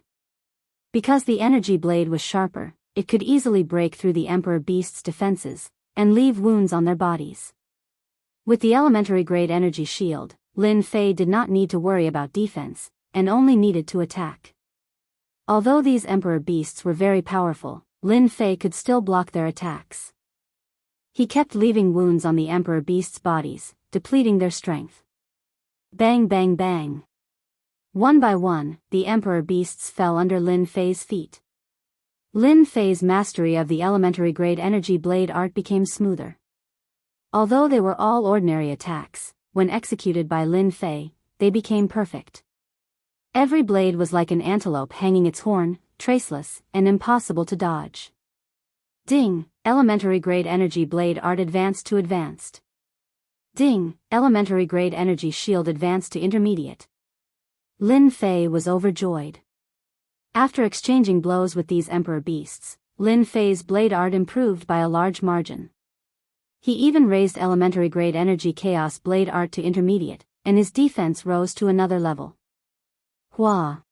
Because the energy blade was sharper, it could easily break through the emperor beast's defenses, and leave wounds on their bodies. With the elementary grade energy shield, Lin Fei did not need to worry about defense, and only needed to attack. Although these emperor beasts were very powerful, Lin Fei could still block their attacks. He kept leaving wounds on the emperor beasts' bodies, depleting their strength. Bang bang bang. One by one, the emperor beasts fell under Lin Fei's feet. Lin Fei's mastery of the elementary grade energy blade art became smoother. Although they were all ordinary attacks, when executed by Lin Fei, they became perfect. Every blade was like an antelope hanging its horn, traceless, and impossible to dodge. Ding, elementary grade energy blade art advanced to advanced. Ding, elementary grade energy shield advanced to intermediate. Lin Fei was overjoyed. After exchanging blows with these emperor beasts, Lin Fei's blade art improved by a large margin. He even raised elementary grade energy chaos blade art to intermediate, and his defense rose to another level. Hua!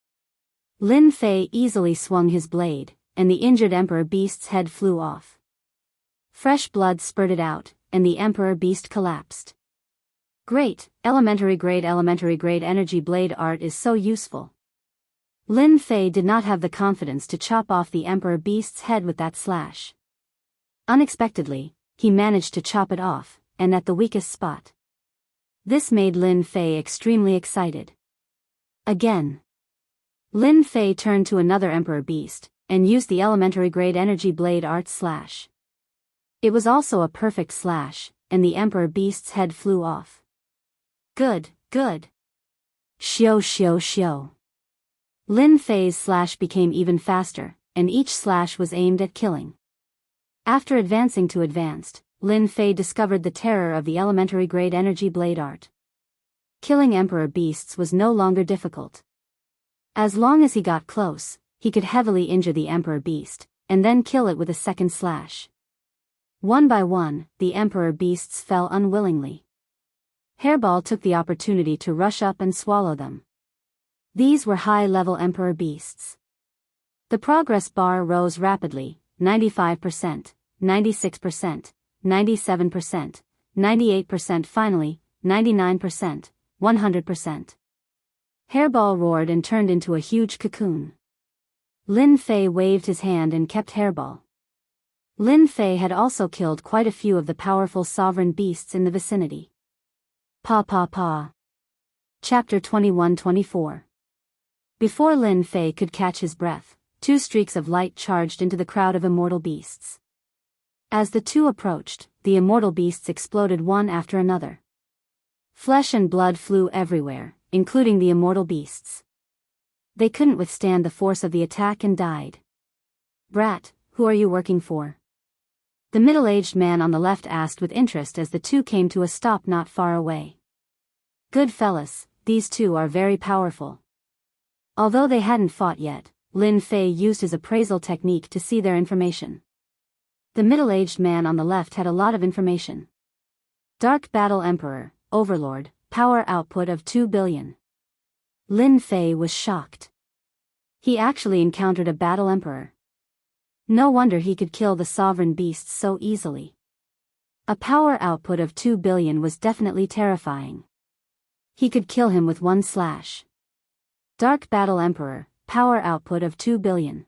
Lin Fei easily swung his blade, and the injured emperor beast's head flew off. Fresh blood spurted out, and the emperor beast collapsed. Great, elementary grade energy blade art is so useful. Lin Fei did not have the confidence to chop off the emperor beast's head with that slash. Unexpectedly, he managed to chop it off, and at the weakest spot. This made Lin Fei extremely excited. Again. Lin Fei turned to another emperor beast, and used the elementary grade energy blade art slash. It was also a perfect slash, and the emperor beast's head flew off. Good, good. Xiao xiao xiao. Lin Fei's slash became even faster, and each slash was aimed at killing. After advancing to advanced, Lin Fei discovered the terror of the elementary grade energy blade art. Killing emperor beasts was no longer difficult. As long as he got close, he could heavily injure the Emperor Beast, and then kill it with a second slash. One by one, the Emperor Beasts fell unwillingly. Hairball took the opportunity to rush up and swallow them. These were high-level Emperor Beasts. The progress bar rose rapidly, 95%, 96%, 97%, 98%, finally, 99%, 100%. Hairball roared and turned into a huge cocoon. Lin Fei waved his hand and kept Hairball. Lin Fei had also killed quite a few of the powerful sovereign beasts in the vicinity. Pa Pa Pa. Chapter 21-24. Before Lin Fei could catch his breath, two streaks of light charged into the crowd of immortal beasts. As the two approached, the immortal beasts exploded one after another. Flesh and blood flew everywhere, including the immortal beasts. They couldn't withstand the force of the attack and died. "Brat, who are you working for?" The middle-aged man on the left asked with interest as the two came to a stop not far away. "Good fellas, these two are very powerful." Although they hadn't fought yet, Lin Fei used his appraisal technique to see their information. The middle-aged man on the left had a lot of information. Dark Battle Emperor, Overlord, power output of 2 billion. Lin Fei was shocked. He actually encountered a Battle Emperor. No wonder he could kill the sovereign beasts so easily. A power output of 2 billion was definitely terrifying. He could kill him with one slash. Dark Battle Emperor, power output of 2 billion.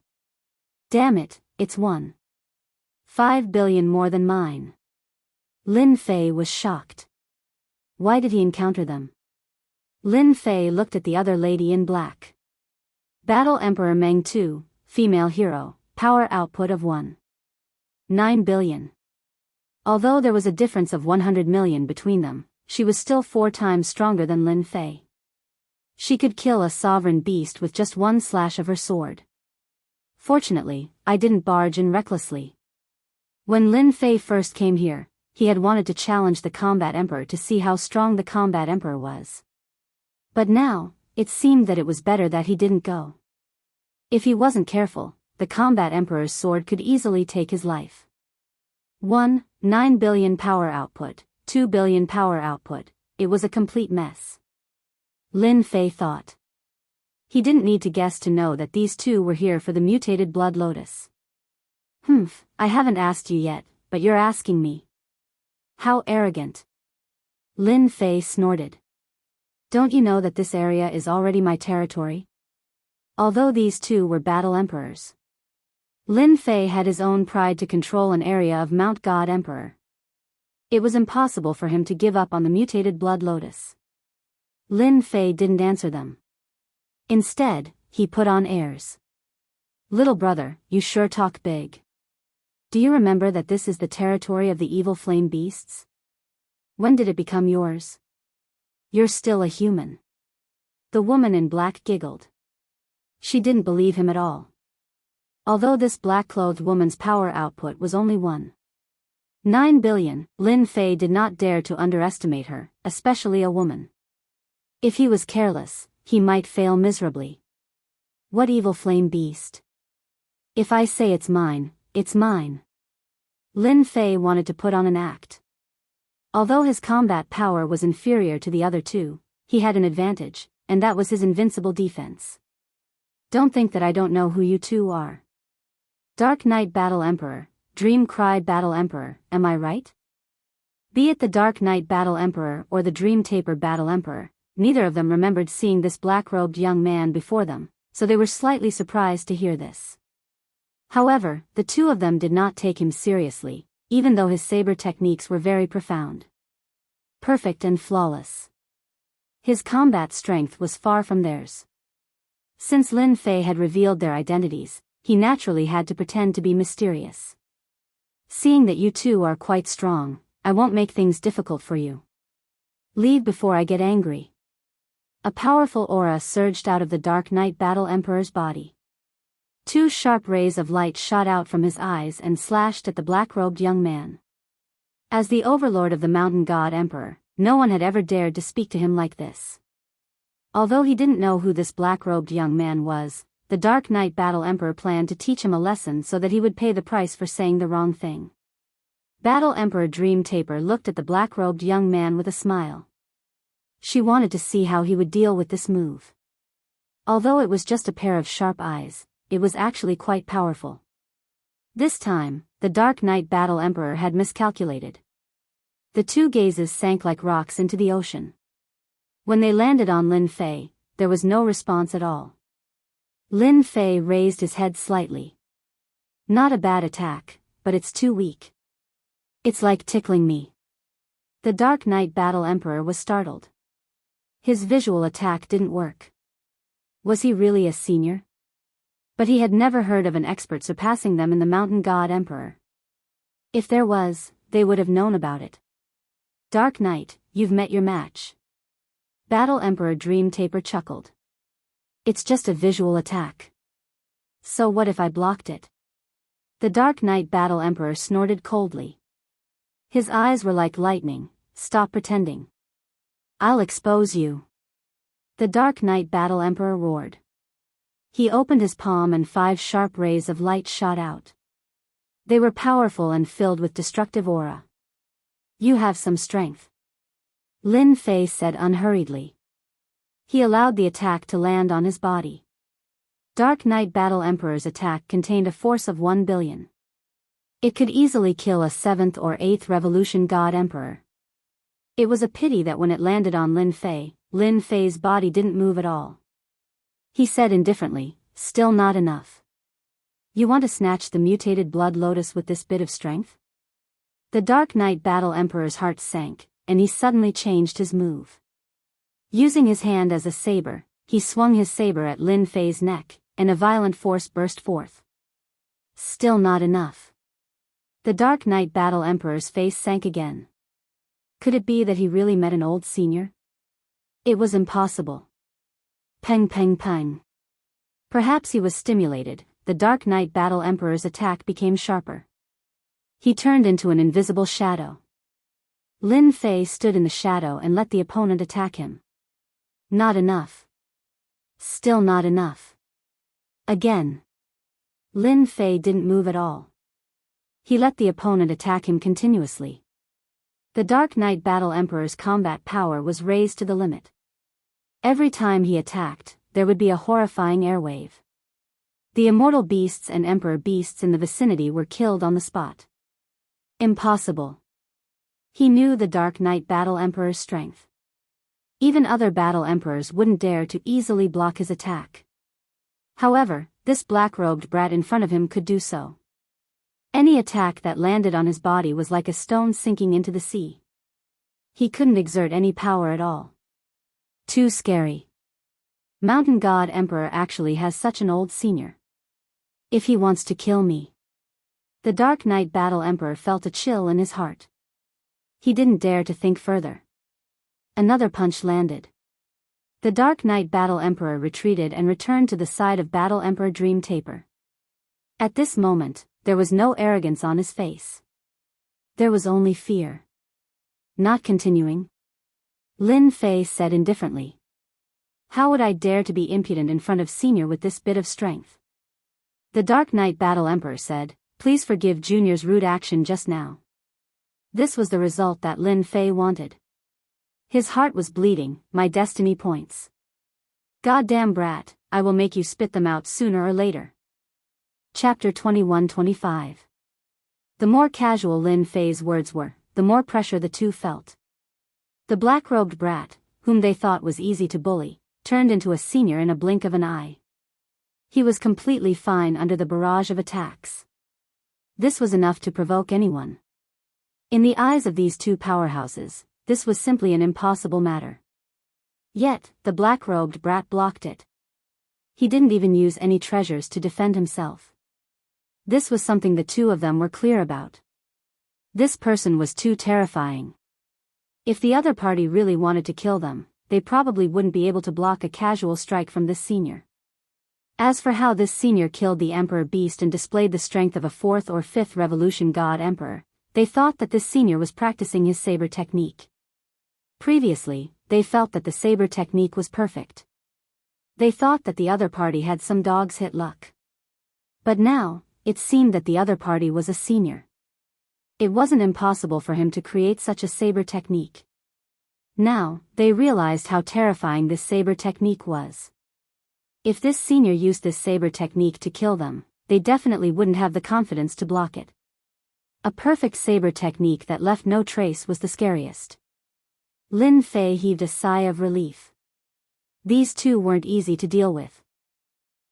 Damn it, it's 1.5 billion more than mine. Lin Fei was shocked. Why did he encounter them? Lin Fei looked at the other lady in black. Battle Emperor Meng Tu, female hero, power output of 1.9 billion. Although there was a difference of 100 million between them, she was still 4 times stronger than Lin Fei. She could kill a sovereign beast with just one slash of her sword. Fortunately, I didn't barge in recklessly. When Lin Fei first came here, he had wanted to challenge the Combat Emperor to see how strong the Combat Emperor was. But now, it seemed that it was better that he didn't go. If he wasn't careful, the Combat Emperor's sword could easily take his life. 1.9 billion power output, 2 billion power output, it was a complete mess. Lin Fei thought. He didn't need to guess to know that these two were here for the mutated blood lotus. I haven't asked you yet, but you're asking me. How arrogant. Lin Fei snorted. Don't you know that this area is already my territory? Although these two were battle emperors, Lin Fei had his own pride to control an area of Mount God Emperor. It was impossible for him to give up on the mutated blood lotus. Lin Fei didn't answer them. Instead, he put on airs. "Little brother, you sure talk big. Do you remember that this is the territory of the evil flame beasts? When did it become yours? You're still a human." The woman in black giggled. She didn't believe him at all. Although this black-clothed woman's power output was only 1.9 billion, Lin Fei did not dare to underestimate her, especially a woman. If he was careless, he might fail miserably. What evil flame beast? If I say it's mine, it's mine. Lin Fei wanted to put on an act. Although his combat power was inferior to the other two, he had an advantage, and that was his invincible defense. Don't think that I don't know who you two are. Dark Knight Battle Emperor, Dream Cry Battle Emperor, am I right? Be it the Dark Knight Battle Emperor or the Dream Taper Battle Emperor, neither of them remembered seeing this black-robed young man before them, so they were slightly surprised to hear this. However, the two of them did not take him seriously, even though his saber techniques were very profound. Perfect and flawless. His combat strength was far from theirs. Since Lin Fei had revealed their identities, he naturally had to pretend to be mysterious. "Seeing that you two are quite strong, I won't make things difficult for you. Leave before I get angry." A powerful aura surged out of the Dark Knight Battle Emperor's body. 2 sharp rays of light shot out from his eyes and slashed at the black-robed young man. As the overlord of the Mountain God Emperor, no one had ever dared to speak to him like this. Although he didn't know who this black-robed young man was, the Dark Knight Battle Emperor planned to teach him a lesson so that he would pay the price for saying the wrong thing. Battle Emperor Dream Taper looked at the black-robed young man with a smile. She wanted to see how he would deal with this move. Although it was just a pair of sharp eyes, it was actually quite powerful. This time, the Dark Knight Battle Emperor had miscalculated. The two gazes sank like rocks into the ocean. When they landed on Lin Fei, there was no response at all. Lin Fei raised his head slightly. Not a bad attack, but it's too weak. It's like tickling me. The Dark Knight Battle Emperor was startled. His visual attack didn't work. Was he really a senior? But he had never heard of an expert surpassing them in the Mountain God Emperor. If there was, they would have known about it. Dark Knight, you've met your match. Battle Emperor Dream Taper chuckled. It's just a visual attack. So what if I blocked it? The Dark Knight Battle Emperor snorted coldly. His eyes were like lightning. Stop pretending. I'll expose you. The Dark Knight Battle Emperor roared. He opened his palm and 5 sharp rays of light shot out. They were powerful and filled with destructive aura. You have some strength. Lin Fei said unhurriedly. He allowed the attack to land on his body. Dark Knight Battle Emperor's attack contained a force of 1 billion. It could easily kill a 7th or 8th Revolution God Emperor. It was a pity that when it landed on Lin Fei's body didn't move at all. He said indifferently, still not enough. You want to snatch the mutated blood lotus with this bit of strength? The Dark Knight Battle Emperor's heart sank, and he suddenly changed his move. Using his hand as a saber, he swung his saber at Lin Fei's neck, and a violent force burst forth. Still not enough. The Dark Knight Battle Emperor's face sank again. Could it be that he really met an old senior? It was impossible. Peng peng peng. Perhaps he was stimulated. The Dark Knight Battle Emperor's attack became sharper. He turned into an invisible shadow. Lin Fei stood in the shadow and let the opponent attack him. Not enough. Still not enough. Again. Lin Fei didn't move at all. He let the opponent attack him continuously. The Dark Knight Battle Emperor's combat power was raised to the limit. Every time he attacked, there would be a horrifying airwave. The immortal beasts and emperor beasts in the vicinity were killed on the spot. Impossible. He knew the Dark Knight Battle Emperor's strength. Even other battle emperors wouldn't dare to easily block his attack. However, this black-robed brat in front of him could do so. Any attack that landed on his body was like a stone sinking into the sea. He couldn't exert any power at all. Too scary. Mountain God Emperor actually has such an old senior. If he wants to kill me. The Dark Knight Battle Emperor felt a chill in his heart. He didn't dare to think further. Another punch landed. The Dark Knight Battle Emperor retreated and returned to the side of Battle Emperor Dream Taper. At this moment, there was no arrogance on his face. There was only fear. Not continuing. Lin Fei said indifferently. How would I dare to be impudent in front of Senior with this bit of strength? The Dark Knight Battle Emperor said, please forgive Junior's rude action just now. This was the result that Lin Fei wanted. His heart was bleeding. My destiny points. Goddamn brat, I will make you spit them out sooner or later. Chapter 21-25. The more casual Lin Fei's words were, the more pressure the two felt. The black-robed brat, whom they thought was easy to bully, turned into a senior in a blink of an eye. He was completely fine under the barrage of attacks. This was enough to provoke anyone. In the eyes of these two powerhouses, this was simply an impossible matter. Yet, the black-robed brat blocked it. He didn't even use any treasures to defend himself. This was something the two of them were clear about. This person was too terrifying. If the other party really wanted to kill them, they probably wouldn't be able to block a casual strike from this senior. As for how this senior killed the Emperor Beast and displayed the strength of a 4th or 5th Revolution God Emperor, they thought that this senior was practicing his saber technique. Previously, they felt that the saber technique was perfect. They thought that the other party had some dog's hit luck. But now, it seemed that the other party was a senior. It wasn't impossible for him to create such a saber technique. Now, they realized how terrifying this saber technique was. If this senior used this saber technique to kill them, they definitely wouldn't have the confidence to block it. A perfect saber technique that left no trace was the scariest. Lin Fei heaved a sigh of relief. These two weren't easy to deal with.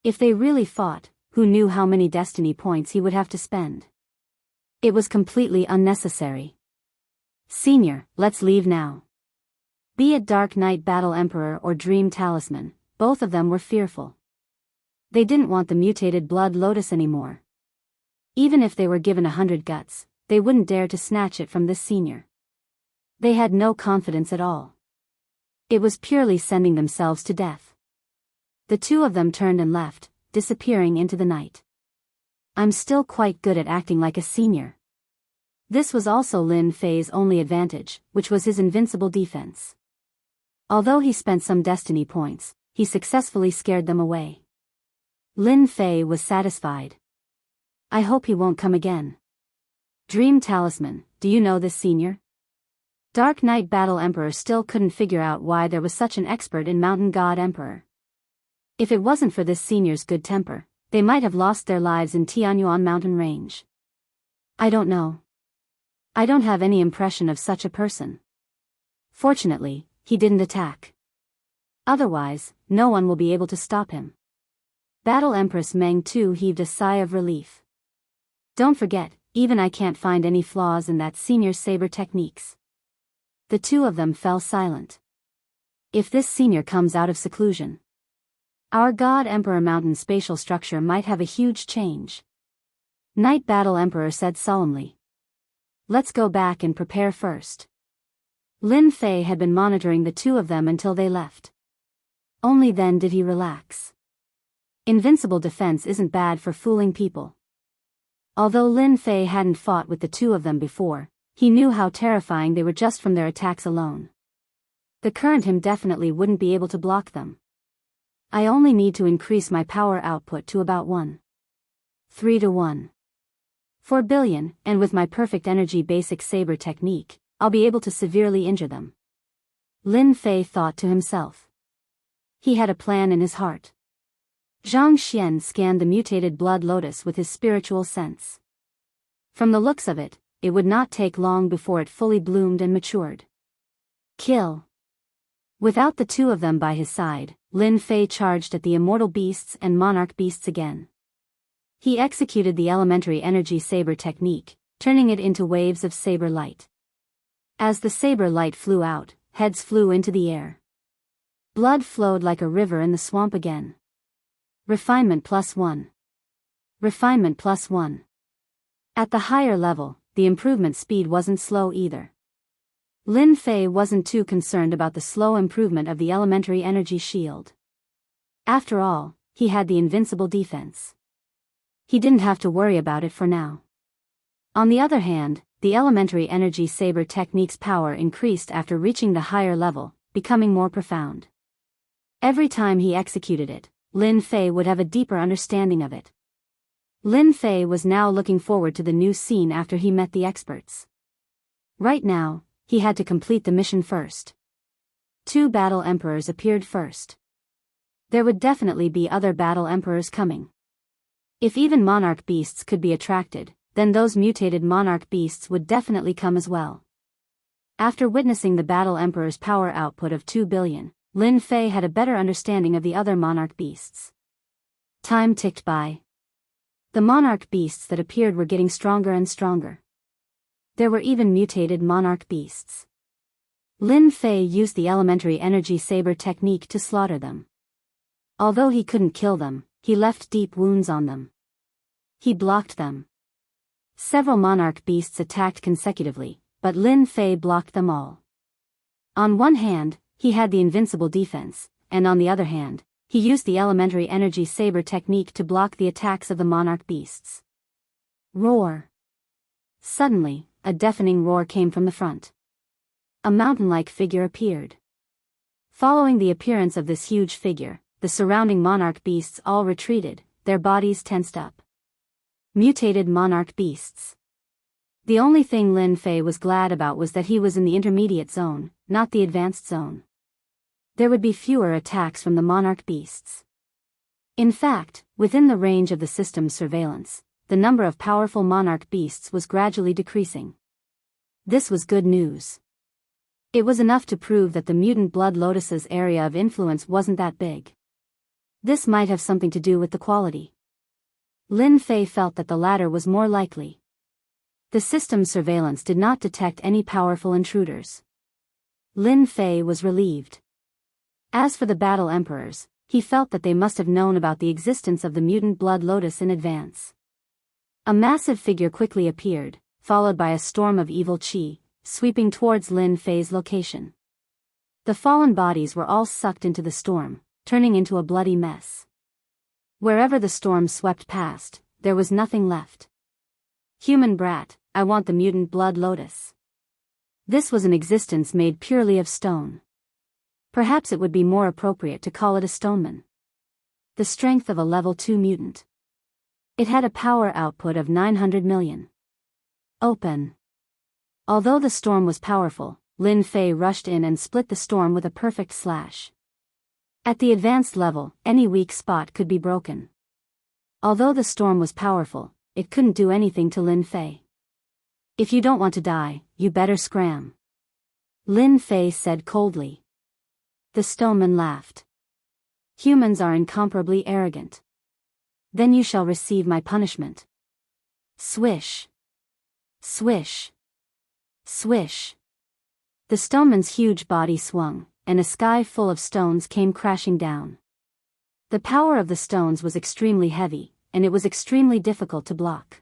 If they really fought, who knew how many destiny points he would have to spend? It was completely unnecessary. Senior, let's leave now. Be it Dark Knight Battle Emperor or Dream Talisman, both of them were fearful. They didn't want the mutated Blood Lotus anymore. Even if they were given 100 guts, they wouldn't dare to snatch it from this senior. They had no confidence at all. It was purely sending themselves to death. The two of them turned and left, disappearing into the night. I'm still quite good at acting like a senior. This was also Lin Fei's only advantage, which was his invincible defense. Although he spent some destiny points, he successfully scared them away. Lin Fei was satisfied. I hope he won't come again. Dream Talisman, do you know this senior? Dark Knight Battle Emperor still couldn't figure out why there was such an expert in Mountain God Emperor. If it wasn't for this senior's good temper, they might have lost their lives in Tianyuan mountain range. I don't know. I don't have any impression of such a person. Fortunately, he didn't attack. Otherwise, no one will be able to stop him. Battle Empress Meng too heaved a sigh of relief. Don't forget, even I can't find any flaws in that senior's saber techniques. The two of them fell silent. If this senior comes out of seclusion, our God Emperor Mountain spatial structure might have a huge change. Night Battle Emperor said solemnly. Let's go back and prepare first. Lin Fei had been monitoring the two of them until they left. Only then did he relax. Invincible defense isn't bad for fooling people. Although Lin Fei hadn't fought with the two of them before, he knew how terrifying they were just from their attacks alone. The current him definitely wouldn't be able to block them. I only need to increase my power output to about 1.3 to 1.4 billion, and with my perfect energy basic saber technique, I'll be able to severely injure them. Lin Fei thought to himself. He had a plan in his heart. Zhang Xian scanned the mutated Blood Lotus with his spiritual sense. From the looks of it, it would not take long before it fully bloomed and matured. Kill. Without the two of them by his side, Lin Fei charged at the immortal beasts and monarch beasts again. He executed the elementary energy saber technique, turning it into waves of saber light. As the saber light flew out, heads flew into the air. Blood flowed like a river in the swamp again. Refinement +1. Refinement +1. At the higher level, the improvement speed wasn't slow either. Lin Fei wasn't too concerned about the slow improvement of the elementary energy shield. After all, he had the invincible defense. He didn't have to worry about it for now. On the other hand, the elementary energy saber technique's power increased after reaching the higher level, becoming more profound. Every time he executed it, Lin Fei would have a deeper understanding of it. Lin Fei was now looking forward to the new scene after he met the experts. Right now, he had to complete the mission first. 2 battle emperors appeared first. There would definitely be other battle emperors coming. If even monarch beasts could be attracted, then those mutated monarch beasts would definitely come as well. After witnessing the battle emperor's power output of 2 billion, Lin Fei had a better understanding of the other monarch beasts. Time ticked by. The monarch beasts that appeared were getting stronger and stronger. There were even mutated monarch beasts. Lin Fei used the elementary energy saber technique to slaughter them. Although he couldn't kill them, he left deep wounds on them. He blocked them. Several monarch beasts attacked consecutively, but Lin Fei blocked them all. On one hand, he had the invincible defense, and on the other hand, he used the elementary energy saber technique to block the attacks of the monarch beasts. Roar! Suddenly, a deafening roar came from the front. A mountain-like figure appeared. Following the appearance of this huge figure, the surrounding monarch beasts all retreated, their bodies tensed up. Mutated monarch beasts. The only thing Lin Fei was glad about was that he was in the intermediate zone, not the advanced zone. There would be fewer attacks from the monarch beasts. In fact, within the range of the system's surveillance, the number of powerful monarch beasts was gradually decreasing. This was good news. It was enough to prove that the mutant blood lotus's area of influence wasn't that big. This might have something to do with the quality. Lin Fei felt that the latter was more likely. The system's surveillance did not detect any powerful intruders. Lin Fei was relieved. As for the battle emperors, he felt that they must have known about the existence of the mutant blood lotus in advance. A massive figure quickly appeared, followed by a storm of evil qi, sweeping towards Lin Fei's location. The fallen bodies were all sucked into the storm, turning into a bloody mess. Wherever the storm swept past, there was nothing left. Human brat, I want the mutant blood lotus. This was an existence made purely of stone. Perhaps it would be more appropriate to call it a stoneman. The strength of a level 2 mutant. It had a power output of 900 million. Open. Although the storm was powerful, Lin Fei rushed in and split the storm with a perfect slash. At the advanced level, any weak spot could be broken. Although the storm was powerful, it couldn't do anything to Lin Fei. If you don't want to die, you better scram. Lin Fei said coldly. The stoneman laughed. Humans are incomparably arrogant. Then you shall receive my punishment. Swish. Swish. Swish. The stoneman's huge body swung, and a sky full of stones came crashing down. The power of the stones was extremely heavy, and it was extremely difficult to block.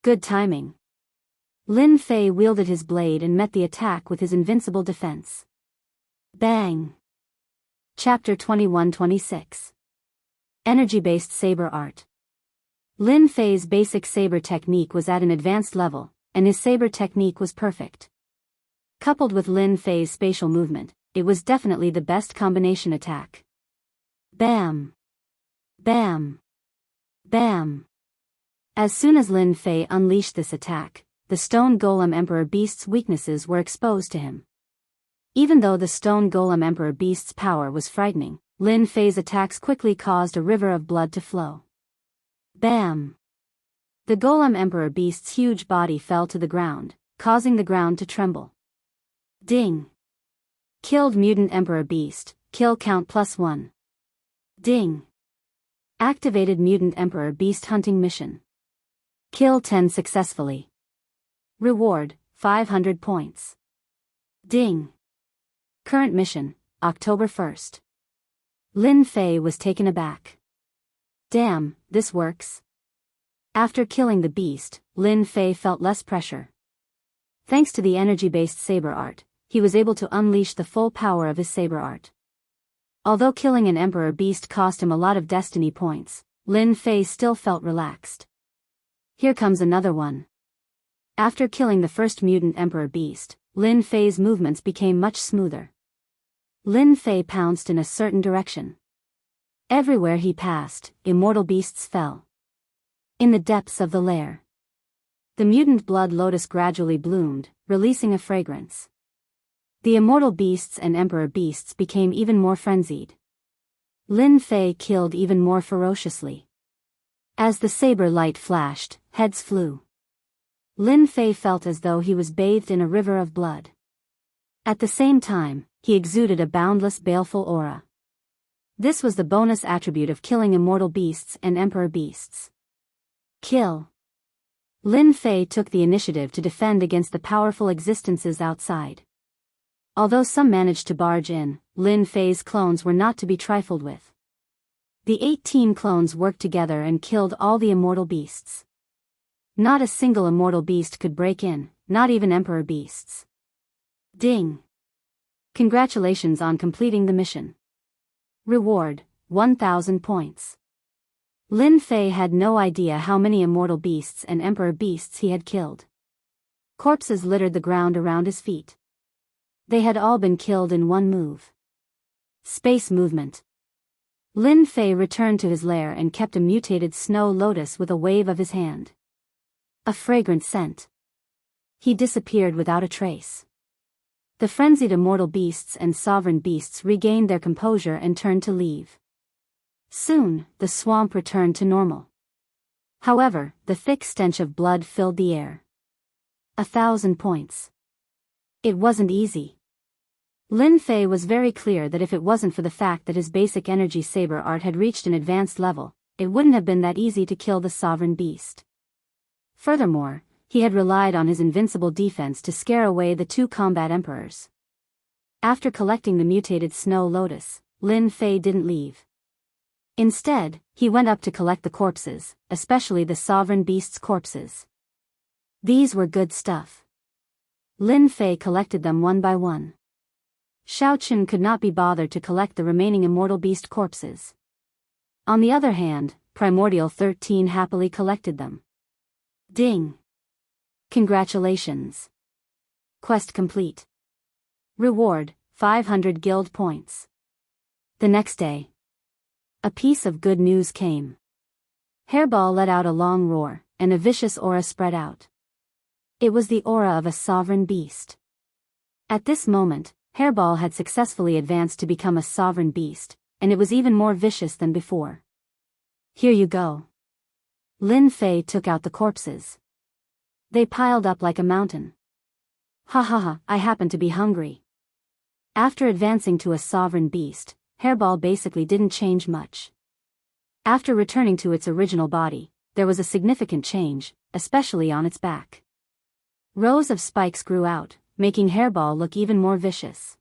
Good timing. Lin Fei wielded his blade and met the attack with his invincible defense. Bang! Chapter 21-26. Energy-based saber art. Lin Fei's basic saber technique was at an advanced level, and his saber technique was perfect. Coupled with Lin Fei's spatial movement, it was definitely the best combination attack. Bam! Bam! Bam! As soon as Lin Fei unleashed this attack, the Stone Golem Emperor Beast's weaknesses were exposed to him. Even though the Stone Golem Emperor Beast's power was frightening, Lin Fei's attacks quickly caused a river of blood to flow. Bam! The Golem Emperor Beast's huge body fell to the ground, causing the ground to tremble. Ding! Killed Mutant Emperor Beast, kill count +1. Ding! Activated Mutant Emperor Beast hunting mission. Kill 10 successfully. Reward, 500 points. Ding! Current mission, October 1st. Lin Fei was taken aback. Damn, this works. After killing the beast, Lin Fei felt less pressure. Thanks to the energy-based saber art, he was able to unleash the full power of his saber art. Although killing an emperor beast cost him a lot of destiny points, Lin Fei still felt relaxed. Here comes another one. After killing the first mutant emperor beast, Lin Fei's movements became much smoother. Lin Fei pounced in a certain direction. Everywhere he passed, immortal beasts fell. In the depths of the lair, the mutant blood lotus gradually bloomed, releasing a fragrance. The immortal beasts and emperor beasts became even more frenzied. Lin Fei killed even more ferociously. As the saber light flashed, heads flew. Lin Fei felt as though he was bathed in a river of blood. At the same time, he exuded a boundless baleful aura. This was the bonus attribute of killing immortal beasts and emperor beasts. Kill. Lin Fei took the initiative to defend against the powerful existences outside. Although some managed to barge in, Lin Fei's clones were not to be trifled with. The 18 clones worked together and killed all the immortal beasts. Not a single immortal beast could break in, not even emperor beasts. Ding! Congratulations on completing the mission. Reward, 1,000 points. Lin Fei had no idea how many immortal beasts and emperor beasts he had killed. Corpses littered the ground around his feet. They had all been killed in one move. Space movement. Lin Fei returned to his lair and kept a mutated snow lotus with a wave of his hand. A fragrant scent. He disappeared without a trace. The frenzied immortal beasts and sovereign beasts regained their composure and turned to leave. Soon, the swamp returned to normal. However, the thick stench of blood filled the air. 1,000 points. It wasn't easy. Lin Fei was very clear that if it wasn't for the fact that his basic energy saber art had reached an advanced level, it wouldn't have been that easy to kill the sovereign beast. Furthermore, he had relied on his invincible defense to scare away the two combat emperors. After collecting the mutated snow lotus, Lin Fei didn't leave. Instead, he went up to collect the corpses, especially the sovereign beast's corpses. These were good stuff. Lin Fei collected them one by one. Xiao Qun could not be bothered to collect the remaining immortal beast corpses. On the other hand, Primordial 13 happily collected them. Ding! Congratulations! Quest complete. Reward, 500 guild points. The next day, a piece of good news came. Hairball let out a long roar, and a vicious aura spread out. It was the aura of a sovereign beast. At this moment, Hairball had successfully advanced to become a sovereign beast, and it was even more vicious than before. Here you go. Lin Fei took out the corpses. They piled up like a mountain. Ha ha ha, I happen to be hungry. After advancing to a sovereign beast, Hairball basically didn't change much. After returning to its original body, there was a significant change, especially on its back. Rows of spikes grew out, making Hairball look even more vicious.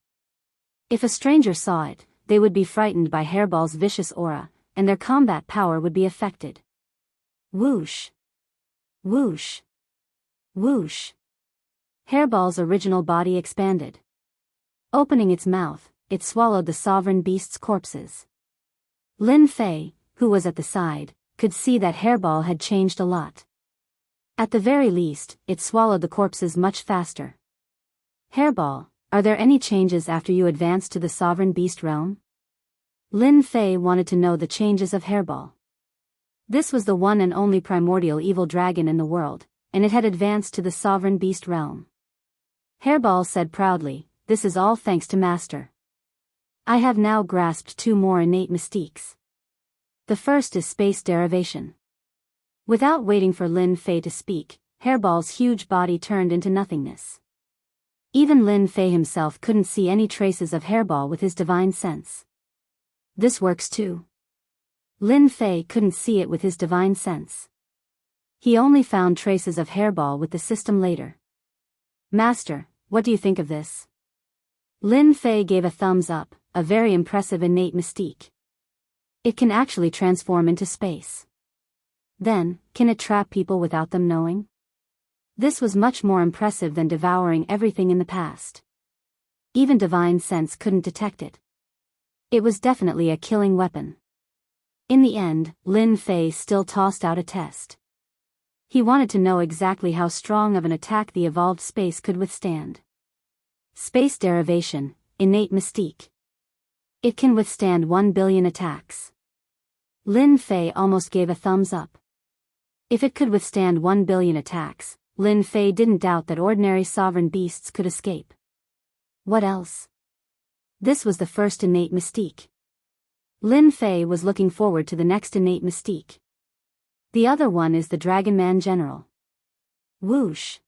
If a stranger saw it, they would be frightened by Hairball's vicious aura, and their combat power would be affected. Whoosh! Whoosh! Whoosh! Hairball's original body expanded. Opening its mouth, it swallowed the sovereign beast's corpses. Lin Fei, who was at the side, could see that Hairball had changed a lot. At the very least, it swallowed the corpses much faster. Hairball, are there any changes after you advanced to the sovereign beast realm? Lin Fei wanted to know the changes of Hairball. This was the one and only primordial evil dragon in the world, and it had advanced to the sovereign beast realm. Hairball said proudly, "This is all thanks to Master. I have now grasped two more innate mystiques. The first is space derivation." Without waiting for Lin Fei to speak, Hairball's huge body turned into nothingness. Even Lin Fei himself couldn't see any traces of Hairball with his divine sense. This works too. Lin Fei couldn't see it with his divine sense. He only found traces of Hairball with the system later. "Master, what do you think of this?" Lin Fei gave a thumbs up, a very impressive innate mystique. It can actually transform into space. Then, can it trap people without them knowing? This was much more impressive than devouring everything in the past. Even divine sense couldn't detect it. It was definitely a killing weapon. In the end, Lin Fei still tossed out a test. He wanted to know exactly how strong of an attack the evolved space could withstand. Space derivation, innate mystique. It can withstand 1 billion attacks. Lin Fei almost gave a thumbs up. If it could withstand 1 billion attacks, Lin Fei didn't doubt that ordinary sovereign beasts could escape. What else? This was the first innate mystique. Lin Fei was looking forward to the next innate mystique. The other one is the Dragon Man General. Whoosh!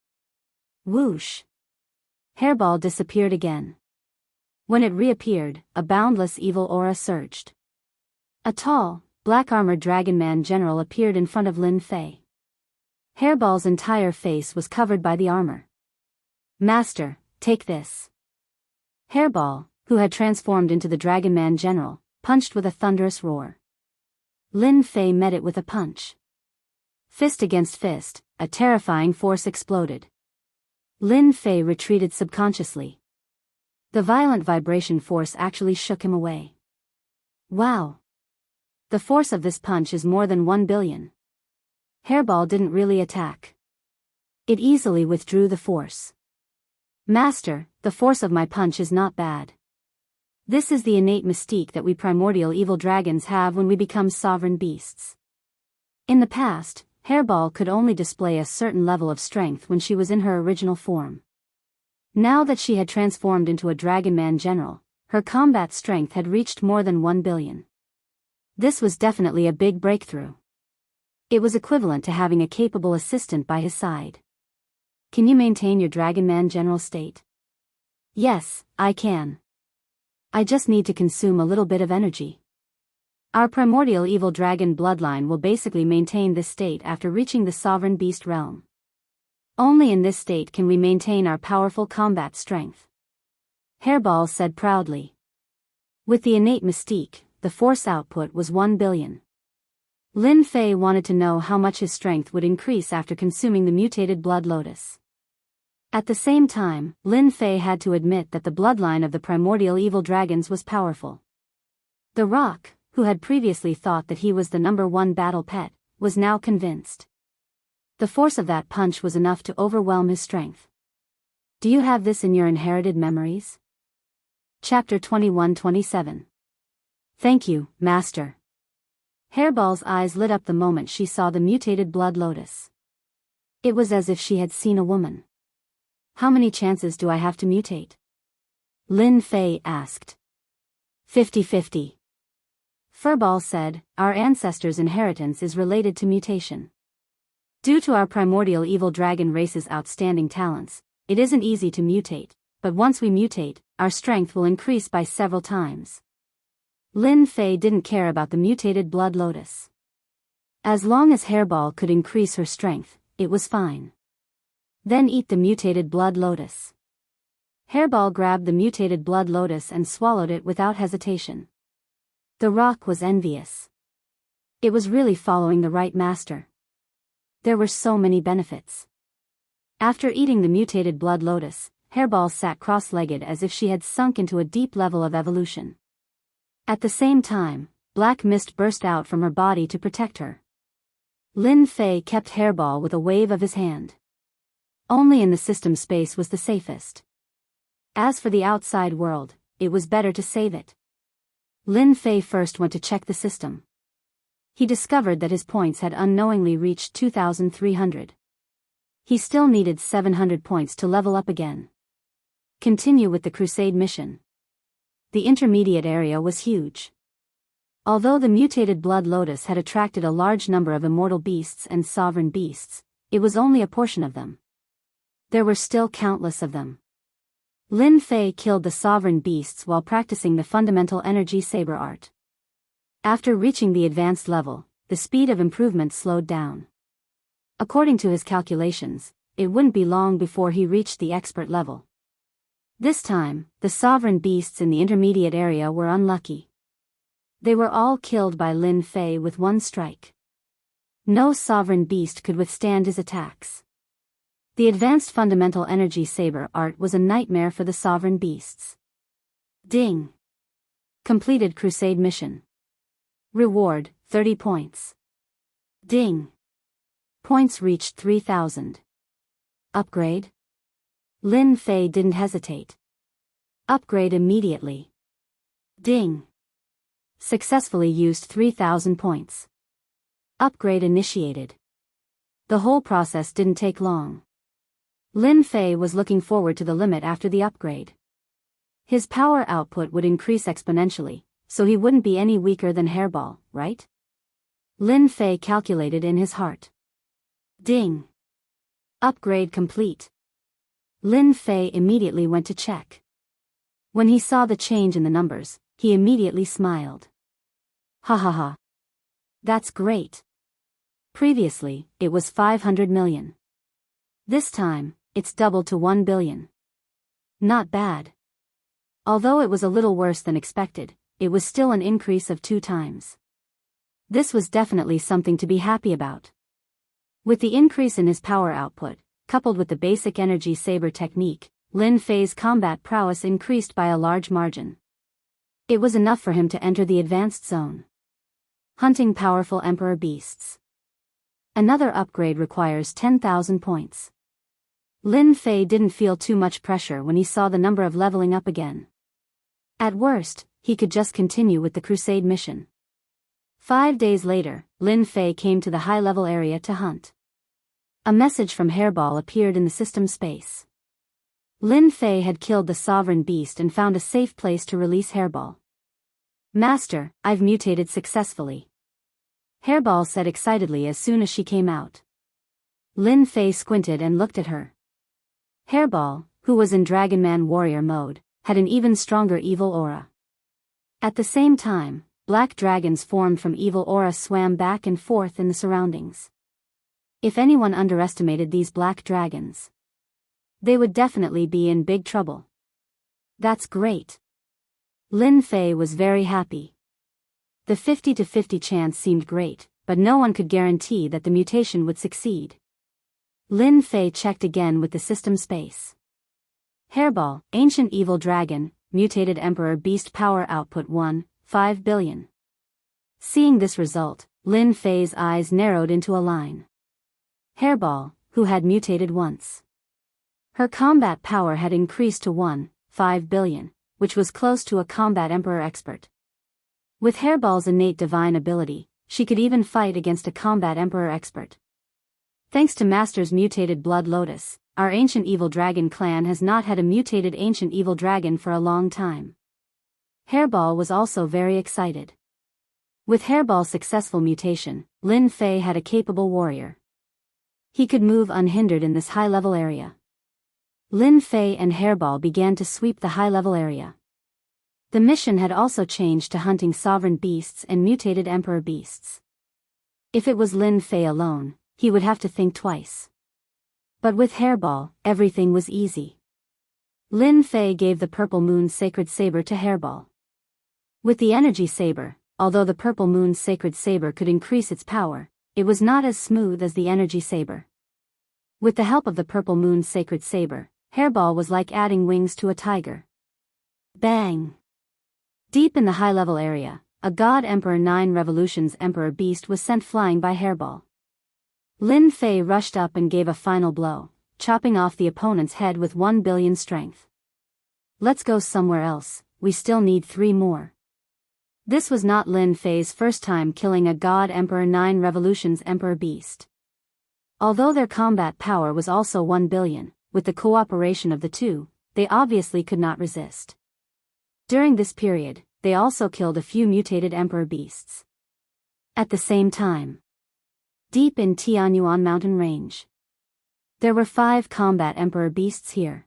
Whoosh! Hairball disappeared again. When it reappeared, a boundless evil aura surged. A tall, black-armored Dragon Man General appeared in front of Lin Fei. Hairball's entire face was covered by the armor. "Master, take this." Hairball, who had transformed into the Dragon Man General, punched with a thunderous roar. Lin Fei met it with a punch. Fist against fist, a terrifying force exploded. Lin Fei retreated subconsciously. The violent vibration force actually shook him away. Wow! The force of this punch is more than 1 billion. Hairball didn't really attack. It easily withdrew the force. "Master, the force of my punch is not bad." This is the innate mystique that we primordial evil dragons have when we become sovereign beasts. In the past, Hairball could only display a certain level of strength when she was in her original form. Now that she had transformed into a Dragonman general, her combat strength had reached more than 1 billion. This was definitely a big breakthrough. It was equivalent to having a capable assistant by his side. Can you maintain your Dragonman general state? Yes, I can. I just need to consume a little bit of energy. Our primordial evil dragon bloodline will basically maintain this state after reaching the sovereign beast realm. Only in this state can we maintain our powerful combat strength. Hairball said proudly. With the innate mystique, the force output was 1 billion. Lin Fei wanted to know how much his strength would increase after consuming the mutated blood lotus. At the same time, Lin Fei had to admit that the bloodline of the primordial evil dragons was powerful. The Rock, who had previously thought that he was the #1 battle pet, was now convinced. The force of that punch was enough to overwhelm his strength. Do you have this in your inherited memories? Chapter 21-27. Thank you, Master. Hairball's eyes lit up the moment she saw the mutated blood lotus. It was as if she had seen a woman. How many chances do I have to mutate? Lin Fei asked. 50-50. Furball said, our ancestors' inheritance is related to mutation. Due to our primordial evil dragon race's outstanding talents, it isn't easy to mutate, but once we mutate, our strength will increase by several times. Lin Fei didn't care about the mutated blood lotus. As long as Hairball could increase her strength, it was fine. Then eat the mutated blood lotus. Hairball grabbed the mutated blood lotus and swallowed it without hesitation. The Rock was envious. It was really following the right master. There were so many benefits. After eating the mutated blood lotus, Hairball sat cross-legged as if she had sunk into a deep level of evolution. At the same time, black mist burst out from her body to protect her. Lin Fei kept Hairball with a wave of his hand. Only in the system space was the safest. As for the outside world, it was better to save it. Lin Fei first went to check the system. He discovered that his points had unknowingly reached 2,300. He still needed 700 points to level up again. Continue with the crusade mission. The intermediate area was huge. Although the mutated blood lotus had attracted a large number of immortal beasts and sovereign beasts, it was only a portion of them. There were still countless of them. Lin Fei killed the sovereign beasts while practicing the fundamental energy saber art. After reaching the advanced level, the speed of improvement slowed down. According to his calculations, it wouldn't be long before he reached the expert level. This time, the sovereign beasts in the intermediate area were unlucky. They were all killed by Lin Fei with one strike. No sovereign beast could withstand his attacks. The advanced fundamental energy saber art was a nightmare for the sovereign beasts. Ding! Completed crusade mission. Reward, 30 points. Ding! Points reached 3,000. Upgrade? Lin Fei didn't hesitate. Upgrade immediately. Ding! Successfully used 3,000 points. Upgrade initiated. The whole process didn't take long. Lin Fei was looking forward to the limit after the upgrade. His power output would increase exponentially, so he wouldn't be any weaker than Hairball, right? Lin Fei calculated in his heart. Ding! Upgrade complete. Lin Fei immediately went to check. When he saw the change in the numbers, he immediately smiled. Ha ha ha. That's great. Previously, it was 500 million. This time, it's doubled to 1 billion. Not bad. Although it was a little worse than expected, it was still an increase of 2 times. This was definitely something to be happy about. With the increase in his power output, coupled with the basic energy saber technique, Lin Fei's combat prowess increased by a large margin. It was enough for him to enter the advanced zone. Hunting powerful emperor beasts. Another upgrade requires 10,000 points. Lin Fei didn't feel too much pressure when he saw the number of leveling up again. At worst, he could just continue with the crusade mission. 5 days later, Lin Fei came to the high-level area to hunt. A message from Hairball appeared in the system space. Lin Fei had killed the sovereign beast and found a safe place to release Hairball. "Master, I've mutated successfully," Hairball said excitedly as soon as she came out. Lin Fei squinted and looked at her. Hairball, who was in Dragonman warrior mode, had an even stronger evil aura. At the same time, black dragons formed from evil aura swam back and forth in the surroundings. If anyone underestimated these black dragons, they would definitely be in big trouble. "That's great." Lin Fei was very happy. The 50-50 chance seemed great, but no one could guarantee that the mutation would succeed. Lin Fei checked again with the system space. Hairball, Ancient Evil Dragon, Mutated Emperor Beast Power Output 1.5 billion. Seeing this result, Lin Fei's eyes narrowed into a line. Hairball, who had mutated once. Her combat power had increased to 1.5 billion, which was close to a combat emperor expert. With Hairball's innate divine ability, she could even fight against a combat emperor expert. Thanks to Master's mutated Blood Lotus, our Ancient Evil Dragon clan has not had a mutated Ancient Evil Dragon for a long time. Hairball was also very excited. With Hairball's successful mutation, Lin Fei had a capable warrior. He could move unhindered in this high-level area. Lin Fei and Hairball began to sweep the high-level area. The mission had also changed to hunting sovereign beasts and mutated emperor beasts. If it was Lin Fei alone, he would have to think twice. But with Hairball, everything was easy. Lin Fei gave the Purple Moon's Sacred Saber to Hairball. With the Energy Saber, although the Purple Moon's Sacred Saber could increase its power, it was not as smooth as the Energy Saber. With the help of the Purple Moon's Sacred Saber, Hairball was like adding wings to a tiger. Bang! Deep in the high-level area, a God Emperor 9 Revolutions Emperor Beast was sent flying by Hairball. Lin Fei rushed up and gave a final blow, chopping off the opponent's head with 1 billion strength. "Let's go somewhere else, we still need 3 more. This was not Lin Fei's first time killing a God Emperor 9 Revolutions Emperor Beast. Although their combat power was also 1 billion, with the cooperation of the two, they obviously could not resist. During this period, they also killed a few mutated Emperor Beasts. At the same time, deep in Tianyuan mountain range, there were 5 combat Emperor Beasts here.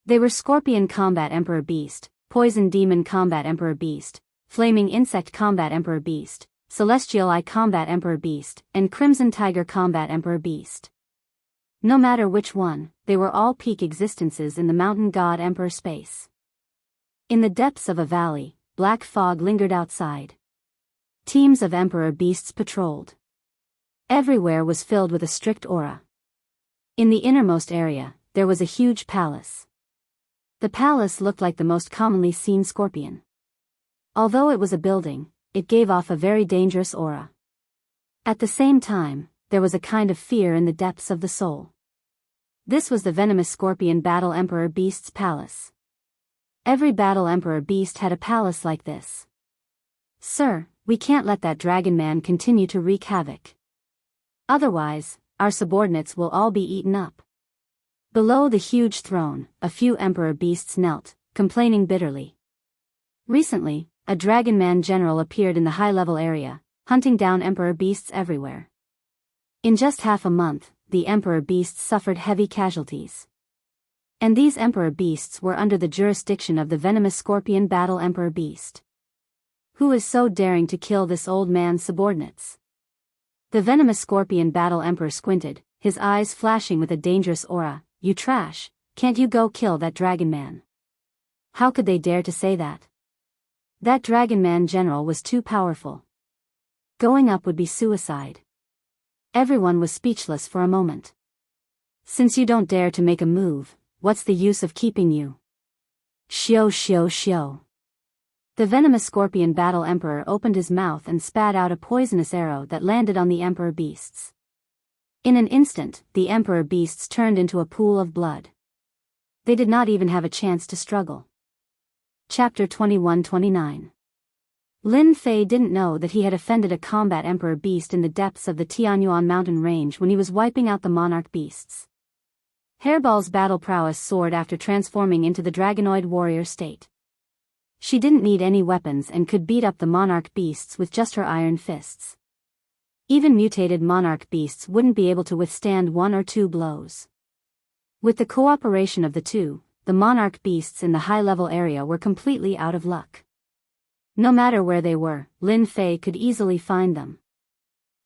They were Scorpion Combat Emperor Beast, Poison Demon Combat Emperor Beast, Flaming Insect Combat Emperor Beast, Celestial Eye Combat Emperor Beast, and Crimson Tiger Combat Emperor Beast. No matter which one, they were all peak existences in the Mountain God Emperor space. In the depths of a valley, black fog lingered outside. Teams of Emperor Beasts patrolled. Everywhere was filled with a strict aura. In the innermost area, there was a huge palace. The palace looked like the most commonly seen scorpion. Although it was a building, it gave off a very dangerous aura. At the same time, there was a kind of fear in the depths of the soul. This was the venomous scorpion Battle Emperor Beast's palace. Every Battle Emperor Beast had a palace like this. "Sir, we can't let that dragon man continue to wreak havoc. Otherwise, our subordinates will all be eaten up." Below the huge throne, a few Emperor Beasts knelt, complaining bitterly. Recently, a Dragon Man general appeared in the high-level area, hunting down Emperor Beasts everywhere. In just half a month, the Emperor Beasts suffered heavy casualties. And these Emperor Beasts were under the jurisdiction of the venomous Scorpion Battle Emperor Beast. Who is so daring to kill this old man's subordinates? The venomous Scorpion Battle Emperor squinted, his eyes flashing with a dangerous aura. "You trash, can't you go kill that Dragon Man?" How could they dare to say that? That Dragon Man general was too powerful. Going up would be suicide. Everyone was speechless for a moment. "Since you don't dare to make a move, what's the use of keeping you?" Shio shio shio. The venomous Scorpion Battle Emperor opened his mouth and spat out a poisonous arrow that landed on the Emperor Beasts. In an instant, the Emperor Beasts turned into a pool of blood. They did not even have a chance to struggle. Chapter 21-29. Lin Fei didn't know that he had offended a combat emperor beast in the depths of the Tianyuan mountain range when he was wiping out the monarch beasts. Hairball's battle prowess soared after transforming into the dragonoid warrior state. She didn't need any weapons and could beat up the monarch beasts with just her iron fists. Even mutated monarch beasts wouldn't be able to withstand 1 or 2 blows. With the cooperation of the two, the monarch beasts in the high-level area were completely out of luck. No matter where they were, Lin Fei could easily find them.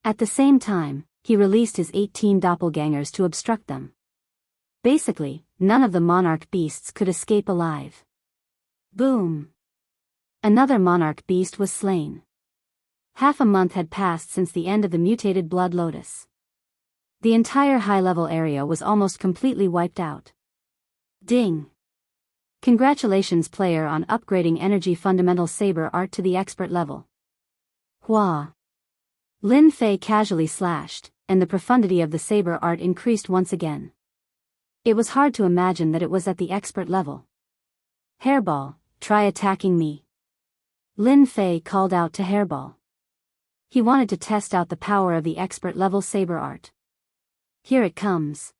At the same time, he released his 18 doppelgangers to obstruct them. Basically, none of the monarch beasts could escape alive. Boom! Another monarch beast was slain. Half a month had passed since the end of the mutated blood lotus. The entire high-level area was almost completely wiped out. Ding! Congratulations player on upgrading Energy Fundamental Saber Art to the expert level. Hua! Lin Fei casually slashed, and the profundity of the saber art increased once again. It was hard to imagine that it was at the expert level. Hairball, try attacking me. Lin Fei called out to Hairball. He wanted to test out the power of the expert level saber art. Here it comes.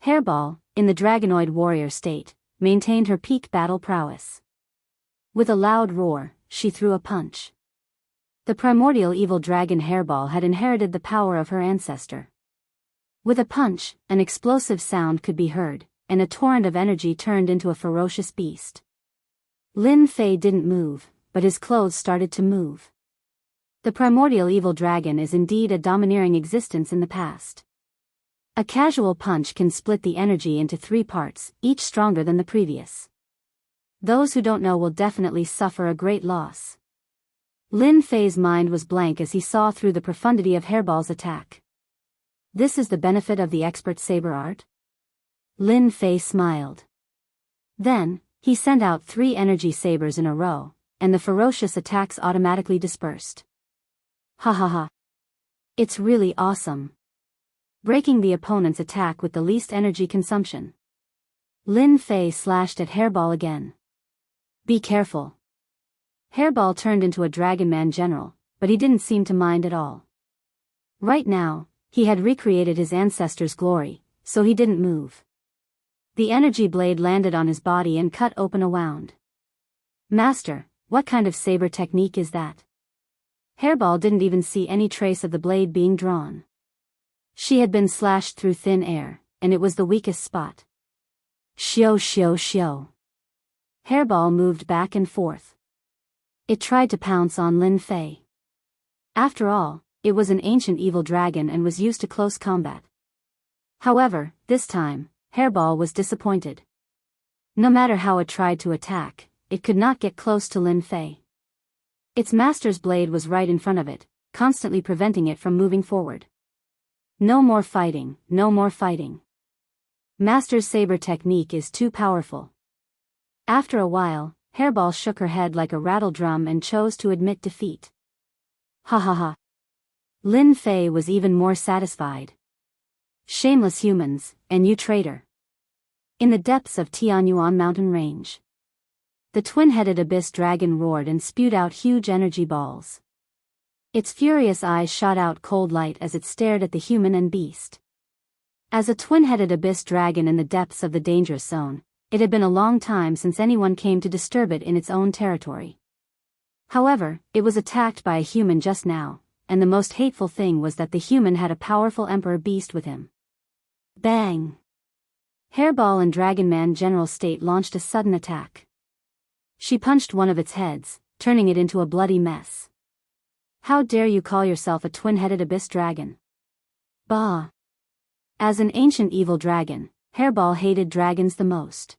Hairball, in the dragonoid warrior state, maintained her peak battle prowess. With a loud roar, she threw a punch. The primordial evil dragon Hairball had inherited the power of her ancestor. With a punch, an explosive sound could be heard, and a torrent of energy turned into a ferocious beast. Lin Fei didn't move, but his clothes started to move. The primordial evil dragon is indeed a domineering existence in the past. A casual punch can split the energy into 3 parts, each stronger than the previous. Those who don't know will definitely suffer a great loss. Lin Fei's mind was blank as he saw through the profundity of Hairball's attack. This is the benefit of the expert saber art? Lin Fei smiled. Then, he sent out 3 energy sabers in a row, and the ferocious attacks automatically dispersed. Ha ha ha. It's really awesome. Breaking the opponent's attack with the least energy consumption. Lin Fei slashed at Hairball again. Be careful. Hairball turned into a Dragon Man general, but he didn't seem to mind at all. Right now, he had recreated his ancestors' glory, so he didn't move. The energy blade landed on his body and cut open a wound. Master, what kind of saber technique is that? Hairball didn't even see any trace of the blade being drawn. She had been slashed through thin air, and it was the weakest spot. Shio shio shio. Hairball moved back and forth. It tried to pounce on Lin Fei. After all, it was an ancient evil dragon and was used to close combat. However, this time, Hairball was disappointed. No matter how it tried to attack, it could not get close to Lin Fei. Its master's blade was right in front of it, constantly preventing it from moving forward. No more fighting, no more fighting. Master's saber technique is too powerful. After a while, Hairball shook her head like a rattle drum and chose to admit defeat. Ha ha ha. Lin Fei was even more satisfied. Shameless humans, and you traitor. In the depths of Tianyuan mountain range, the twin-headed abyss dragon roared and spewed out huge energy balls. Its furious eyes shot out cold light as it stared at the human and beast. As a twin-headed abyss dragon in the depths of the dangerous zone, it had been a long time since anyone came to disturb it in its own territory. However, it was attacked by a human just now, and the most hateful thing was that the human had a powerful emperor beast with him. Bang! Hairball and Dragon Man General State launched a sudden attack. She punched one of its heads, turning it into a bloody mess. How dare you call yourself a twin-headed abyss dragon? Bah! As an ancient evil dragon, Hairball hated dragons the most.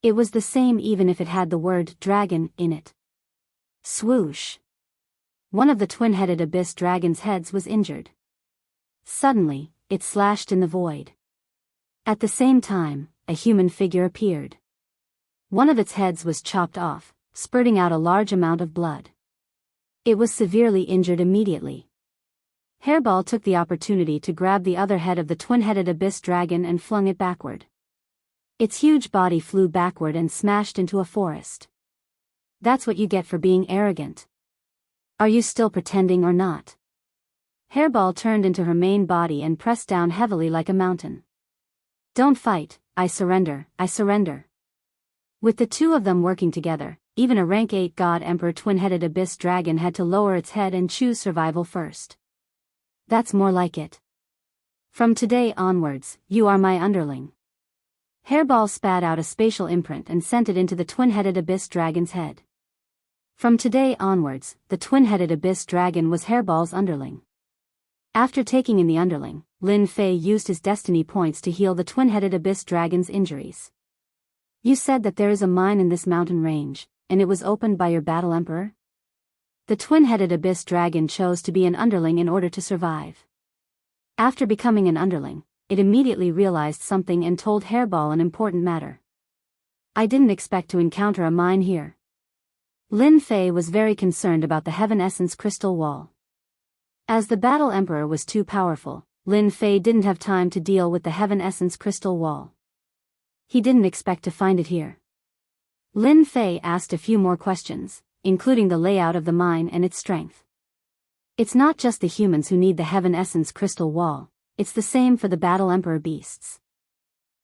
It was the same even if it had the word dragon in it. Swoosh! One of the twin-headed abyss dragon's heads was injured. Suddenly, it slashed in the void. At the same time, a human figure appeared. One of its heads was chopped off, spurting out a large amount of blood. It was severely injured immediately. Hairball took the opportunity to grab the other head of the twin-headed abyss dragon and flung it backward. Its huge body flew backward and smashed into a forest. That's what you get for being arrogant. Are you still pretending or not? Hairball turned into her main body and pressed down heavily like a mountain. Don't fight, I surrender, I surrender. With the two of them working together, even a rank 8 God Emperor twin-headed abyss dragon had to lower its head and choose survival first. That's more like it. From today onwards, you are my underling. Hairball spat out a spatial imprint and sent it into the twin-headed abyss dragon's head. From today onwards, the twin-headed abyss dragon was Hairball's underling. After taking in the underling, Lin Fei used his destiny points to heal the twin-headed abyss dragon's injuries. You said that there is a mine in this mountain range, and it was opened by your battle emperor? The twin-headed abyss dragon chose to be an underling in order to survive. After becoming an underling, it immediately realized something and told Hairball an important matter. I didn't expect to encounter a mine here. Lin Fei was very concerned about the Heaven Essence crystal wall. As the battle emperor was too powerful, Lin Fei didn't have time to deal with the Heaven Essence crystal wall. He didn't expect to find it here. Lin Fei asked a few more questions, including the layout of the mine and its strength. It's not just the humans who need the Heaven Essence crystal wall, it's the same for the battle emperor beasts.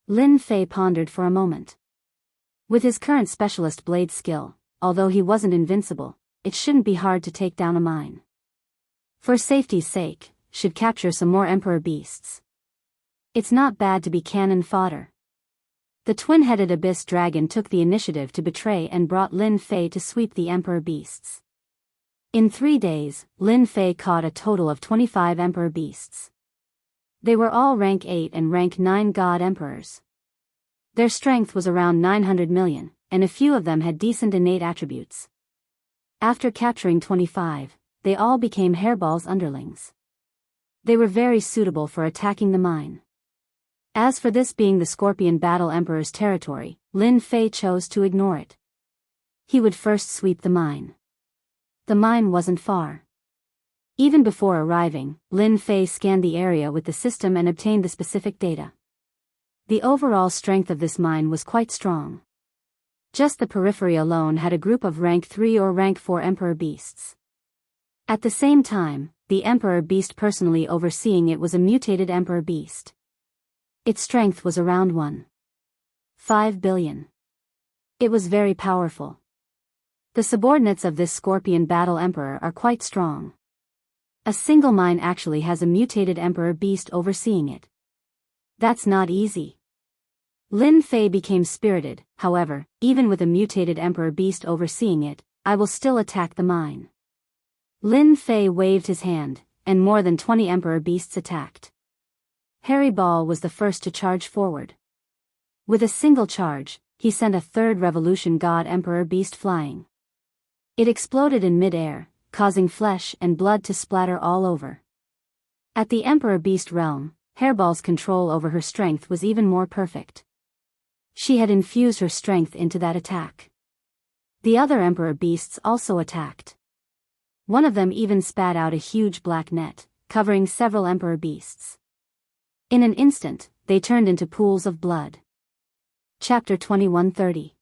Lin Fei pondered for a moment. With his current specialist blade skill, although he wasn't invincible, it shouldn't be hard to take down a mine. For safety's sake, should capture some more emperor beasts. It's not bad to be cannon fodder. The twin-headed abyss dragon took the initiative to betray and brought Lin Fei to sweep the emperor beasts. In 3 days, Lin Fei caught a total of 25 emperor beasts. They were all rank 8 and rank 9 god emperors. Their strength was around 900 million, and a few of them had decent innate attributes. After capturing 25, they all became Hairball's underlings. They were very suitable for attacking the mine. As for this being the Scorpion Battle Emperor's territory, Lin Fei chose to ignore it. He would first sweep the mine. The mine wasn't far. Even before arriving, Lin Fei scanned the area with the system and obtained the specific data. The overall strength of this mine was quite strong. Just the periphery alone had a group of rank 3 or rank 4 emperor beasts. At the same time, the emperor beast personally overseeing it was a mutated emperor beast. Its strength was around 1.5 billion. It was very powerful. The subordinates of this Scorpion Battle Emperor are quite strong. A single mine actually has a mutated emperor beast overseeing it. That's not easy. Lin Fei became spirited. However, even with a mutated emperor beast overseeing it, I will still attack the mine. Lin Fei waved his hand, and more than 20 emperor beasts attacked. Hairball was the first to charge forward. With a single charge, he sent a third Revolution God Emperor beast flying. It exploded in mid-air, causing flesh and blood to splatter all over. At the Emperor Beast realm, Hairball's control over her strength was even more perfect. She had infused her strength into that attack. The other Emperor Beasts also attacked. One of them even spat out a huge black net, covering several Emperor Beasts. In an instant, they turned into pools of blood. Chapter 2130.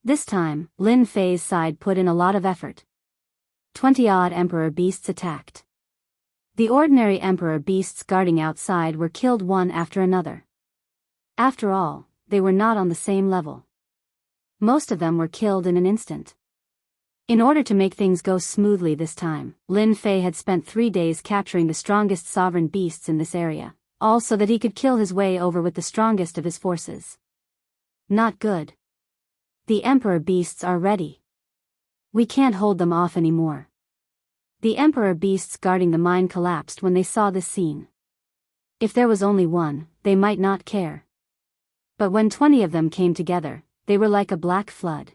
This time, Lin Fei's side put in a lot of effort. 20-odd Emperor Beasts attacked. The ordinary Emperor Beasts guarding outside were killed one after another. After all, they were not on the same level. Most of them were killed in an instant. In order to make things go smoothly this time, Lin Fei had spent 3 days capturing the strongest sovereign beasts in this area, all so that he could kill his way over with the strongest of his forces. Not good. The Emperor Beasts are ready. We can't hold them off anymore. The Emperor Beasts guarding the mine collapsed when they saw this scene. If there was only one, they might not care. But when 20 of them came together, they were like a black flood.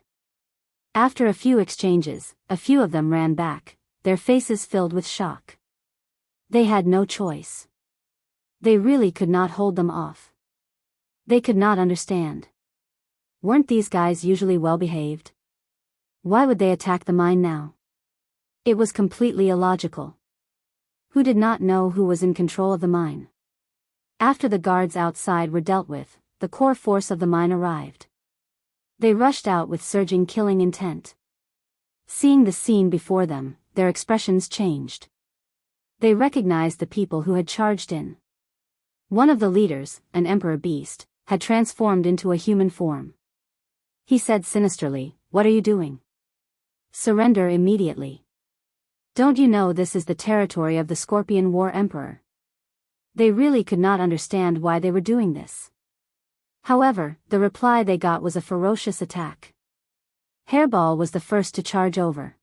After a few exchanges, a few of them ran back, their faces filled with shock. They had no choice. They really could not hold them off. They could not understand. Weren't these guys usually well behaved? Why would they attack the mine now? It was completely illogical. Who did not know who was in control of the mine? After the guards outside were dealt with, the core force of the mine arrived. They rushed out with surging killing intent. Seeing the scene before them, their expressions changed. They recognized the people who had charged in. One of the leaders, an emperor beast, had transformed into a human form. He said sinisterly, "What are you doing? Surrender immediately. Don't you know this is the territory of the Scorpion War Emperor?" They really could not understand why they were doing this. However, the reply they got was a ferocious attack. Hairball was the first to charge over.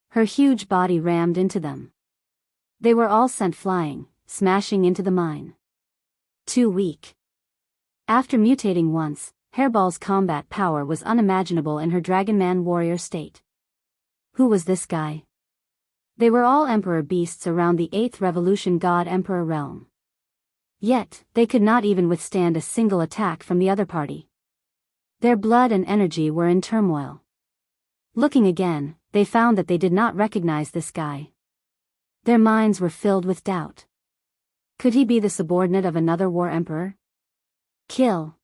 Her huge body rammed into them. They were all sent flying, smashing into the mine. Too weak. After mutating once, Hairball's combat power was unimaginable in her Dragonman warrior state. Who was this guy? They were all emperor beasts around the 8th Revolution God Emperor realm. Yet, they could not even withstand a single attack from the other party. Their blood and energy were in turmoil. Looking again, they found that they did not recognize this guy. Their minds were filled with doubt. Could he be the subordinate of another war emperor? Kill.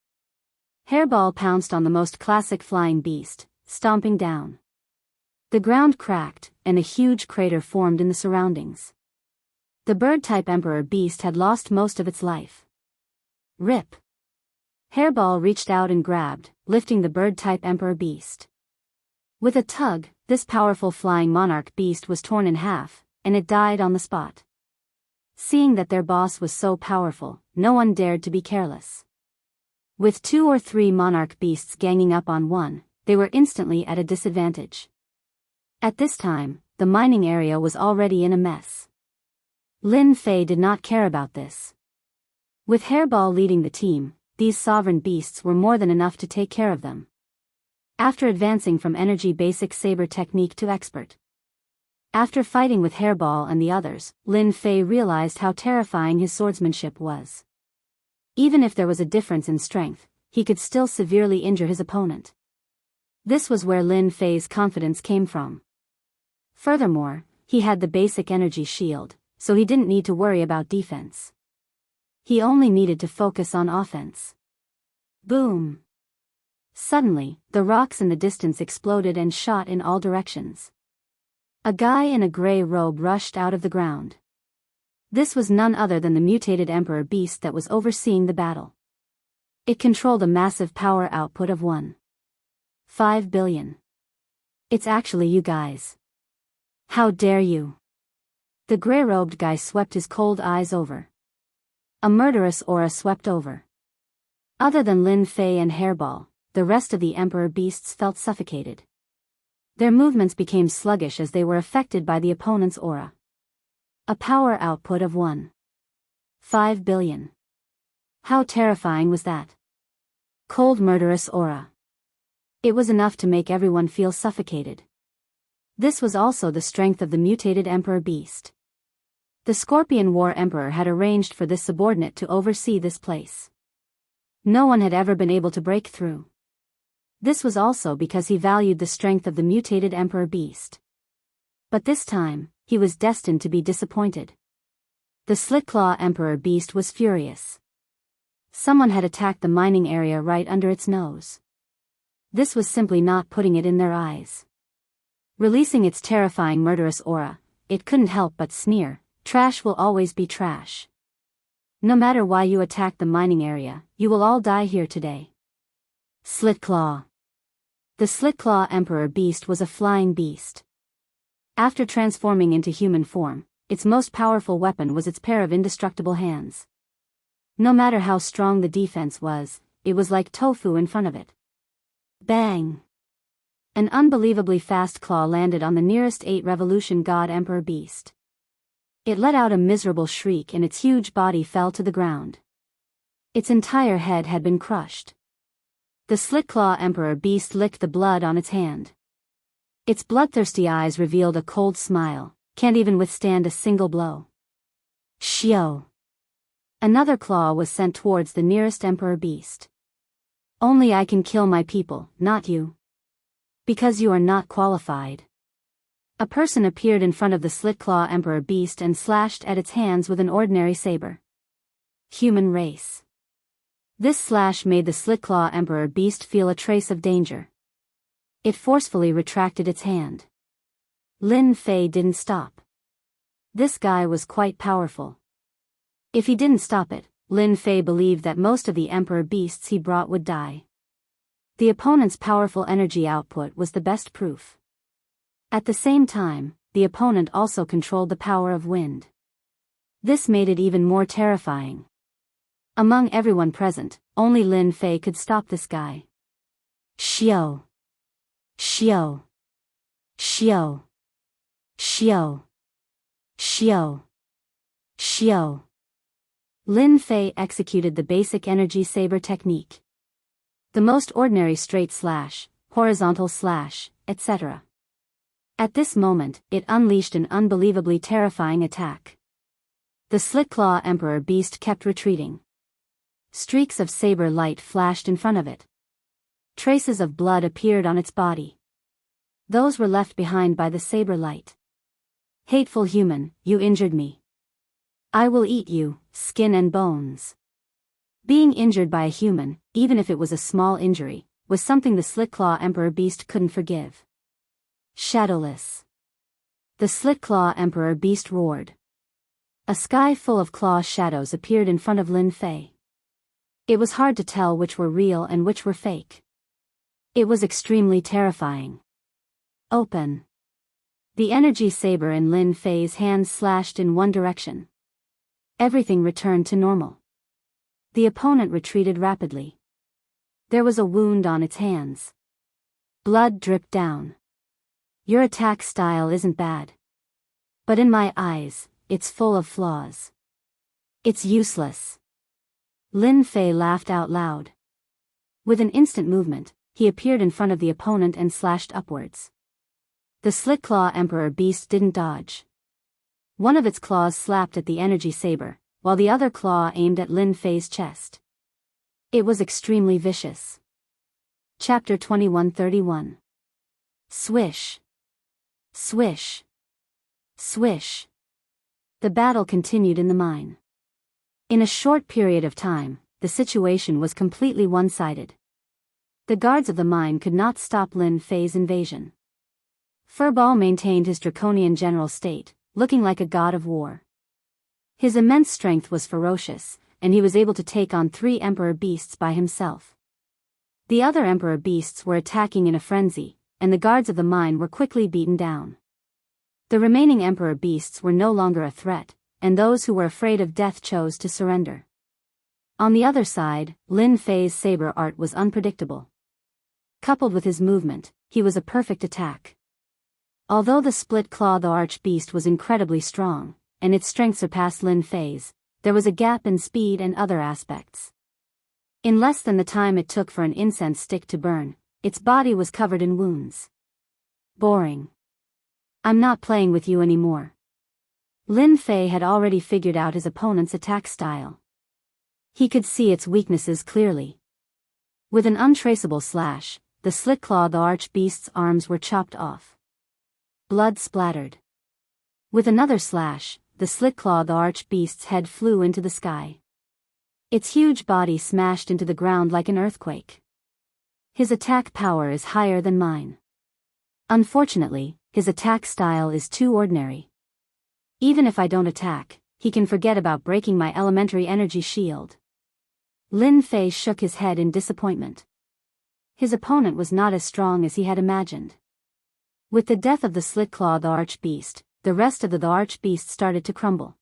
Hairball pounced on the most classic flying beast, stomping down. The ground cracked, and a huge crater formed in the surroundings. The bird-type emperor beast had lost most of its life. Rip. Hairball reached out and grabbed, lifting the bird-type emperor beast. With a tug, this powerful flying monarch beast was torn in half, and it died on the spot. Seeing that their boss was so powerful, no one dared to be careless. With 2 or 3 monarch beasts ganging up on one, they were instantly at a disadvantage. At this time, the mining area was already in a mess. Lin Fei did not care about this. With Hairball leading the team, these sovereign beasts were more than enough to take care of them. After advancing from energy basic saber technique to expert. After fighting with Hairball and the others, Lin Fei realized how terrifying his swordsmanship was. Even if there was a difference in strength, he could still severely injure his opponent. This was where Lin Fei's confidence came from. Furthermore, he had the basic energy shield, so he didn't need to worry about defense. He only needed to focus on offense. Boom! Suddenly, the rocks in the distance exploded and shot in all directions. A guy in a gray robe rushed out of the ground. This was none other than the mutated emperor beast that was overseeing the battle. It controlled a massive power output of 1.5 billion. It's actually you guys. How dare you? The gray-robed guy swept his cold eyes over. A murderous aura swept over. Other than Lin Fei and Hairball, the rest of the emperor beasts felt suffocated. Their movements became sluggish as they were affected by the opponent's aura. A power output of 1.5 billion. How terrifying was that? Cold murderous aura. It was enough to make everyone feel suffocated. This was also the strength of the mutated emperor beast. The Scorpion War Emperor had arranged for this subordinate to oversee this place. No one had ever been able to break through. This was also because he valued the strength of the mutated emperor beast. But this time, he was destined to be disappointed. The Slit-Claw Emperor beast was furious. Someone had attacked the mining area right under its nose. This was simply not putting it in their eyes. Releasing its terrifying murderous aura, it couldn't help but sneer, "Trash will always be trash. No matter why you attack the mining area, you will all die here today." Slit-Claw. The Slit-Claw Emperor beast was a flying beast. After transforming into human form, its most powerful weapon was its pair of indestructible hands. No matter how strong the defense was, it was like tofu in front of it. Bang! An unbelievably fast claw landed on the nearest 8 Revolution God Emperor beast. It let out a miserable shriek and its huge body fell to the ground. Its entire head had been crushed. The Slit-Claw Emperor beast licked the blood on its hand. Its bloodthirsty eyes revealed a cold smile, "Can't even withstand a single blow." Shio! Another claw was sent towards the nearest emperor beast. "Only I can kill my people, not you. Because you are not qualified." A person appeared in front of the Slit-Claw Emperor beast and slashed at its hands with an ordinary saber. Human race. This slash made the Slit-Claw Emperor beast feel a trace of danger. It forcefully retracted its hand. Lin Fei didn't stop. This guy was quite powerful. If he didn't stop it, Lin Fei believed that most of the emperor beasts he brought would die. The opponent's powerful energy output was the best proof. At the same time, the opponent also controlled the power of wind. This made it even more terrifying. Among everyone present, only Lin Fei could stop this guy. Xiao. Xiao. Xiao. Xiao. Xiao. Xiao. Lin Fei executed the basic energy saber technique. The most ordinary straight slash, horizontal slash, etc. At this moment, it unleashed an unbelievably terrifying attack. The Slit Claw Emperor Beast kept retreating. Streaks of saber light flashed in front of it. Traces of blood appeared on its body. Those were left behind by the saber light. Hateful human, you injured me. I will eat you, skin and bones. Being injured by a human, even if it was a small injury, was something the Slit Claw Emperor Beast couldn't forgive. Shadowless. The Slit Claw Emperor Beast roared. A sky full of claw shadows appeared in front of Lin Fei. It was hard to tell which were real and which were fake. It was extremely terrifying. Open. The energy saber in Lin Fei's hands slashed in one direction. Everything returned to normal. The opponent retreated rapidly. There was a wound on its hands. Blood dripped down. Your attack style isn't bad. But in my eyes, it's full of flaws. It's useless. Lin Fei laughed out loud. With an instant movement, he appeared in front of the opponent and slashed upwards. The Slit Claw Emperor Beast didn't dodge. One of its claws slapped at the energy saber, while the other claw aimed at Lin Fei's chest. It was extremely vicious. Chapter 2131. Swish. Swish. Swish. The battle continued in the mine. In a short period of time, the situation was completely one-sided. The guards of the mine could not stop Lin Fei's invasion. Furball maintained his draconian general state, looking like a god of war. His immense strength was ferocious, and he was able to take on 3 emperor beasts by himself. The other emperor beasts were attacking in a frenzy, and the guards of the mine were quickly beaten down. The remaining emperor beasts were no longer a threat, and those who were afraid of death chose to surrender. On the other side, Lin Fei's saber art was unpredictable. Coupled with his movement, he was a perfect attack. Although the split claw the arch-beast was incredibly strong, and its strength surpassed Lin Fei's, there was a gap in speed and other aspects. In less than the time it took for an incense stick to burn, its body was covered in wounds. Boring. I'm not playing with you anymore. Lin Fei had already figured out his opponent's attack style. He could see its weaknesses clearly. With an untraceable slash, the Slit Claw the arch-beast's arms were chopped off. Blood splattered. With another slash, the Slit Claw the arch-beast's head flew into the sky. Its huge body smashed into the ground like an earthquake. His attack power is higher than mine. Unfortunately, his attack style is too ordinary. Even if I don't attack, he can forget about breaking my elementary energy shield. Lin Fei shook his head in disappointment. His opponent was not as strong as he had imagined. With the death of the Slit Claw the arch-beast, the rest of the arch-beast started to crumble.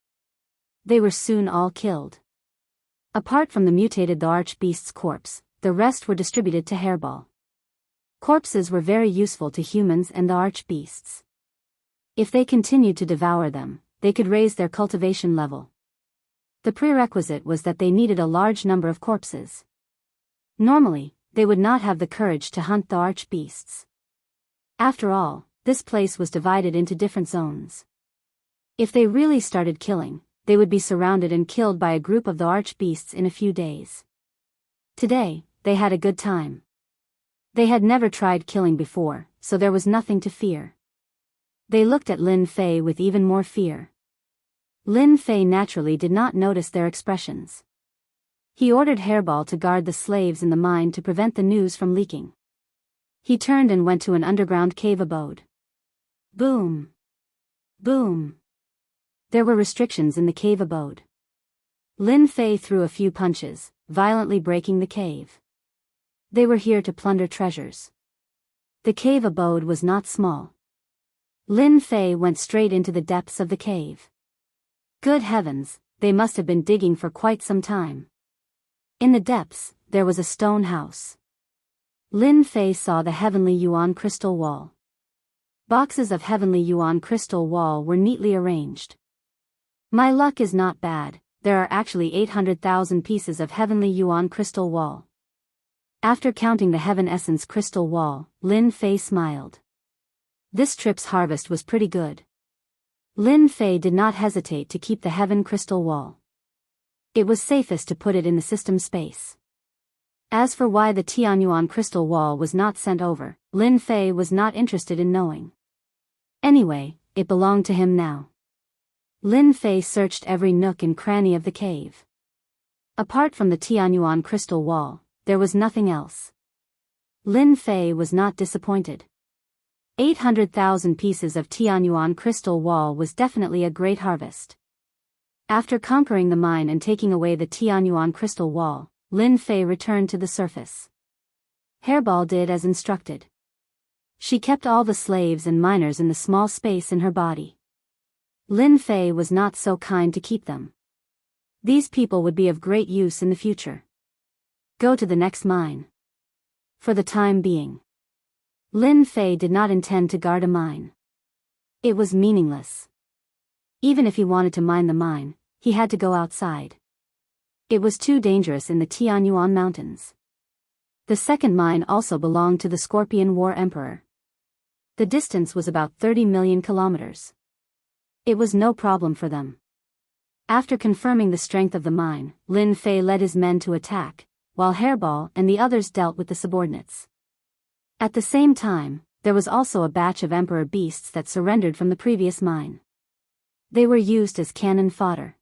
They were soon all killed. Apart from the mutated the arch-beast's corpse, the rest were distributed to Hairball. Corpses were very useful to humans and the arch-beasts. If they continued to devour them, they could raise their cultivation level. The prerequisite was that they needed a large number of corpses. Normally, they would not have the courage to hunt the arch-beasts. After all, this place was divided into different zones. If they really started killing, they would be surrounded and killed by a group of the arch-beasts in a few days. Today, they had a good time. They had never tried killing before, so there was nothing to fear. They looked at Lin Fei with even more fear. Lin Fei naturally did not notice their expressions. He ordered Hairball to guard the slaves in the mine to prevent the news from leaking. He turned and went to an underground cave abode. Boom! Boom! There were restrictions in the cave abode. Lin Fei threw a few punches, violently breaking the cave. They were here to plunder treasures. The cave abode was not small. Lin Fei went straight into the depths of the cave. Good heavens, they must have been digging for quite some time. In the depths, there was a stone house. Lin Fei saw the heavenly yuan crystal wall. Boxes of heavenly yuan crystal wall were neatly arranged. My luck is not bad, there are actually 800,000 pieces of heavenly yuan crystal wall. After counting the heaven essence crystal wall, Lin Fei smiled. This trip's harvest was pretty good. Lin Fei did not hesitate to keep the heaven crystal wall. It was safest to put it in the system space. As for why the Tianyuan crystal wall was not sent over, Lin Fei was not interested in knowing. Anyway, it belonged to him now. Lin Fei searched every nook and cranny of the cave. Apart from the Tianyuan crystal wall, there was nothing else. Lin Fei was not disappointed. 800,000 pieces of Tianyuan crystal wall was definitely a great harvest. After conquering the mine and taking away the Tianyuan crystal wall, Lin Fei returned to the surface. Hairball did as instructed. She kept all the slaves and miners in the small space in her body. Lin Fei was not so kind to keep them. These people would be of great use in the future. Go to the next mine. For the time being, Lin Fei did not intend to guard a mine. It was meaningless. Even if he wanted to mine the mine, he had to go outside. It was too dangerous in the Tianyuan mountains. The second mine also belonged to the Scorpion War Emperor. The distance was about 30 million kilometers. It was no problem for them. After confirming the strength of the mine, Lin Fei led his men to attack, while Hairball and the others dealt with the subordinates. At the same time, there was also a batch of emperor beasts that surrendered from the previous mine. They were used as cannon fodder.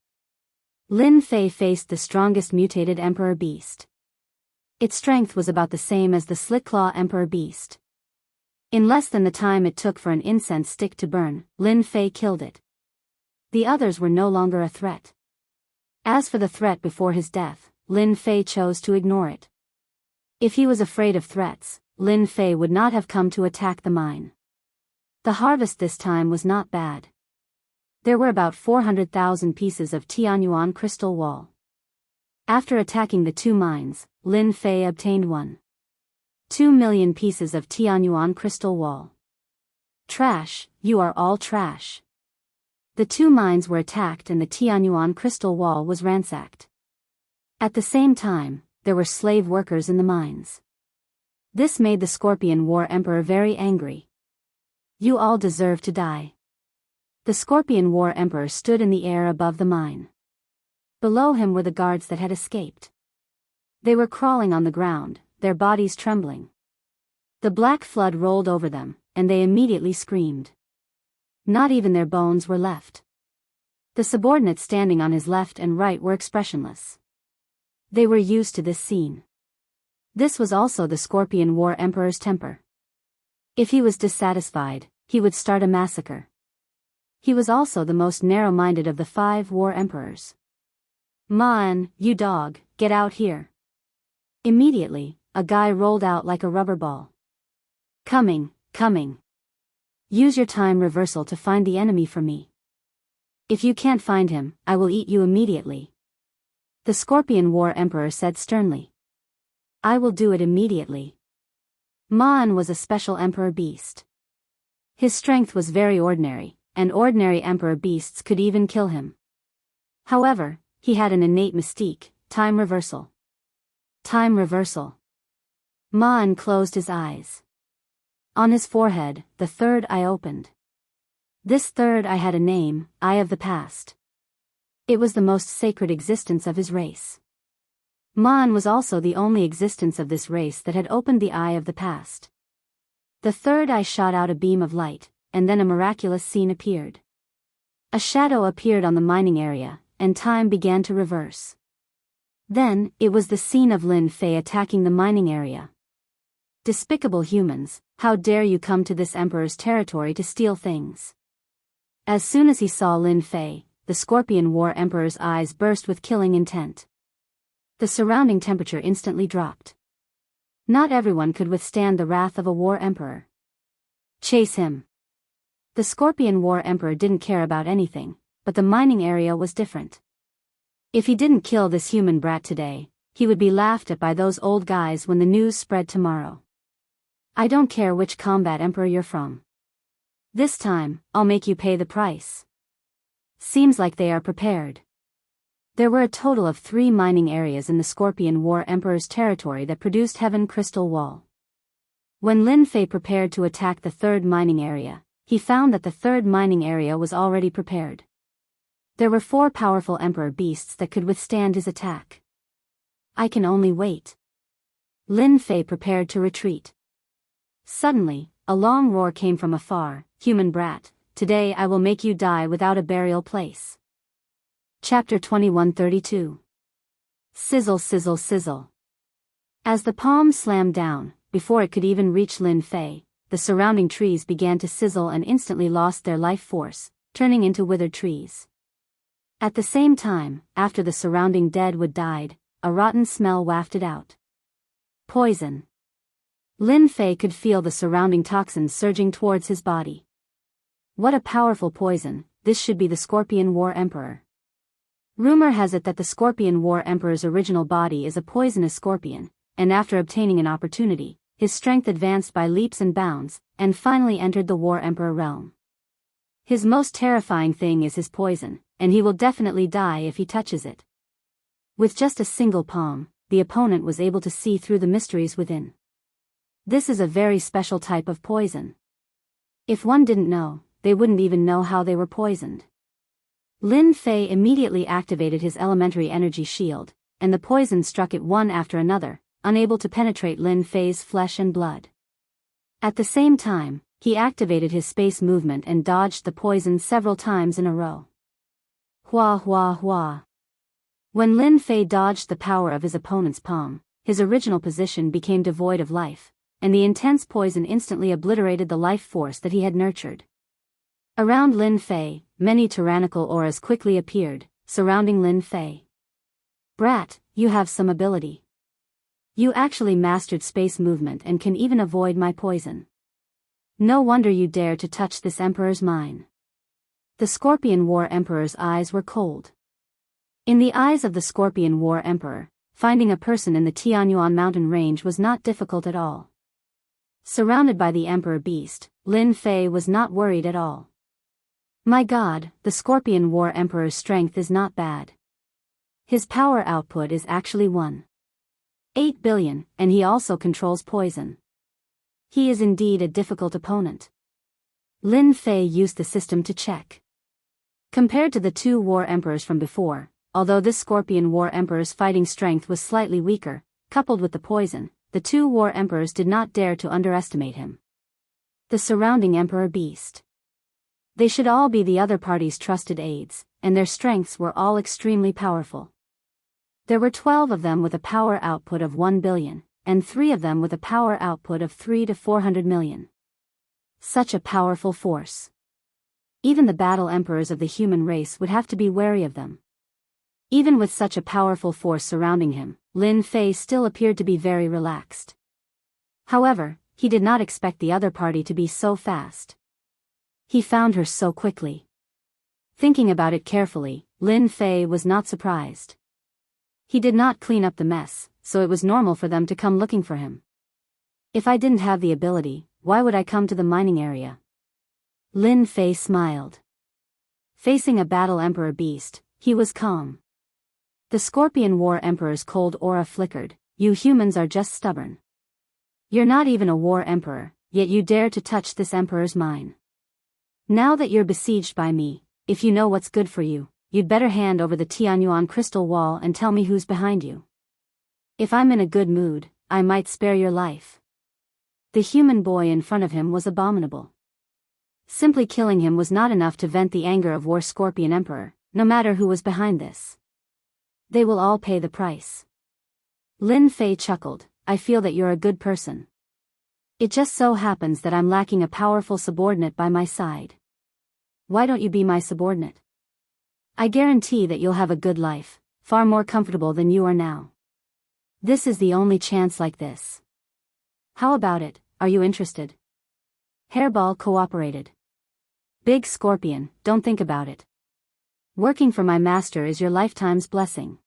Lin Fei faced the strongest mutated emperor beast. Its strength was about the same as the slit-claw emperor beast. In less than the time it took for an incense stick to burn, Lin Fei killed it. The others were no longer a threat. As for the threat before his death, Lin Fei chose to ignore it. If he was afraid of threats, Lin Fei would not have come to attack the mine. The harvest this time was not bad. There were about 400,000 pieces of Tianyuan crystal wall. After attacking the two mines, Lin Fei obtained 1.2 million pieces of Tianyuan crystal wall. Trash, you are all trash. The two mines were attacked and the Tianyuan crystal wall was ransacked. At the same time, there were slave workers in the mines. This made the Scorpion War Emperor very angry. You all deserve to die. The Scorpion War Emperor stood in the air above the mine. Below him were the guards that had escaped. They were crawling on the ground, their bodies trembling. The black flood rolled over them, and they immediately screamed. Not even their bones were left. The subordinates standing on his left and right were expressionless. They were used to this scene. This was also the Scorpion War Emperor's temper. If he was dissatisfied, he would start a massacre. He was also the most narrow-minded of the 5 war emperors. Man, you dog, get out here. Immediately, a guy rolled out like a rubber ball. Coming. Use your time reversal to find the enemy for me. If you can't find him, I will eat you immediately. The Scorpion War Emperor said sternly. I will do it immediately. Maan was a special emperor beast. His strength was very ordinary, and ordinary emperor beasts could even kill him. However, he had an innate mystique, time reversal. Time reversal. Maan closed his eyes. On his forehead, the third eye opened. This third eye had a name, Eye of the Past. It was the most sacred existence of his race. Maan was also the only existence of this race that had opened the Eye of the Past. The third eye shot out a beam of light, and then a miraculous scene appeared. A shadow appeared on the mining area, and time began to reverse. Then, it was the scene of Lin Fei attacking the mining area. Despicable humans, How dare you come to this emperor's territory to steal things? As soon as he saw Lin Fei, the Scorpion War Emperor's eyes burst with killing intent. The surrounding temperature instantly dropped. Not everyone could withstand the wrath of a war emperor. Chase him. The Scorpion War Emperor didn't care about anything, but the mining area was different. If he didn't kill this human brat today, he would be laughed at by those old guys when the news spread tomorrow. I don't care which combat emperor you're from. This time, I'll make you pay the price. Seems like they are prepared. There were a total of 3 mining areas in the Scorpion War Emperor's territory that produced Heaven Crystal Wall. When Lin Fei prepared to attack the 3rd mining area, he found that the 3rd mining area was already prepared. There were 4 powerful Emperor beasts that could withstand his attack. I can only wait. Lin Fei prepared to retreat. Suddenly, a long roar came from afar. Human brat, today I will make you die without a burial place. Chapter 2132. Sizzle sizzle sizzle. As the palm slammed down, before it could even reach Lin Fei, the surrounding trees began to sizzle and instantly lost their life force, turning into withered trees. At the same time, after the surrounding dead wood died, a rotten smell wafted out. Poison. Lin Fei could feel the surrounding toxins surging towards his body. What a powerful poison, this should be the Scorpion War Emperor. Rumor has it that the Scorpion War Emperor's original body is a poisonous scorpion, and after obtaining an opportunity, his strength advanced by leaps and bounds, and finally entered the War Emperor realm. His most terrifying thing is his poison, and he will definitely die if he touches it. With just a single palm, the opponent was able to see through the mysteries within. This is a very special type of poison. If one didn't know, they wouldn't even know how they were poisoned. Lin Fei immediately activated his elementary energy shield, and the poison struck it one after another, unable to penetrate Lin Fei's flesh and blood. At the same time, he activated his space movement and dodged the poison several times in a row. Hua hua hua. When Lin Fei dodged the power of his opponent's palm, his original position became devoid of life, and the intense poison instantly obliterated the life force that he had nurtured. Around Lin Fei, many tyrannical auras quickly appeared, surrounding Lin Fei. Brat, you have some ability. You actually mastered space movement and can even avoid my poison. No wonder you dare to touch this emperor's mine. The Scorpion War Emperor's eyes were cold. In the eyes of the Scorpion War Emperor, finding a person in the Tianyuan mountain range was not difficult at all. Surrounded by the Emperor Beast, Lin Fei was not worried at all. My god, the Scorpion War Emperor's strength is not bad. His power output is actually 1.8 billion, and he also controls poison. He is indeed a difficult opponent. Lin Fei used the system to check. Compared to the 2 war emperors from before, although this Scorpion War Emperor's fighting strength was slightly weaker, coupled with the poison, the 2 war emperors did not dare to underestimate him. The surrounding Emperor Beast. They should all be the other party's trusted aides, and their strengths were all extremely powerful. There were 12 of them with a power output of 1 billion, and 3 of them with a power output of 3 to 400 million. Such a powerful force. Even the battle emperors of the human race would have to be wary of them. Even with such a powerful force surrounding him, Lin Fei still appeared to be very relaxed. However, he did not expect the other party to be so fast. He found her so quickly. Thinking about it carefully, Lin Fei was not surprised. He did not clean up the mess, so it was normal for them to come looking for him. If I didn't have the ability, why would I come to the mining area? Lin Fei smiled. Facing a battle Emperor Beast, he was calm. The Scorpion War Emperor's cold aura flickered. You humans are just stubborn. You're not even a war emperor, yet you dare to touch this emperor's mine. Now that you're besieged by me, if you know what's good for you, you'd better hand over the Tianyuan crystal wall and tell me who's behind you. If I'm in a good mood, I might spare your life. The human boy in front of him was abominable. Simply killing him was not enough to vent the anger of War Scorpion Emperor, no matter who was behind this. They will all pay the price. Lin Fei chuckled, I feel that you're a good person. It just so happens that I'm lacking a powerful subordinate by my side. Why don't you be my subordinate? I guarantee that you'll have a good life, far more comfortable than you are now. This is the only chance like this. How about it, are you interested? Hairball cooperated. Big Scorpion, don't think about it. Working for my master is your lifetime's blessing.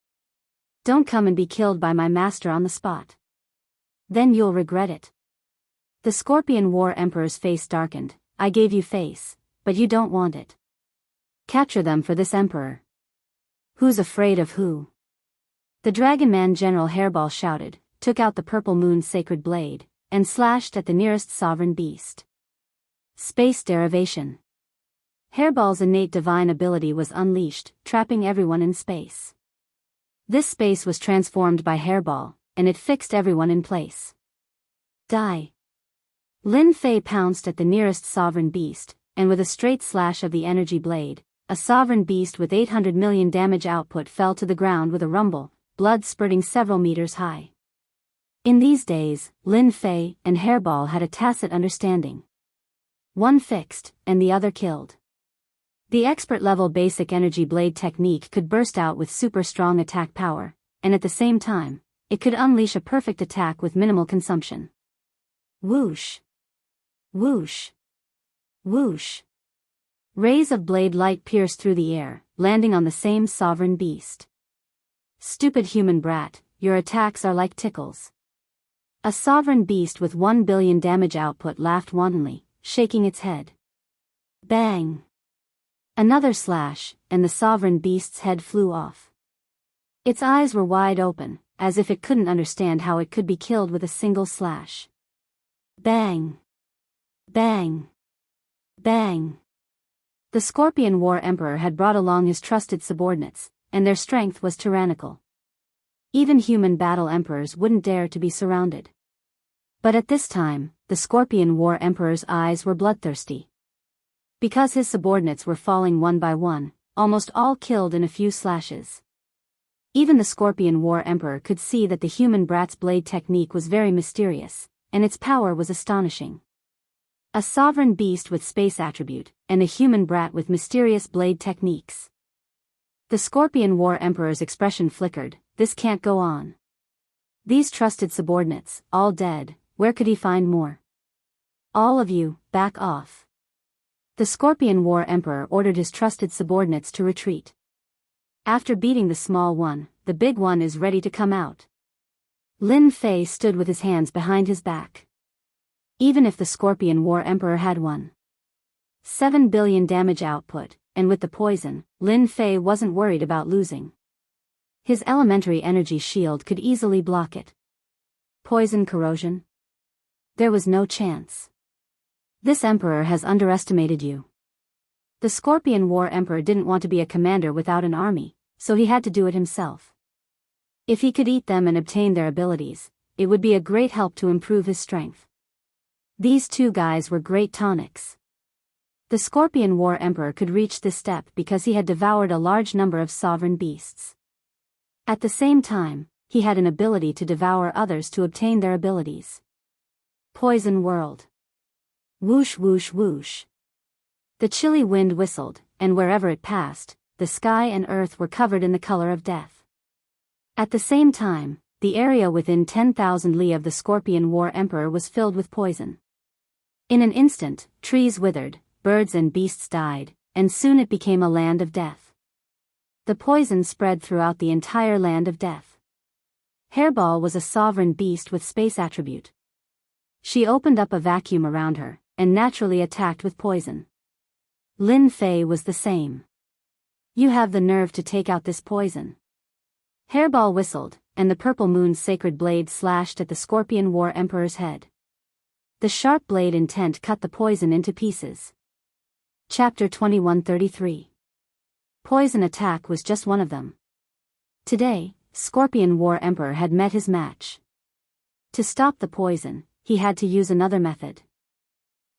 Don't come and be killed by my master on the spot. Then you'll regret it. The Scorpion War Emperor's face darkened. I gave you face, but you don't want it. Capture them for this emperor. Who's afraid of who? The Dragon Man General Hairball shouted, took out the Purple Moon's sacred blade, and slashed at the nearest sovereign beast. Space derivation. Hairball's innate divine ability was unleashed, trapping everyone in space. This space was transformed by Hairball, and it fixed everyone in place. Die. Lin Fei pounced at the nearest sovereign beast, and with a straight slash of the energy blade, a sovereign beast with 800 million damage output fell to the ground with a rumble, blood spurting several meters high. In these days, Lin Fei and Hairball had a tacit understanding. One fixed, and the other killed. The expert-level basic energy blade technique could burst out with super strong attack power, and at the same time, it could unleash a perfect attack with minimal consumption. Whoosh! Whoosh! Whoosh! Rays of blade light pierced through the air, landing on the same sovereign beast. Stupid human brat, your attacks are like tickles. A sovereign beast with 1 billion damage output laughed wantonly, shaking its head. Bang! Another slash, and the sovereign beast's head flew off. Its eyes were wide open, as if it couldn't understand how it could be killed with a single slash. Bang! Bang! Bang! The Scorpion War Emperor had brought along his trusted subordinates, and their strength was tyrannical. Even human battle emperors wouldn't dare to be surrounded. But at this time, the Scorpion War Emperor's eyes were bloodthirsty. Because his subordinates were falling one by one, almost all killed in a few slashes. Even the Scorpion War Emperor could see that the human brat's blade technique was very mysterious, and its power was astonishing. A sovereign beast with space attribute, and a human brat with mysterious blade techniques. The Scorpion War Emperor's expression flickered. This can't go on. These trusted subordinates, all dead, where could he find more? All of you, back off. The Scorpion War Emperor ordered his trusted subordinates to retreat. After beating the small one, the big one is ready to come out. Lin Fei stood with his hands behind his back. Even if the Scorpion War Emperor had won 7 billion damage output, and with the poison, Lin Fei wasn't worried about losing. His elementary energy shield could easily block it. Poison corrosion? There was no chance. This emperor has underestimated you. The Scorpion War Emperor didn't want to be a commander without an army, so he had to do it himself. If he could eat them and obtain their abilities, it would be a great help to improve his strength. These two guys were great tonics. The Scorpion War Emperor could reach this step because he had devoured a large number of sovereign beasts. At the same time, he had an ability to devour others to obtain their abilities. Poison World. Whoosh whoosh whoosh. The chilly wind whistled, and wherever it passed, the sky and earth were covered in the color of death. At the same time, the area within 10,000 li of the Scorpion War Emperor was filled with poison. In an instant, trees withered, birds and beasts died, and soon it became a land of death. The poison spread throughout the entire land of death. Hairball was a sovereign beast with space attribute. She opened up a vacuum around her, and naturally attacked with poison. Lin Fei was the same. You have the nerve to take out this poison. Hairball whistled, and the Purple Moon's sacred blade slashed at the Scorpion War Emperor's head. The sharp blade intent cut the poison into pieces. Chapter 2133. Poison attack was just one of them. Today, Scorpion War Emperor had met his match. To stop the poison, he had to use another method.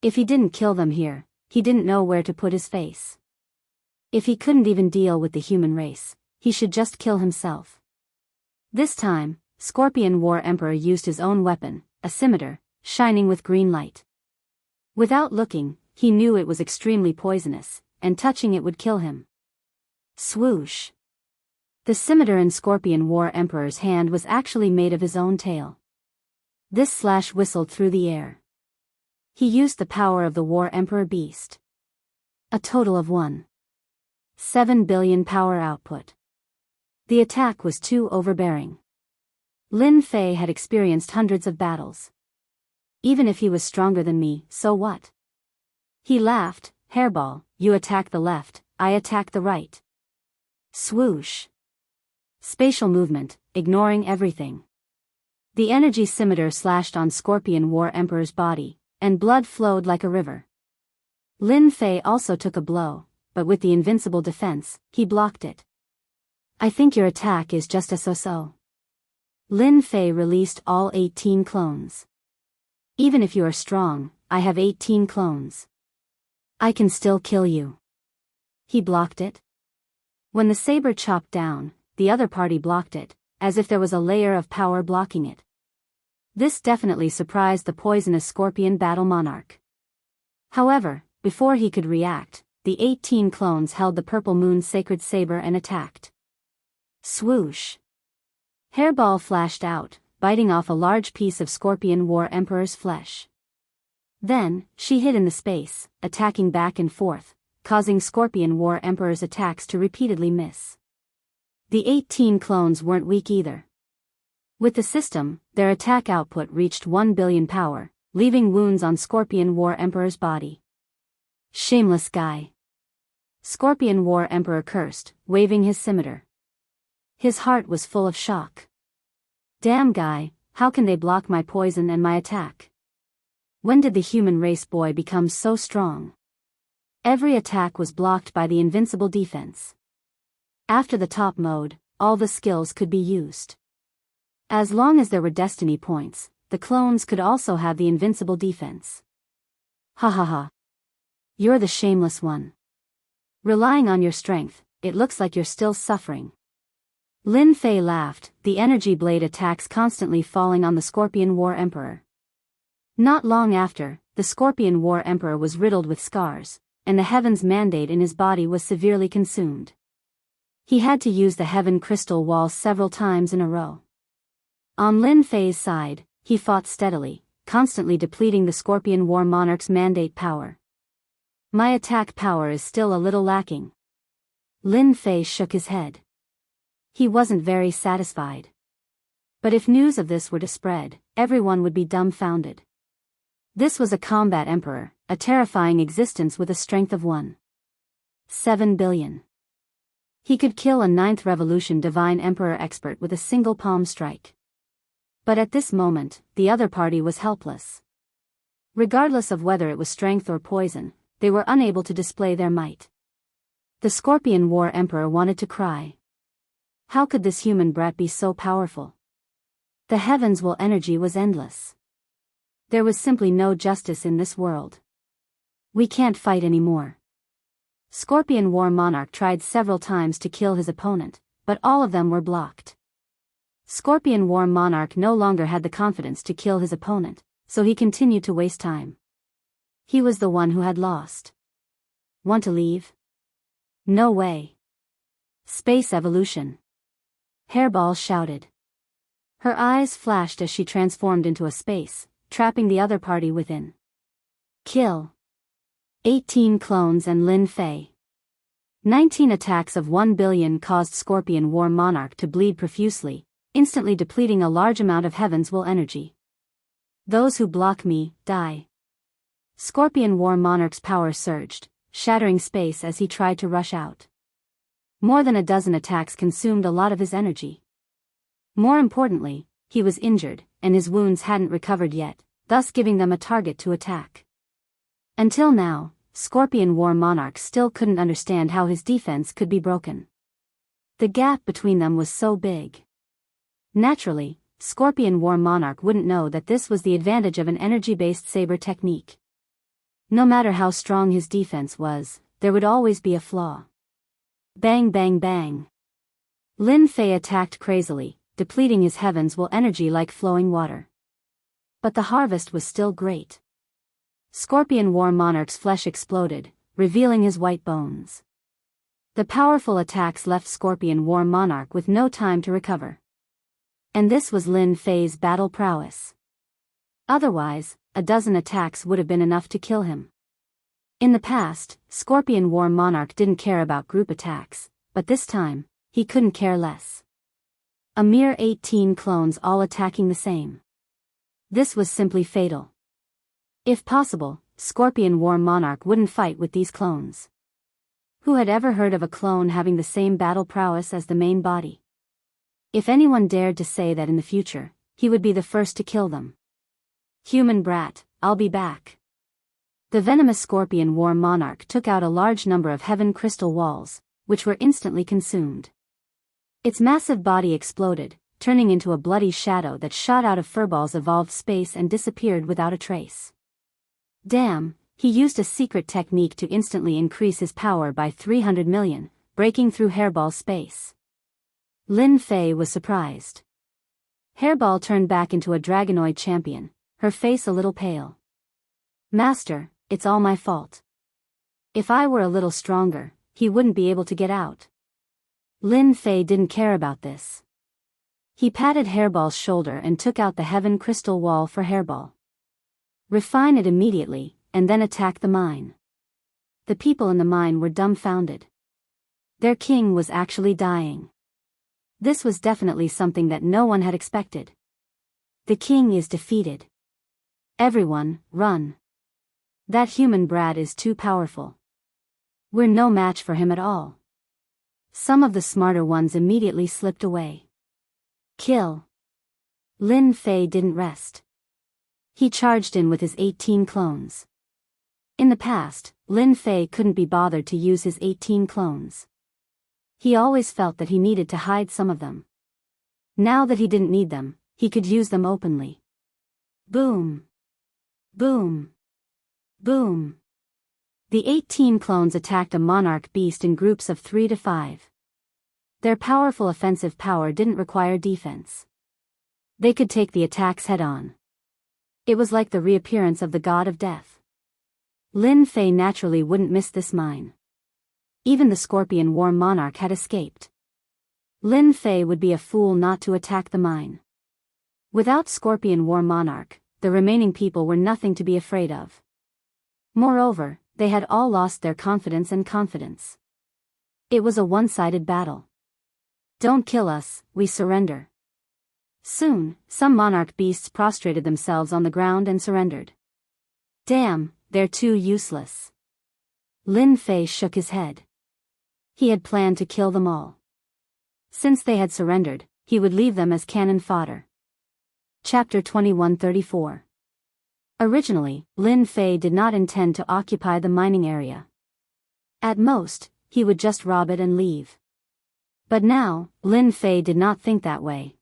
If he didn't kill them here, he didn't know where to put his face. If he couldn't even deal with the human race, he should just kill himself. This time, Scorpion War Emperor used his own weapon, a scimitar, shining with green light. Without looking, he knew it was extremely poisonous, and touching it would kill him. Swoosh! The scimitar in Scorpion War Emperor's hand was actually made of his own tail. This slash whistled through the air. He used the power of the War Emperor beast. A total of 1.7 billion power output. The attack was too overbearing. Lin Fei had experienced hundreds of battles. Even if he was stronger than me, so what? He laughed. Hairball, you attack the left, I attack the right. Swoosh! Spatial movement, ignoring everything. The energy scimitar slashed on Scorpion War Emperor's body, and blood flowed like a river. Lin Fei also took a blow, but with the invincible defense, he blocked it. I think your attack is just a so-so. Lin Fei released all 18 clones. Even if you are strong, I have 18 clones. I can still kill you. He blocked it. When the saber chopped down, the other party blocked it, as if there was a layer of power blocking it. This definitely surprised the poisonous Scorpion Battle Monarch. However, before he could react, the 18 clones held the Purple Moon's sacred saber and attacked. Swoosh! Hairball flashed out, biting off a large piece of Scorpion War Emperor's flesh. Then, she hid in the space, attacking back and forth, causing Scorpion War Emperor's attacks to repeatedly miss. The 18 clones weren't weak either. With the system, their attack output reached 1 billion power, leaving wounds on Scorpion War Emperor's body. Shameless guy. Scorpion War Emperor cursed, waving his scimitar. His heart was full of shock. Damn guy, how can they block my poison and my attack? When did the human race boy become so strong? Every attack was blocked by the invincible defense. After the top mode, all the skills could be used. As long as there were destiny points, the clones could also have the invincible defense. Ha ha ha. You're the shameless one. Relying on your strength, it looks like you're still suffering. Lin Fei laughed, the energy blade attacks constantly falling on the Scorpion War Emperor. Not long after, the Scorpion War Emperor was riddled with scars, and the Heaven's mandate in his body was severely consumed. He had to use the Heaven Crystal Wall several times in a row. On Lin Fei's side, he fought steadily, constantly depleting the Scorpion War Monarch's mandate power. My attack power is still a little lacking. Lin Fei shook his head. He wasn't very satisfied. But if news of this were to spread, everyone would be dumbfounded. This was a combat emperor, a terrifying existence with a strength of 1.7 billion. He could kill a 9th Revolution Divine Emperor expert with a single palm strike. But at this moment, the other party was helpless. Regardless of whether it was strength or poison, they were unable to display their might. The Scorpion War Emperor wanted to cry. How could this human brat be so powerful? The heavens' will energy was endless. There was simply no justice in this world. We can't fight anymore. Scorpion War Monarch tried several times to kill his opponent, but all of them were blocked. Scorpion War Monarch no longer had the confidence to kill his opponent, so he continued to waste time. He was the one who had lost. Want to leave? No way. Space evolution. Hairball shouted. Her eyes flashed as she transformed into a space, trapping the other party within. Kill. 18 clones and Lin Fei. 19 attacks of 1 billion caused Scorpion War Monarch to bleed profusely, instantly depleting a large amount of Heaven's will energy. Those who block me, die. Scorpion War Monarch's power surged, shattering space as he tried to rush out. More than a dozen attacks consumed a lot of his energy. More importantly, he was injured, and his wounds hadn't recovered yet, thus giving them a target to attack. Until now, Scorpion War Monarch still couldn't understand how his defense could be broken. The gap between them was so big. Naturally, Scorpion War Monarch wouldn't know that this was the advantage of an energy-based saber technique. No matter how strong his defense was, there would always be a flaw. Bang bang bang. Lin Fei attacked crazily, depleting his Heaven's will energy like flowing water. But the harvest was still great. Scorpion War Monarch's flesh exploded, revealing his white bones. The powerful attacks left Scorpion War Monarch with no time to recover. And this was Lin Fei's battle prowess. Otherwise, a dozen attacks would have been enough to kill him. In the past, Scorpion War Monarch didn't care about group attacks, but this time, he couldn't care less. A mere 18 clones all attacking the same. This was simply fatal. If possible, Scorpion War Monarch wouldn't fight with these clones. Who had ever heard of a clone having the same battle prowess as the main body? If anyone dared to say that in the future, he would be the first to kill them. Human brat, I'll be back. The venomous Scorpion War Monarch took out a large number of heaven crystal walls, which were instantly consumed. Its massive body exploded, turning into a bloody shadow that shot out of Furball's evolved space and disappeared without a trace. Damn, he used a secret technique to instantly increase his power by 300 million, breaking through Hairball's space. Lin Fei was surprised. Hairball turned back into a dragonoid champion, her face a little pale. Master, it's all my fault. If I were a little stronger, he wouldn't be able to get out. Lin Fei didn't care about this. He patted Hairball's shoulder and took out the heaven crystal wall for Hairball. Refine it immediately, and then attack the mine. The people in the mine were dumbfounded. Their king was actually dying. This was definitely something that no one had expected. The king is defeated. Everyone, run. That human brat is too powerful. We're no match for him at all. Some of the smarter ones immediately slipped away. Kill. Lin Fei didn't rest. He charged in with his 18 clones. In the past, Lin Fei couldn't be bothered to use his 18 clones. He always felt that he needed to hide some of them. Now that he didn't need them, he could use them openly. Boom. Boom. Boom. The 18 clones attacked a monarch beast in groups of 3 to 5. Their powerful offensive power didn't require defense. They could take the attacks head-on. It was like the reappearance of the god of death. Lin Fei naturally wouldn't miss this mine. Even the Scorpion War Monarch had escaped. Lin Fei would be a fool not to attack the mine. Without Scorpion War Monarch, the remaining people were nothing to be afraid of. Moreover, they had all lost their confidence. It was a one-sided battle. Don't kill us, we surrender. Soon, some monarch beasts prostrated themselves on the ground and surrendered. Damn, they're too useless. Lin Fei shook his head. He had planned to kill them all. Since they had surrendered, he would leave them as cannon fodder. Chapter 2134. Originally, Lin Fei did not intend to occupy the mining area. At most, he would just rob it and leave. But now, Lin Fei did not think that way.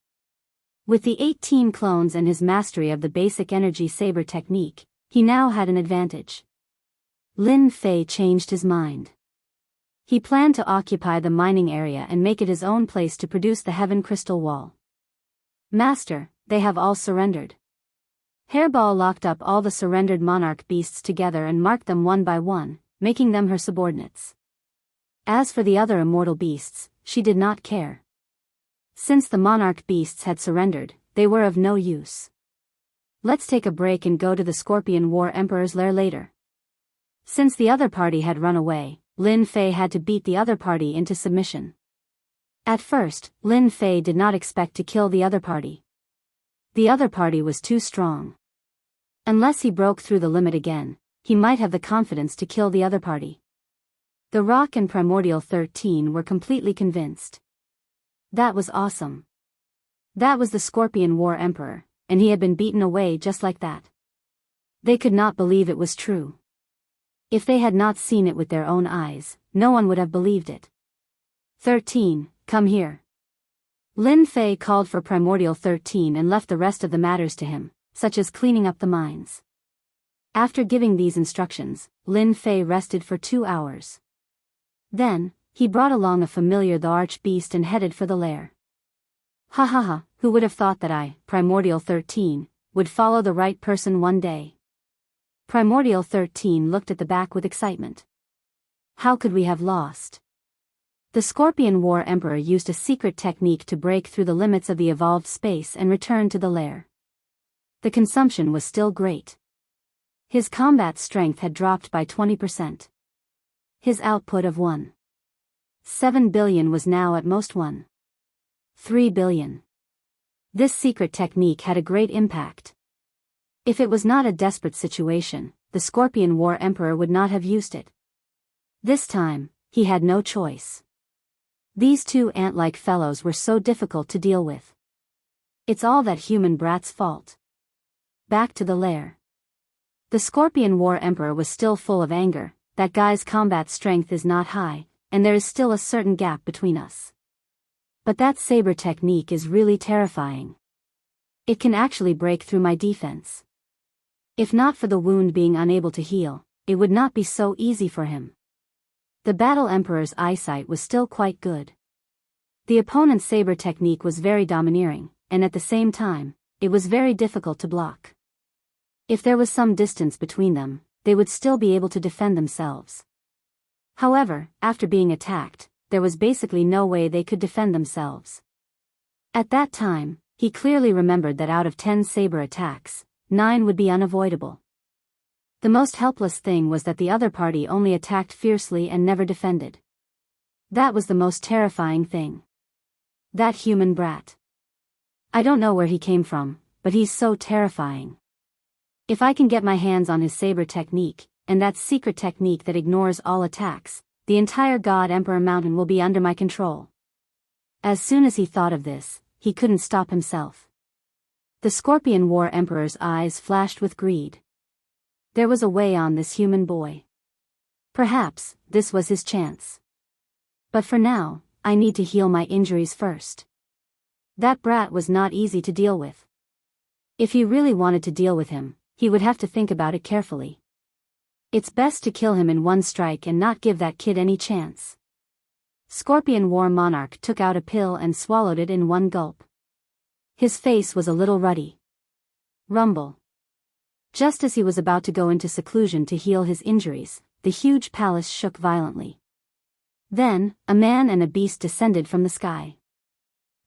With the 18 clones and his mastery of the basic energy saber technique, he now had an advantage. Lin Fei changed his mind. He planned to occupy the mining area and make it his own place to produce the heaven crystal wall. Master, they have all surrendered. Hairball locked up all the surrendered monarch beasts together and marked them one by one, making them her subordinates. As for the other immortal beasts, she did not care. Since the monarch beasts had surrendered, they were of no use. Let's take a break and go to the Scorpion War Emperor's lair later. Since the other party had run away, Lin Fei had to beat the other party into submission. At first, Lin Fei did not expect to kill the other party. The other party was too strong. Unless he broke through the limit again, he might have the confidence to kill the other party. The Rock and Primordial 13 were completely convinced. That was awesome. That was the Scorpion War Emperor, and he had been beaten away just like that. They could not believe it was true. If they had not seen it with their own eyes, no one would have believed it. 13, come here. Lin Fei called for Primordial 13 and left the rest of the matters to him, such as cleaning up the mines. After giving these instructions, Lin Fei rested for 2 hours. Then, he brought along a familiar the arch-beast and headed for the lair. Ha ha ha, who would have thought that I, Primordial 13, would follow the right person one day. Primordial 13 looked at the back with excitement. How could we have lost? The Scorpion War Emperor used a secret technique to break through the limits of the evolved space and return to the lair. The consumption was still great. His combat strength had dropped by 20%. His output of 1.7 billion was now at most 1.3 billion. This secret technique had a great impact. If it was not a desperate situation, the Scorpion War Emperor would not have used it. This time, he had no choice. These two ant-like fellows were so difficult to deal with. It's all that human brat's fault. Back to the lair. The Scorpion War Emperor was still full of anger. That guy's combat strength is not high, and there is still a certain gap between us. But that saber technique is really terrifying. It can actually break through my defense. If not for the wound being unable to heal, it would not be so easy for him. The Battle Emperor's eyesight was still quite good. The opponent's saber technique was very domineering, and at the same time, it was very difficult to block. If there was some distance between them, they would still be able to defend themselves. However, after being attacked, there was basically no way they could defend themselves. At that time, he clearly remembered that out of 10 saber attacks, 9 would be unavoidable. The most helpless thing was that the other party only attacked fiercely and never defended. That was the most terrifying thing. That human brat. I don't know where he came from, but he's so terrifying. If I can get my hands on his saber technique, and that secret technique that ignores all attacks, the entire God Emperor Mountain will be under my control. As soon as he thought of this, he couldn't stop himself. The Scorpion War Emperor's eyes flashed with greed. There was a way on this human boy. Perhaps, this was his chance. But for now, I need to heal my injuries first. That brat was not easy to deal with. If he really wanted to deal with him, he would have to think about it carefully. It's best to kill him in one strike and not give that kid any chance. Scorpion War Monarch took out a pill and swallowed it in one gulp. His face was a little ruddy. Rumble. Just as he was about to go into seclusion to heal his injuries, the huge palace shook violently. Then, a man and a beast descended from the sky.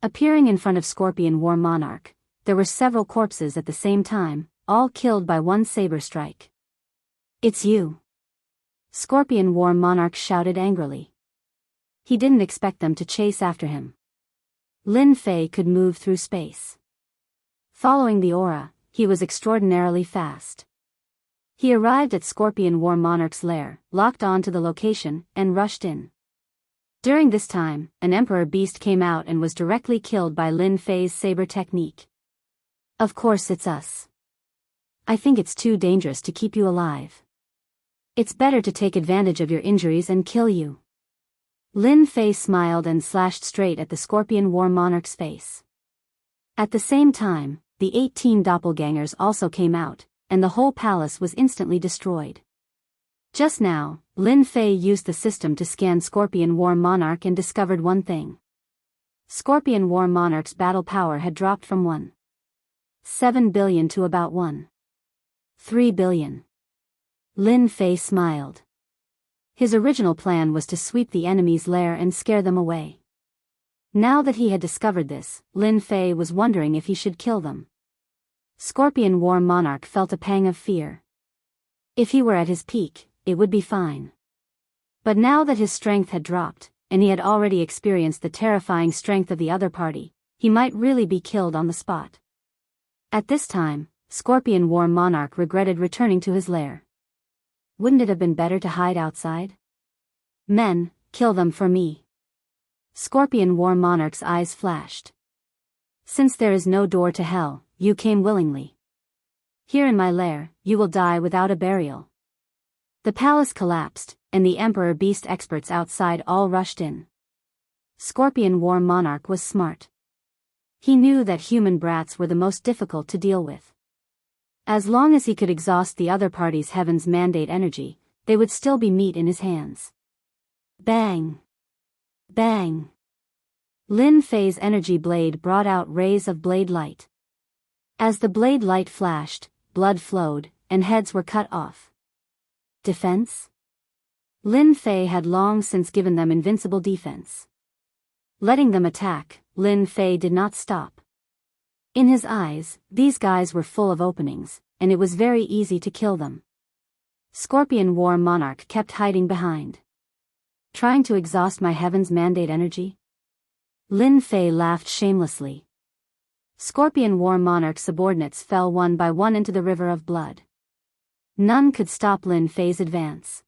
Appearing in front of Scorpion War Monarch, there were several corpses at the same time, all killed by one saber strike. It's you. Scorpion War Monarch shouted angrily. He didn't expect them to chase after him. Lin Fei could move through space. Following the aura, he was extraordinarily fast. He arrived at Scorpion War Monarch's lair, locked on to the location, and rushed in. During this time, an emperor beast came out and was directly killed by Lin Fei's saber technique. Of course it's us. I think it's too dangerous to keep you alive. It's better to take advantage of your injuries and kill you. Lin Fei smiled and slashed straight at the Scorpion War Monarch's face. At the same time, the 18 doppelgangers also came out, and the whole palace was instantly destroyed. Just now, Lin Fei used the system to scan Scorpion War Monarch and discovered one thing. Scorpion War Monarch's battle power had dropped from 1.7 billion to about 1.3 billion. Lin Fei smiled. His original plan was to sweep the enemy's lair and scare them away. Now that he had discovered this, Lin Fei was wondering if he should kill them. Scorpion War Monarch felt a pang of fear. If he were at his peak, it would be fine. But now that his strength had dropped, and he had already experienced the terrifying strength of the other party, he might really be killed on the spot. At this time, Scorpion War Monarch regretted returning to his lair. Wouldn't it have been better to hide outside? Men, kill them for me. Scorpion War Monarch's eyes flashed. Since there is no door to hell, you came willingly. Here in my lair, you will die without a burial. The palace collapsed, and the Emperor Beast experts outside all rushed in. Scorpion War Monarch was smart. He knew that human brats were the most difficult to deal with. As long as he could exhaust the other party's heaven's mandate energy, they would still be meat in his hands. Bang! Bang! Lin Fei's energy blade brought out rays of blade light. As the blade light flashed, blood flowed, and heads were cut off. Defense? Lin Fei had long since given them invincible defense. Letting them attack, Lin Fei did not stop. In his eyes, these guys were full of openings, and it was very easy to kill them. Scorpion War Monarch kept hiding behind. Trying to exhaust my Heaven's Mandate energy? Lin Fei laughed shamelessly. Scorpion War Monarch's subordinates fell one by one into the river of blood. None could stop Lin Fei's advance.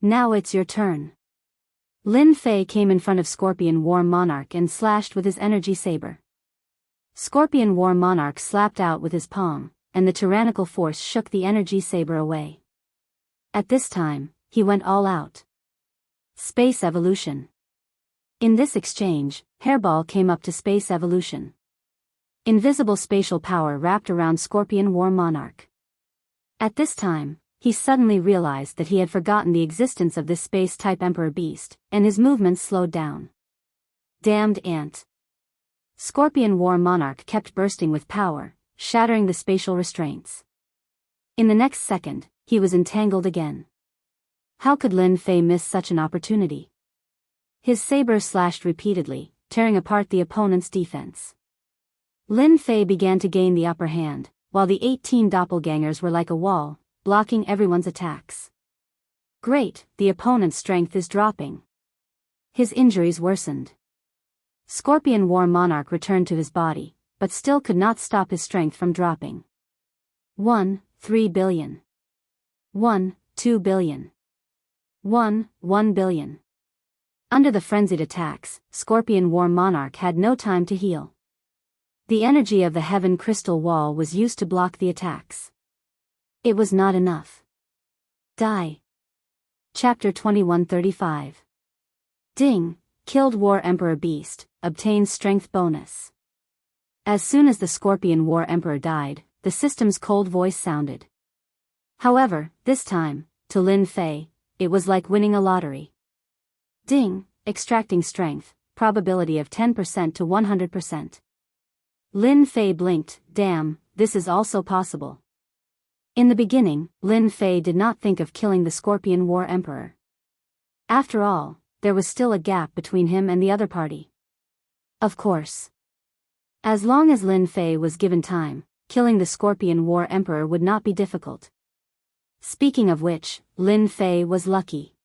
Now it's your turn. Lin Fei came in front of Scorpion War Monarch and slashed with his energy saber. Scorpion War Monarch slapped out with his palm, and the tyrannical force shook the energy saber away. At this time, he went all out. Space evolution. In this exchange, Hairball came up to space evolution. Invisible spatial power wrapped around Scorpion War Monarch. At this time, he suddenly realized that he had forgotten the existence of this space-type Emperor Beast, and his movements slowed down. Damned ant. Scorpion War Monarch kept bursting with power, shattering the spatial restraints. In the next second, he was entangled again. How could Lin Fei miss such an opportunity? His saber slashed repeatedly, tearing apart the opponent's defense. Lin Fei began to gain the upper hand, while the 18 doppelgangers were like a wall, blocking everyone's attacks. Great, the opponent's strength is dropping. His injuries worsened. Scorpion War Monarch returned to his body, but still could not stop his strength from dropping. 1 billion. 2 billion. 1 billion. Under the frenzied attacks, Scorpion War Monarch had no time to heal. The energy of the Heaven Crystal Wall was used to block the attacks. It was not enough. Die. Chapter 2135. Ding, killed War Emperor Beast, obtains strength bonus. As soon as the Scorpion War Emperor died, the system's cold voice sounded. However, this time, to Lin Fei, it was like winning a lottery. Ding, extracting strength, probability of 10% to 100%. Lin Fei blinked, damn, this is also possible. In the beginning, Lin Fei did not think of killing the Scorpion War Emperor. After all, there was still a gap between him and the other party. Of course. As long as Lin Fei was given time, killing the Scorpion War Emperor would not be difficult. Speaking of which, Lin Fei was lucky.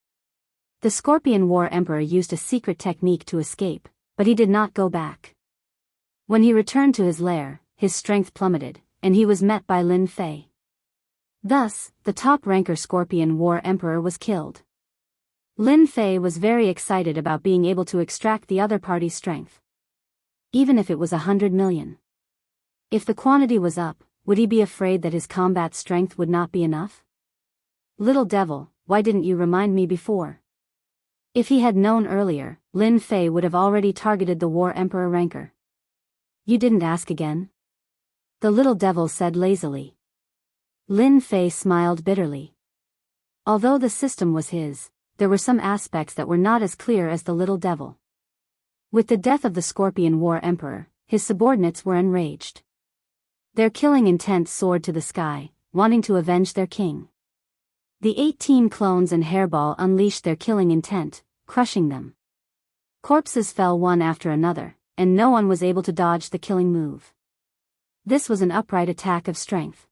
The Scorpion War Emperor used a secret technique to escape, but he did not go back. When he returned to his lair, his strength plummeted, and he was met by Lin Fei. Thus, the top-ranker Scorpion War Emperor was killed. Lin Fei was very excited about being able to extract the other party's strength. Even if it was 100 million. If the quantity was up, would he be afraid that his combat strength would not be enough? Little devil, why didn't you remind me before? If he had known earlier, Lin Fei would have already targeted the War Emperor ranker. You didn't ask again? The little devil said lazily. Lin Fei smiled bitterly. Although the system was his, there were some aspects that were not as clear as the little devil. With the death of the Scorpion War Emperor, his subordinates were enraged. Their killing intent soared to the sky, wanting to avenge their king. The 18 clones and Hairball unleashed their killing intent, crushing them. Corpses fell one after another, and no one was able to dodge the killing move. This was an upright attack of strength.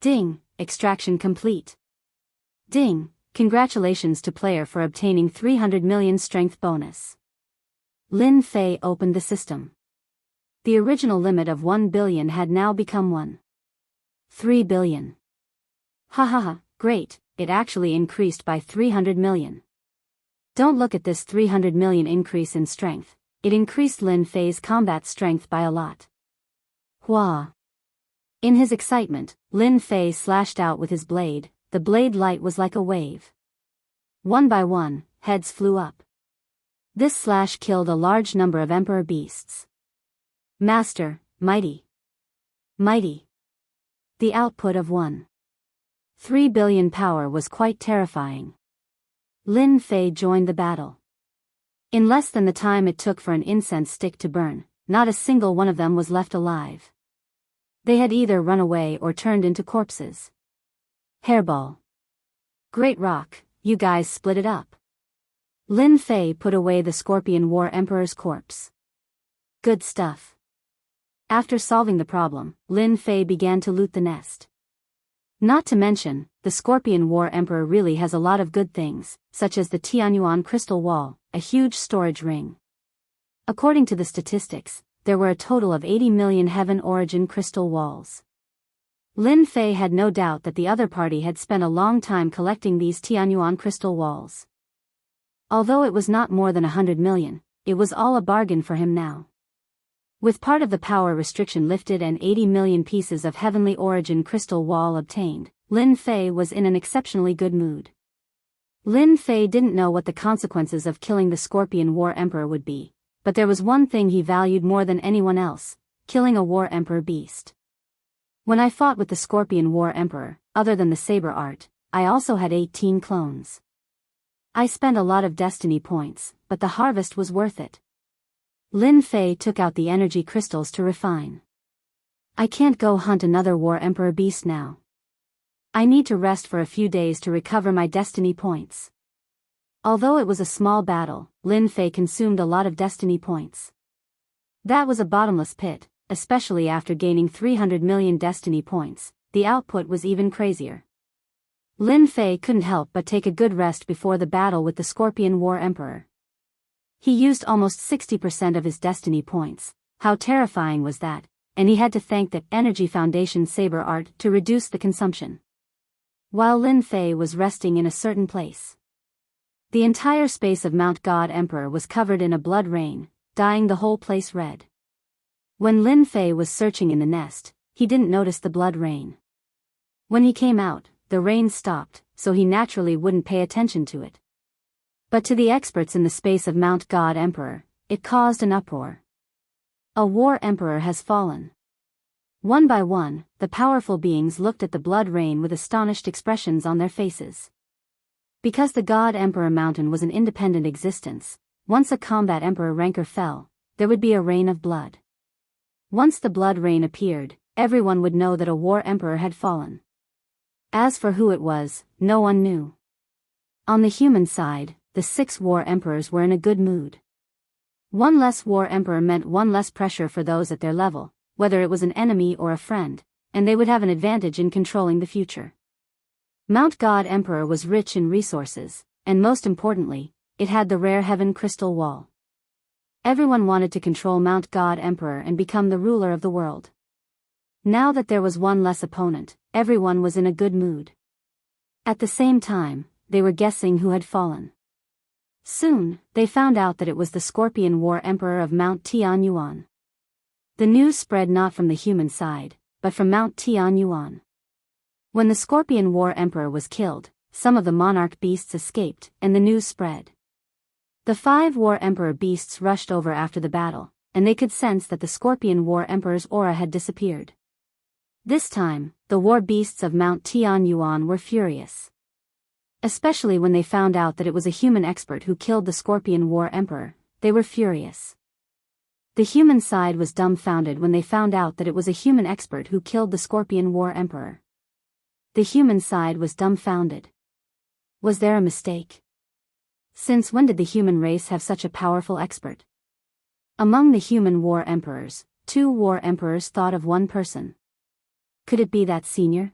Ding, extraction complete. Ding, congratulations to player for obtaining 300 million strength bonus. Lin Fei opened the system. The original limit of 1 billion had now become 3 billion. Ha ha ha, great, it actually increased by 300 million. Don't look at this 300 million increase in strength, it increased Lin Fei's combat strength by a lot. Hua. In his excitement, Lin Fei slashed out with his blade, the blade light was like a wave. One by one, heads flew up. This slash killed a large number of Emperor Beasts. Master, mighty. Mighty. The output of 3 billion power was quite terrifying. Lin Fei joined the battle. In less than the time it took for an incense stick to burn, not a single one of them was left alive. They had either run away or turned into corpses. Hairball. Great rock, you guys split it up. Lin Fei put away the Scorpion War Emperor's corpse. Good stuff. After solving the problem, Lin Fei began to loot the nest. Not to mention, the Scorpion War Emperor really has a lot of good things, such as the Tianyuan crystal wall, a huge storage ring. According to the statistics, there were a total of 80 million heaven origin crystal walls. Lin Fei had no doubt that the other party had spent a long time collecting these Tianyuan crystal walls. Although it was not more than 100 million, it was all a bargain for him now. With part of the power restriction lifted and 80 million pieces of heavenly origin crystal wall obtained, Lin Fei was in an exceptionally good mood. Lin Fei didn't know what the consequences of killing the Scorpion War Emperor would be, but there was one thing he valued more than anyone else: killing a War Emperor beast. When I fought with the Scorpion War Emperor, other than the saber art, I also had 18 clones. I spent a lot of destiny points, but the harvest was worth it. Lin Fei took out the energy crystals to refine. I can't go hunt another War Emperor beast now. I need to rest for a few days to recover my destiny points. Although it was a small battle, Lin Fei consumed a lot of destiny points. That was a bottomless pit, especially after gaining 300 million destiny points. The output was even crazier. Lin Fei couldn't help but take a good rest before the battle with the Scorpion War Emperor. He used almost 60% of his destiny points. How terrifying was that? And he had to thank that Energy Foundation saber art to reduce the consumption. While Lin Fei was resting in a certain place, the entire space of Mount God Emperor was covered in a blood rain, dyeing the whole place red. When Lin Fei was searching in the nest, he didn't notice the blood rain. When he came out, the rain stopped, so he naturally wouldn't pay attention to it. But to the experts in the space of Mount God Emperor, it caused an uproar. A War Emperor has fallen. One by one, the powerful beings looked at the blood rain with astonished expressions on their faces. Because the God Emperor Mountain was an independent existence, once a combat Emperor ranker fell, there would be a rain of blood. Once the blood rain appeared, everyone would know that a War Emperor had fallen. As for who it was, no one knew. On the human side, the 6 War Emperors were in a good mood. One less War Emperor meant one less pressure for those at their level, whether it was an enemy or a friend, and they would have an advantage in controlling the future. Mount God Emperor was rich in resources, and most importantly, it had the rare heaven crystal wall. Everyone wanted to control Mount God Emperor and become the ruler of the world. Now that there was one less opponent, everyone was in a good mood. At the same time, they were guessing who had fallen. Soon, they found out that it was the Scorpion War Emperor of Mount Tianyuan. The news spread not from the human side, but from Mount Tianyuan. When the Scorpion War Emperor was killed, some of the monarch beasts escaped, and the news spread. The 5 War Emperor beasts rushed over after the battle, and they could sense that the Scorpion War Emperor's aura had disappeared. This time, the war beasts of Mount Tianyuan were furious. Especially when they found out that it was a human expert who killed the Scorpion War Emperor, they were furious. The human side was dumbfounded when they found out that it was a human expert who killed the Scorpion War Emperor. The human side was dumbfounded. Was there a mistake? Since when did the human race have such a powerful expert? Among the human War Emperors, 2 War Emperors thought of one person. Could it be that senior?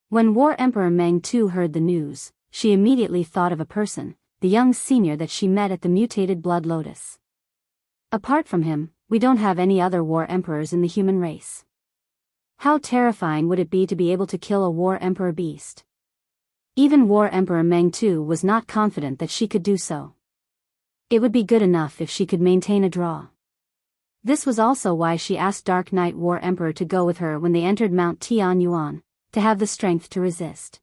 When War Emperor Meng Tu heard the news, she immediately thought of a person, the young senior that she met at the mutated Blood Lotus. Apart from him, we don't have any other War Emperors in the human race. How terrifying would it be to be able to kill a War Emperor beast? Even War Emperor Meng Tu was not confident that she could do so. It would be good enough if she could maintain a draw. This was also why she asked Dark Knight War Emperor to go with her when they entered Mount Tianyuan, to have the strength to resist.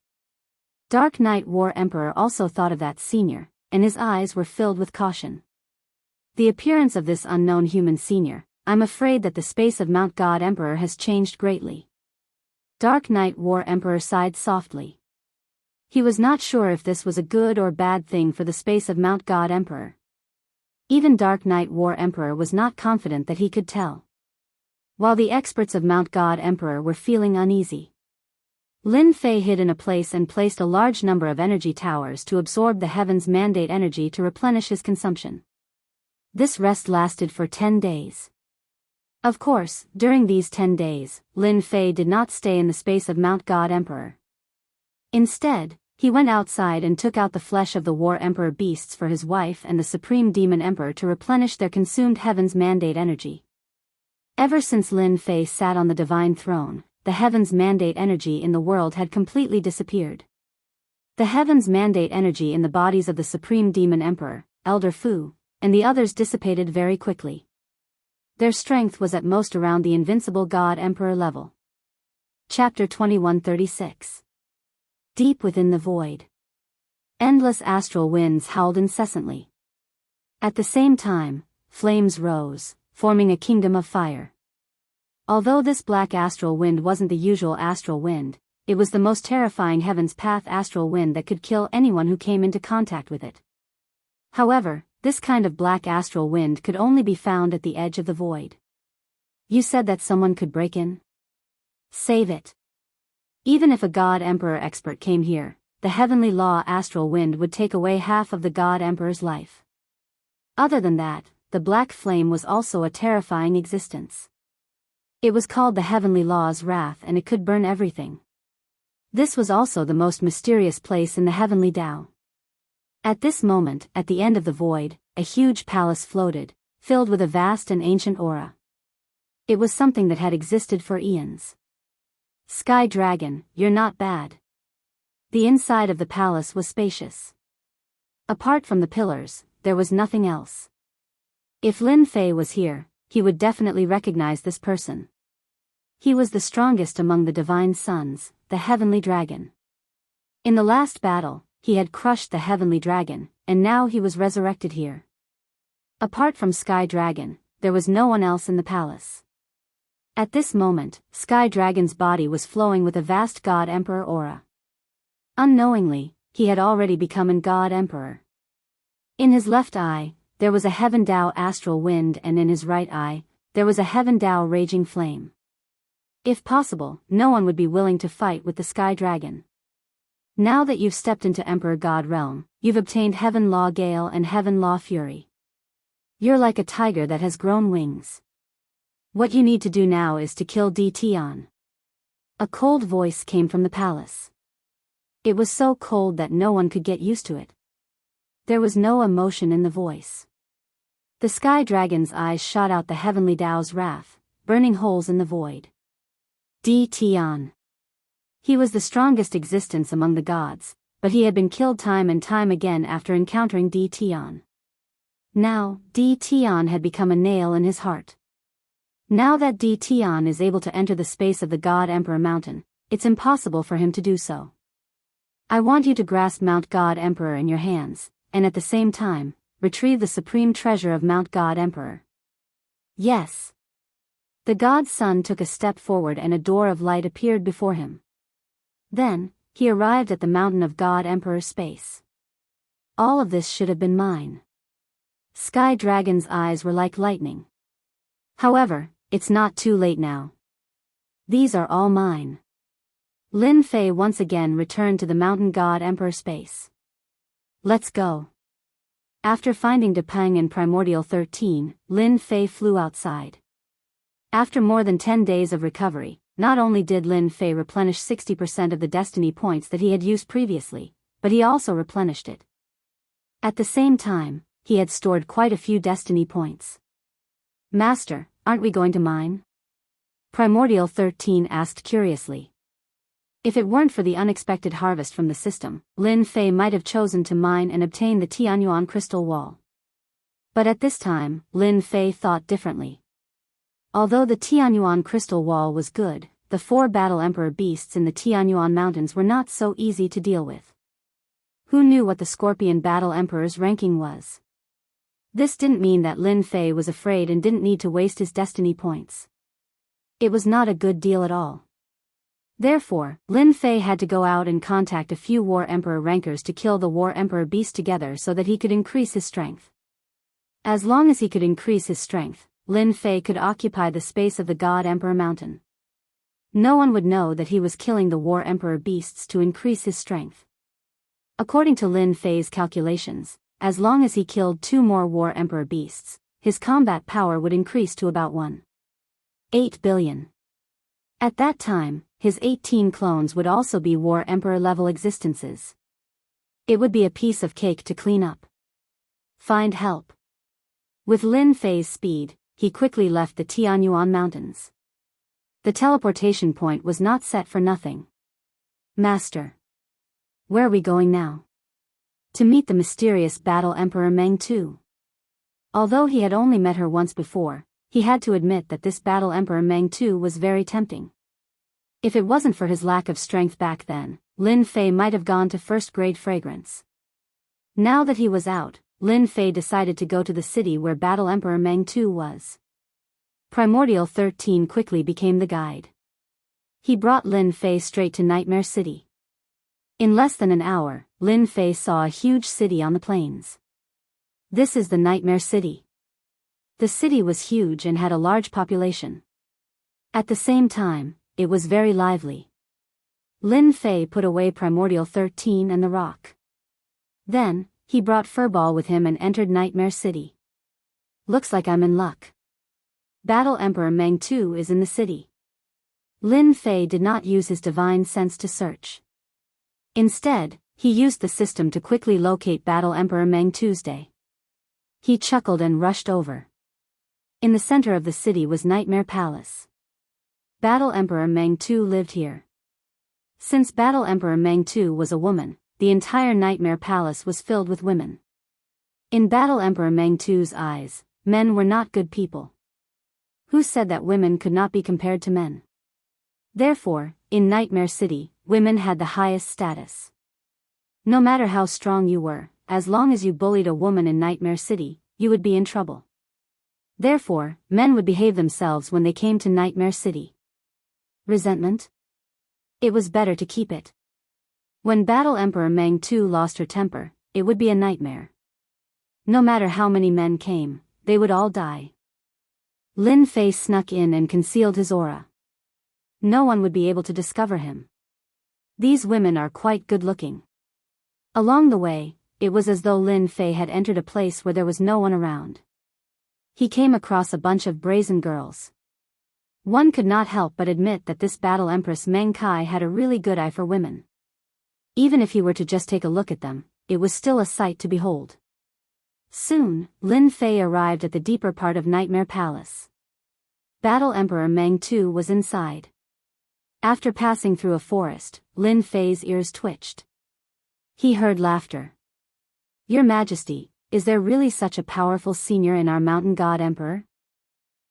Dark Knight War Emperor also thought of that senior, and his eyes were filled with caution. The appearance of this unknown human senior, I'm afraid that the space of Mount God Emperor has changed greatly. Dark Knight War Emperor sighed softly. He was not sure if this was a good or bad thing for the space of Mount God Emperor. Even Dark Knight War Emperor was not confident that he could tell. while the experts of Mount God Emperor were feeling uneasy. Lin Fei hid in a place and placed a large number of energy towers to absorb the heavens' mandate energy to replenish his consumption. This rest lasted for 10 days. Of course, during these 10 days, Lin Fei did not stay in the space of Mount God Emperor. Instead, he went outside and took out the flesh of the War Emperor beasts for his wife and the Supreme Demon Emperor to replenish their consumed heavens' mandate energy. Ever since Lin Fei sat on the divine throne, the heavens' mandate energy in the world had completely disappeared. The heavens' mandate energy in the bodies of the Supreme Demon Emperor, Elder Fu, and the others dissipated very quickly. Their strength was at most around the invincible God Emperor level. Chapter 2136. Deep within the void. Endless astral winds howled incessantly. At the same time, flames rose, forming a kingdom of fire. Although this black astral wind wasn't the usual astral wind, it was the most terrifying heaven's path astral wind that could kill anyone who came into contact with it. However, this kind of black astral wind could only be found at the edge of the void. You said that someone could break in? Save it. Even if a God Emperor expert came here, the heavenly law astral wind would take away half of the God Emperor's life. Other than that, the black flame was also a terrifying existence. It was called the heavenly law's wrath and it could burn everything. This was also the most mysterious place in the heavenly Tao. At this moment, at the end of the void, a huge palace floated, filled with a vast and ancient aura. It was something that had existed for eons. Sky Dragon, you're not bad. The inside of the palace was spacious. Apart from the pillars, there was nothing else. If Lin Fei was here, he would definitely recognize this person. He was the strongest among the divine sons, the heavenly dragon. In the last battle, he had crushed the heavenly dragon, and now he was resurrected here. Apart from Sky Dragon, there was no one else in the palace. At this moment, Sky Dragon's body was flowing with a vast God Emperor aura. Unknowingly, he had already become a God Emperor. In his left eye, there was a Heaven Tao astral wind, and in his right eye, there was a Heaven Tao raging flame. If possible, no one would be willing to fight with the Sky Dragon. Now that you've stepped into Emperor God Realm, you've obtained Heaven Law Gale and Heaven Law Fury. You're like a tiger that has grown wings. What you need to do now is to kill Di Tian. A cold voice came from the palace. It was so cold that no one could get used to it. There was no emotion in the voice. The Sky Dragon's eyes shot out the heavenly Tao's wrath, burning holes in the void. Di Tian. He was the strongest existence among the gods, but he had been killed time and time again after encountering Di Tian. Now, Di Tian had become a nail in his heart. Now that Di Tian is able to enter the space of the God Emperor Mountain, it's impossible for him to do so. I want you to grasp Mount God Emperor in your hands, and at the same time, retrieve the supreme treasure of Mount God Emperor. Yes. The God's son took a step forward and a door of light appeared before him. Then, he arrived at the mountain of God Emperor's space. All of this should have been mine. Sky Dragon's eyes were like lightning. However, it's not too late now. These are all mine. Lin Fei once again returned to the mountain God Emperor space. Let's go. After finding Depeng in Primordial 13, Lin Fei flew outside. After more than 10 days of recovery, not only did Lin Fei replenish 60% of the destiny points that he had used previously, but he also replenished it. At the same time, he had stored quite a few destiny points. Master, aren't we going to mine? Primordial 13 asked curiously. If it weren't for the unexpected harvest from the system, Lin Fei might have chosen to mine and obtain the Tianyuan crystal wall. But at this time, Lin Fei thought differently. Although the Tianyuan crystal wall was good, the 4 battle emperor beasts in the Tianyuan mountains were not so easy to deal with. Who knew what the scorpion battle emperor's ranking was? This didn't mean that Lin Fei was afraid and didn't need to waste his destiny points. It was not a good deal at all. Therefore, Lin Fei had to go out and contact a few War Emperor rankers to kill the War Emperor beast together so that he could increase his strength. As long as he could increase his strength, Lin Fei could occupy the space of the God Emperor Mountain. No one would know that he was killing the War Emperor beasts to increase his strength. According to Lin Fei's calculations, as long as he killed 2 more War Emperor beasts, his combat power would increase to about 1.8 billion. At that time, his 18 clones would also be War Emperor level existences. It would be a piece of cake to clean up. Find help. With Lin Fei's speed, he quickly left the Tianyuan Mountains. The teleportation point was not set for nothing. Master. Where are we going now? To meet the mysterious Battle Emperor Meng Tu. Although he had only met her once before, he had to admit that this Battle Emperor Meng Tu was very tempting. If it wasn't for his lack of strength back then, Lin Fei might have gone to first-grade fragrance. Now that he was out, Lin Fei decided to go to the city where Battle Emperor Meng Tu was. Primordial 13 quickly became the guide. He brought Lin Fei straight to Nightmare City. In less than an hour, Lin Fei saw a huge city on the plains. This is the Nightmare City. The city was huge and had a large population. At the same time, it was very lively. Lin Fei put away Primordial 13 and the rock. Then, he brought Furball with him and entered Nightmare City. Looks like I'm in luck. Battle Emperor Meng Tu is in the city. Lin Fei did not use his divine sense to search. Instead, he used the system to quickly locate Battle Emperor Meng Tu's. He chuckled and rushed over. In the center of the city was Nightmare Palace. Battle Emperor Meng Tu lived here. Since Battle Emperor Meng Tu was a woman, the entire Nightmare Palace was filled with women. In Battle Emperor Meng Tu's eyes, men were not good people. Who said that women could not be compared to men? Therefore, in Nightmare City, women had the highest status. No matter how strong you were, as long as you bullied a woman in Nightmare City, you would be in trouble. Therefore, men would behave themselves when they came to Nightmare City. Resentment? It was better to keep it. When Battle Emperor Meng Tu lost her temper, it would be a nightmare. No matter how many men came, they would all die. Lin Fei snuck in and concealed his aura. No one would be able to discover him. These women are quite good-looking. Along the way, it was as though Lin Fei had entered a place where there was no one around. He came across a bunch of brazen girls. One could not help but admit that this Battle Empress Meng Kai had a really good eye for women. Even if he were to just take a look at them, it was still a sight to behold. Soon, Lin Fei arrived at the deeper part of Nightmare Palace. Battle Emperor Meng Tu was inside. After passing through a forest, Lin Fei's ears twitched. He heard laughter. Your Majesty, is there really such a powerful senior in our mountain god emperor?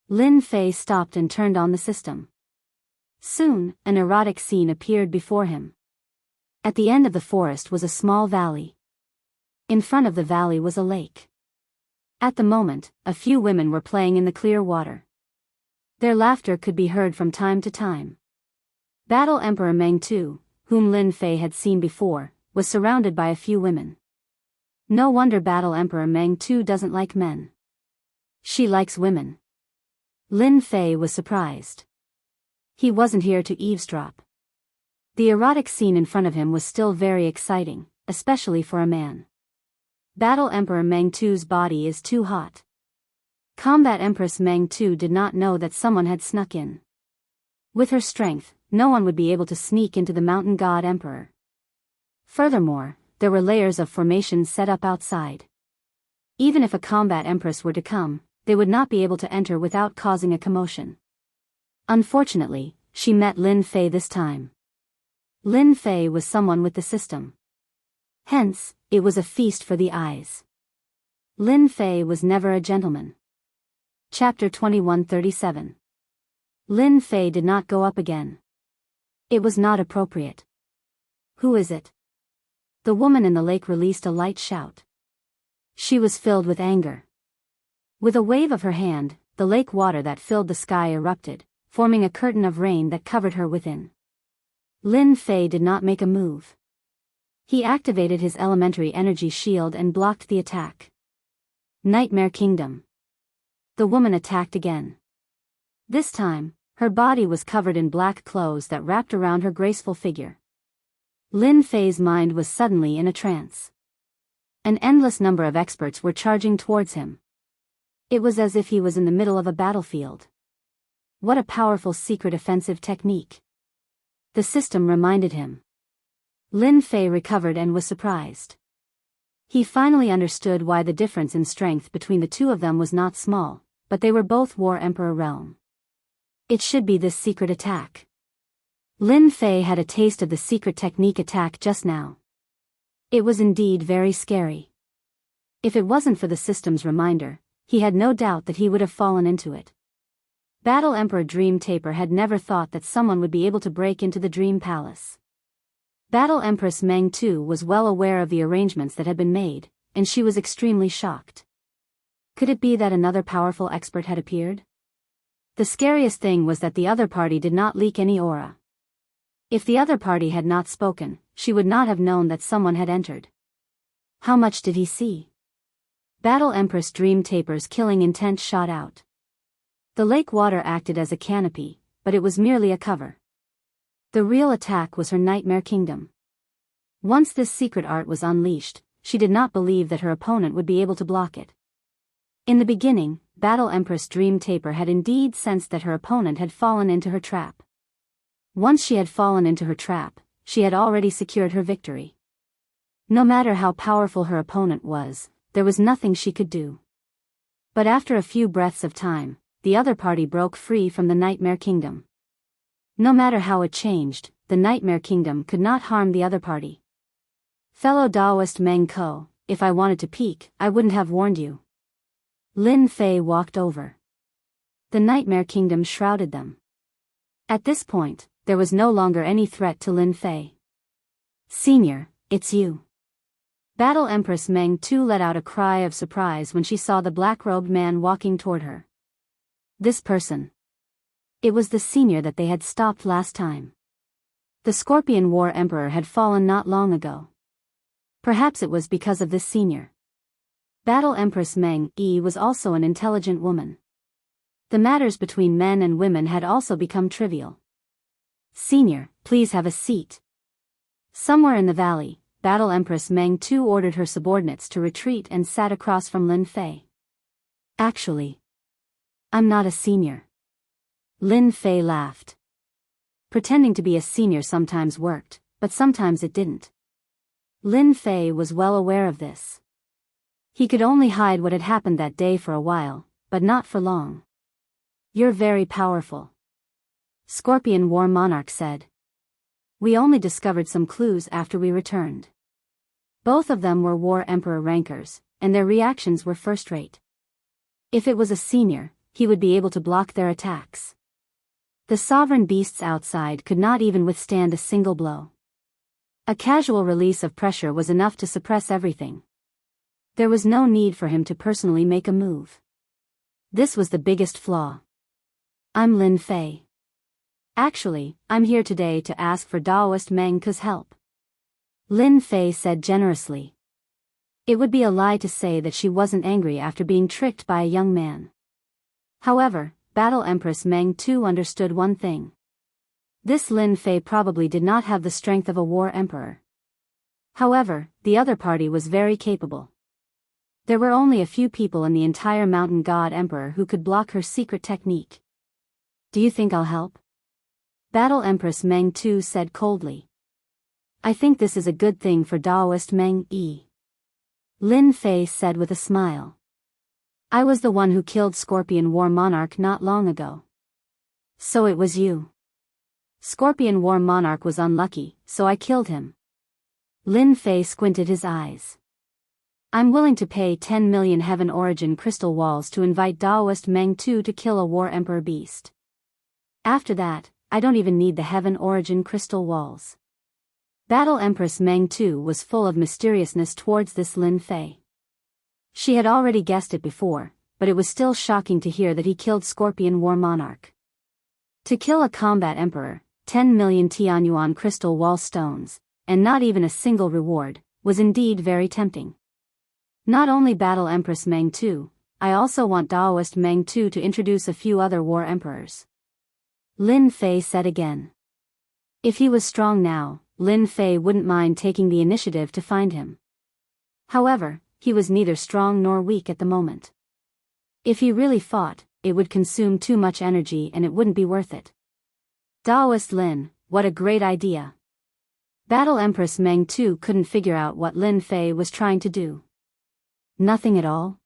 Lin Fei stopped and turned on the system. Soon, an erotic scene appeared before him. At the end of the forest was a small valley. In front of the valley was a lake. At the moment, a few women were playing in the clear water. Their laughter could be heard from time to time. Battle Emperor Meng Tu, whom Lin Fei had seen before, was surrounded by a few women. No wonder Battle Emperor Meng Tu doesn't like men. She likes women. Lin Fei was surprised. He wasn't here to eavesdrop. The erotic scene in front of him was still very exciting, especially for a man. Battle Emperor Meng Tu's body is too hot. Combat Empress Meng Tu did not know that someone had snuck in. With her strength, no one would be able to sneak into the mountain god emperor. Furthermore, there were layers of formations set up outside. Even if a combat empress were to come, they would not be able to enter without causing a commotion. Unfortunately, she met Lin Fei this time. Lin Fei was someone with the system. Hence, it was a feast for the eyes. Lin Fei was never a gentleman. Chapter 2137. Lin Fei did not go up again. It was not appropriate. Who is it? The woman in the lake released a light shout. She was filled with anger. With a wave of her hand, the lake water that filled the sky erupted, forming a curtain of rain that covered her within. Lin Fei did not make a move. He activated his elementary energy shield and blocked the attack. Nightmare Kingdom. The woman attacked again. This time, her body was covered in black clothes that wrapped around her graceful figure. Lin Fei's mind was suddenly in a trance. An endless number of experts were charging towards him. It was as if he was in the middle of a battlefield. What a powerful secret offensive technique. The system reminded him. Lin Fei recovered and was surprised. He finally understood why the difference in strength between the two of them was not small, but they were both War Emperor realm. It should be this secret attack. Lin Fei had a taste of the secret technique attack just now. It was indeed very scary. If it wasn't for the system's reminder, he had no doubt that he would have fallen into it. Battle Emperor Dream Taper had never thought that someone would be able to break into the Dream Palace. Battle Empress Meng too was well aware of the arrangements that had been made, and she was extremely shocked. Could it be that another powerful expert had appeared? The scariest thing was that the other party did not leak any aura. If the other party had not spoken, she would not have known that someone had entered. How much did he see? Battle Empress Dream Taper's killing intent shot out. The lake water acted as a canopy, but it was merely a cover. The real attack was her Nightmare Kingdom. Once this secret art was unleashed, she did not believe that her opponent would be able to block it. In the beginning, Battle Empress Dream Taper had indeed sensed that her opponent had fallen into her trap. Once she had fallen into her trap, she had already secured her victory. No matter how powerful her opponent was, there was nothing she could do. But after a few breaths of time, the other party broke free from the Nightmare Kingdom. No matter how it changed, the Nightmare Kingdom could not harm the other party. Fellow Taoist Meng Ko, if I wanted to peek, I wouldn't have warned you. Lin Fei walked over. The Nightmare Kingdom shrouded them. At this point, there was no longer any threat to Lin Fei. Senior, it's you. Battle Empress Meng too let out a cry of surprise when she saw the black-robed man walking toward her. This person. It was the senior that they had stopped last time. The Scorpion War Emperor had fallen not long ago. Perhaps it was because of this senior. Battle Empress Meng Yi was also an intelligent woman. The matters between men and women had also become trivial. Senior, please have a seat. Somewhere in the valley, Battle Empress Meng too ordered her subordinates to retreat and sat across from Lin Fei. Actually, I'm not a senior. Lin Fei laughed. Pretending to be a senior sometimes worked, but sometimes it didn't. Lin Fei was well aware of this. He could only hide what had happened that day for a while, but not for long. You're very powerful. Scorpion War Monarch said. We only discovered some clues after we returned. Both of them were War Emperor rankers, and their reactions were first-rate. If it was a senior, he would be able to block their attacks. The sovereign beasts outside could not even withstand a single blow. A casual release of pressure was enough to suppress everything. There was no need for him to personally make a move. This was the biggest flaw. I'm Lin Fei. Actually, I'm here today to ask for Taoist Meng Ke's help. Lin Fei said generously. It would be a lie to say that she wasn't angry after being tricked by a young man. However, Battle Empress Meng too understood one thing. This Lin Fei probably did not have the strength of a war emperor. However, the other party was very capable. There were only a few people in the entire Mountain God Emperor who could block her secret technique. Do you think I'll help? Battle Empress Meng too said coldly. I think this is a good thing for Taoist Meng Yi. Lin Fei said with a smile. I was the one who killed Scorpion War Monarch not long ago. So it was you. Scorpion War Monarch was unlucky, so I killed him. Lin Fei squinted his eyes. I'm willing to pay 10 million Heaven Origin crystal walls to invite Taoist Meng Tu to kill a War Emperor beast. After that, I don't even need the Heaven Origin crystal walls. Battle Empress Meng Tu was full of mysteriousness towards this Lin Fei. She had already guessed it before, but it was still shocking to hear that he killed Scorpion War Monarch. To kill a combat emperor, 10 million Tianyuan crystal wall stones, and not even a single reward, was indeed very tempting. Not only Battle Empress Meng Tu, I also want Daoist Meng Tu to introduce a few other war emperors. Lin Fei said again. If he was strong now, Lin Fei wouldn't mind taking the initiative to find him. However, he was neither strong nor weak at the moment. If he really fought, it would consume too much energy and it wouldn't be worth it. Daoist Lin, what a great idea. Battle Empress Meng Tu couldn't figure out what Lin Fei was trying to do. Nothing at all?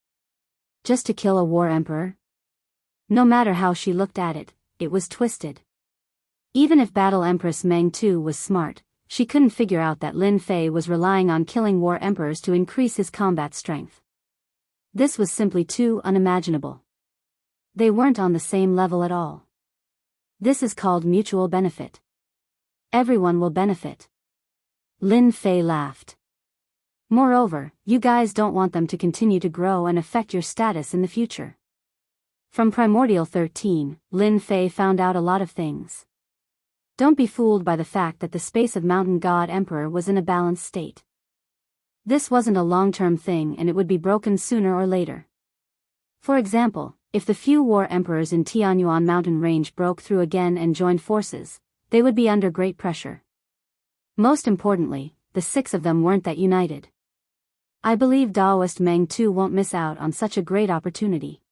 Just to kill a war emperor? No matter how she looked at it, it was twisted. Even if Battle Empress Meng Tu was smart, she couldn't figure out that Lin Fei was relying on killing war emperors to increase his combat strength. This was simply too unimaginable. They weren't on the same level at all. This is called mutual benefit. Everyone will benefit. Lin Fei laughed. Moreover, you guys don't want them to continue to grow and affect your status in the future. From Primordial 13, Lin Fei found out a lot of things. Don't be fooled by the fact that the space of Mountain God Emperor was in a balanced state. This wasn't a long-term thing and it would be broken sooner or later. For example, if the few war emperors in Tianyuan mountain range broke through again and joined forces, they would be under great pressure. Most importantly, the 6 of them weren't that united. I believe Daoist Meng Tu won't miss out on such a great opportunity.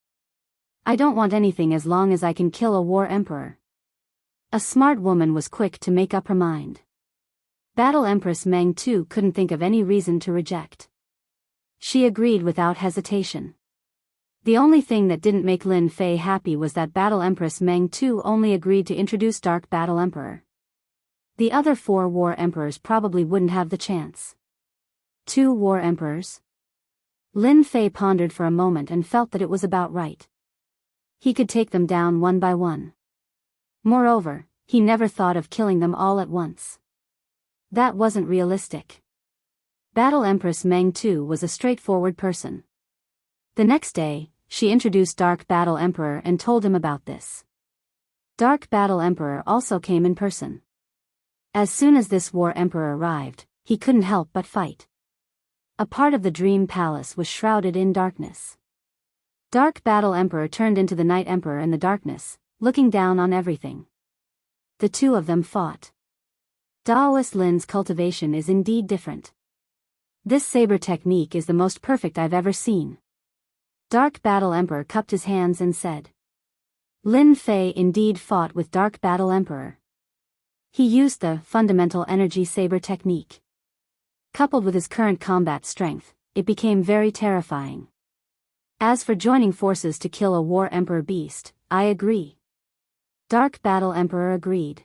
I don't want anything as long as I can kill a war emperor. A smart woman was quick to make up her mind. Battle Empress Meng Tu couldn't think of any reason to reject. She agreed without hesitation. The only thing that didn't make Lin Fei happy was that Battle Empress Meng Tu only agreed to introduce Dark Battle Emperor. The other 4 war emperors probably wouldn't have the chance. 2 war emperors? Lin Fei pondered for a moment and felt that it was about right. He could take them down one by one. Moreover, he never thought of killing them all at once. That wasn't realistic. Battle Empress Meng Tu was a straightforward person. The next day, she introduced Dark Battle Emperor and told him about this. Dark Battle Emperor also came in person. As soon as this war emperor arrived, he couldn't help but fight. A part of the dream palace was shrouded in darkness. Dark Battle Emperor turned into the Night Emperor in the darkness, looking down on everything. The 2 of them fought. Daoist Lin's cultivation is indeed different. This saber technique is the most perfect I've ever seen. Dark Battle Emperor cupped his hands and said. Lin Fei indeed fought with Dark Battle Emperor. He used the fundamental energy saber technique. Coupled with his current combat strength, it became very terrifying. As for joining forces to kill a war emperor beast, I agree. Dark Battle Emperor agreed.